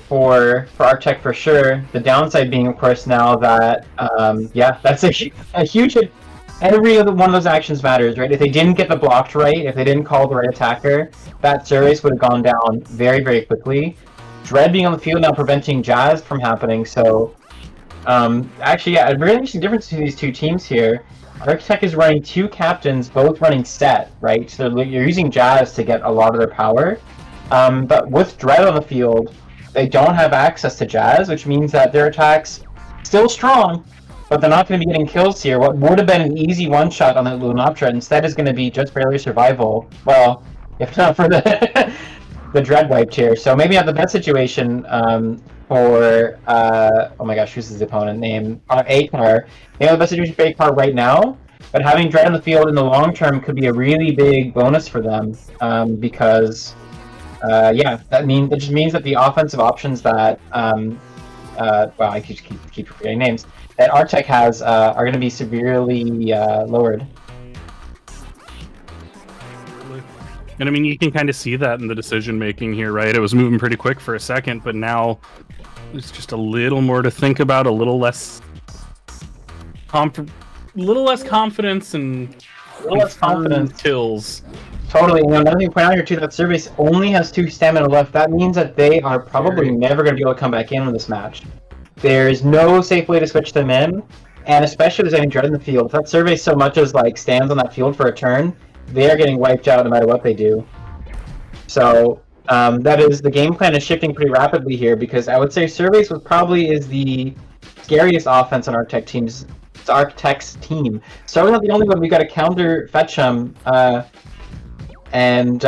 for Arctech for sure. The downside being, of course, now that that's a huge hit. Every other one of those actions matters, right? If they didn't get the blocked right, if they didn't call the right attacker, that Surveys would have gone down very, very quickly. Dread being on the field now preventing Jazz from happening. So, actually, a really interesting difference between these two teams here. Arctech is running 2 captains, both running set, right? So you're using Jazz to get a lot of their power. But with Dread on the field, they don't have access to Jazz, which means that their attacks still strong, but they're not going to be getting kills here. What would have been an easy one-shot on the Lunoptera instead is going to be just barely survival. Well, if not for the the Dread wiped here. So maybe not the best situation for oh my gosh, who's his opponent name? Acar. Maybe the best situation for Acar right now, but having Dread on the field in the long term could be a really big bonus for them because yeah, that just means that the offensive options that well, I keep forgetting names that Arctech has are going to be severely lowered. And I mean, you can kind of see that in the decision making here, right? It was moving pretty quick for a second, but now there's just a little more to think about, a little less confidence and kills. Totally. And another thing to point out here too, that Cervase only has 2 stamina left. That means that they are probably never going to be able to come back in with this match. There is no safe way to switch them in, and especially if there's any Dread in the field. If that Cervase so much as like stands on that field for a turn, they are getting wiped out no matter what they do. So that is, the game plan is shifting pretty rapidly here, because I would say Cervase is the scariest offense on Arctech teams. It's Arctech's team. So we're not the only one. We got a counter Fetchum, and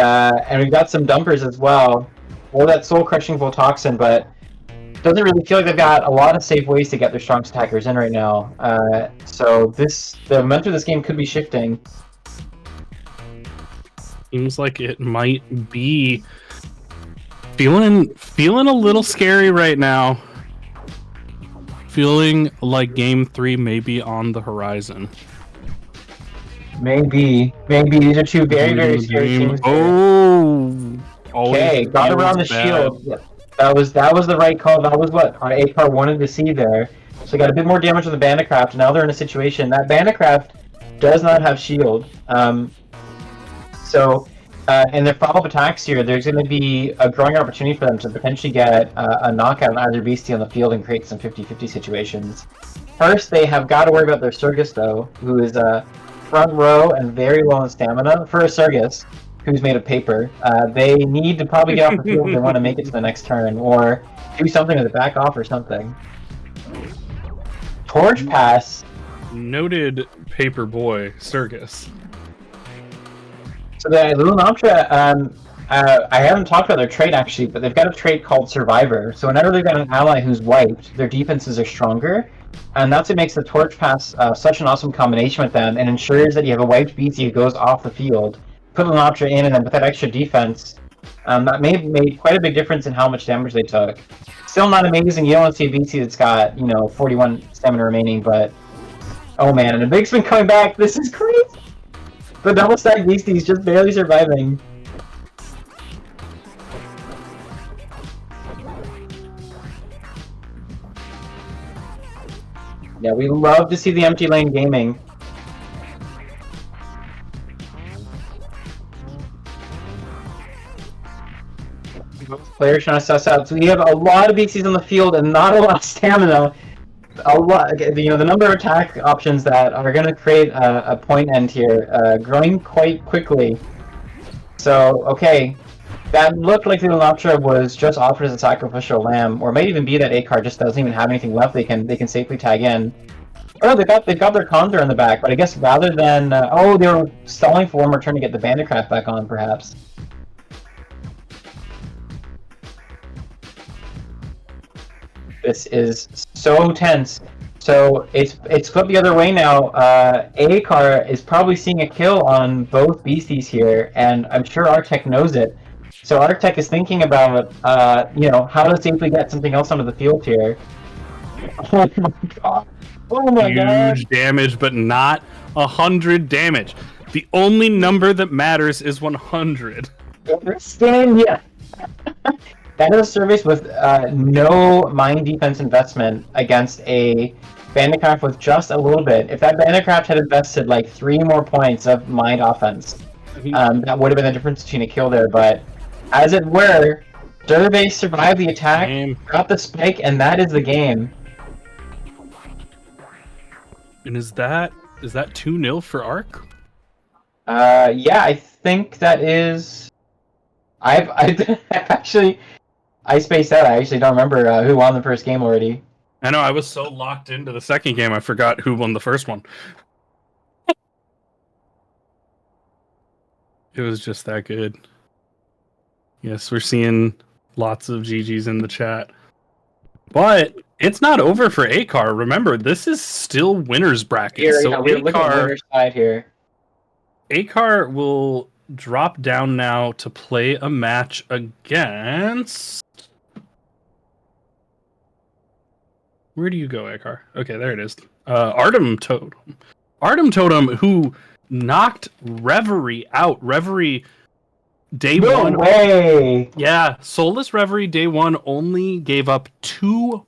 we've got some dumpers as well, or that soul crushing Voltoxin, but doesn't really feel like they've got a lot of safe ways to get their strongest attackers in right now. So the momentum of this game could be shifting. Seems like it might be feeling a little scary right now. Feeling like Game 3 may be on the horizon. Maybe these are 2 very, very scary teams. Oh, okay, got around the shield. Yeah, that was the right call. That was what our Acar wanted to see there. So got a bit more damage on the Bandicraft. Now they're in a situation that Bandicraft does not have shield. So, in their follow-up attacks here, there's going to be a growing opportunity for them to potentially get a knockout on either beastie on the field and create some 50-50 situations. First, they have got to worry about their Surgus, though, who is front row and very low on stamina. For a Surgus, who's made of paper, they need to probably get off the field if they want to make it to the next turn, or do something with it, back off or something. Torch Pass. Noted paper boy, Surgus. So the Lunoptera, I haven't talked about their trait actually, but they've got a trait called Survivor. So whenever they've got an ally who's wiped, their defenses are stronger, and that's what makes the Torch Pass such an awesome combination with them, and ensures that you have a wiped BC who goes off the field, put Lunoptera in, and then with that extra defense, that made quite a big difference in how much damage they took. Still not amazing. You don't want to see a BC that's got 41 stamina remaining, but oh man, and a big spin coming back. This is crazy. The double stack beastie is just barely surviving. Yeah, we love to see the empty lane gaming. Players trying to suss out. So we have a lot of beasties on the field and not a lot of stamina. The number of attack options that are going to create a point end here, growing quite quickly. So, okay, that looked like the Lunoptera was just offered as a sacrificial lamb, or it might even be that Acar just doesn't even have anything left they can safely tag in. Oh, they've got their Conjure in the back, but I guess rather than they were stalling for one more turn to get the Bandicraft back on, perhaps. This is so tense. So it's flipped the other way now. Acar is probably seeing a kill on both beasties here, and I'm sure Arctech knows it. So Arctech is thinking about how to safely get something else onto the field here. Oh my god! Oh my god! Huge damage, but not 100 damage. The only number that matters is 100. Understand? Yeah. That is a Cervase with no mind defense investment against a Bandicraft with just a little bit. If that Bandicraft had invested like 3 more points of mind offense, that would have been the difference between a kill there. But as it were, Cervase survived the attack, got the spike, and that is the game. And is that Is that 2-0 for Arc? Yeah, I think that is. I actually I spaced out. I actually don't remember who won the first game already. I know, I was so locked into the second game, I forgot who won the first one. It was just that good. Yes, we're seeing lots of GGs in the chat. But it's not over for ACAR. Remember, this is still winner's bracket. Here, So yeah, we're looking at the winner's side here. ACAR will drop down now to play a match against... Where do you go, ACAR? Okay, there it is. Artem Totem. Artem Totem, who knocked Reverie out. Reverie, day one. No way! Yeah, Soulless Reverie, day one, only gave up 2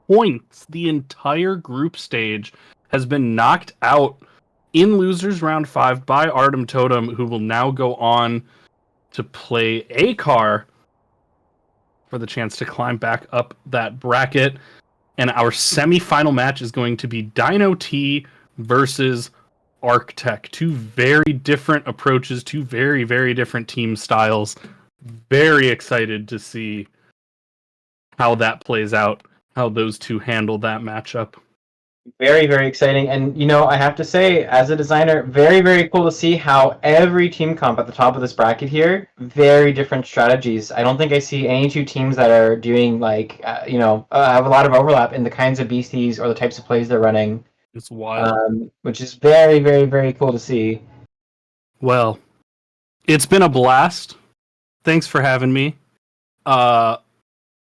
points. The entire group stage has been knocked out in losers round 5 by Artem Totem, who will now go on to play ACAR for the chance to climb back up that bracket. And our semi-final match is going to be Dino T versus Arctech. 2 very different approaches, 2 very, very different team styles. Very excited to see how that plays out, how those 2 handle that matchup. Very, very exciting. And, you know, I have to say, as a designer, very, very cool to see how every team comp at the top of this bracket here, very different strategies. I don't think I see any 2 teams that are doing, like, have a lot of overlap in the kinds of beasties or the types of plays they're running. It's wild. Which is very, very, very cool to see. Well, it's been a blast. Thanks for having me.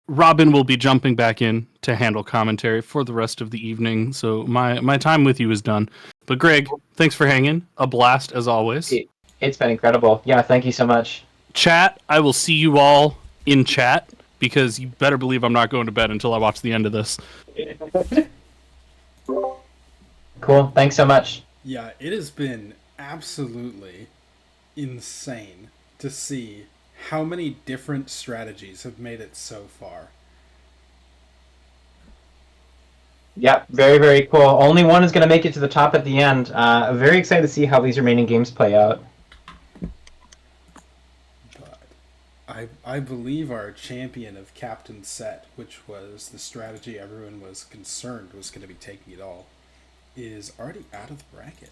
Robin will be jumping back in to handle commentary for the rest of the evening, so my time with you is done. But Greg, thanks for hanging. A blast as always. It's been incredible. Yeah, thank you so much. Chat, I will see you all in chat, because you better believe I'm not going to bed until I watch the end of this. Cool, thanks so much. Yeah, it has been absolutely insane to see how many different strategies have made it so far. Yeah, very, very cool. Only one is going to make it to the top at the end. Very excited to see how these remaining games play out. But I believe our champion of Captain Set, which was the strategy everyone was concerned was going to be taking it all, is already out of the bracket.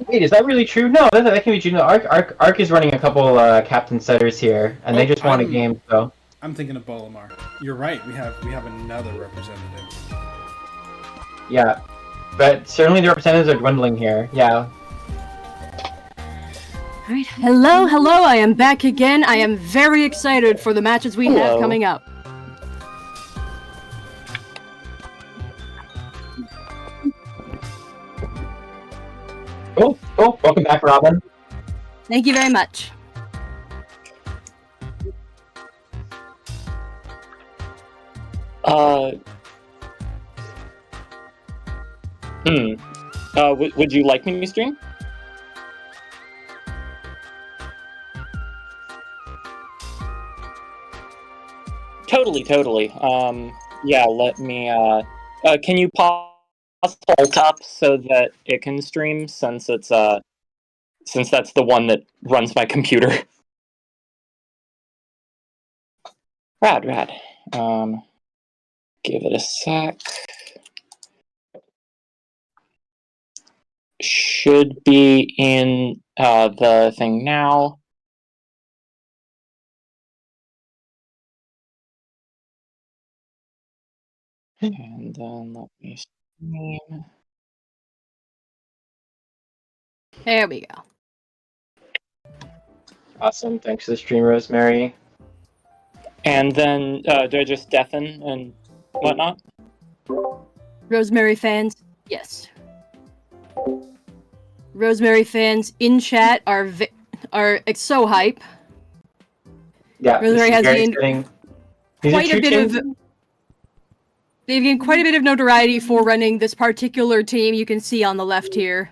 Wait, is that really true? No, that can be true. No, Arc is running a couple captain setters here, and they just won a game. So I'm thinking of Bolamar. You're right. We have another representative. Yeah, but certainly the representatives are dwindling here. Yeah. All right. Hello. I am back again. I am very excited for the matches we have coming up. Oh, welcome back, Robin. Thank you very much. Would you like me to stream? Totally. Yeah, let me, can you pause the alt up so that it can stream, since it's, since that's the one that runs my computer? Rad. Give it a sec. Should be in, the thing now. And then let me stream. There we go. Awesome. Thanks for the stream, Rosemary. And then, do I just deafen and whatnot? Rosemary fans, yes. Rosemary fans in chat are so hype. Yeah, Rosemary has gained quite a bit of. They've gained quite a bit of notoriety for running this particular team. You can see on the left here.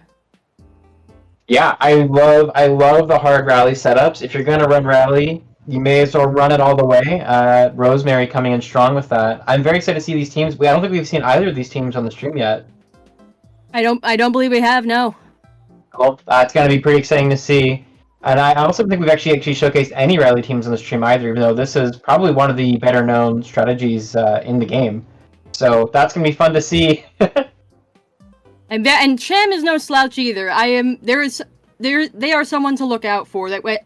Yeah, I love the hard rally setups. If you're gonna run rally, you may as well run it all the way. Rosemary coming in strong with that. I'm very excited to see these teams. I don't think we've seen either of these teams on the stream yet. I don't believe we have. No. Well, it's going to be pretty exciting to see. And I also think we've actually showcased any rally teams on the stream either, even though this is probably one of the better known strategies in the game. So that's going to be fun to see. And Sham is no slouch either. They are someone to look out for. That way,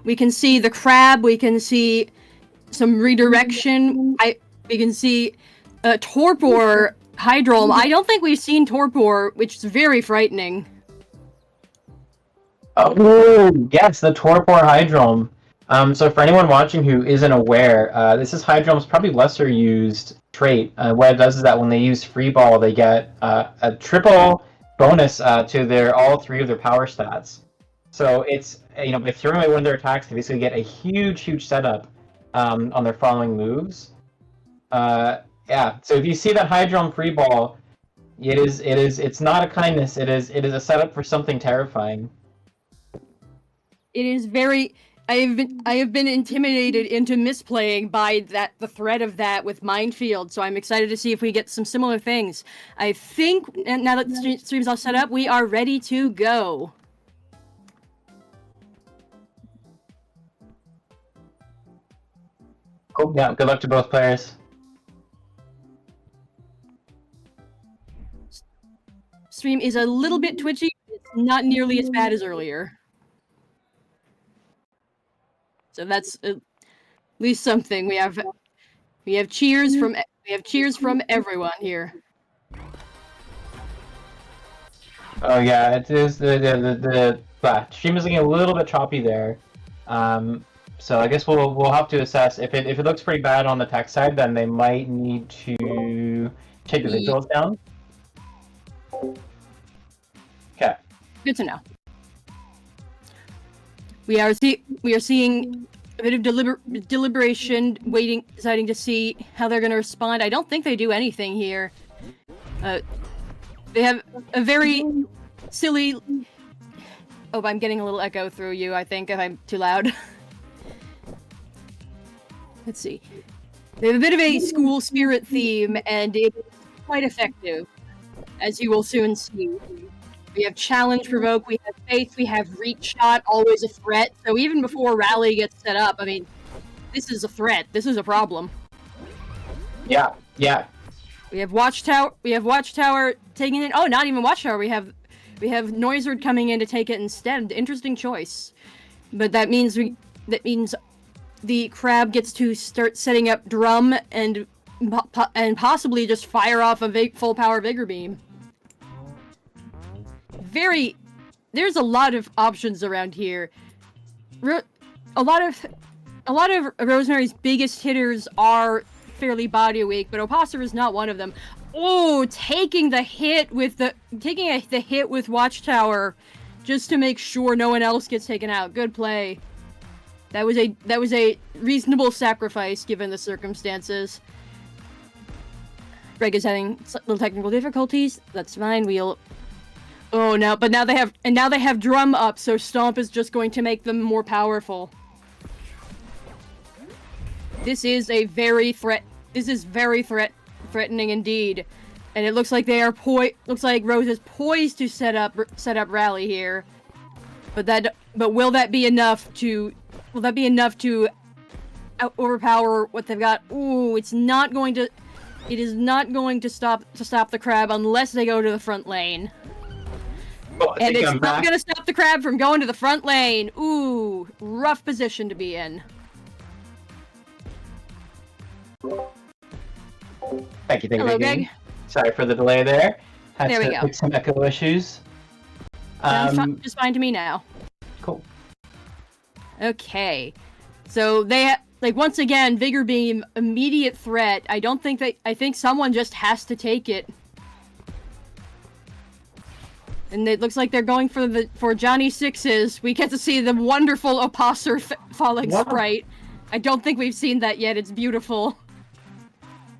we can see the crab. We can see some redirection. We can see Torpor Hydrome. I don't think we've seen Torpor, which is very frightening. Oh, yes, the Torpor Hydrome. So for anyone watching who isn't aware, this is Hydrome's probably lesser used trait. What it does is that when they use Free Ball, they get a triple bonus to all three of their power stats. So it's, by throwing away one of their attacks, they basically get a huge setup on their following moves. Yeah, so if you see that Hydrome Free Ball, it's not a kindness, it is a setup for something terrifying. It is very. I have been intimidated into misplaying by the threat of that with Minefield, so I'm excited to see if we get some similar things. I think now that the stream's all set up, we are ready to go. Cool. Yeah, good luck to both players. Stream is a little bit twitchy. It's not nearly as bad as earlier. So that's at least something. We have cheers from everyone here. Oh yeah, it is the stream is looking a little bit choppy there. So I guess we'll have to assess if it looks pretty bad on the tech side, then they might need to take the visuals down. Okay. Good to know. We are seeing a bit of deliberation, deciding to see how they're going to respond. I don't think they do anything here. They have a very silly. Oh, I'm getting a little echo through you. I think if I'm too loud. Let's see. They have a bit of a school spirit theme, and it's quite effective, as you will soon see. We have Challenge, Provoke, we have Faith, we have Reach Shot, always a threat. So even before Rally gets set up, I mean, this is a threat. This is a problem. Yeah. We have Watchtower taking it. Oh, not even Watchtower. We have Noizard coming in to take it instead. Interesting choice. But that means the crab gets to start setting up Drum and possibly just fire off a full power Vigor Beam. There's a lot of options around here. A lot of Rosemary's biggest hitters are fairly body weak, but Opossum is not one of them. Oh, taking the hit with Watchtower just to make sure no one else gets taken out. Good play. That was a reasonable sacrifice given the circumstances. Greg is having little technical difficulties. That's fine. Oh no! But now they have Drum up, so Stomp is just going to make them more powerful. This is very threatening indeed, and it looks like looks like Rose is poised to set up Rally here, but will that be enough to overpower what they've got? Ooh, it is not going to stop the crab unless they go to the front lane. Oh, and it's not going to stop the crab from going to the front lane. Ooh, rough position to be in. Thank you. Hello, Greg. Sorry for the delay there. There we go. Fix some echo issues. Just fine to me now. Cool. Okay. So once again, Vigor Beam, immediate threat. I think someone just has to take it. And it looks like they're going for Johnny Sixes. We get to see the wonderful Opossum falling sprite. I don't think we've seen that yet. It's beautiful.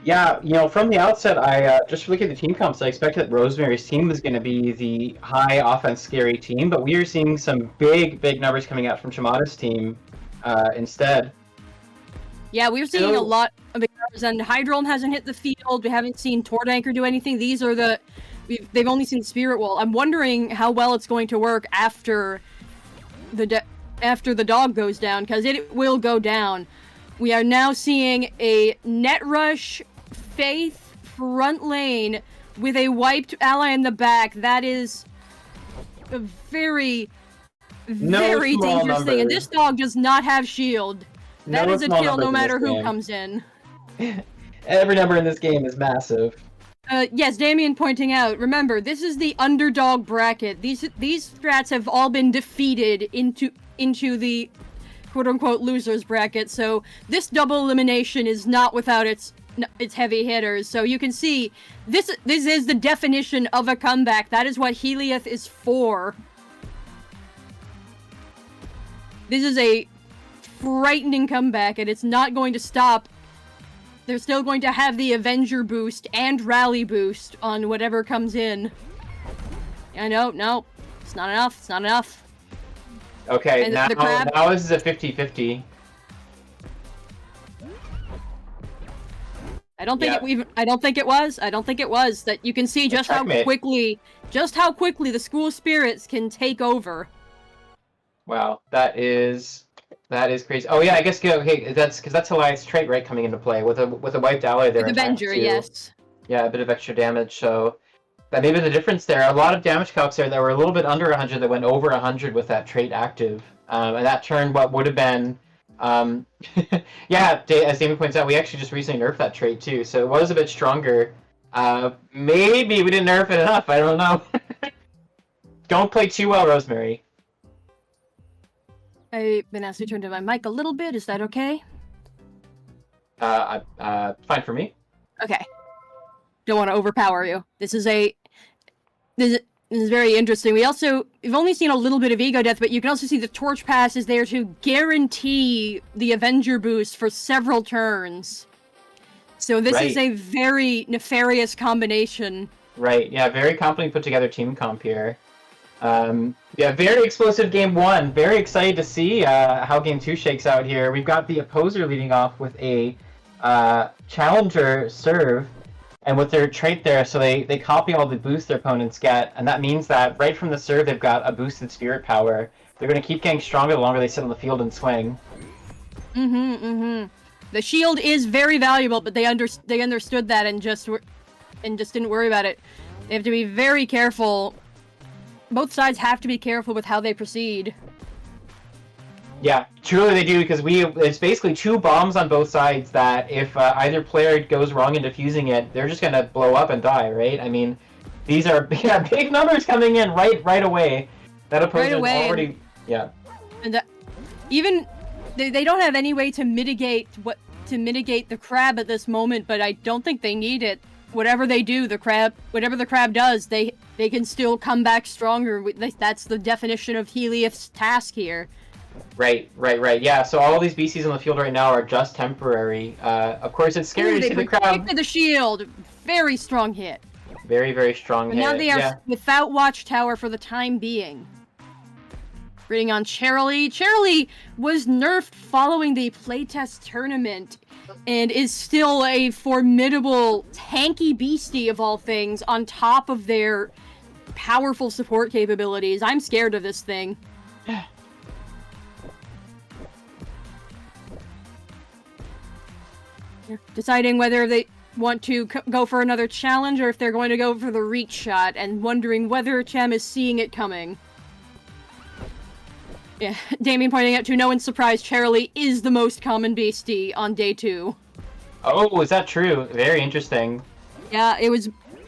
Yeah, from the outset, I just looking at the team comps, I expected that Rosemary's team was going to be the high offense scary team, but we are seeing some big numbers coming out from Shimada's team instead. Yeah, we're seeing a lot of big numbers, and Hydrome hasn't hit the field. We haven't seen Tordanker do anything. These are the they've only seen Spirit Wall. I'm wondering how well it's going to work after the dog goes down, because it will go down. We are now seeing a Net Rush Faith front lane with a wiped ally in the back. That is a very, very dangerous thing. And this dog does not have shield. That is a kill no matter who comes in. Every number in this game is massive. Yes, Damien pointing out, remember, this is the underdog bracket. These strats have all been defeated into the quote-unquote losers bracket, so this double elimination is not without its heavy hitters. So you can see, this is the definition of a comeback. That is what Helios is for. This is a frightening comeback, and it's not going to stop. They're still going to have the Avenger boost and Rally boost on whatever comes in. I know, no, it's not enough, it's not enough. Okay, And now this is a 50-50. I don't think it was. That you can see just how quickly the school spirits can take over. Wow, that is crazy. Oh yeah, I guess okay, that's Elias' trait, right, coming into play with a wiped ally there. With Avenger, yes. Yeah, a bit of extra damage, so that may be the difference there. A lot of damage calcs there that were a little bit under 100 that went over 100 with that trait active. And that turned what would have been yeah, as Damien points out, we actually just recently nerfed that trait too, so it was a bit stronger. Maybe we didn't nerf it enough, I don't know. Don't play too well, Rosemary. I've been asked to turn to my mic a little bit. Is that okay? Fine for me. Okay. Don't want to overpower you. This is very interesting. We've only seen a little bit of ego death, but you can also see the torch pass is there to guarantee the Avenger boost for several turns. So this is a very nefarious combination. Right, yeah, very competently put together team comp here. Yeah, very explosive game 1. Very excited to see how game 2 shakes out here. We've got the opposer leading off with a challenger serve, and with their trait there, so they copy all the boosts their opponents get, and that means that right from the serve they've got a boosted spirit power. They're going to keep getting stronger the longer they sit on the field and swing. The shield is very valuable, but they understood that and just didn't worry about it. They have to be very careful. Both sides have to be careful with how they proceed. Yeah, truly they do, because it's basically 2 bombs on both sides that if either player goes wrong in defusing it, they're just going to blow up and die, right? I mean, these are big numbers coming in right away. That opponent already... Yeah. And even... They don't have any way to mitigate the crab at this moment, but I don't think they need it. Whatever they do, whatever the crab does, they can still come back stronger. That's the definition of Helios' task here. Right. Yeah, so all these BCs on the field right now are just temporary. Of course, it's scary to see the crab. They protected the shield. Very strong hit. Very, very strong hit. Now they are without Watchtower for the time being. Reading on Cherylee. Cherylee was nerfed following the playtest tournament and is still a formidable tanky beastie of all things on top of their powerful support capabilities. I'm scared of this thing. Deciding whether they want to go for another challenge or if they're going to go for the reach shot, and wondering whether Chem is seeing it coming. Yeah, Damien pointing out to no one's surprise, Cherylee is the most common beastie on day 2. Oh, is that true? Very interesting. Yeah,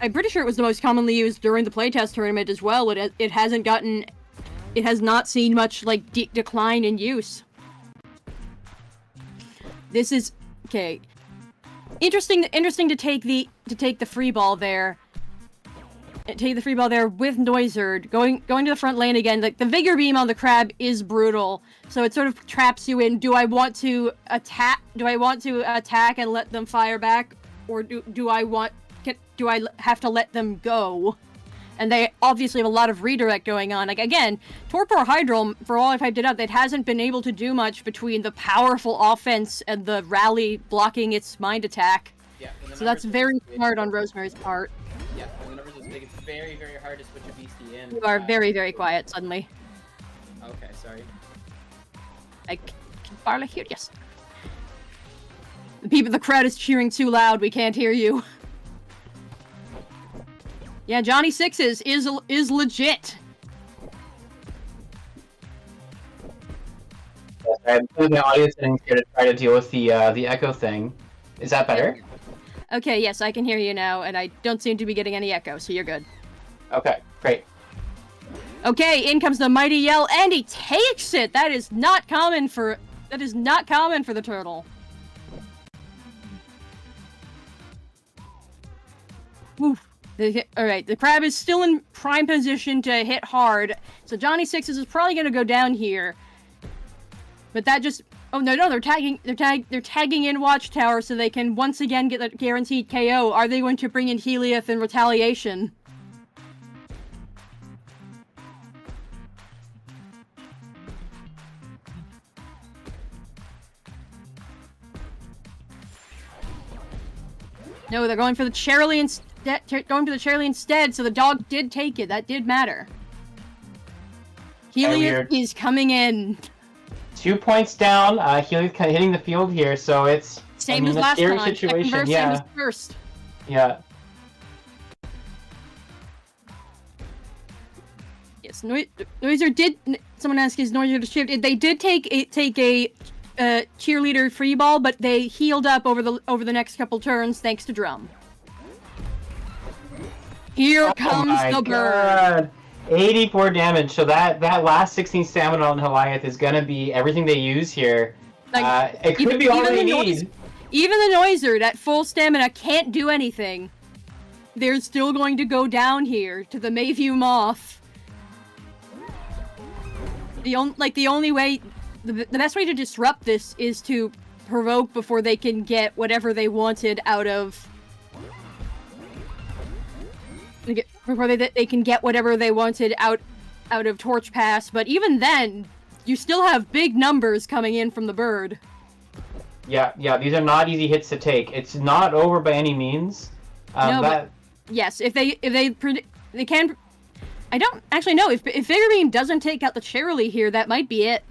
I'm pretty sure it was the most commonly used during the playtest tournament as well. It has not seen much decline in use. This is okay. Interesting to take the free ball there. Take the free ball there with Noizard going to the front lane again. Like the Vigor Beam on the crab is brutal, so it sort of traps you in. Do I want to attack? Do I want to attack and let them fire back, or do I have to let them go? And they obviously have a lot of redirect going on. Like again, Torpor Hydral, for all I've hyped it up, it hasn't been able to do much between the powerful offense and the rally blocking its mind attack. Yeah, so that's very smart on Rosemary's part. Yeah, the numbers is Like it's very, very hard to switch a beastie in. You are very, very quiet suddenly. Okay, sorry. I can barely hear. Yes. The crowd is cheering too loud. We can't hear you. Yeah, Johnny Sixes is legit. I'm putting the audio settings here to try to deal with the echo thing. Is that better? Okay, yes, I can hear you now, and I don't seem to be getting any echo, so you're good. Okay, great. Okay, in comes the mighty yell, and he takes it. That is not common for the turtle. Oof. Alright, the crab is still in prime position to hit hard, so Johnny Sixes is probably gonna go down here. But that just they're tagging in Watchtower so they can once again get that guaranteed KO. Are they going to bring in Helios in retaliation? No, they're going for the Cherylee instead, so the dog did take it. That did matter. Helios is coming in. 2 points down. Helios kind of hitting the field here, so it's same as last time. Situation. Second verse, yeah. Same as first. Yeah. Yes, Noiser did. Someone asked, "Is Noiser to shift?" They did take a cheerleader free ball, but they healed up over the next couple turns thanks to Drum. Here comes the bird. 84 damage. So that last 16 stamina on Goliath is gonna be everything they use here. It could be all they need. Even the Noiser, that full stamina, can't do anything. They're still going to go down here to the Mayview Moth. The only way, the best way to disrupt this is to provoke before they can get whatever they wanted out of. Before they can get whatever they wanted out of Torch Pass, but even then, you still have big numbers coming in from the bird. Yeah, these are not easy hits to take. It's not over by any means. But yes, if they can. I don't actually know if Vigor Beam doesn't take out the Cherylee here, that might be it.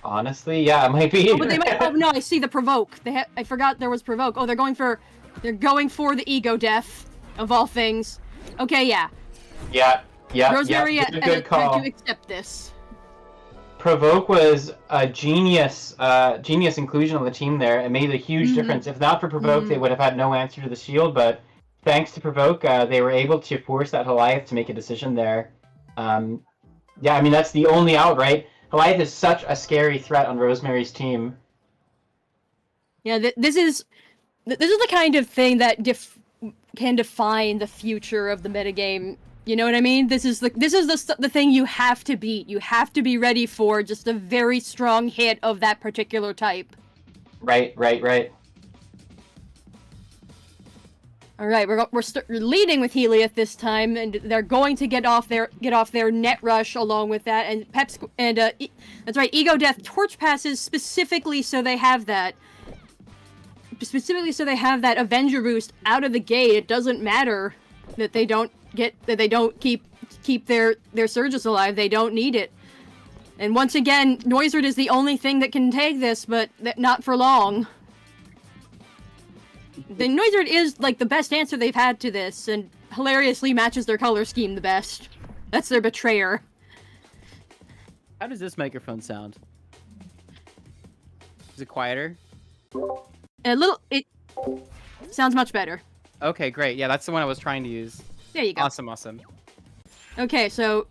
Honestly, yeah, it might be. Oh, but they might. Oh no, I see the provoke. I forgot there was provoke. Oh, they're going for the ego death of all things. Okay, yeah. Yeah. Rosemary had to accept this. Provoke was a genius inclusion on the team there. It made a huge difference. If not for Provoke, they would have had no answer to the shield, but thanks to Provoke, they were able to force that Goliath to make a decision there. Yeah, I mean, that's the only out, right? Goliath is such a scary threat on Rosemary's team. Yeah, this is the kind of thing that can define the future of the metagame. You know what I mean? This is the thing you have to beat. You have to be ready for just a very strong hit of that particular type. Right. All right, we're leading with Helios this time, and they're going to get off their net rush along with that. And that's right, Ego Death Torch passes specifically so they have that. Specifically so they have that Avenger boost out of the gate. It doesn't matter that they don't keep their Surges alive. They don't need it. And once again, Noizard is the only thing that can take this, but not for long. The Noizard is like the best answer they've had to this, and hilariously matches their color scheme the best. That's their betrayer. How does this microphone sound? Is it quieter? It sounds much better. Okay, great. Yeah, that's the one I was trying to use. There you go. Awesome. Okay, so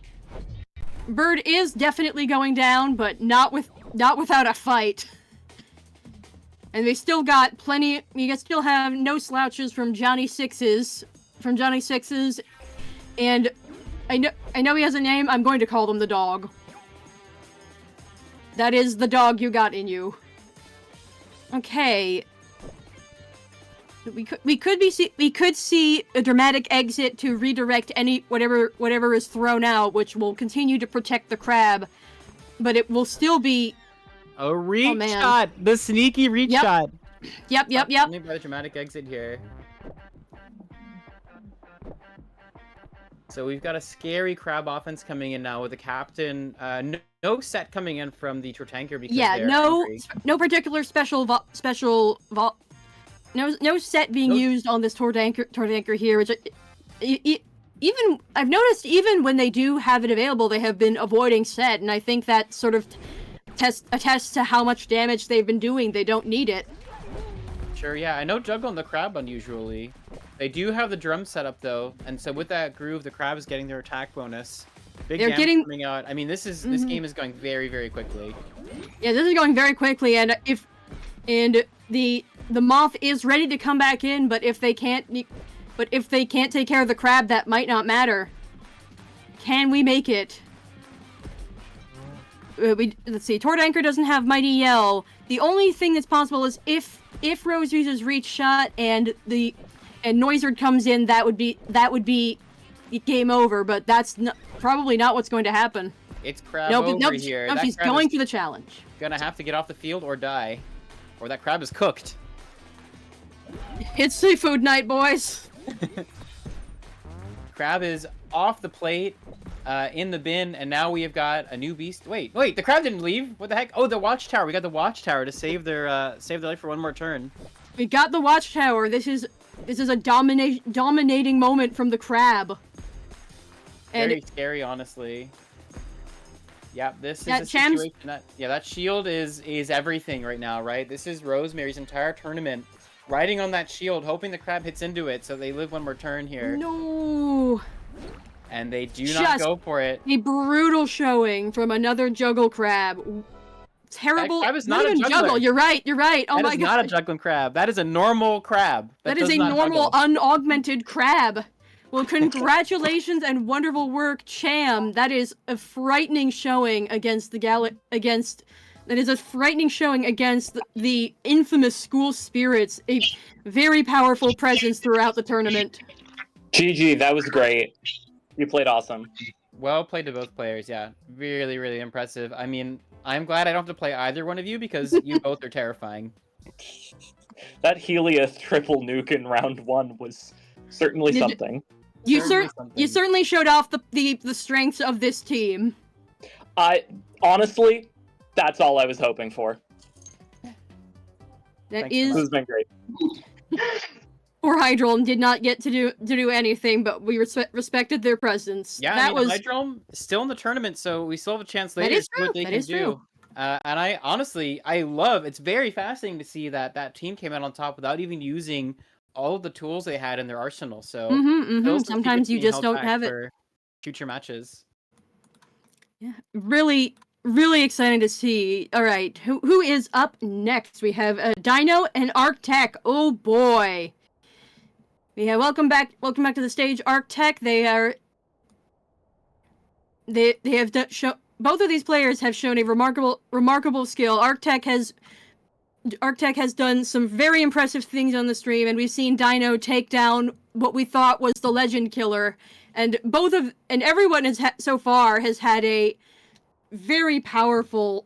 Bird is definitely going down, but not without a fight. And they still got plenty. You guys still have no slouches from Johnny Sixes, and I know he has a name. I'm going to call them the dog. That is the dog you got in you. Okay. We could see a dramatic exit to redirect whatever is thrown out, which will continue to protect the crab, but it will still be a reach shot. The sneaky reach shot. Yep. Only by the dramatic exit here. So we've got a scary crab offense coming in now with the captain. No set coming in from the Tortanker because Yeah, they're no angry. no particular no set being used on this Tortanker here, which even I've noticed even when they do have it available, they have been avoiding set, and I think that sort of attests to how much damage they've been doing. They don't need it. Sure, yeah, I know juggle on the crab unusually. They do have the drum set up though, and so with that groove, the crab is getting their attack bonus. Big They're damage getting- coming out. I mean, this game is going very, very quickly. Yeah, this is going very quickly, and the moth is ready to come back in, but if they can't take care of the crab, that might not matter. Can we make it? Let's see. Tortanker doesn't have Mighty Yell. The only thing that's possible is if Rose uses Reach Shot and Noizard comes in, that would be game over. But that's probably not what's going to happen. It's crab over here. No, That she's crab going is for the challenge. gonna have to get off the field or die, or that crab is cooked. It's seafood night, boys. Crab is off the plate, in the bin, and now we have got a new beast. Wait, the crab didn't leave. What the heck? Oh, the watchtower. We got the watchtower to save their life for one more turn. We got the watchtower. This is a dominating moment from the crab. Very scary, honestly. Yeah, this is Yeah, a Cham's- situation that shield is everything right now, right? This is Rosemary's entire tournament. Riding on that shield, hoping the crab hits into it so they live one more turn here. No. And they do not go for it. A brutal showing from another juggle crab. Terrible. That crab is not a even juggler. juggle. You're right. Oh my That is god. not a juggling crab. That is a normal crab. That is does a not normal juggle. unaugmented crab. Well, congratulations and wonderful work, Cham. That is a frightening showing against that is a frightening showing against the infamous School Spirits. A very powerful presence throughout the tournament. GG, that was great. You played awesome. Well played to both players, yeah. Really, really impressive. I mean, I'm glad I don't have to play either one of you because you both are terrifying. That Helios triple nuke in round 1 was certainly something. You certainly showed off the strengths of this team. Honestly, that's all I was hoping for. This has been great. Poor Hydrolm did not get to do anything, but we respected their presence. Yeah, that was Hydrome is still in the tournament, so we still have a chance That later to is see what true, they that can is do. true. And I honestly, it's very fascinating to see that team came out on top without even using all of the tools they had in their arsenal. So still some sometimes secrets you being just held don't back have it. for future matches. Yeah, really exciting to see. All right, who is up next? We have Dino and Arctech. Oh boy. Yeah, welcome back to the stage, Arctech. They have both of these players have shown a remarkable skill. Arctech has done some very impressive things on the stream, and we've seen Dino take down what we thought was the Legend Killer, and everyone so far has had a very powerful.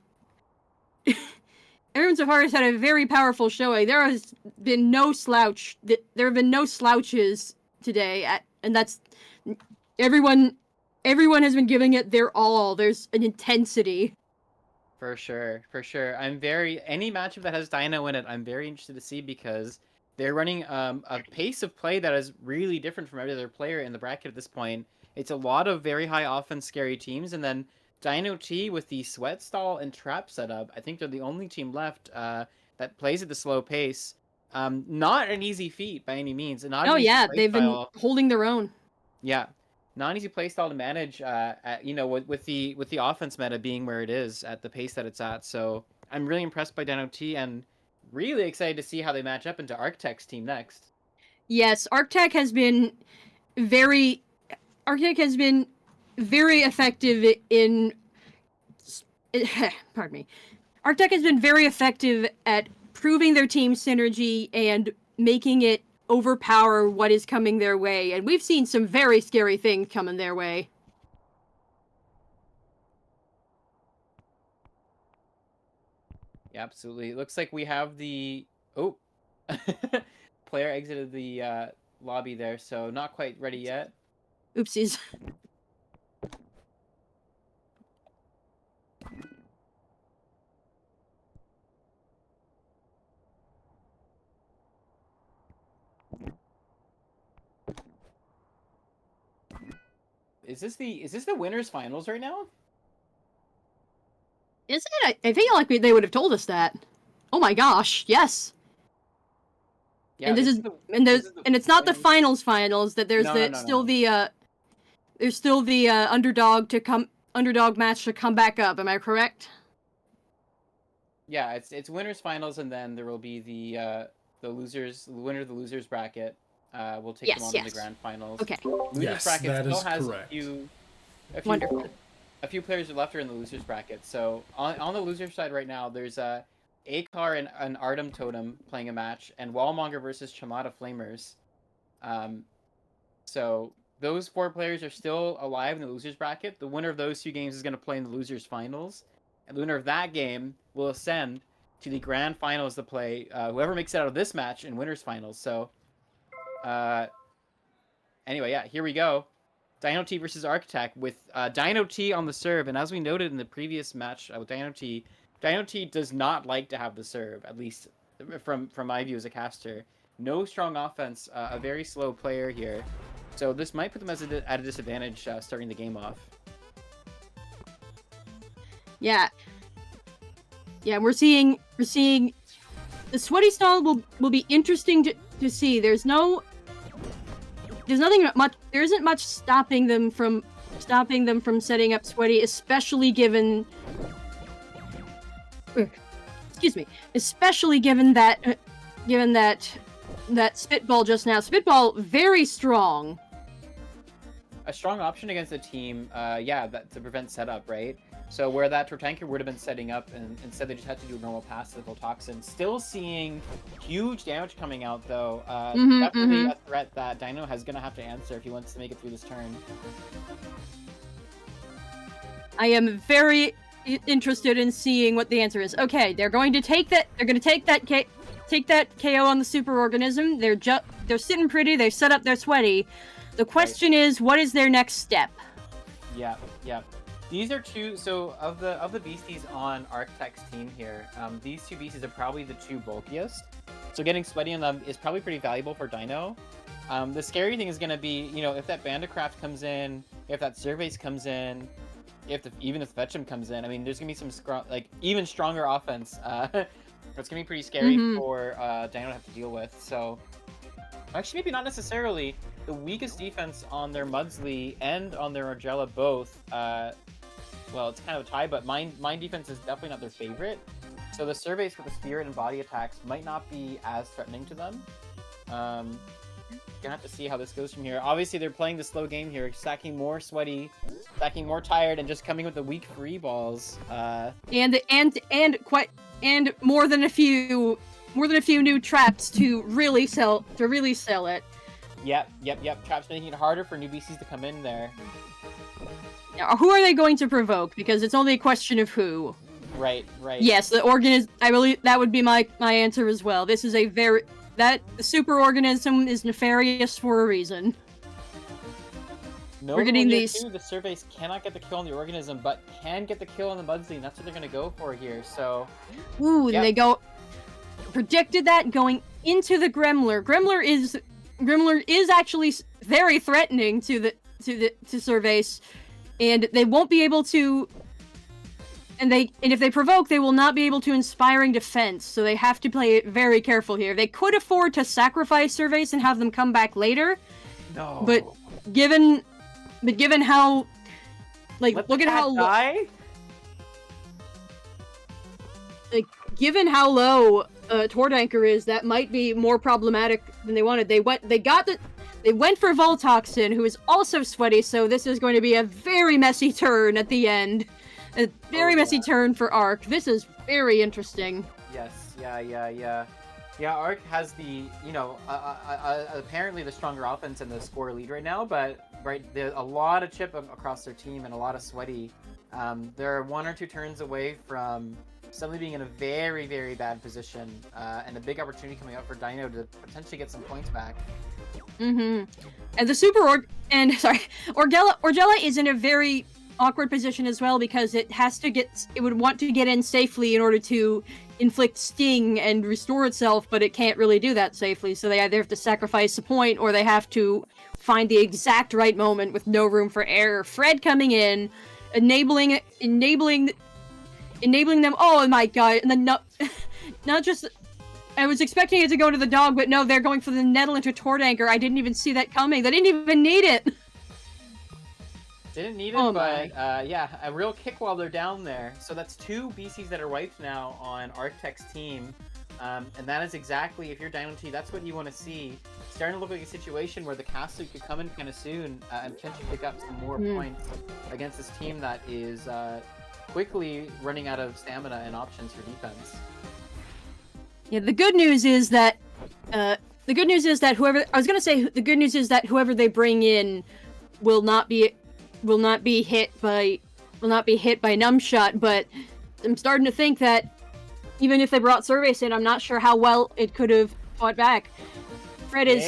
Everyone so far has had a very powerful showing. There has been no slouch. There have been no slouches today, and that's everyone. Everyone has been giving it their all. There's an intensity. For sure. Any matchup that has Dino in it, I'm very interested to see because they're running a pace of play that is really different from every other player in the bracket at this point. It's a lot of very high offense scary teams, and then Dino T with the sweat stall and trap setup. I think they're the only team left that plays at the slow pace. Not an easy feat by any means. They've been holding their own. Yeah. Not an easy playstyle to manage, with the offense meta being where it is at the pace that it's at. So I'm really impressed by Dino T and really excited to see how they match up into Arctech's team next. Yes, Arctech has been very effective in. Pardon me. Arctech has been very effective at proving their team synergy and making it overpower what is coming their way, and we've seen some very scary things coming their way. Yeah, absolutely. It looks like we have the player exited the lobby there, so not quite ready yet. Oopsies. Is this the winners finals right now? Is it? I feel like they would have told us that. Oh my gosh, yes. Yeah, And and it's not the finals. That there's there's still the underdog match to come back up. Am I correct? Yeah, it's winners finals, and then there will be the winner of the losers bracket. Will take them on to the grand finals. Okay. Losers Yes, bracket that still is has correct. Wonderful. A few players are left are in the losers bracket. So on the loser side right now, there's Akar and an Artem Totem playing a match, and Wallmonger versus Chamada Flamers. So those 4 players are still alive in the losers bracket. The winner of those 2 games is going to play in the losers finals, and the winner of that game will ascend to the grand finals to play whoever makes it out of this match in winners finals. So anyway, yeah, here we go. Dino T versus Architect with Dino T on the serve, and as we noted in the previous match with Dino T does not like to have the serve, at least from my view as a caster. No strong offense, a very slow player here, so this might put them at a disadvantage starting the game off. Yeah. Yeah, we're seeing the sweaty stall will be interesting to see. There isn't much stopping them from setting up sweaty, especially given that Spitball just now. Spitball very strong. A strong option against a team, to prevent setup, right? So where that Tortanker would have been setting up, and instead they just had to do a normal pass to the Voltoxin. Still seeing huge damage coming out, though. Definitely a threat that Dino is going to have to answer if he wants to make it through this turn. I am very interested in seeing what the answer is. Okay, they're going to take that. They're going to take that KO on the superorganism. They're sitting pretty. They've set up their sweaty. The question is, what is their next step? Yeah. These are 2. So of the beasties on Architect's team here, these 2 beasties are probably the 2 bulkiest. So getting sweaty on them is probably pretty valuable for Dino. The scary thing is going to be, if that Bandicraft comes in, if that Surveys comes in, even if Fetch'em comes in. I mean, there's going to be some even stronger offense. It's going to be pretty scary for Dino to have to deal with. So actually, maybe not necessarily. The weakest defense on their Mudsley and on their Argella both. Well, it's kind of a tie, but mine defense is definitely not their favorite. So the surveys for the spirit and body attacks might not be as threatening to them. Gonna have to see how this goes from here. Obviously, they're playing the slow game here, stacking more sweaty, stacking more tired, and just coming with the weak free balls. And more than a few new traps to really sell it. Yep. Traps making it harder for new BCs to come in there. Now, who are they going to provoke? Because it's only a question of who. Right. Yes, the organism. I believe that would be my answer as well. This is the superorganism is nefarious for a reason. No, we're getting these. The surveys cannot get the kill on the organism, but can get the kill on the Mudsley, and that's what they're going to go for here. So. Ooh, yep. They go. Predicted that going into the Gremlin. Gremlin is actually very threatening to Surveys, and they won't be able to. And if they provoke, they will not be able to inspiring defense. So they have to play it very careful here. They could afford to sacrifice Surveys and have them come back later. No. But given how, look at how die. Given how low Tortanker is, that might be more problematic than they wanted. They went for Voltoxin, who is also sweaty, so this is going to be a very messy turn at the end. A very messy turn for Arc. This is very interesting. Yes, yeah. Yeah, Arc has the, apparently the stronger offense and the score lead right now, but there's a lot of chip across their team and a lot of sweaty. They're 1 or 2 turns away from suddenly being in a very, very bad position, and a big opportunity coming up for Dino to potentially get some points back. And the Orgella is in a very awkward position as well because it would want to get in safely in order to inflict sting and restore itself, but it can't really do that safely, so they either have to sacrifice a point or they have to find the exact right moment with no room for error. Fred coming in, enabling them. Oh my god! And then not just. I was expecting it to go to the dog, but no, they're going for the Nettle into Tord Anchor. I didn't even see that coming. They didn't even need it. Didn't need it, but yeah, a real kick while they're down there. So that's 2 BCs that are wiped now on Arctech's team. And that is exactly, if you're Dino T, that's what you want to see. It's starting to look like a situation where the castle could come in kind of soon and potentially pick up some more points against this team that is quickly running out of stamina and options for defense. Yeah, the good news is that whoever they bring in will not be hit by Numbshot, but I'm starting to think that even if they brought Surveys in, I'm not sure how well it could have fought back. Fred is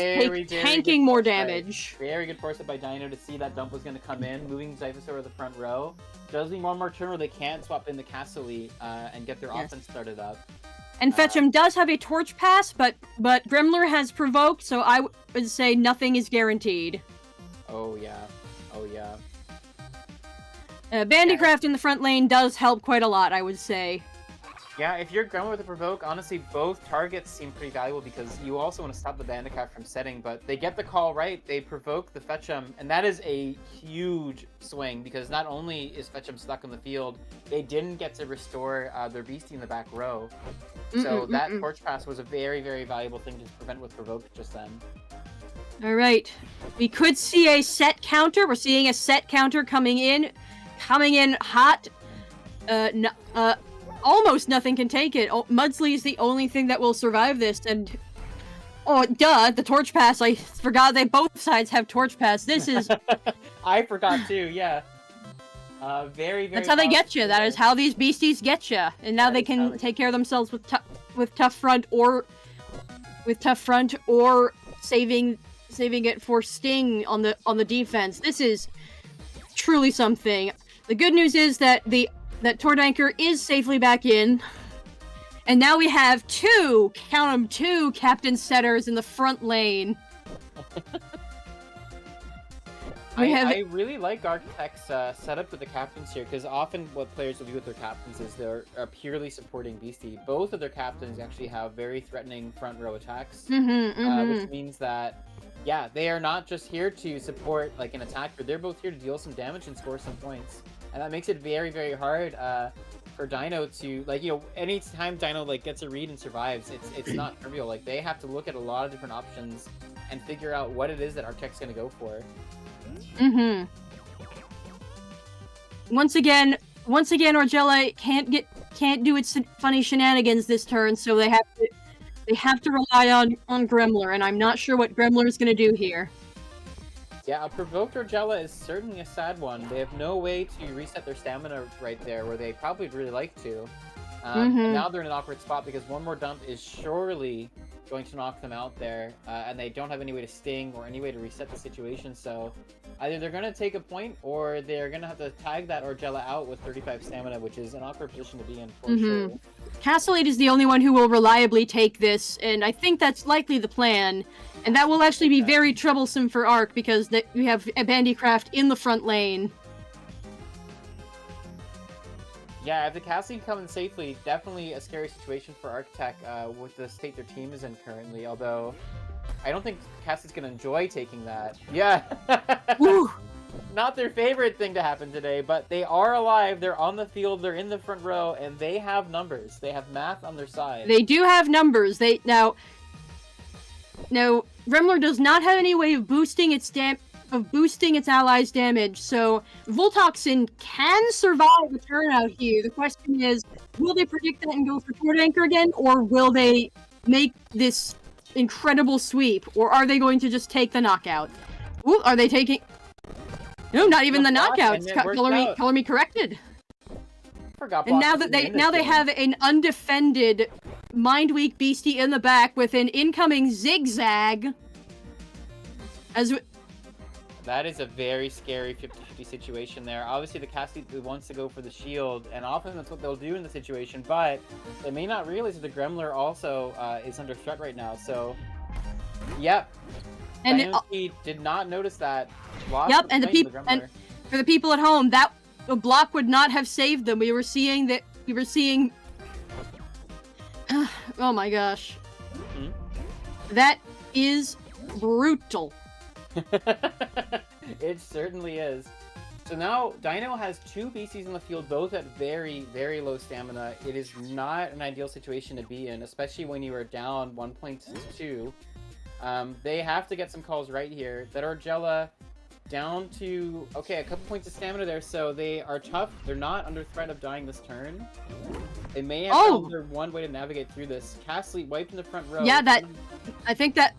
tanking more damage. Very good foresight by Dino to see that dump was going to come in, moving Zyphus over the front row. Does need one more turn where they can swap in the Castle and get their offense started up. And Fetch'em does have a torch pass, but Gremlin has provoked, so I would say nothing is guaranteed. Oh yeah. Bandicraft in the front lane does help quite a lot, I would say. Yeah, if you're Gremlin with a provoke, honestly, both targets seem pretty valuable because you also want to stop the Bandicraft from setting, but they get the call right, they provoke the Fetch'em, and that is a huge swing because not only is Fetch'em stuck in the field, they didn't get to restore their Beastie in the back row. So that Torch Pass was a very, very valuable thing to prevent with provoke just then. Alright, we could see a set counter. We're seeing a set counter coming in hot. Almost nothing can take it. Mudsley is the only thing that will survive this, and the Torch Pass. I forgot that both sides have Torch Pass. This is... I forgot too, yeah. Very, very... That's how they get you. That is how these beasties get you. And now they can take care of themselves with tough front or saving it for Sting on the defense. This is truly something. The good news is that Tord Anchor is safely back in. And now we have two Captain Setters in the front lane. I really like Architect's setup with the captains here, because often what players will do with their captains is they're purely supporting Beastie. Both of their captains actually have very threatening front row attacks, which means that, yeah, they are not just here to support like an attacker, they're both here to deal some damage and score some points. And that makes it very, very hard for Dino to, like, any time Dino gets a read and survives, it's not trivial. Like, they have to look at a lot of different options and figure out what it is that Architect's gonna go for. Once again, Orgella can't do its funny shenanigans this turn, so they have to rely on Gremlin, and I'm not sure what Gremlin is gonna do here. Yeah, a provoked Orgella is certainly a sad one. They have no way to reset their stamina right there, where they probably would really like to. And now they're in an awkward spot because one more dump is surely going to knock them out there, and they don't have any way to sting or any way to reset the situation, so either they're going to take a point or they're going to have to tag that Orgella out with 35 stamina, which is an awkward position to be in for sure. Castellate is the only one who will reliably take this, and I think that's likely the plan. And that will actually be very troublesome for Arc, because we have a Bandicraft in the front lane. Yeah, if the Cassie can come in safely, definitely a scary situation for Architect with the state their team is in currently, although I don't think Cassie's going to enjoy taking that. Yeah! Not their favorite thing to happen today, but they are alive, they're on the field, they're in the front row, and they have numbers. They have math on their side. They do have numbers. Now, Gremlin does not have any way of boosting its allies' damage, so Voltoxin can survive a turnout here. The question is, will they predict that and go for Tord Anchor again, or will they make this incredible sweep, or are they going to just take the knockout? Ooh, are they taking... No, not even the knockouts. Color me corrected. And now that they have an undefended Mind Weak Beastie in the back with an incoming Zigzag. As That is a very scary 50-50 situation there. Obviously, the Cassie wants to go for the shield, and often that's what they'll do in the situation, but they may not realize that the Gremlin also is under threat right now, so... Yep. And Dynasty did not notice that. Yep, and and for the people at home, that the block would not have saved them. We were seeing that. We were seeing. Oh my gosh. That is brutal. It certainly is. So now Dino has 2 BCs in the field, both at very, very low stamina. It is not an ideal situation to be in, especially when you are down 1.2. They have to get some calls right here. That Argella down to, okay, a couple points of stamina there, so they are tough. They're not under threat of dying this turn. They may have found their one way to navigate through this. Castle wiped in the front row. Yeah, I think that...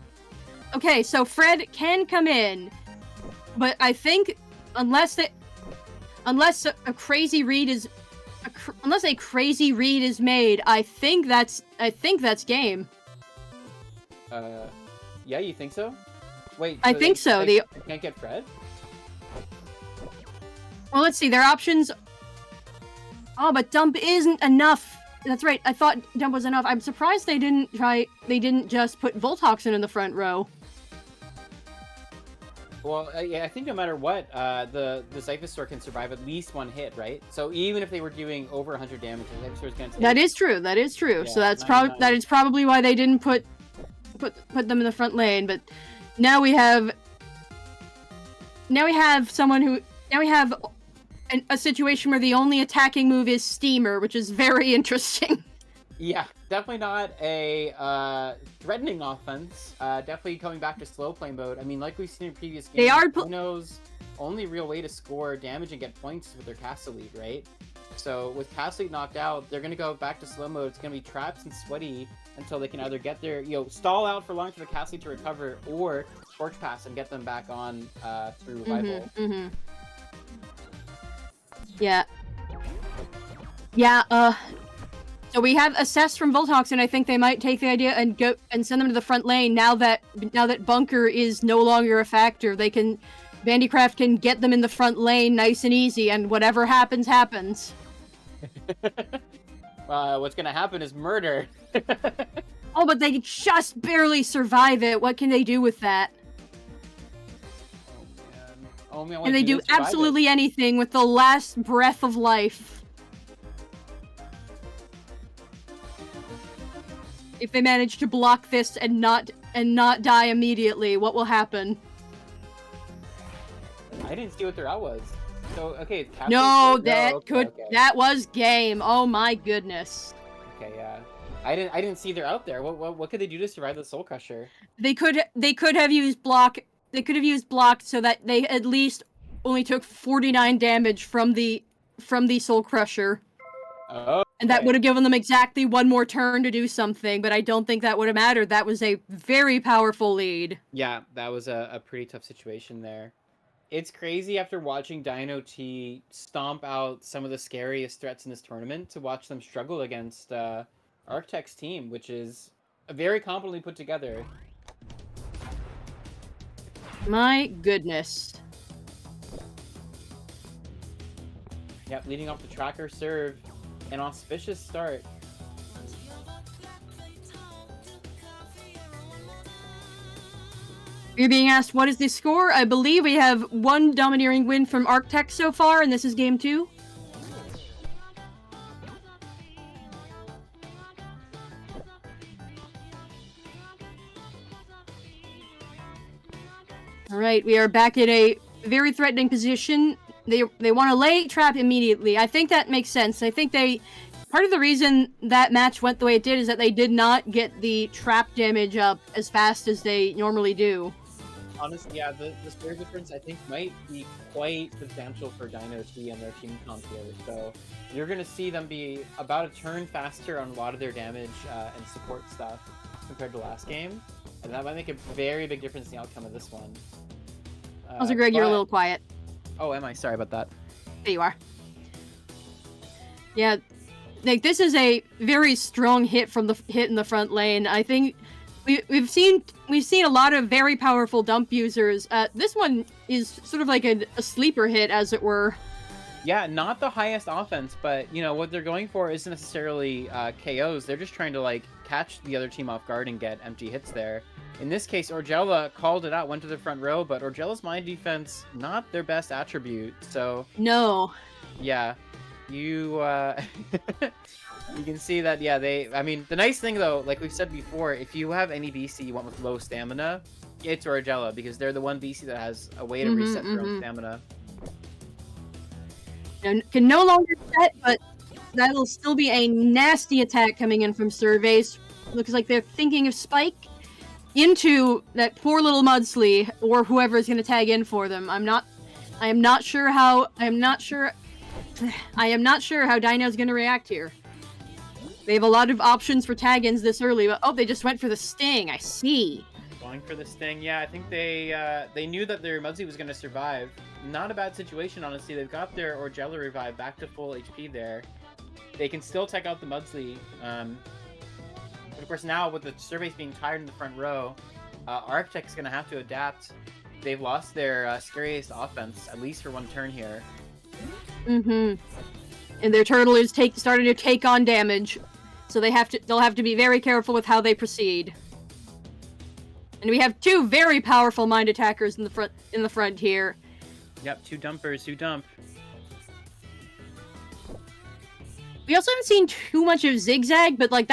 Okay, so Fred can come in, but I think unless a crazy read is... unless a crazy read is made, I think that's game. Yeah, you think so? Wait, I think so. They can't get Fred? Well, let's see. Their options... Oh, but dump isn't enough. That's right. I thought dump was enough. I'm surprised they didn't just put Voltoxin in the front row. Well, yeah, I think no matter what, the Zyphostor can survive at least 1 hit, right? So even if they were doing over 100 damage, the Zyphostor's gonna take... That is true. That is true. Yeah, So that is probably why they didn't put them in the front lane. But now we have someone who we have a situation where the only attacking move is Steamer, which is very interesting. Yeah, definitely not a threatening offense. Definitely coming back to slow play mode. I mean, like we've seen in previous games, Dino's only real way to score damage and get points is with their Castle Lead, right? So with Castle Lead knocked out, they're gonna go back to slow mode. It's gonna be traps and sweaty until they can either get their, stall out for long for the Castle Lead to recover, or Torch Pass and get them back on through Revival. Yeah. Yeah, so we have assess from Voltox, and I think they might take the idea and go and send them to the front lane now that Bunker is no longer a factor. Bandicraft can get them in the front lane nice and easy, and whatever happens, happens. What's gonna happen is murder. Oh, but they just barely survive it. What can they do with that? Oh man, And they do absolutely anything with the last breath of life. If they manage to block this and not die immediately, what will happen? I didn't see what their out was. So okay, No, that was game. Oh my goodness. Okay, yeah. I didn't see their out there. What could they do to survive the Soul Crusher? They could have used block. They could have used block so that they at least only took 49 damage from the Soul Crusher. Oh. And that would have given them exactly one more turn to do something, but I don't think that would have mattered. That was a very powerful lead. Yeah, that was a pretty tough situation there. It's crazy after watching Dino T stomp out some of the scariest threats in this tournament to watch them struggle against Arctec's team, which is very competently put together. My goodness. Yep, leading off the tracker serve. An auspicious start. You're being asked what is the score? I believe we have one domineering win from Arctec so far, and this is game 2. Alright, we are back in a very threatening position. They want to lay trap immediately. I think that makes sense. I think part of the reason that match went the way it did is that they did not get the trap damage up as fast as they normally do. Honestly, yeah, the score difference I think might be quite substantial for Dino T and their team comp here. So you're gonna see them be about a turn faster on a lot of their damage and support stuff compared to last game, and that might make a very big difference in the outcome of this one. Also, Greg, you're a little quiet. Oh, am I? Sorry about that. There you are. Yeah, like this is a very strong hit in the front lane. I think we've seen a lot of very powerful dump users. This one is sort of like a sleeper hit, as it were. Yeah, not the highest offense, but you know what they're going for isn't necessarily KOs. They're just trying to like catch the other team off guard and get empty hits there. In this case, Orgella called it out, went to the front row, but Orgella's mine defense not their best attribute. So no, yeah, you you can see that. Yeah, I mean, the nice thing though, like we've said before, if you have any BC you want with low stamina, it's Orgella because they're the one BC that has a way to reset their own stamina. Can no longer set, but that'll still be a nasty attack coming in from Surveys. Looks like they're thinking of Spike into that poor little Mudsley or whoever is going to tag in for them. I am not sure how Dino's going to react here. They have a lot of options for tag-ins this early, but they just went for the Sting. I see. Going for the Sting, yeah. I think they knew that their Mudsley was going to survive. Not a bad situation, honestly. They've got their Orgella revive back to full HP there. They can still take out the Mudsley. But of course, now with the Surveys being tired in the front row, Architect's going to have to adapt. They've lost their scariest offense, at least for one turn here. And their turtle is starting to take on damage, so they'll have to be very careful with how they proceed. And we have two very powerful mind attackers in the front here. Yep, two dumpers who dump. We also haven't seen too much of Zigzag, but like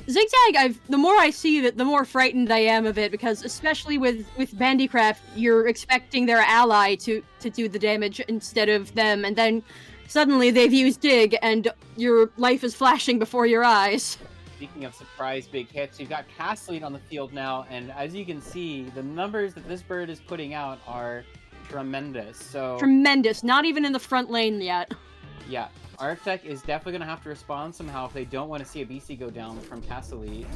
Zigzag. The more I see it, the more frightened I am of it, because especially with Bandycraft, you're expecting their ally to do the damage instead of them, and then suddenly they've used Dig, and your life is flashing before your eyes. Speaking of surprise big hits, you've got Castlead on the field now, and as you can see, the numbers that this bird is putting out are tremendous. So tremendous. Not even in the front lane yet. Yeah, Arctech is definitely gonna have to respond somehow if they don't want to see a BC go down from Castlead.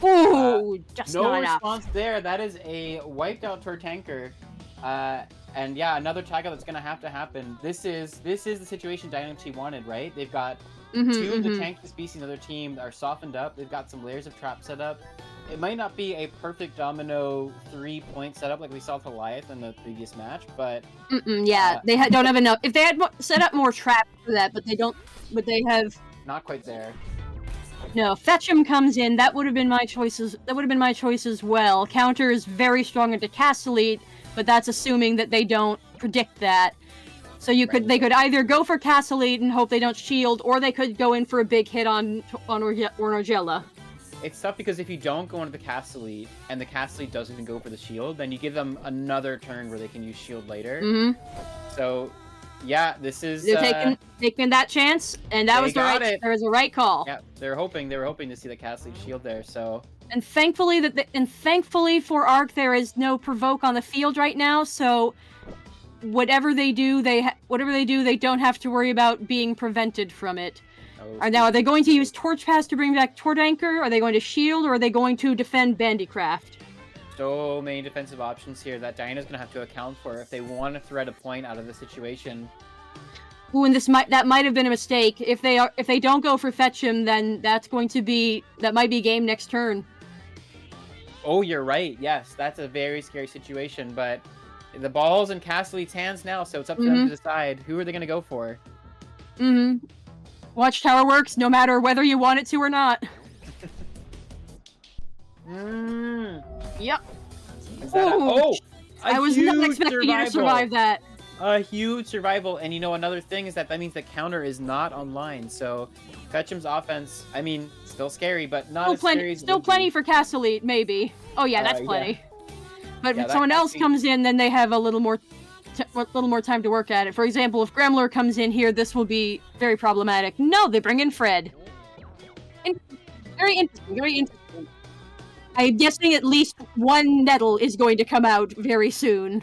Ooh, just no not response enough. there. That is a wiped out Tortanker. And yeah, another tag out that's gonna have to happen. This is the situation Dynamite wanted, right? They've got two of the tankiest BC in the other team are softened up. They've got some layers of trap set up. It might not be a perfect domino 3-point setup like we saw with Goliath in the previous match, but yeah, they don't have enough. If they had set up more traps for that, but they don't. But they have not quite there. No, Fetch'em comes in. That would have been my choices. That would have been my choice as well. Counter is very strong into Castlead, but that's assuming that they don't predict that. So they could either go for Castlead and hope they don't shield, or they could go in for a big hit on Orgella. It's tough because if you don't go into the Castlead and the Castlead doesn't even go for the shield, then you give them another turn where they can use shield later. So, yeah, this is they're taking that chance, and that was the right call. Yeah, they were hoping to see the Castlead shield there. So, and thankfully for Arc, there is no provoke on the field right now. So, whatever they do, they don't have to worry about being prevented from it. Now, are they going to use Torch Pass to bring back Tortanker? Are they going to shield, or are they going to defend Bandycraft? So many defensive options here that Diana's going to have to account for if they want to thread a point out of the situation. Ooh, and that might have been a mistake. If they don't go for Fetch'em, then that might be game next turn. Oh, you're right. Yes, that's a very scary situation, but the ball's in Castlead's hands now, so it's up to them to decide who are they going to go for. Watchtower works no matter whether you want it to or not. Yep. I was not expecting you to survive that. A huge survival, and you know another thing is that means the counter is not online. So Fetch'em's offense, I mean, still scary, but not as scary as still plenty for Castlead, maybe. Oh yeah, that's plenty. Yeah. But if someone else comes in, then they have a little more time to work at it. For example, if Gremlor comes in here, this will be very problematic. No, they bring in Fred. Very interesting. I'm guessing at least one Nettle is going to come out very soon.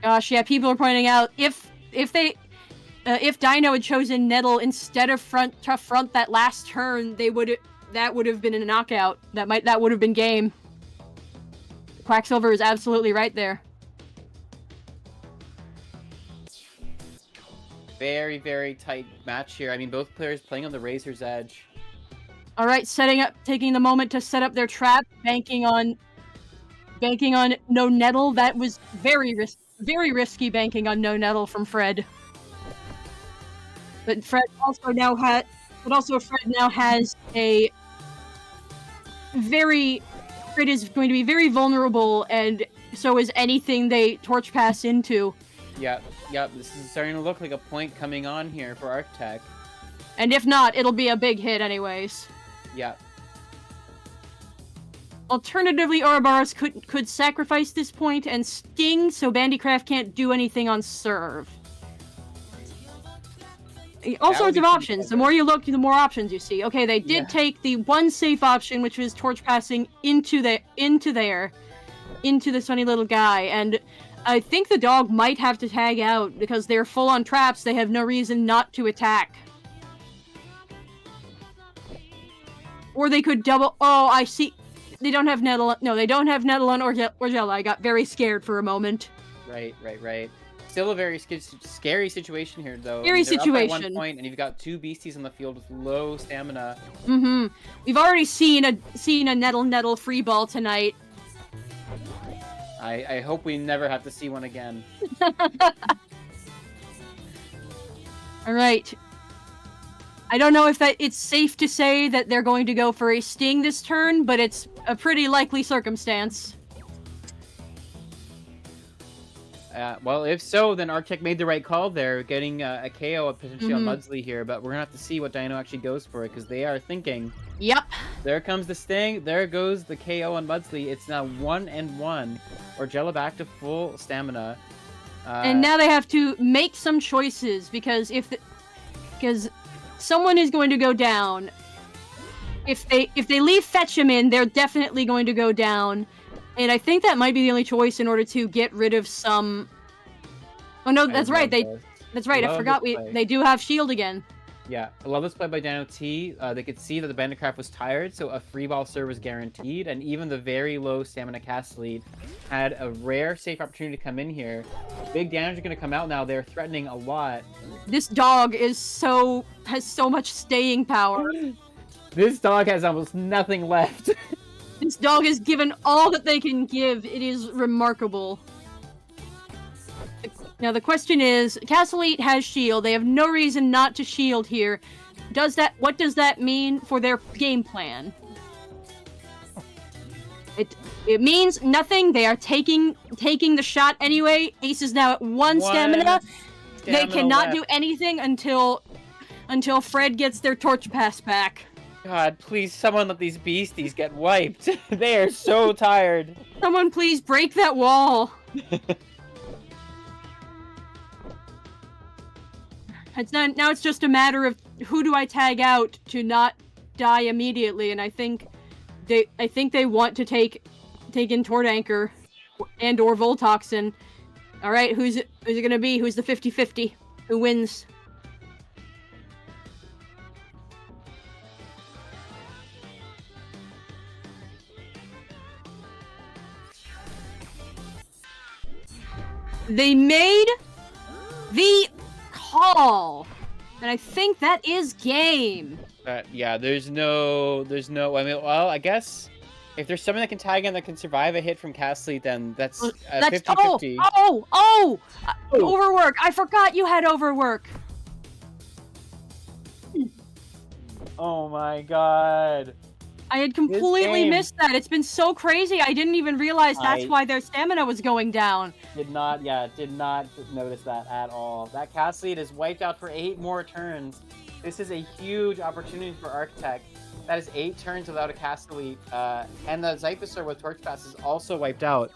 Gosh, yeah, people are pointing out if Dino had chosen Nettle instead of front that last turn, that would have been a knockout. That would have been game. Quacksilver is absolutely right there. very, very tight match here. I mean, both players playing on the razor's edge. All right, taking the moment to set up their trap, banking on no nettle. That was very risky banking on no nettle from Fred. But Fred also now has a Fred is going to be very vulnerable, and so is anything they torch pass into. Yep. This is starting to look like a point coming on here for Arctech. And if not, it'll be a big hit anyways. Yep. Alternatively, Ouroboros could sacrifice this point and sting, so Bandycraft can't do anything on serve. All sorts of options. The more you look, the more options you see. Okay, they did take the one safe option, which was torch passing into this funny little guy, and I think the dog might have to tag out because they're full on traps. They have no reason not to attack. Or they could double. Oh, I see. They don't have nettle. No, they don't have nettle on Orgella. I got very scared for a moment. Right. Still a very scary situation here, though. Scary situation. Up by 1 point, and you've got 2 beasties on the field with low stamina. We've already seen a nettle free ball tonight. I hope we never have to see one again. All right. I don't know if it's safe to say that they're going to go for a sting this turn, but it's a pretty likely circumstance. Well, if so, then Arctech made the right call there, getting a KO potentially on Mudsley here, but we're going to have to see what Dino actually goes for, because they are thinking... Yep. There comes the sting, there goes the KO on Mudsley. It's now 1-1. Orgella back to full stamina. And now they have to make some choices, because because someone is going to go down. If they leave Fetch'em in, they're definitely going to go down. And I think that might be the only choice in order to get rid of some... Oh no, that's right. That's right. I forgot they do have shield again. Yeah, I love this play by Dino T. They could see that the Banditcraft was tired, so a free ball serve was guaranteed, and even the very low stamina cast lead had a rare safe opportunity to come in here. Big damage are going to come out now. They're threatening a lot. This dog has so much staying power. This dog has almost nothing left. This dog has given all that they can give. It is remarkable. Now the question is, Castle Elite has shield. They have no reason not to shield here. What does that mean for their game plan? It means nothing. They are taking the shot anyway. Ace is now at one stamina. They cannot left. do anything until Fred gets their torch pass back. God, please, someone let these beasties get wiped. They are so tired. Someone please break that wall. Now it's just a matter of who do I tag out to not die immediately, and I think they want to take in Tord Anchor and or Voltoxin. All right, who's it gonna be? Who's the 50-50? Who wins? They made the call, and I think that is game. Yeah, there's no. I mean, well, I guess if there's someone that can tag in that can survive a hit from Castle, then that's 50-50. Overwork. I forgot you had overwork. Oh my god. I had completely missed that. It's been so crazy. I didn't even realize that's why their stamina was going down. Did not notice that at all. That cast lead is wiped out for 8 more turns. This is a huge opportunity for Arctech. That is 8 turns without a cast lead. And the Zyphosaur with Torch Pass is also wiped out.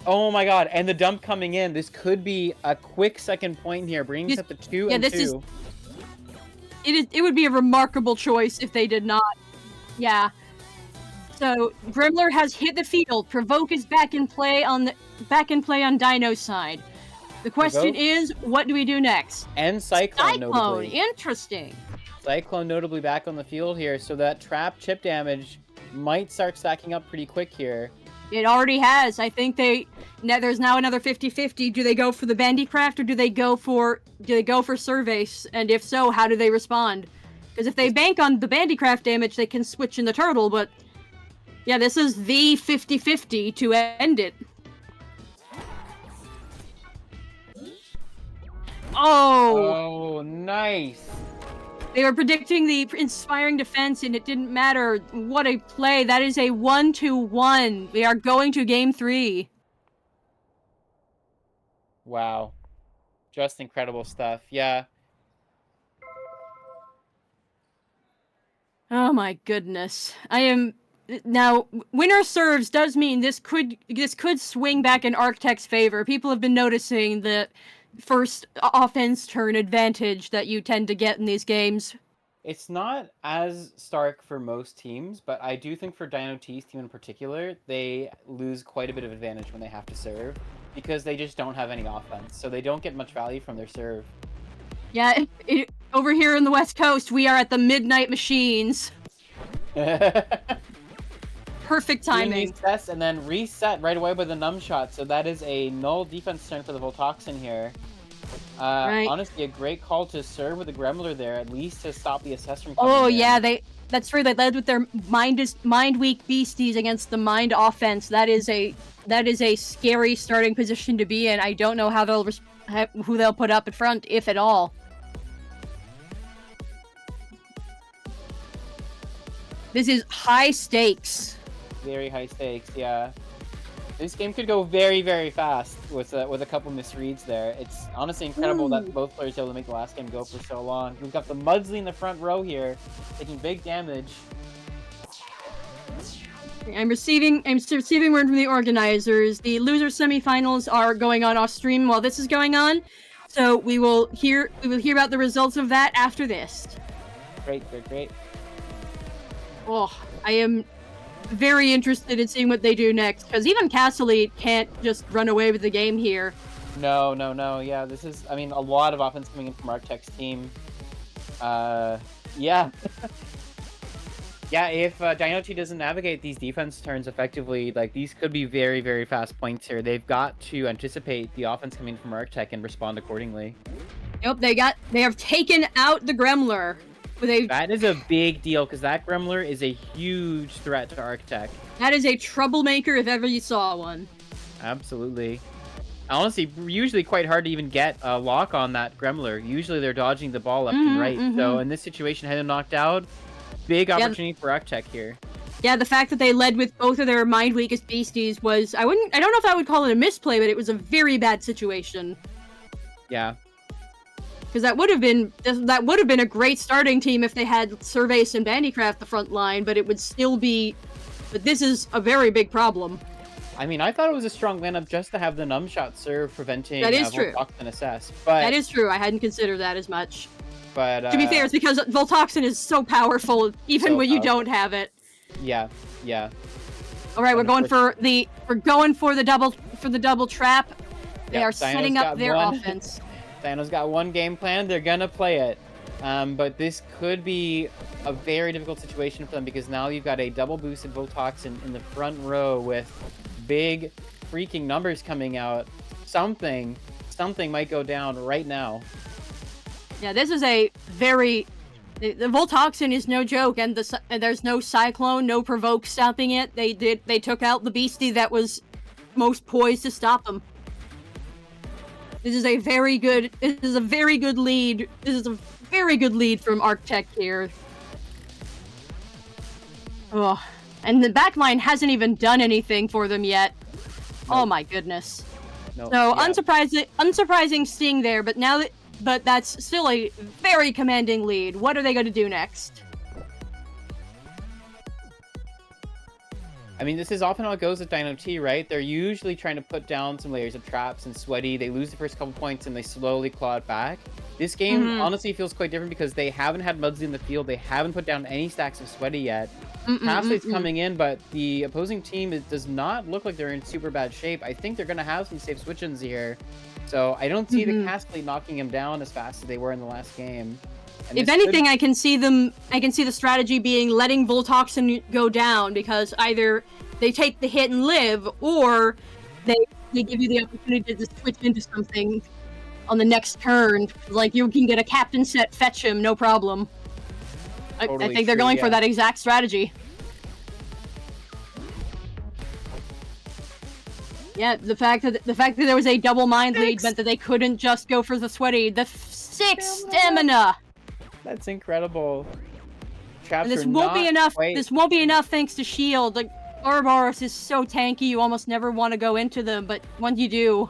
Oh my god, and the dump coming in. This could be a quick second point here, bringing us up to 2 and 2. It would be a remarkable choice if they did not. Yeah. So Grimler has hit the field. Provoke is back in play on Dino's side. The question is, what do we do next? And Cyclone notably. Interesting. Cyclone notably back on the field here, so that trap chip damage might start stacking up pretty quick here. It already has. I think there's now another 50-50. Do they go for the Bandicraft or do they go for Surveys? And if so, how do they respond? Because if they bank on the Bandicraft damage, they can switch in the turtle, but yeah, this is the 50-50 to end it. Oh, nice. They were predicting the inspiring defense, and it didn't matter. What a play. That is a 1-1. We are going to game 3. Wow. Just incredible stuff. Yeah. Oh my goodness. Now, winner serves does mean this could swing back in Arctech's favor. People have been noticing the first offense turn advantage that you tend to get in these games. It's not as stark for most teams, but I do think for Dino T's team in particular, they lose quite a bit of advantage when they have to serve because they just don't have any offense, so they don't get much value from their serve. Yeah, over here in the West Coast, we are at the Midnight Machines. Perfect timing. These tests and then reset right away with a numb shot, so that is a null defense turn for the Voltoxin here. Right. Honestly, a great call to serve with the Gremlin there, at least to stop the assess from coming in. Yeah, that's true. They led with their mind weak beasties against the mind offense. That is a scary starting position to be in. I don't know how who they'll put up in front, if at all. This is high stakes. Very high stakes, yeah. This game could go very, very fast with a couple misreads there. It's honestly incredible that both players were able to make the last game go for so long. We've got the Mudsley in the front row here, taking big damage. I'm receiving word from the organizers. The loser semifinals are going on off stream while this is going on, so we will hear about the results of that after this. Great. Oh, I am very interested in seeing what they do next, because even Castle Elite can't just run away with the game here. No. Yeah, this is, a lot of offense coming in from Arctech's team. Yeah. Yeah, if Dino T doesn't navigate these defense turns effectively, these could be very, very fast points here. They've got to anticipate the offense coming from Arctech and respond accordingly. Yep, they have taken out the Gremlin. That is a big deal, because that Gremlin is a huge threat to Arctech. That is a troublemaker if ever you saw one. Absolutely. Honestly, usually quite hard to even get a lock on that Gremlin. Usually they're dodging the ball left and right. So in this situation, had him knocked out, big opportunity for Arctech here. Yeah, the fact that they led with both of their mind weakest beasties was, I don't know if I would call it a misplay, but it was a very bad situation. Yeah. Because that would have been a great starting team if they had Surveys and Bandicraft the front line, but it would still be. But this is a very big problem. I thought it was a strong lineup just to have the numb shot serve, preventing that is true. Voltoxin assess. But that is true. I hadn't considered that as much. But to be fair, it's because Voltoxin is so powerful, even when you don't have it. Yeah. All right, we're going for the double trap. They are setting up their offense. Dino's got one game plan. They're gonna play it, but this could be a very difficult situation for them because now you've got a double boosted Voltoxin in the front row with big freaking numbers coming out. Something might go down right now. Yeah, this is a very. The Voltoxin is no joke, and there's no Cyclone, no Provoke stopping it. They took out the beastie that was most poised to stop them. This is a very good lead. This is a very good lead from Arctech here. Oh, and the backline hasn't even done anything for them yet. Nope. Oh my goodness. Nope. So unsurprising sting there, but that's still a very commanding lead. What are they going to do next? This is often how it goes with Dino T, right? They're usually trying to put down some layers of traps and Sweaty. They lose the first couple points and they slowly claw it back. This game honestly feels quite different because they haven't had Mudsley in the field. They haven't put down any stacks of Sweaty yet. Castle's coming in, but the opposing team does not look like they're in super bad shape. I think they're going to have some safe switch-ins here. So I don't see the Castle knocking him down as fast as they were in the last game. And If this could- anything, I can see the strategy being letting Voltoxin go down, because either they take the hit and live, or they give you the opportunity to switch into something on the next turn. Like, you can get a captain set, fetch him, no problem. I Totally think they're true, going for yeah. that exact strategy. Yeah, the fact that there was a double mind lead meant that they couldn't just go for the sweaty. The 6 stamina. That's incredible. Traps And this are won't be not enough. quite- This won't be enough thanks to shield. Like, Ouroboros is so tanky, you almost never want to go into them, but once you do,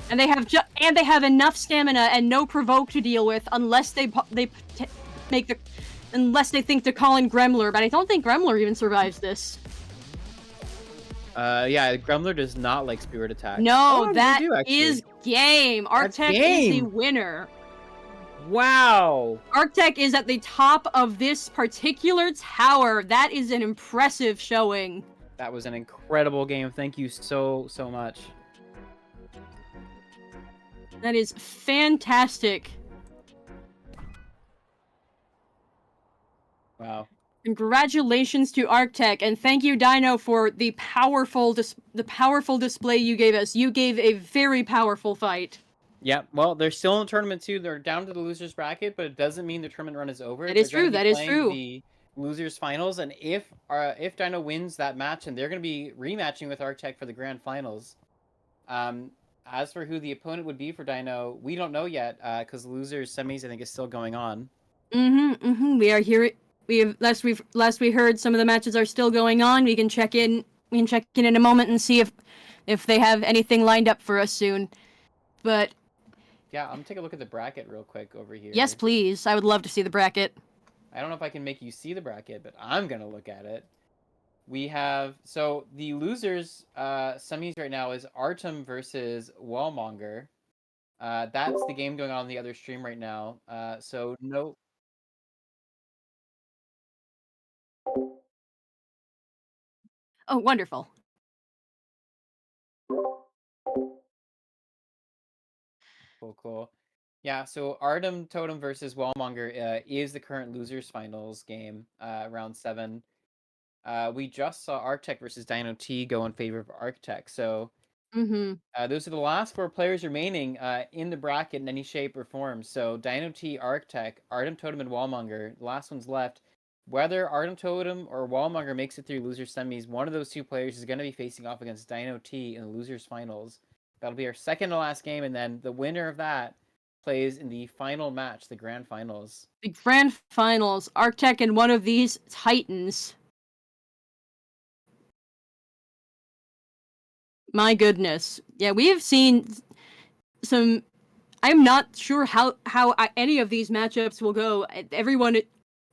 and they have enough stamina and no provoke to deal with, unless they unless they think to call in Gremler. But I don't think Gremler even survives this. Yeah, Gremler does not like spirit attack. No, Oh, they that do, actually. is game. That's Arctech is the game. winner. Wow. Arctech is at the top of this particular tower. That is an impressive showing. That was an incredible game. Thank you so much. That is fantastic. Wow. Congratulations to Arctech, and thank you, Dino, for the powerful display you gave us. You gave a very powerful fight. Yeah, well, they're still in the tournament too. They're down to the losers bracket, but it doesn't mean the tournament run is over. That is They're gonna true, be that is playing true. The losers finals, and if Dino wins that match, and they're going to be rematching with Arctech for the grand finals. As for who the opponent would be for Dino, we don't know yet, because losers semis I think is still going on. We are here. We have last we heard, some of the matches are still going on. We can check in. We can check in a moment and see if they have anything lined up for us soon. But Yeah, I'm gonna take a look at the bracket real quick over here. yes, please. I would love to see the bracket. I don't know if I can make you see the bracket, but I'm gonna look at it. We have so the losers semis right now is Artem versus Wallmonger. That's the game going on the other stream right now. So no. Oh, wonderful. Cool. Yeah, so Artem Totem versus Wallmonger is the current losers finals game, round 7. We just saw Arctech versus Dino T go in favor of Arctech. So those are the last 4 players remaining in the bracket in any shape or form. So Dino T, Arctech, Artem Totem, and Wallmonger. The last one's left. Whether Artem Totem or Wallmonger makes it through losers semis, one of those 2 players is going to be facing off against Dino T in the losers finals. That'll be our second to last game, and then the winner of that plays in the final match, the grand finals. The grand finals, Arctech and one of these titans. My goodness. Yeah, we have seen some. I'm not sure how any of these matchups will go. Everyone,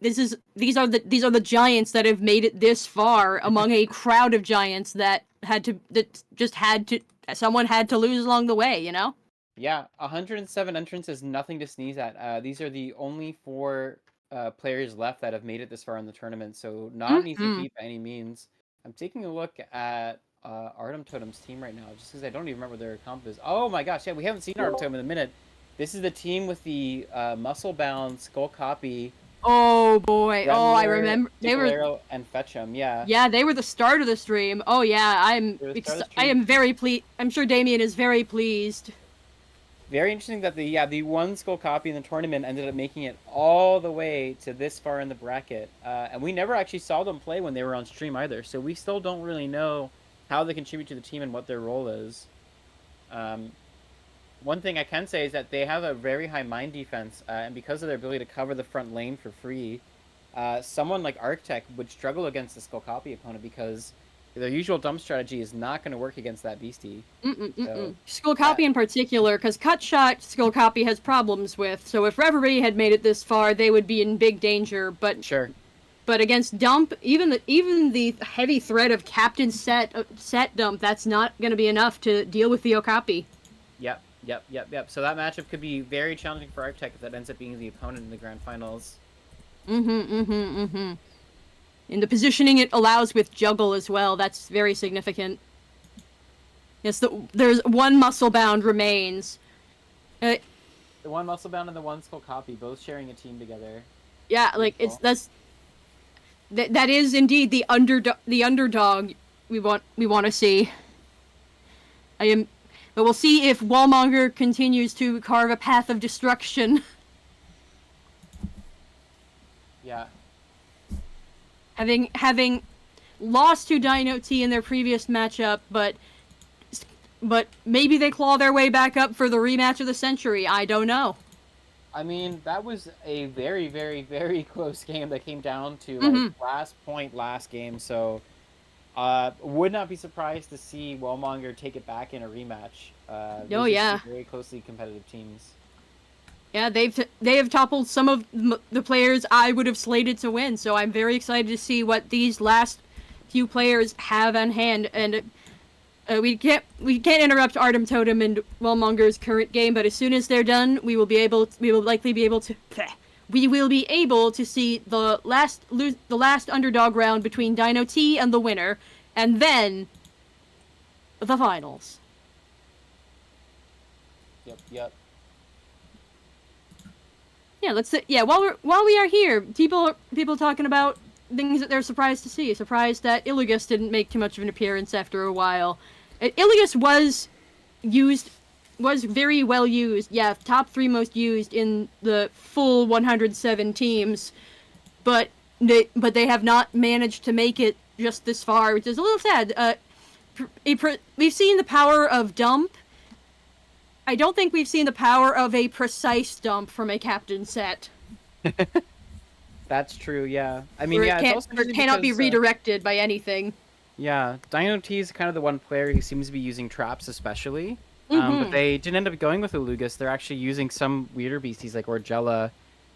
these are the giants that have made it this far among a crowd of giants that someone had to lose along the way, you know? Yeah, 107 entrants is nothing to sneeze at. These are the only 4 players left that have made it this far in the tournament, so not an easy feat by any means. I'm taking a look at Artem Totem's team right now, just because I don't even remember their comp is. Oh my gosh, yeah, we haven't seen Artem Totem in a minute. This is the team with the muscle-bound Skull Copy. Oh boy! Oh, I Gremler, remember they were. Ticolero, and Fetchum, yeah. Yeah, they were the start of the stream. Oh yeah, I am very pleased. I'm sure Damien is very pleased. Very interesting that the one Skull Copy in the tournament ended up making it all the way to this far in the bracket, and we never actually saw them play when they were on stream either. So we still don't really know how they contribute to the team and what their role is. One thing I can say is that they have a very high mine defense, and because of their ability to cover the front lane for free, someone like Arctech would struggle against the Skull Copy opponent because their usual dump strategy is not going to work against that beastie. So, Skull Copy in particular, because Cut Shot Skull Copy has problems with. So if Reverie had made it this far, they would be in big danger. But sure. But against Dump, even the heavy threat of Captain set Dump, that's not going to be enough to deal with the Okapi. Yep. So that matchup could be very challenging for Arctech if that ends up being the opponent in the grand finals. And the positioning it allows with Juggle as well, that's very significant. Yes, there's one muscle bound remains. The one Musclebound and the one Skull Copy, both sharing a team together. Yeah, like Beautiful. that is indeed the underdog we want to see. But we'll see if Wallmonger continues to carve a path of destruction. Yeah. Having lost to Dino T in their previous matchup, but maybe they claw their way back up for the rematch of the century. I don't know. I mean, that was a very, very, very close game that came down to like last point last game. So, would not be surprised to see Wellmonger take it back in a rematch. Oh yeah, very closely competitive teams. Yeah, they have toppled some of the players I would have slated to win. So I'm very excited to see what these last few players have on hand. And we can't interrupt Artem Totem and Wellmonger's current game, but as soon as they're done, we will likely be able to see the last underdog round between Dino T and the winner, and then the finals. Yep. Yeah, while we are here, people talking about things that they're surprised to see. Surprised that Iligus didn't make too much of an appearance after a while. Iligus was very well used. Yeah, top 3 most used in the full 107 teams, but they have not managed to make it just this far, which is a little sad. We've seen the power of dump. I don't think we've seen the power of a precise dump from a captain set. That's true, yeah. I mean, it cannot be redirected by anything. Yeah, Dino T is kind of the one player who seems to be using traps especially. But they didn't end up going with Illugus. They're actually using some weirder beasties like Orgella.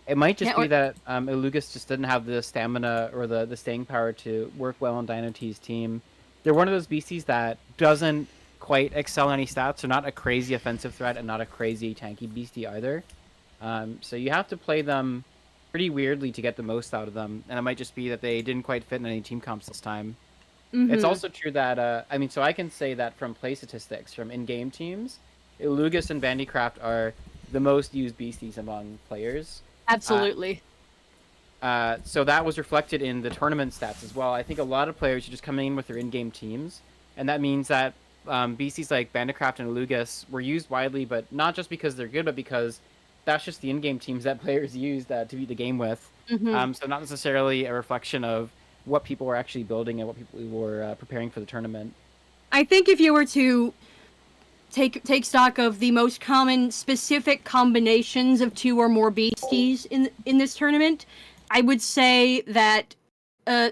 It might just be that Illugus just didn't have the stamina or the staying power to work well on Dino T's team. They're one of those beasties that doesn't quite excel any stats, so not a crazy offensive threat and not a crazy tanky beastie either. So you have to play them pretty weirdly to get the most out of them, and it might just be that they didn't quite fit in any team comps this time. It's also true that, so I can say that from play statistics, from in-game teams, Illugus and Bandycraft are the most used beasties among players. Absolutely. So that was reflected in the tournament stats as well. I think a lot of players are just coming in with their in-game teams, and that means that beasties like Bandycraft and Illugus were used widely, but not just because they're good, but because that's just the in-game teams that players use to beat the game with. So not necessarily a reflection of what people were actually building and what people were preparing for the tournament. I think if you were to take stock of the most common specific combinations of 2 or more beasties in this tournament, I would say that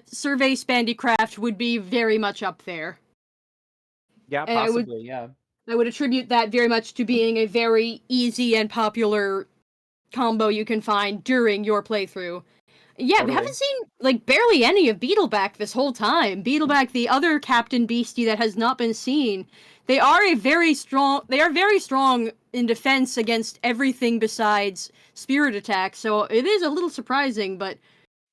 Survey Bandycraft would be very much up there. Yeah, possibly, I would attribute that very much to being a very easy and popular combo you can find during your playthrough. Yeah, we haven't seen, barely any of Beetleback this whole time. Beetleback, the other Captain Beastie that has not been seen. They are very strong in defense against everything besides spirit attack, so it is a little surprising, but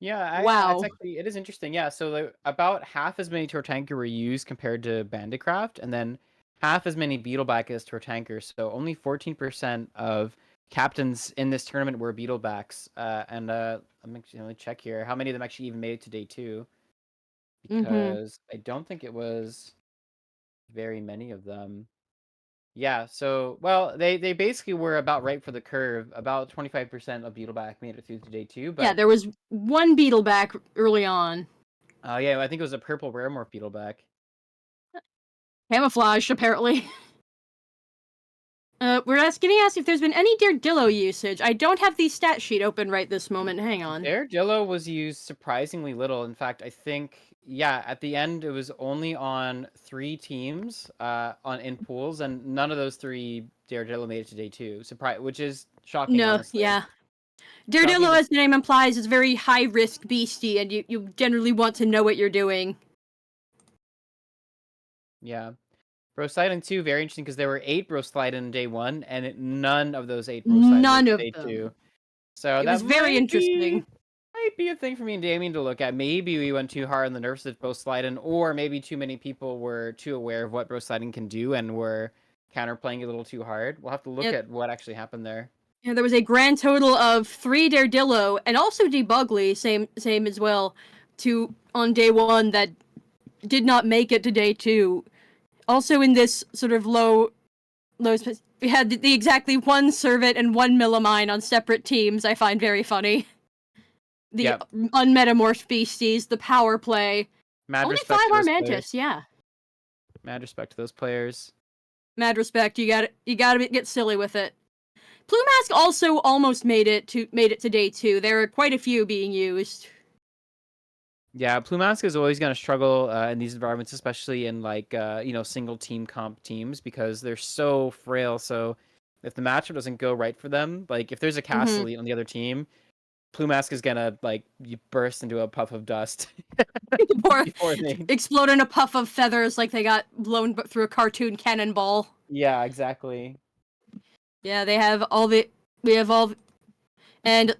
yeah, wow. It is interesting, yeah. So about half as many Tortanker were used compared to Bandycraft, and then half as many Beetleback as Tortanker, so only 14% of captains in this tournament were Beetlebacks, and I'm actually going to check here how many of them actually even made it to day 2, because I don't think it was very many of them. Yeah, so they basically were about right for the curve. About 25% of Beetleback made it through to day 2, but yeah, there was one Beetleback early on. Yeah, I think it was a purple Raremorph Beetleback. Camouflage, apparently. We're getting asked if there's been any Daredillo usage. I don't have the stat sheet open right this moment. Hang on. Daredillo was used surprisingly little. In fact, I think, at the end it was only on 3 teams in pools, and none of those 3 Daredillo made it to day 2. Which is shocking. No, honestly. yeah. Daredillo, as the name implies, is very high-risk beastie, and you generally want to know what you're doing. Yeah. Brosliden 2, very interesting, because there were 8 Brosliden in day 1, and none of those 8 Brosliden in day 2. So it was very interesting. Might be a thing for me and Damien to look at. Maybe we went too hard on the nerfs of Brosliden, or maybe too many people were too aware of what Brosliden can do and were counterplaying a little too hard. We'll have to look at what actually happened there. there was a grand total of 3 Daredillo and also Debugly, same as well, on day 1 that did not make it to day 2. Also in this sort of low we had the exactly 1 Servant and 1 Millimine on separate teams. I find very funny. The unmetamorphed beasties, the power play. Mad Only respect 5 to those Armantis, players. yeah. Mad respect to those players. Mad respect. You gotta get silly with it. Plumask also almost made it to day 2. There are quite a few being used. Yeah, Plumask is always going to struggle in these environments, especially in single team comp teams, because they're so frail. So if the matchup doesn't go right for them, like if there's a cast elite on the other team, Plumask is gonna burst into a puff of dust before they explode in a puff of feathers like they got blown through a cartoon cannonball. Yeah, exactly. Yeah, and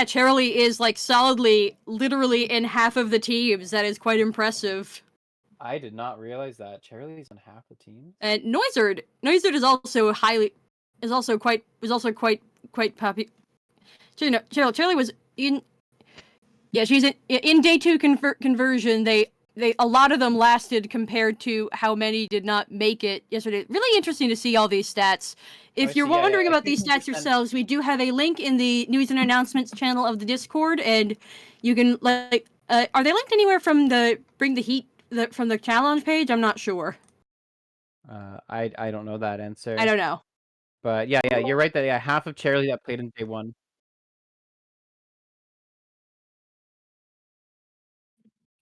Charlie is solidly, literally in half of the teams. That is quite impressive. I did not realize that Charlie's on half the team. And Noizard is also quite popular. Charlie was in. Yeah, she's in day 2 conversion. A lot of them lasted compared to how many did not make it yesterday. Really interesting to see all these stats. If you're wondering about these stats yourselves, we do have a link in the news and announcements channel of the Discord, and you can are they linked anywhere from the Bring the Heat from the challenge page? I'm not sure. I don't know that answer. I don't know. But yeah, you're right that half of Charlie that played in day 1.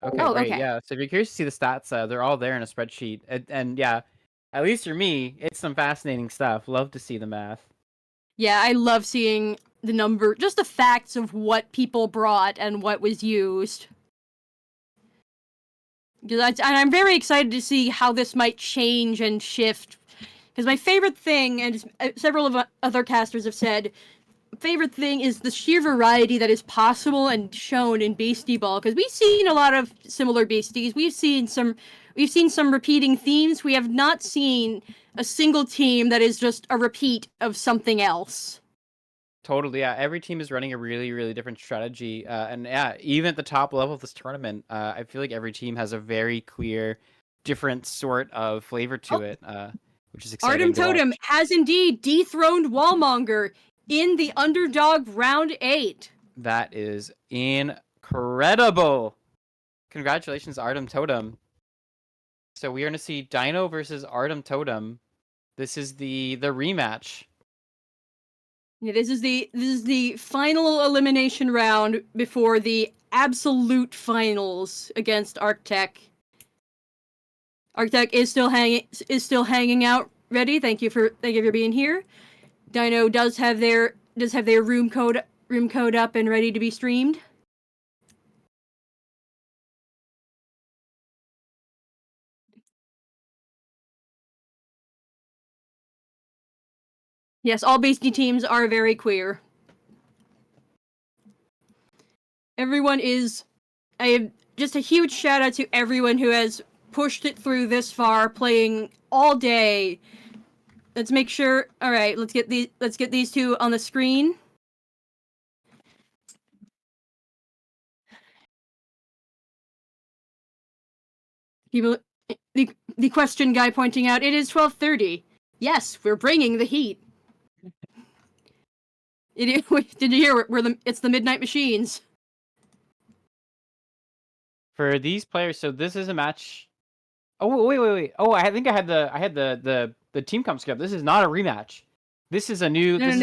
Okay, great. Okay. Yeah, so if you're curious to see the stats, they're all there in a spreadsheet. And yeah, at least for me, it's some fascinating stuff. Love to see the math. Yeah, I love seeing the number, just the facts of what people brought and what was used. And I'm very excited to see how this might change and shift. Because my favorite thing, and several of other casters have said, favorite thing is the sheer variety that is possible and shown in Beastie Ball, because we've seen a lot of similar beasties. We've seen some repeating themes. We have not seen a single team that is just a repeat of something else. Totally, yeah. Every team is running a really, really different strategy, and yeah, even at the top level of this tournament, I feel like every team has a very clear, different sort of flavor to it, which is exciting. Artem Totem has indeed dethroned Wallmonger in the underdog round 8. That is incredible. Congratulations, Artem Totem. So we are going to see Dino versus Artem Totem. This is the rematch. Yeah, this is the final elimination round before the absolute finals against Arctech. Arctech is still hanging out ready. Thank you for being here. Dino does have their room code up and ready to be streamed. Yes, all Beastie teams are very queer. Everyone is. Just a huge shout out to everyone who has pushed it through this far, playing all day. Let's make sure. All right, let's get these two on the screen. People, the question guy pointing out it is 12:30. Yes, we're bringing the heat. Did you hear? It's the Midnight Machines. For these players, so this is a match. Oh wait. Oh, I think I had the team comp script. This is not a rematch. This is a new. This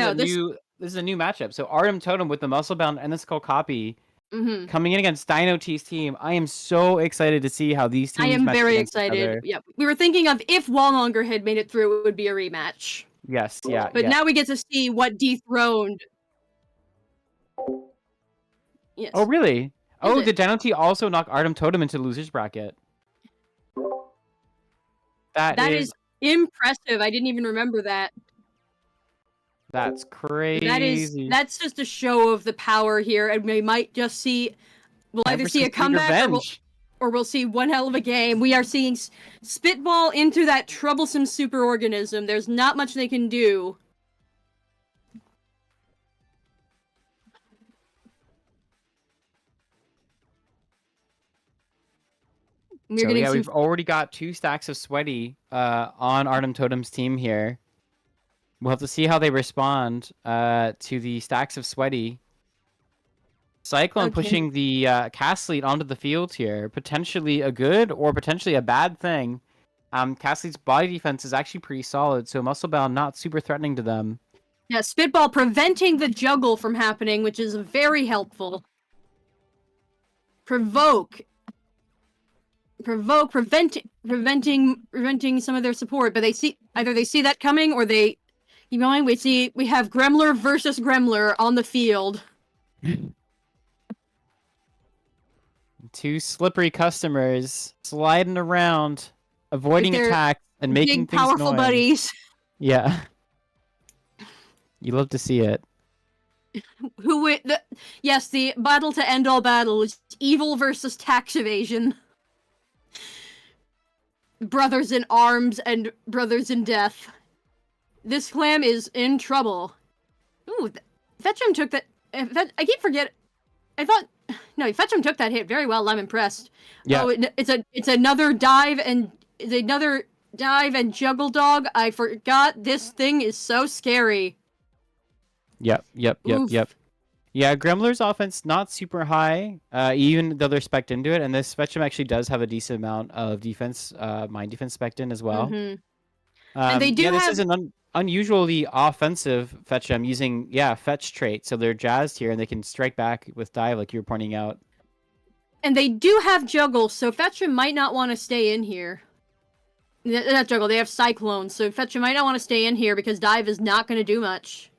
is a new matchup. So Artem Totem with the Musclebound and the Skull Copy coming in against Dino T's team. I am so excited to see how these teams. I am match very against each excited. other. Yeah, we were thinking of if Wallmonger had made it through, it would be a rematch. Yes, yeah. But now we get to see what dethroned. Yes. Oh really? Did Dino T also knock Artem Totem into the losers bracket? That is impressive. I didn't even remember that. That's crazy. That's just a show of the power here, and we might just see. We'll either see a comeback or we'll see one hell of a game. We are seeing Spitball into that troublesome superorganism. There's not much they can do. We're So getting yeah, some. we've already got 2 stacks of Sweaty on Artem Totem's team here. We'll have to see how they respond to the stacks of Sweaty. Cyclone Okay. pushing the Castleet onto the field here. Potentially a good or potentially a bad thing. Castleet's body defense is actually pretty solid, so Musclebound not super threatening to them. Yeah, Spitball preventing the juggle from happening, which is very helpful. Provoke, preventing some of their support, but they see that coming or they keep going. We have Gremler versus Gremler on the field. 2 slippery customers sliding around, avoiding With their attacks and making Big things powerful annoying. buddies. Yeah. You love to see it. Yes, the battle to end all battles. Evil versus tax evasion. Brothers in arms and brothers in death. This clam is in trouble. Ooh, Fetchum took that. I keep forgetting. I thought no, Fetchum took that hit very well. I'm impressed. Yeah. Oh, it's another dive and juggle dog. I forgot this thing is so scary. Yep. Oof. Yeah, Gremler's offense not super high, even though they're spec'd into it, and this Fetchum actually does have a decent amount of defense, mind defense spec'd in as well. Mhm. And they do yeah, this have- is an unusually offensive Fetchum using fetch trait, so they're jazzed here and they can strike back with dive like you were pointing out. And they do have juggle, so Fetchum might not want to stay in here. Not juggle, they have cyclone, so Fetchum might not want to stay in here because dive is not going to do much.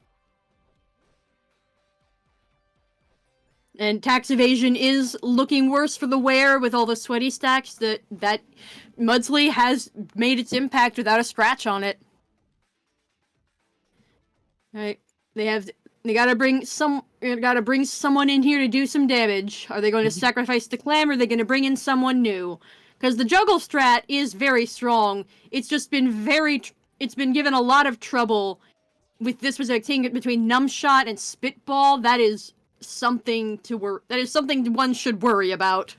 And tax evasion is looking worse for the wear with all the sweaty stacks that Mudsley has made its impact without a scratch on it. Alright, they gotta bring someone in here to do some damage. Are they going to sacrifice the clam or are they going to bring in someone new? Because the juggle strat is very strong. It's just been it's been given a lot of trouble with this specific thing between Numbshot and Spitball. That is something one should worry about.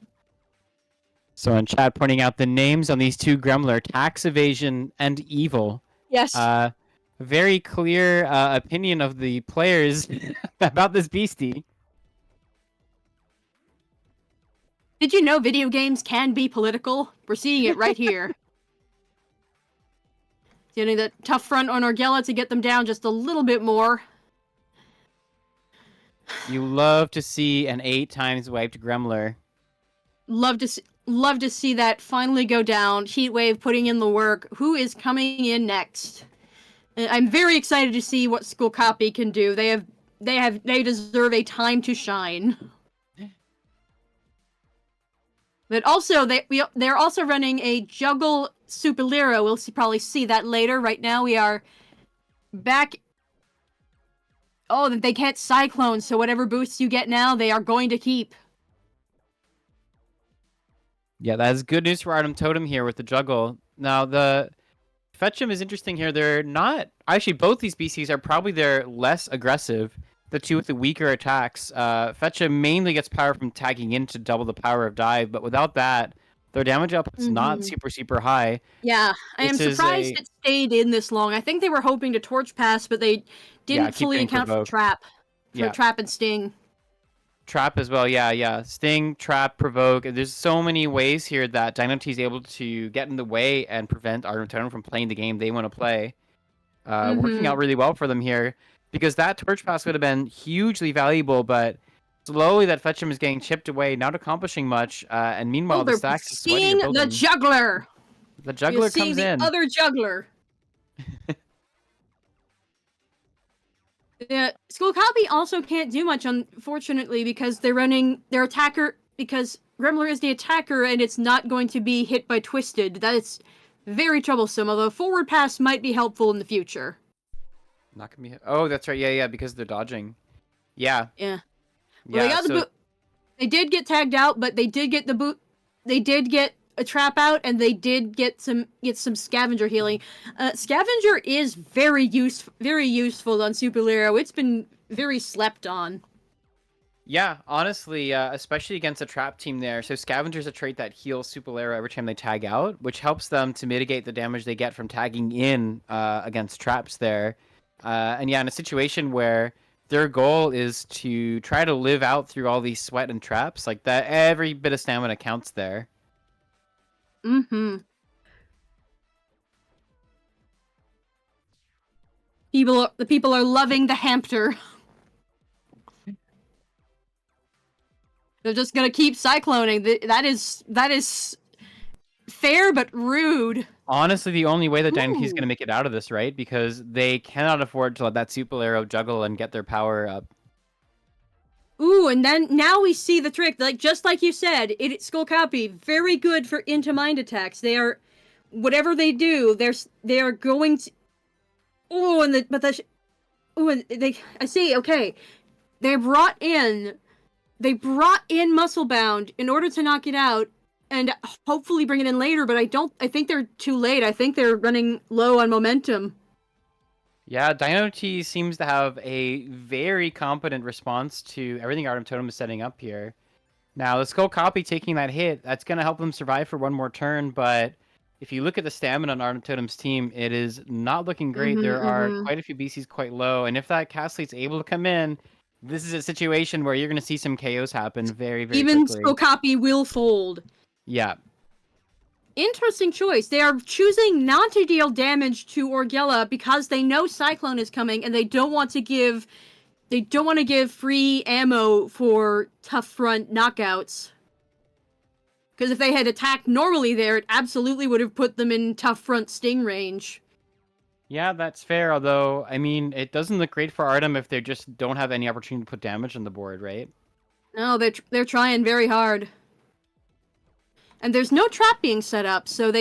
So in chat pointing out the names on these 2 Gremler, tax evasion and evil. Yes. Very clear opinion of the players about this beastie. Did you know video games can be political? We're seeing it right here. Getting that tough front on Orgella to get them down just a little bit more. You love to see an 8 times wiped Gremler. Love to see that finally go down. Heatwave putting in the work. Who is coming in next? I'm very excited to see what School Copy can do. They deserve a time to shine. But also they're also running a juggle Supalero. We'll probably see that later. Right now we are back. Oh, they can't cyclone, so whatever boosts you get now, they are going to keep. Yeah, that is good news for Artem Totem here with the juggle. Now, the Fetchum is interesting here. They're not... Actually, both these BCs are probably less aggressive. The 2 with the weaker attacks. Fetchum mainly gets power from tagging in to double the power of dive, but without that, their damage output's not super high. Yeah, I am surprised it stayed in this long. I think they were hoping to torch pass, but they didn't fully account for trap. Trap and sting. Trap as well, yeah. Sting, trap, provoke. There's so many ways here that Dynamite is able to get in the way and prevent Artem Totem from playing the game they want to play. Working out really well for them here. Because that torch pass would have been hugely valuable, but slowly that Fetchum is getting chipped away, not accomplishing much. And meanwhile, the stacks is seeing the juggler. The juggler comes in. The other juggler. The School Copy also can't do much, unfortunately, because they're running their attacker. Because Gremler is the attacker, and it's not going to be hit by Twisted. That is very troublesome. Although forward pass might be helpful in the future. Not gonna be hit. Oh, that's right. Yeah, because they're dodging. Yeah. Yeah. Well, they got the boot. They did get tagged out, but they did get the boot. They did get a trap out, and they did get some scavenger healing. Scavenger is very useful on Supalero. It's been very slept on. Yeah, honestly, especially against a trap team there. So Scavenger's a trait that heals Supalero every time they tag out, which helps them to mitigate the damage they get from tagging in against traps there. And yeah, in a situation where their goal is to try to live out through all these sweat and traps, like that, every bit of stamina counts there. Mm-hmm. The people are loving the hamster. They're just gonna keep cycloning. That is fair but rude. Honestly, the only way that Dynamite is going to make it out of this, right? Because they cannot afford to let that Supalero juggle and get their power up. Ooh, and then now we see the trick. Like just like you said, Skull Copy very good for into mind attacks. They are, whatever they do, they are going to. Oh, and I see. Okay, they brought in Musclebound in order to knock it out, and hopefully bring it in later. But I think they're too late. I think they're running low on momentum. Yeah, Dino T seems to have a very competent response to everything Artem Totem is setting up here. Now, the Skull Copy taking that hit, that's going to help them survive for one more turn, but if you look at the stamina on Artem Totem's team, it is not looking great. There are quite a few BCs quite low, and if that Castle's able to come in, this is a situation where you're going to see some KOs happen very, very Even quickly. Skull Copy will fold. Yeah. Interesting choice. They are choosing not to deal damage to Orgella because they know Cyclone is coming, and they don't want to give free ammo for tough front knockouts. Because if they had attacked normally there, it absolutely would have put them in tough front sting range. Yeah, that's fair, although, I mean, it doesn't look great for Artem if they just don't have any opportunity to put damage on the board, right? No, they're trying very hard. And there's no trap being set up, so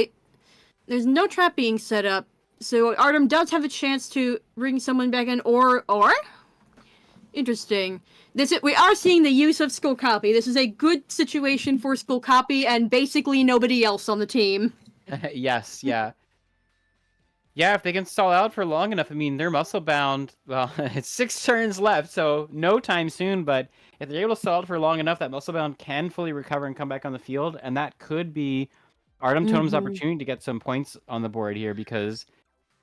Artem does have a chance to bring someone back in, or? Interesting. We are seeing the use of Skull Copy. This is a good situation for Skull Copy and basically nobody else on the team. Yes, yeah. Yeah, if they can stall out for long enough, I mean, they're muscle bound. Well, it's 6 turns left, so no time soon, but if they're able to stall out for long enough, that muscle bound can fully recover and come back on the field, and that could be Artem Totem's opportunity to get some points on the board here, because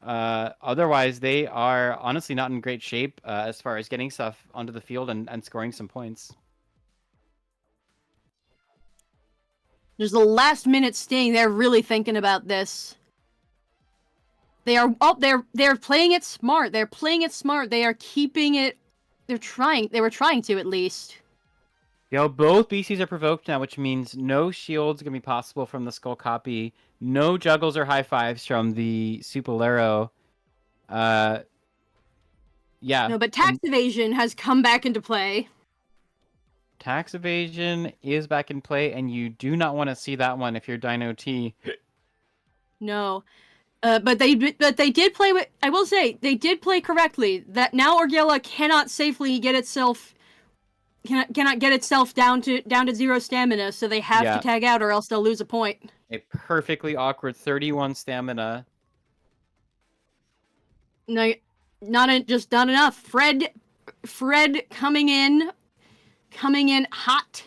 otherwise they are honestly not in great shape as far as getting stuff onto the field and scoring some points. There's a last minute sting. They're really thinking about this. They're playing it smart. They're playing it smart. They are keeping it. They were trying to, at least. You know, both BCs are provoked now, which means no shields going to be possible from the Skull Copy. No juggles or high fives from the Supalero. Yeah. No, but tax evasion has come back into play. Tax evasion is back in play, and you do not want to see that one if you're Dino T. No. But they did play with. I will say they did play correctly. That now Orgella cannot safely get itself cannot get itself down to 0 stamina, so they have to tag out or else they'll lose a point. A perfectly awkward 31 stamina. No, not enough. Fred coming in hot.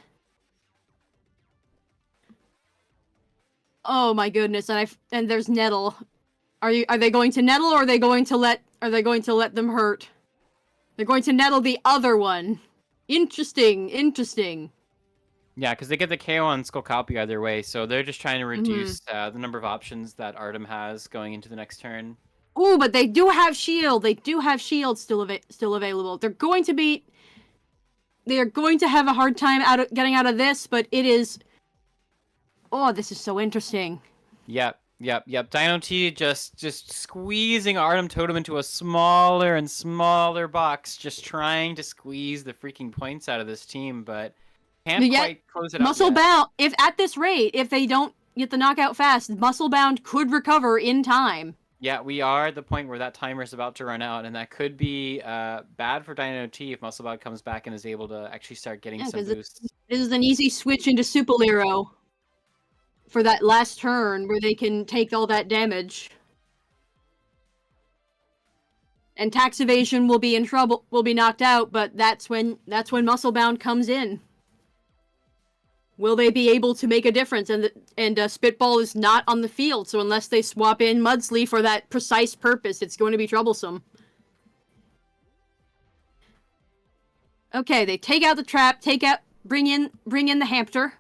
Oh my goodness! And there's Nettle. Are they going to Nettle, or are they going to let them hurt? They're going to Nettle the other one. Interesting. Yeah, because they get the KO on Skull Copy either way, so they're just trying to reduce the number of options that Artem has going into the next turn. Ooh, but they do have shield. They do have shield still available. They're going to have a hard time getting out of this, but it is. Oh, this is so interesting. Yep. Dino T just squeezing Artem Totem into a smaller and smaller box, just trying to squeeze the freaking points out of this team, but can't quite close it up. Musclebound, if at this rate, if they don't get the knockout fast, Musclebound could recover in time. Yeah, we are at the point where that timer is about to run out, and that could be bad for Dino T if Musclebound comes back and is able to actually start getting some boosts. This is an easy switch into Supalero for that last turn where they can take all that damage. And tax evasion will be in trouble, will be knocked out, but that's when Musclebound comes in. Will they be able to make a difference? And Spitball is not on the field, so unless they swap in Mudsley for that precise purpose, it's going to be troublesome. Okay, they take out the trap, bring in the hamster.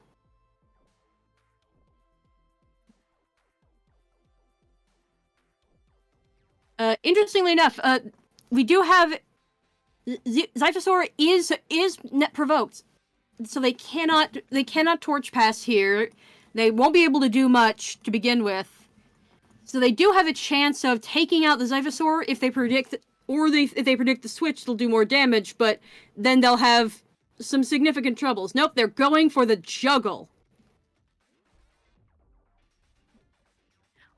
Interestingly enough, we do have Zyphosaur is net provoked, so they cannot torch pass here. They won't be able to do much to begin with. So they do have a chance of taking out the Zyphosaur if they predict, if they predict the switch, they'll do more damage. But then they'll have some significant troubles. Nope, they're going for the juggle.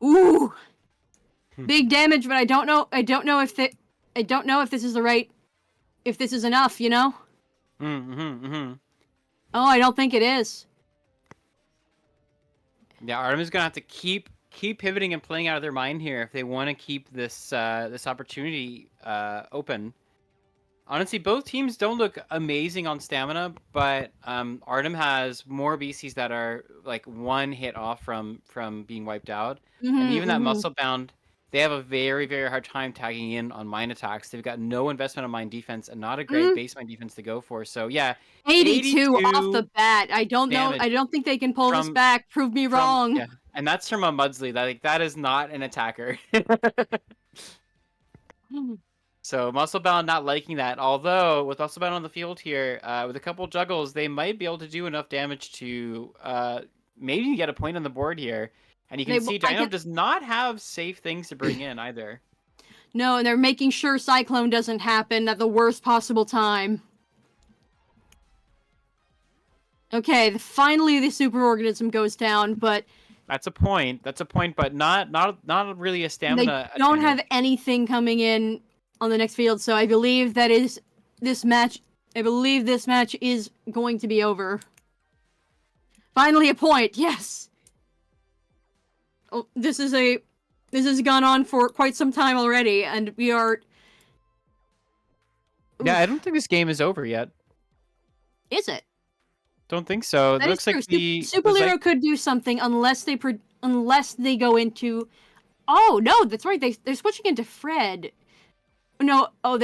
Ooh. Big damage, but I don't know if this is the right, if this is enough, you know? Oh, I don't think it is. Yeah, Artemis gonna have to keep pivoting and playing out of their mind here if they want to keep this this opportunity open. Honestly, both teams don't look amazing on stamina, but Artem has more BCs that are like one hit off from being wiped out, and even that Musclebound, they have a very, very hard time tagging in on mine attacks. They've got no investment on mine defense and not a great base mine defense to go for. So yeah, 82 off the bat. I don't know. I don't think they can pull this back. Prove me wrong. Yeah, and that's from a Mudsley. That is not an attacker. So Musclebound not liking that. Although with Musclebound on the field here, with a couple juggles, they might be able to do enough damage to maybe get a point on the board here. And you can see Dino does not have safe things to bring in either. No, and they're making sure Cyclone doesn't happen at the worst possible time. Okay, finally the superorganism goes down, but that's a point. That's a point, but not really a stamina. They don't have anything coming in on the next field, so I believe this match is going to be over. Finally a point, yes. Oh, this has gone on for quite some time already, and we are... Yeah, I don't think this game is over yet. Is it? Don't think so. That it looks like the Super Lero could do something unless they go into... Oh, no, that's right, they're switching into Fred. No, oh,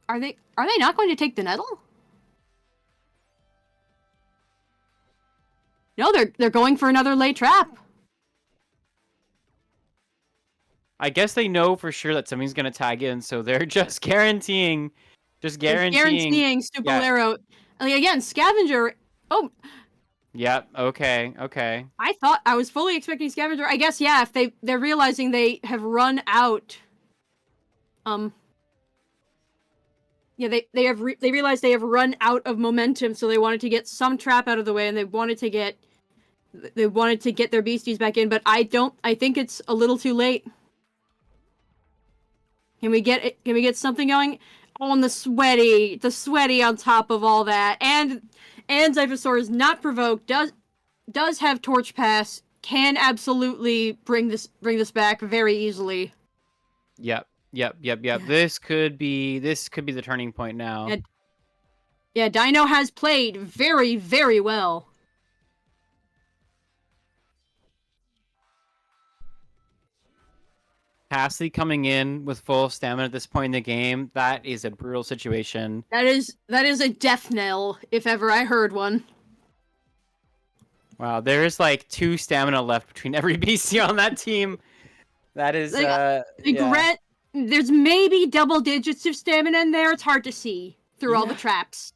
are they not going to take the Nettle? No, they're going for another lay trap. I guess they know for sure that something's gonna tag in, so they're just guaranteeing Super Lero. Like, again, Scavenger. Oh. Yep. Okay. I was fully expecting Scavenger. I guess yeah. If they're realizing they have run out. Yeah, they realized they have run out of momentum, so they wanted to get some trap out of the way, and they wanted to get their beasties back in. But I think it's a little too late. Can we get something going? Oh, and the sweaty on top of all that, and Zyphosaur is not provoked. Does have Torch Pass. Can absolutely bring this back very easily. Yep. This could be the turning point now. Yeah, Dino has played very, very well. Cassidy coming in with full stamina at this point in the game, that is a brutal situation. That is a death knell, if ever I heard one. Wow, there's like 2 stamina left between every BC on that team. That is yeah. There's maybe double digits of stamina in there. It's hard to see through all the traps.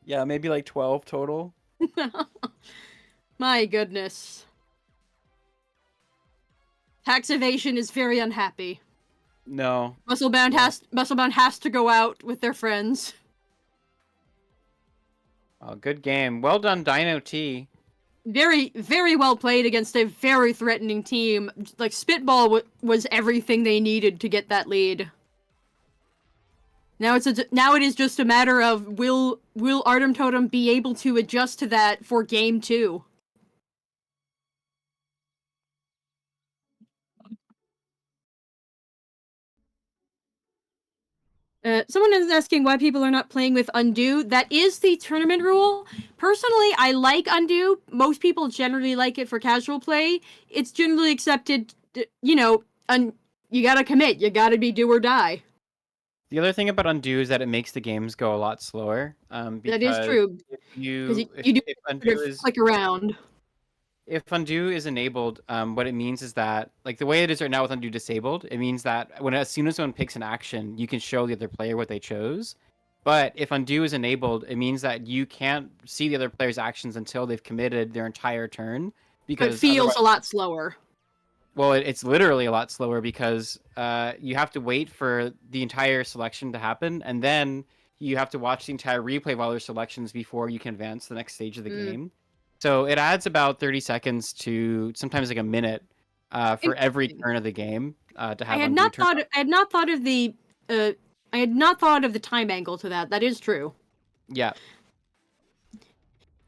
Yeah, maybe like 12 total. My goodness. Tax evasion is very unhappy. No. Musclebound has to go out with their friends. Oh, good game. Well done, Dino T. Very, very well played against a very threatening team. Like, Spitball was everything they needed to get that lead. Now it is just a matter of will Artem Totem be able to adjust to that for game 2? Someone is asking why people are not playing with Undo. That is the tournament rule. Personally, I like Undo. Most people generally like it for casual play. It's generally accepted, you know, you gotta commit. You gotta be do or die. The other thing about Undo is that it makes the games go a lot slower. That is true. If Because you, you do if Undo sort of is click around. if Undo is enabled, what it means is that, like the way it is right now with Undo disabled, it means that as soon as someone picks an action, you can show the other player what they chose. But if Undo is enabled, it means that you can't see the other player's actions until they've committed their entire turn. Because It feels a lot slower. Well, it's literally a lot slower because you have to wait for the entire selection to happen, and then you have to watch the entire replay of all their selections before you can advance to the next stage of the game. So it adds about 30 seconds to sometimes like a minute for every turn of the game to have. I had not thought of the time angle to that. That is true. Yeah.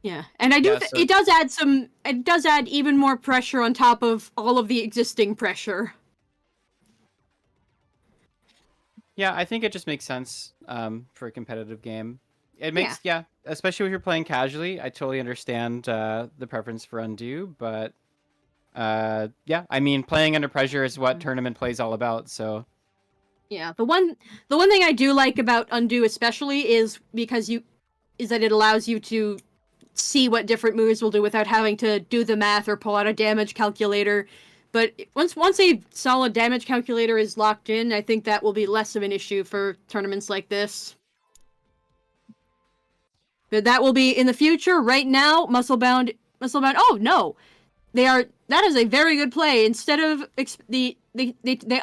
Yeah, and I do. It does add some. It does add even more pressure on top of all of the existing pressure. Yeah, I think it just makes sense for a competitive game. It makes especially if you're playing casually. I totally understand the preference for Undo, but yeah, I mean, playing under pressure is what tournament play is all about. So yeah, the one thing I do like about Undo especially is that it allows you to see what different moves will do without having to do the math or pull out a damage calculator. But once a solid damage calculator is locked in, I think that will be less of an issue for tournaments like this. But that will be in the future. Right now, Musclebound. Oh no, that is a very good play. Instead of they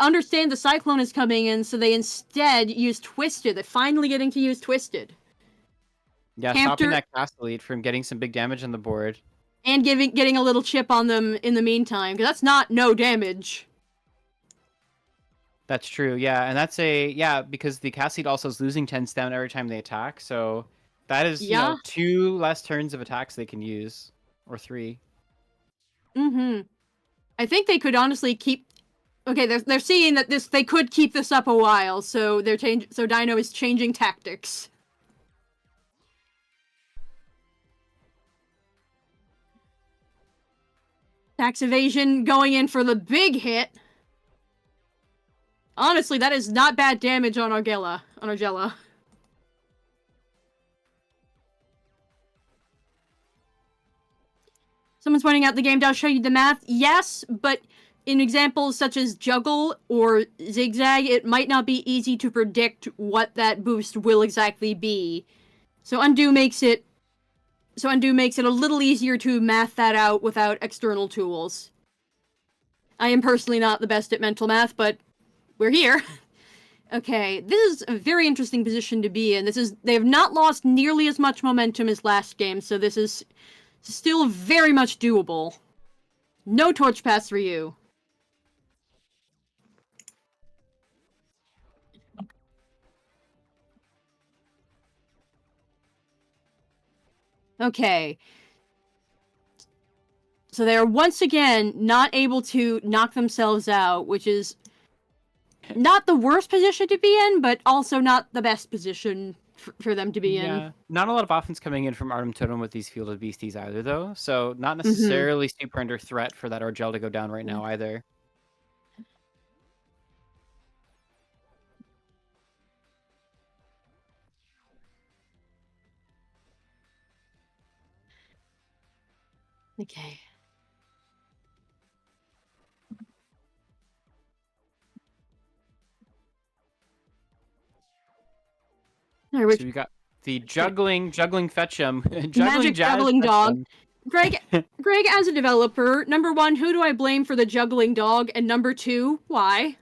understand the Cyclone is coming in, so they instead use Twisted. They're finally getting to use Twisted. Yeah, stopping that Cast Elite from getting some big damage on the board. And getting a little chip on them in the meantime, because that's not no damage. That's true, yeah, and that's because the Cast Elite also is losing 10 stamina every time they attack, so that is 2 less turns of attacks they can use, or 3. Mm-hmm. I think they could honestly keep. Okay, they're seeing that they could keep this up a while, so so Dino is changing tactics. Tax evasion going in for the big hit. Honestly, that is not bad damage on Argella. Someone's pointing out the game does show you the math. Yes, but in examples such as Juggle or Zigzag, it might not be easy to predict what that boost will exactly be. So Undo makes it a little easier to math that out without external tools. I am personally not the best at mental math, but we're here. Okay, this is a very interesting position to be in. They have not lost nearly as much momentum as last game, so this is still very much doable. No torch pass for you. Okay. So they are once again not able to knock themselves out, which is not the worst position to be in, but also not the best position for them to be in. Not a lot of offense coming in from Artem Totem with these Fielded Beasties either, though. So not necessarily super under threat for that Argel to go down right now either. Okay. So we got the juggling Fetch'em, Magic juggling dog. Greg, as a developer, number 1, who do I blame for the juggling dog? And number 2, why?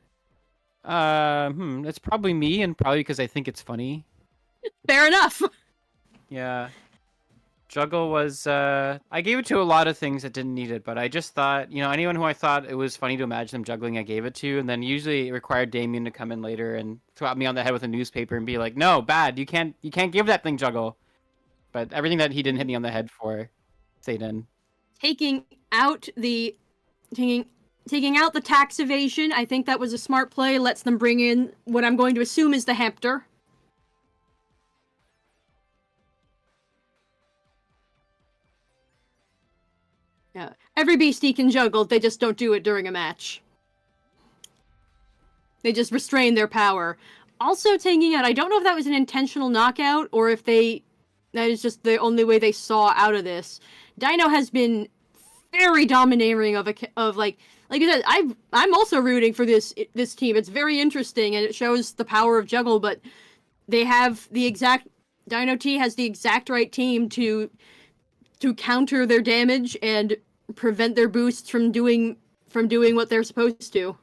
It's probably me, and probably because I think it's funny. Fair enough. Yeah. Juggle was, I gave it to a lot of things that didn't need it, but I just thought, anyone who I thought it was funny to imagine them juggling, I gave it to, and then usually it required Damien to come in later and thwap me on the head with a newspaper and be like, no, bad, you can't give that thing Juggle. But everything that he didn't hit me on the head for stayed in. Taking out the tax evasion, I think that was a smart play, lets them bring in what I'm going to assume is the Hampter. Yeah. Every beastie can juggle, they just don't do it during a match. They just restrain their power. Also taking out, I don't know if that was an intentional knockout or if that is just the only way they saw out of this. Dino has been very domineering of like you said, I'm also rooting for this team. It's very interesting and it shows the power of juggle, but they have Dino T has the exact right team to counter their damage and prevent their boosts from doing what they're supposed to.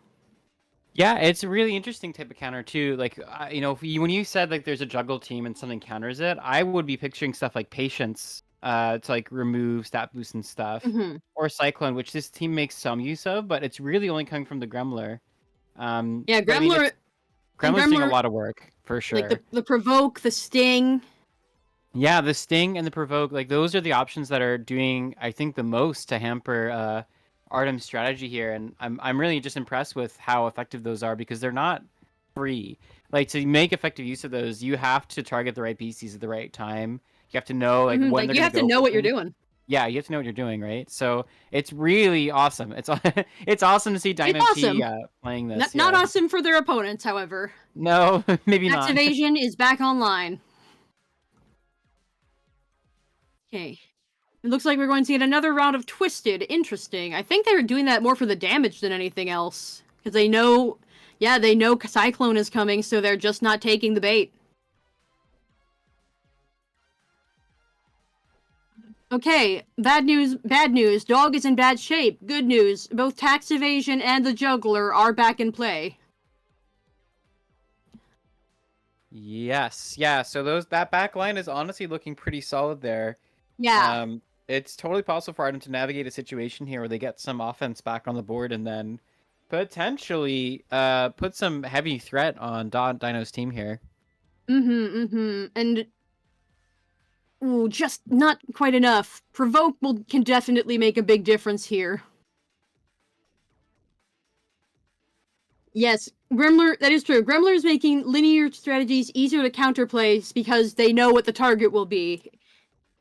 Yeah, it's a really interesting type of counter too. Like, when you said like there's a juggle team and something counters it, I would be picturing stuff like Patience, to like remove stat boost and stuff, or Cyclone, which this team makes some use of, but it's really only coming from the Gremler. Yeah, Gremler's doing a lot of work for sure. Like the provoke, the sting. Yeah, the sting and the provoke, like those are the options that are doing, I think, the most to hamper Artem's strategy here, and I'm really just impressed with how effective those are because they're not free. Like to make effective use of those, you have to target the right PCs at the right time. You have to know when like they're you have to know what you're doing. Yeah, you have to know what you're doing, right? So it's really awesome. It's awesome to see Dino T playing this. Not awesome for their opponents, however. No, maybe not. Evasion is back online. Okay. It looks like we're going to get another round of Twisted. Interesting. I think they were doing that more for the damage than anything else. Because they know Cyclone is coming, so they're just not taking the bait. Okay, bad news. Dog is in bad shape. Good news. Both Tax Evasion and the Juggler are back in play. Yes. Yeah, so that back line is honestly looking pretty solid there. Yeah. It's totally possible for Artem to navigate a situation here where they get some offense back on the board and then potentially put some heavy threat on Dino's team here. And just not quite enough. Provoke can definitely make a big difference here. Yes, Gremler, that is true. Gremler is making linear strategies easier to counterplay because they know what the target will be.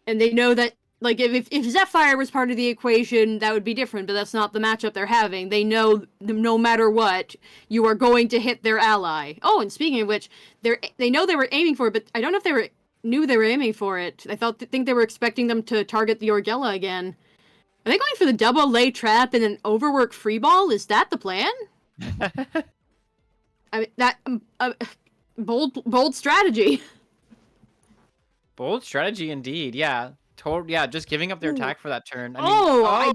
And they know that, like, if Zephyr was part of the equation, that would be different, but that's not the matchup they're having. They know no matter what, you are going to hit their ally. Oh, and speaking of which, they know they were aiming for it, but I don't know if knew they were aiming for it. I think they were expecting them to target the Orgella again. Are they going for the double lay trap and then overwork free ball? Is that the plan? I mean, that bold strategy. Bold strategy indeed. Yeah. Yeah, just giving up their attack for that turn. I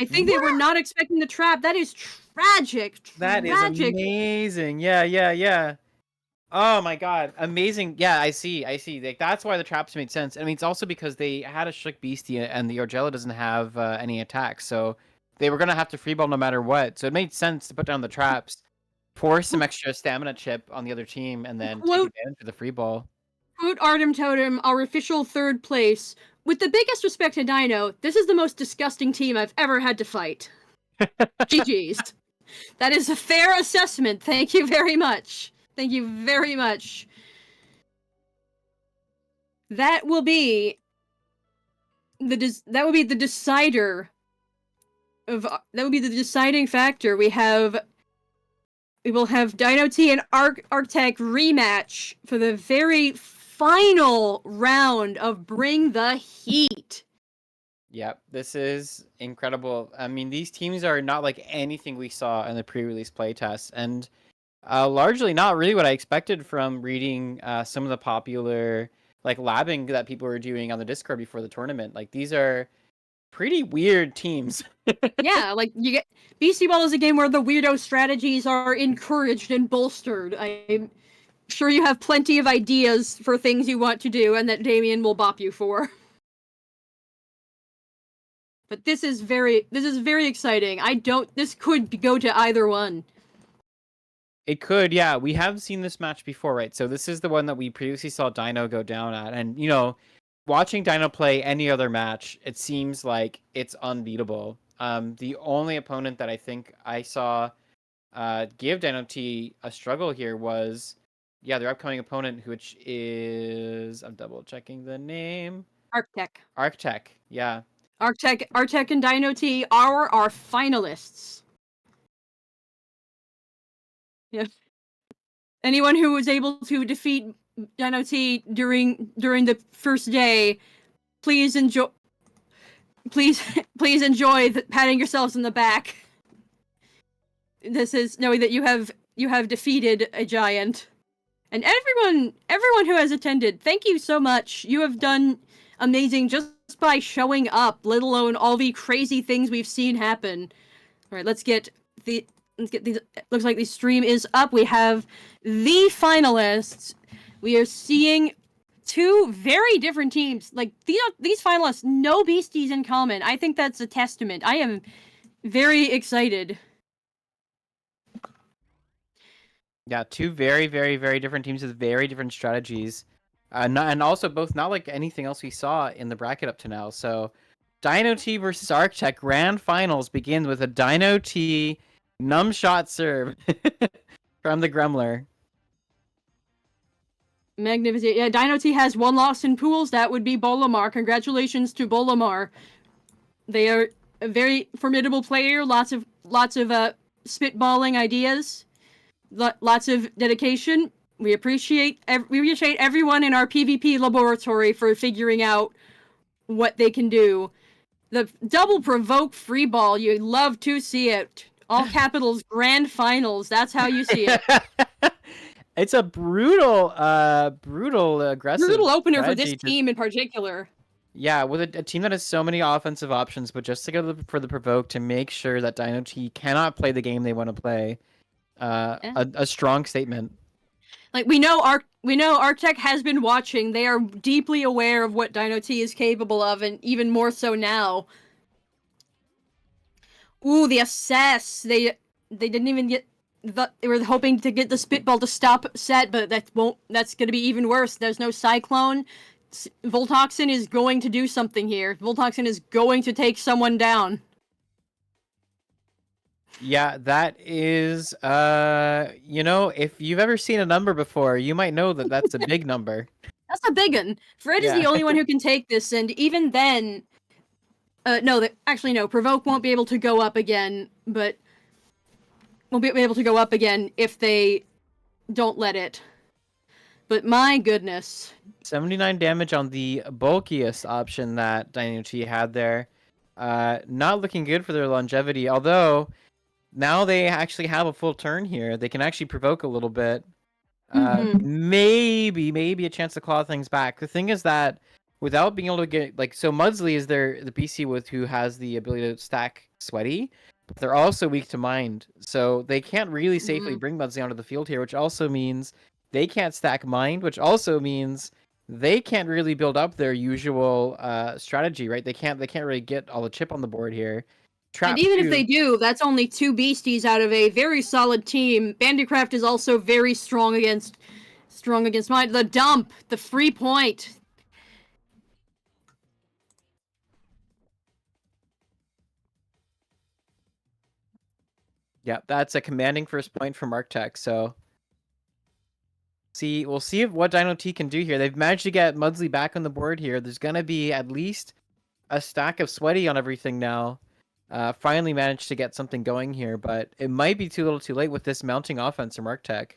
think they were not expecting the trap. That is tragic. That is amazing. Yeah. Oh my god, amazing. Yeah, I see. Like that's why the traps made sense. I mean, it's also because they had a Shook Beastie and the Orgella doesn't have any attacks, so they were gonna have to freeball no matter what. So it made sense to put down the traps, force some extra stamina chip on the other team, and then take advantage of the freeball. Quote Artem Totem, our official third place. With the biggest respect to Dino, this is the most disgusting team I've ever had to fight. GG's. That is a fair assessment. Thank you very much. Thank you very much. That will be the decider of that will be the deciding factor. We will have Dino T and Arctech rematch for the very final round of Bring the Heat. Yep, this is incredible. I mean, these teams are not like anything we saw in the pre-release playtest, and largely not really what I expected from reading some of the popular like labbing that people were doing on the Discord before the tournament. Like these are pretty weird teams. Yeah, like you get Beastie Ball is a game where the weirdo strategies are encouraged and bolstered. I'm sure you have plenty of ideas for things you want to do and that Damien will bop you for. But this is very exciting. This could go to either one. It could, yeah. We have seen this match before, right? So this is the one that we previously saw Dino go down at. And, watching Dino play any other match, it seems like it's unbeatable. The only opponent that I think I saw give Dino T a struggle here was, their upcoming opponent, which is, I'm double checking the name. Arctech. Arctech, yeah. Arctech and Dino T are our finalists. Yeah. Anyone who was able to defeat Dino T during the first day, please enjoy. Please enjoy patting yourselves on the back. This is knowing that you have defeated a giant. And everyone who has attended, thank you so much. You have done amazing just by showing up, let alone all the crazy things we've seen happen. All right, let's get these. Looks like the stream is up. We have the finalists. We are seeing two very different teams. Like these finalists, no beasties in common. I think that's a testament. I am very excited. Yeah, two very, very, very different teams with very different strategies. And also both not like anything else we saw in the bracket up to now. So Dino T versus Arctech Grand Finals begins with a Dino T numb shot serve from the Gremler. Magnificent. Yeah, Dino T has one loss in pools. That would be Bolomar. Congratulations to Bolomar. They are a very formidable player. Lots of spitballing ideas. Lots of dedication. We appreciate everyone in our PvP laboratory for figuring out what they can do. The double provoke free ball, you love to see it. All capitals, grand finals. That's how you see it. It's a brutal aggressive Brutal opener for strategy this team in particular. Yeah, with a team that has so many offensive options, but just to go for the provoke to make sure that Dino T cannot play the game they want to play. A strong statement. Like we know Arctech has been watching. They are deeply aware of what Dino T is capable of, and even more so now. Ooh, the assess. They didn't even get they were hoping to get the spitball to stop set, but that's gonna be even worse. There's no cyclone. Voltoxin is going to do something here. Voltoxin is going to take someone down. Yeah, that is, if you've ever seen a number before, you might know that that's a big number. That's a big one. Fred is the only one who can take this, and even then, no, Provoke won't be able to go up again, but won't be able to go up again if they don't let it. But my goodness. 79 damage on the bulkiest option that Dino T had there. Not looking good for their longevity, although now they actually have a full turn here. They can actually provoke a little bit. Maybe a chance to claw things back. The thing is that without being able to get so Mudsley is the PC who has the ability to stack Sweaty, but they're also weak to Mind, so they can't really safely bring Mudsley onto the field here, which also means they can't stack Mind, which also means they can't really build up their usual strategy, right? They can't really get all the chip on the board here. And even if they do, that's only two beasties out of a very solid team. Bandicraft is also very strong against Mind. The dump, the free point. Yeah, that's a commanding first point from Arctech, so we'll see what Dino T can do here. They've managed to get Mudsley back on the board here. There's gonna be at least a stack of Sweaty on everything now. Finally managed to get something going here, but it might be too little too late with this mounting offense from Arctech.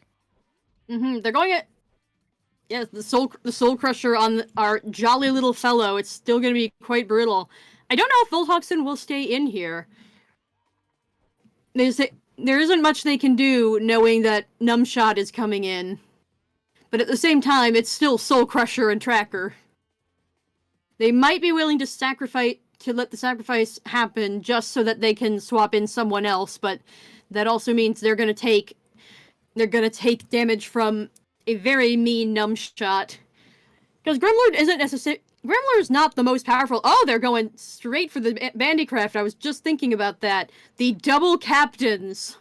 They're going at the soul crusher on our jolly little fellow. It's still going to be quite brutal. I don't know if Voltoxin will stay in here. There isn't much they can do knowing that Numbshot is coming in, but at the same time, it's still Soul Crusher and Tracker. They might be willing to let the sacrifice happen just so that they can swap in someone else, but that also means they're gonna take damage from a very mean Numbshot. Because Gremler's not the most powerful. Oh, they're going straight for the Bandicraft. I was just thinking about that. The double captains.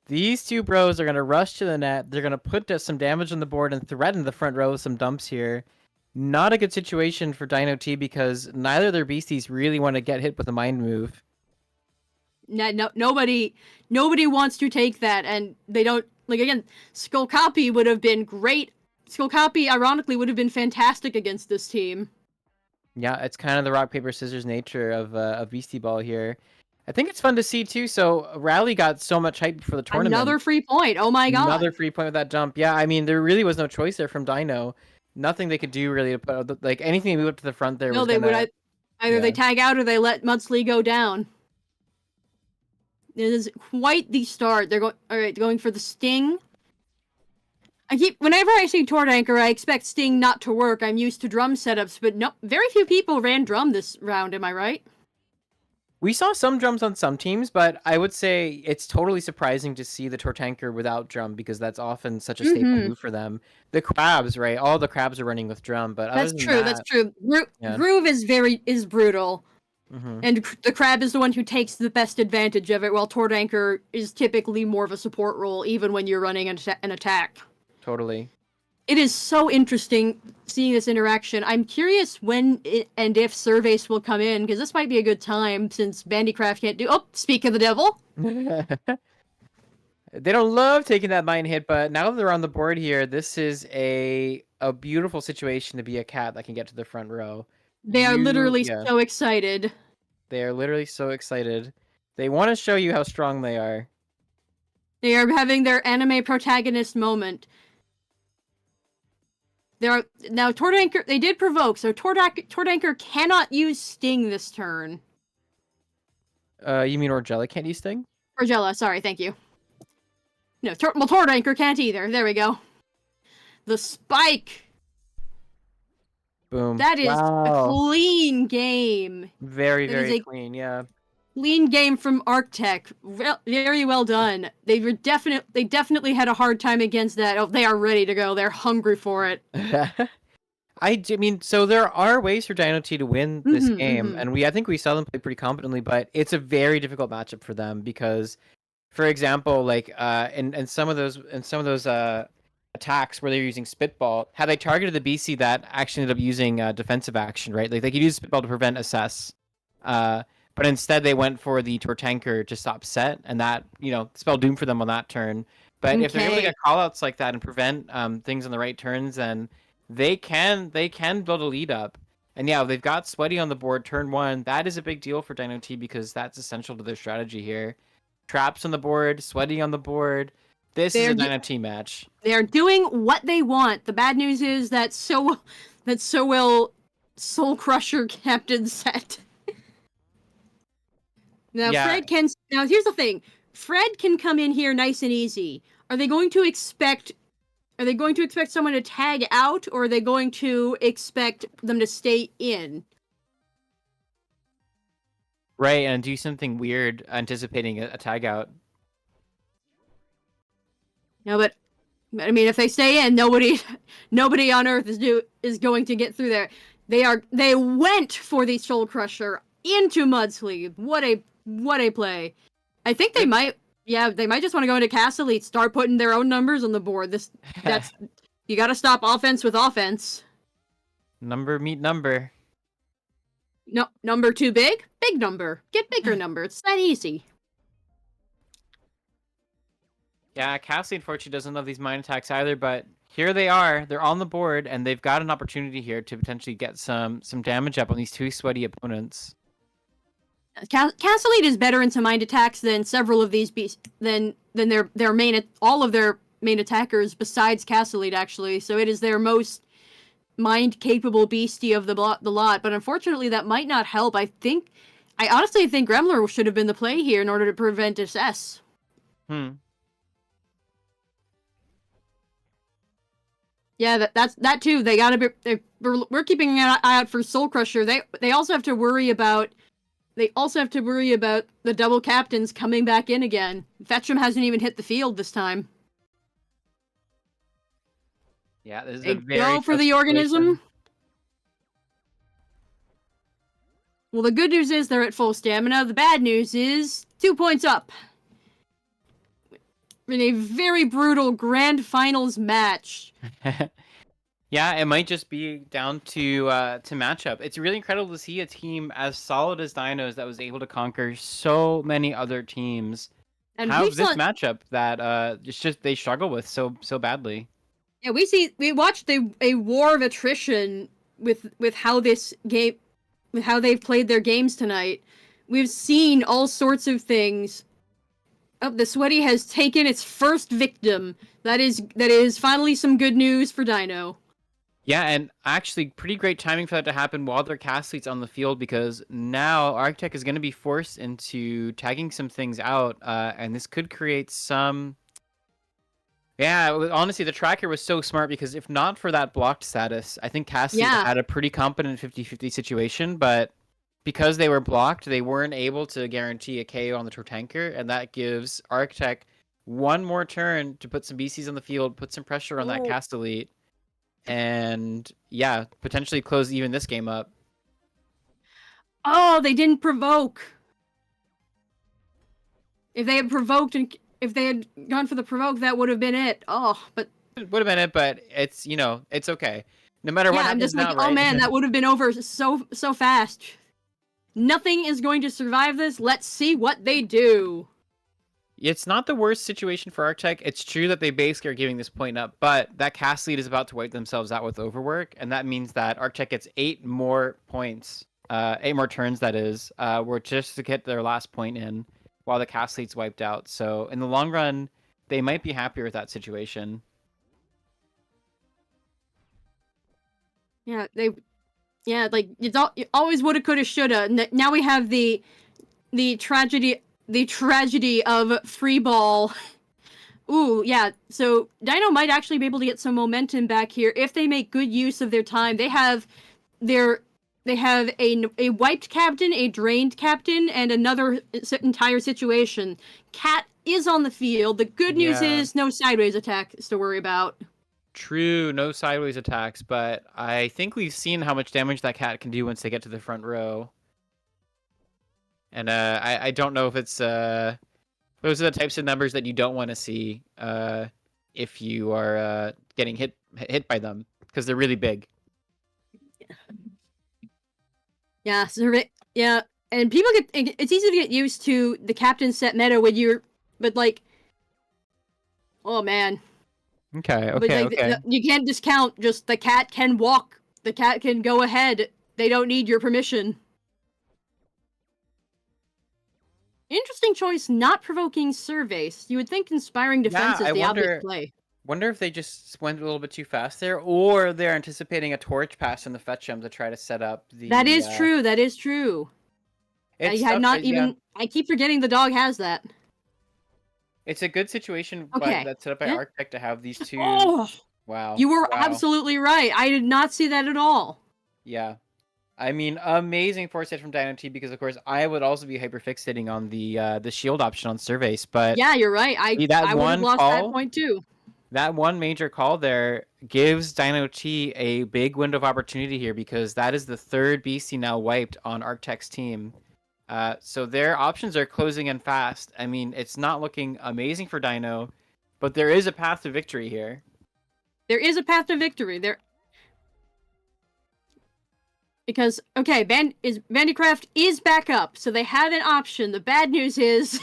These two bros are gonna rush to the net. They're gonna put some damage on the board and threaten the front row with some dumps here. Not a good situation for Dino T because neither of their beasties really want to get hit with a mind move. No, nobody wants to take that, and they don't. Again, Skull Copy would have been great. Skull Copy, ironically, would have been fantastic against this team. Yeah, it's kind of the rock paper scissors nature of Beastie Ball here. I think it's fun to see too. So Rally got so much hype for the tournament. Another free point. Oh my god. Another free point with that jump. Yeah, I mean there really was no choice there from Dino. Nothing they could do really to put like anything they moved up to the front there. No, was they gonna... would either they tag out or they let Mudsley go down. It is quite the start. They're going for the Sting. Whenever I see Tort Anchor, I expect Sting not to work. I'm used to drum setups, but no, very few people ran drum this round. Am I right? We saw some drums on some teams, but I would say it's totally surprising to see the Tortanker without drum because that's often such a staple move for them. The crabs, right? All the crabs are running with drum, but that's true. That's true. Groove is brutal, and the crab is the one who takes the best advantage of it, while Tortanker is typically more of a support role, even when you're running an attack. Totally. It is so interesting seeing this interaction. I'm curious when and if Surveys will come in, because this might be a good time since Bandycraft can't do... Oh, speak of the devil! They don't love taking that mine hit, but now that they're on the board here, this is a beautiful situation to be a cat that can get to the front row. They are literally so excited. They are literally so excited. They want to show you how strong they are. They are having their anime protagonist moment. Now Tortanker, they did provoke, so Tortanker cannot use Sting this turn. You mean Orgella can't use Sting? Orgella, sorry, thank you. No, Tortanker can't either. There we go. The spike. Boom. That is a clean game. Very, very clean, yeah. Clean game from Arctech. Very well done. They definitely had a hard time against that. Oh, they are ready to go. They're hungry for it. I mean, so there are ways for Dino T to win this game, and I think we saw them play pretty competently, but it's a very difficult matchup for them because, for example, like in some of those attacks where they're using Spitball, had they targeted the BC, that actually ended up using defensive action, right? Like they could use Spitball to prevent assess. But instead, they went for the Tortanker to stop set, and that, spelled doom for them on that turn. But if they're able to get callouts like that and prevent things on the right turns, then they can build a lead up. And yeah, they've got Sweaty on the board turn 1. That is a big deal for Dino T because that's essential to their strategy here. Traps on the board, Sweaty on the board. This is a Dino T match. They're doing what they want. The bad news is that so well Soul Crusher captain set. Now, yeah. Now, here's the thing. Fred can come in here nice and easy. Are they going to expect someone to tag out, or are they going to expect them to stay in? Right, and do something weird, anticipating a tag out. No, but I mean, if they stay in, nobody on Earth is going to get through there. They went for the Soul Crusher into Mudsleeve. What a play. I think they might just want to go into Castle Elite, start putting their own numbers on the board. You gotta stop offense with offense. Number meet number. No, number too big? Big number. Get bigger number. It's that easy. Yeah, Cassie unfortunately doesn't love these mine attacks either, but here they are. They're on the board, and they've got an opportunity here to potentially get some damage up on these two sweaty opponents. Castle Elite is better into mind attacks than several of these than their main all of their main attackers besides Castle Elite actually. So it is their most mind capable beastie of the lot. But unfortunately, that might not help. I honestly think Gremler should have been the play here in order to prevent SS. Yeah, that too. They gotta be. We're keeping an eye out for Soul Crusher. They also have to worry about. They also have to worry about the double captains coming back in again. Fetchum hasn't even hit the field this time. Yeah, this is a very go for the organism. Well, the good news is they're at full stamina. The bad news is 2 points up. In a very brutal grand finals match. Yeah, it might just be down to matchup. It's really incredible to see a team as solid as Dinos that was able to conquer so many other teams and have this matchup that it's just they struggle with so badly. Yeah, we watched a war of attrition with how this game how they've played their games tonight. We've seen all sorts of things. Oh, the Sweaty has taken its first victim. That is finally some good news for Dino. Yeah, and actually, pretty great timing for that to happen while their Cathlete's on the field, because now Arctech is going to be forced into tagging some things out, and this could create some... Yeah, honestly, the tracker was so smart, because if not for that blocked status, I think Castlete had a pretty competent 50-50 situation, but because they were blocked, they weren't able to guarantee a KO on the Tortanker, and that gives Arctech one more turn to put some BCs on the field, put some pressure on that Castellite, and yeah, potentially close even this game up. Oh, they didn't provoke. If they had provoked and if they had gone for the provoke, that would have been it. Oh, but it would have been it, but it's, you know, it's okay. No matter what happens I'm just like, now, right? oh man, that would have been over so fast. Nothing is going to survive this. Let's see what they do. It's not the worst situation for Arctech. It's true that they basically are giving this point up, but that cast lead is about to wipe themselves out with overwork, and that means that Arctech gets 8 more points, 8 more turns, that is, were just to get their last point in while the cast lead's wiped out. So in the long run, they might be happier with that situation. Yeah, like it's always woulda, coulda, shoulda. Now we have the tragedy of free ball. Ooh, yeah. So Dino might actually be able to get some momentum back here if they make good use of their time. They have a wiped captain, a drained captain, and another entire situation. Cat is on the field. The good news is no sideways attacks to worry about. True, no sideways attacks, but I think we've seen how much damage that cat can do once they get to the front row. And I don't know if it's those are the types of numbers that you don't want to see if you are getting hit by them, because they're really big. Yeah, yeah, and people it's easy to get used to the captain set meta when but like, oh man. Okay. But like, you can't discount just the cat can walk. The cat can go ahead. They don't need your permission. Interesting choice, not provoking Surveys. You would think inspiring defense is the obvious play. Wonder if they just went a little bit too fast there, or they're anticipating a torch pass in the Fetchum to try to set up the... That is true, that is true. I had not even... I keep forgetting the dog has that. It's a good situation that's set up by Arctech to have these two... Oh! Wow. You were absolutely right. I did not see that at all. Yeah. I mean, amazing foresight from Dino T, because of course I would also be hyperfixating on the shield option on Surveys, but... Yeah, you're right. I would have lost that point too. That one major call there gives Dino T a big window of opportunity here, because that is the 3rd BC now wiped on Arctech's team. So their options are closing in fast. I mean, it's not looking amazing for Dino, but there is a path to victory here. There is a path to victory. Because, okay, Bandicraft is back up, so they had an option. The bad news is...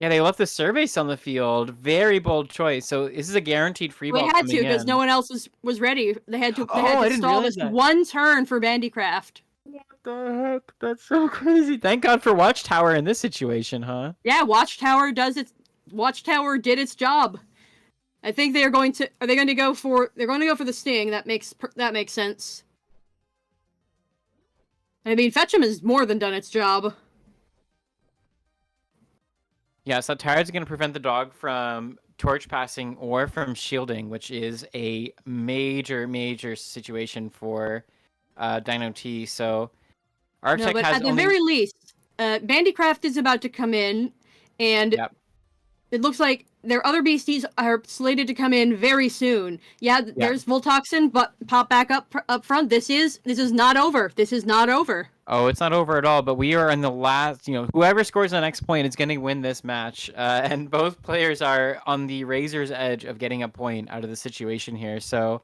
Yeah, they left the Surveys on the field. Very bold choice. So this is a guaranteed free ball. They had to, because no one else was ready. They had to stall this one turn for Bandicraft. What the heck? That's so crazy. Thank God for Watchtower in this situation, huh? Yeah, Watchtower did its job. I think they're going to go for the Sting. That makes sense. I mean, Fetchum has more than done its job. Yeah, so Tired's going to prevent the dog from torch passing or from shielding, which is a major situation for Dino T. So Arctech has at the very least, Bandicraft is about to come in, and it looks like their other beasties are slated to come in very soon. Yeah, there's Voltoxin, but pop back up front. This is not over. This is not over. Oh, it's not over at all, but we are in the last, whoever scores the next point is going to win this match. And both players are on the razor's edge of getting a point out of the situation here. So,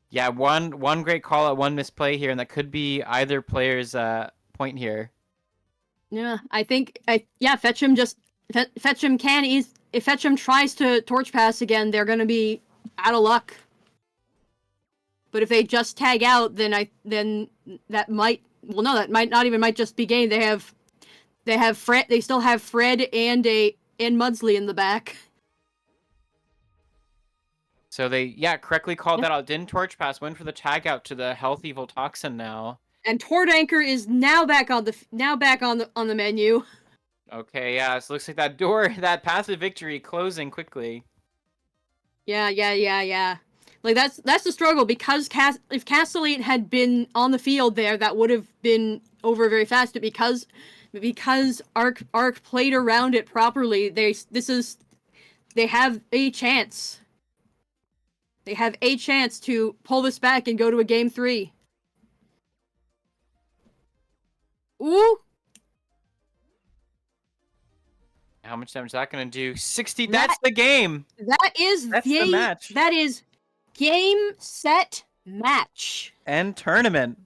yeah, one great call out, one misplay here, and that could be either player's point here. Yeah, I think, Fetchum if Fetchum tries to torch pass again, they're going to be out of luck. But if they just tag out, then that might well, no, that might just be game. They still have Fred and Mudsley in the back. So they correctly called that out. Didn't Torch Pass went for the tag out to the healthy Voltoxin now. And Tord Anchor is now back on the menu. Okay, yeah, so it looks like that door, that passive victory closing quickly. Yeah. Like that's the struggle, because if Castellate had been on the field there, that would have been over very fast. But because Arc played around it properly, they have a chance. They have a chance to pull this back and go to a game 3. Ooh. How much damage is that going to do? 60. That's the game. That's the match. That is game, set, match. And tournament.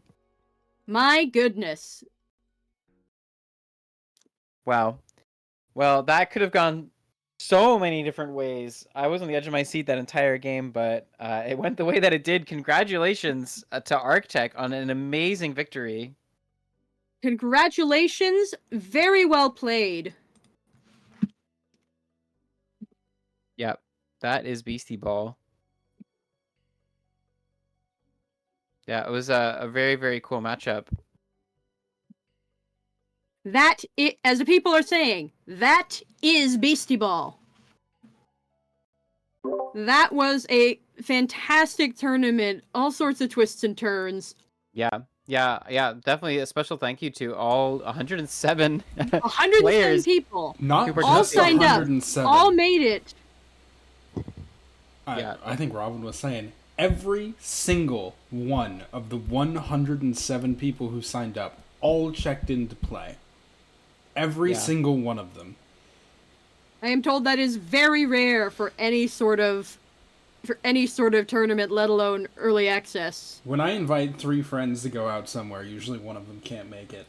My goodness. Wow. Well, that could have gone so many different ways. I was on the edge of my seat that entire game, but it went the way that it did. Congratulations to Arctech on an amazing victory. Congratulations. Very well played. Yep, that is Beastie Ball. Yeah, it was a very, very cool matchup. As the people are saying, that is Beastie Ball. That was a fantastic tournament. All sorts of twists and turns. Yeah, definitely a special thank you to all 107 107 players. people. Not all signed up. All made it. I think Robin was saying every single one of the 107 people who signed up all checked in to play. Every single one of them. I am told that is very rare for any sort of tournament, let alone early access. When I invite 3 friends to go out somewhere, usually one of them can't make it.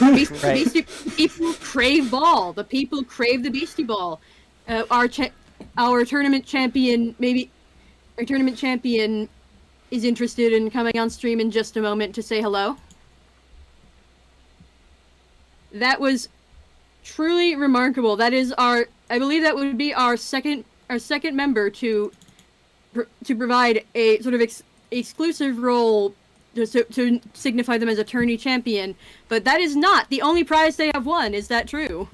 Beastie people crave ball. The people crave the Beastie Ball. Our tournament champion, is interested in coming on stream in just a moment to say hello. That was truly remarkable. That is I believe that would be our second member to provide a sort of exclusive role to signify them as a tourney champion. But that is not the only prize they have won. Is that true?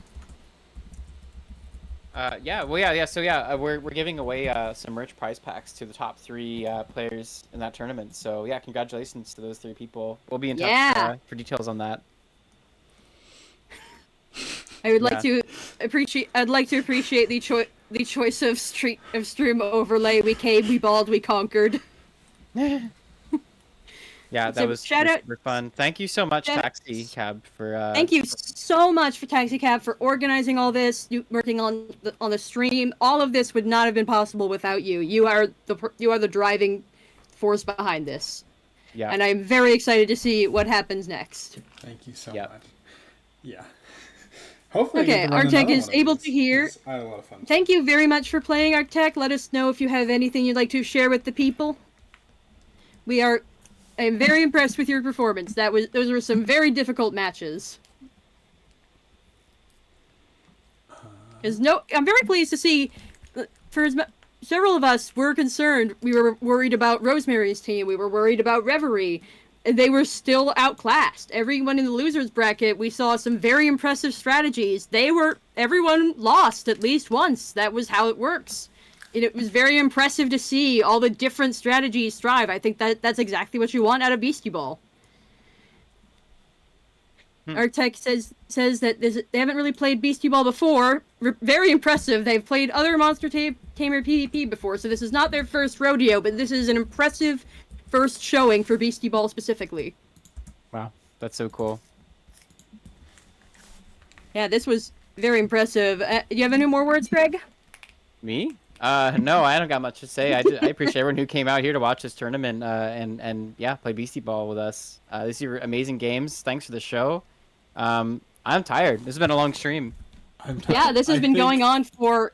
We're giving away some merch prize packs to the top 3 players in that tournament. So yeah, congratulations to those 3 people. We'll be in touch for details on that. I would like to appreciate. I'd like to appreciate the choice of stream overlay. We came, we balled, we conquered. Yeah, that was super fun. Thank you so much, Taxi Cab, for. Thank you so much for Taxi Cab for organizing all this, working on the stream. All of this would not have been possible without you. You are the driving force behind this. Yeah. And I'm very excited to see what happens next. Thank you so much. Yeah. Hopefully. Okay, Arctech is able to hear. I had a lot of fun. Thank you very much for playing, Arctech. Let us know if you have anything you'd like to share with the people. I'm very impressed with your performance. Those were some very difficult matches. I'm very pleased to see, several of us were concerned. We were worried about Rosemary's team. We were worried about Reverie. And they were still outclassed. Everyone in the losers bracket, we saw some very impressive strategies. Everyone lost at least once. That was how it works. And it was very impressive to see all the different strategies thrive. I think that's exactly what you want out of Beastie Ball. Arctech says that they haven't really played Beastie Ball before. Very impressive. They've played other Monster Tamer PvP before, so this is not their first rodeo, but this is an impressive first showing for Beastie Ball specifically. Wow, that's so cool. Yeah, this was very impressive. Do you have any more words, Greg? Me? No, I don't got much to say. I appreciate everyone who came out here to watch this tournament and play Beastie Ball with us. These are amazing games. Thanks for the show. I'm tired. This has been a long stream. Yeah, this has been going on for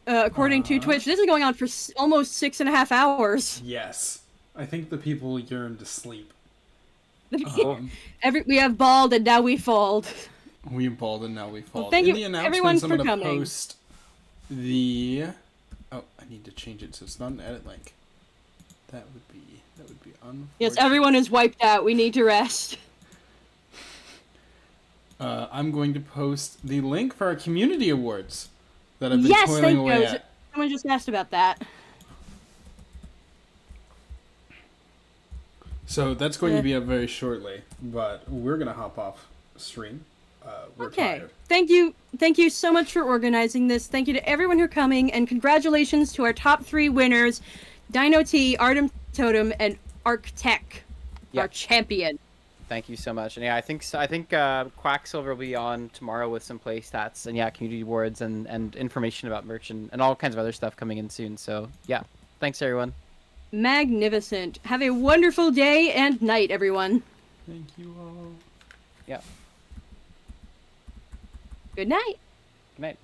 according to Twitch, this is going on for almost 6.5 hours. Yes. I think the people yearn to sleep. We have balled and now we fold. We balled and now we fold. Thank In you, the announcements, everyone, I'm for going to coming. post the... Oh, I need to change it so it's not an edit link. That would be unfortunate. Yes, everyone is wiped out. We need to rest. I'm going to post the link for our community awards that I've been toiling away you. at. Someone just asked about that. So that's going to be up very shortly, but we're going to hop off stream. We're tired. Thank you so much for organizing this. Thank you to everyone who's coming, and congratulations to our top 3 winners, Dino T, Artem Totem, and Arctech, our champion. Thank you so much. And yeah, I think Quacksilver will be on tomorrow with some play stats and community awards and information about merch and all kinds of other stuff coming in soon. So yeah, thanks everyone. Magnificent. Have a wonderful day and night, everyone. Thank you all. Yeah. Good night. Good night.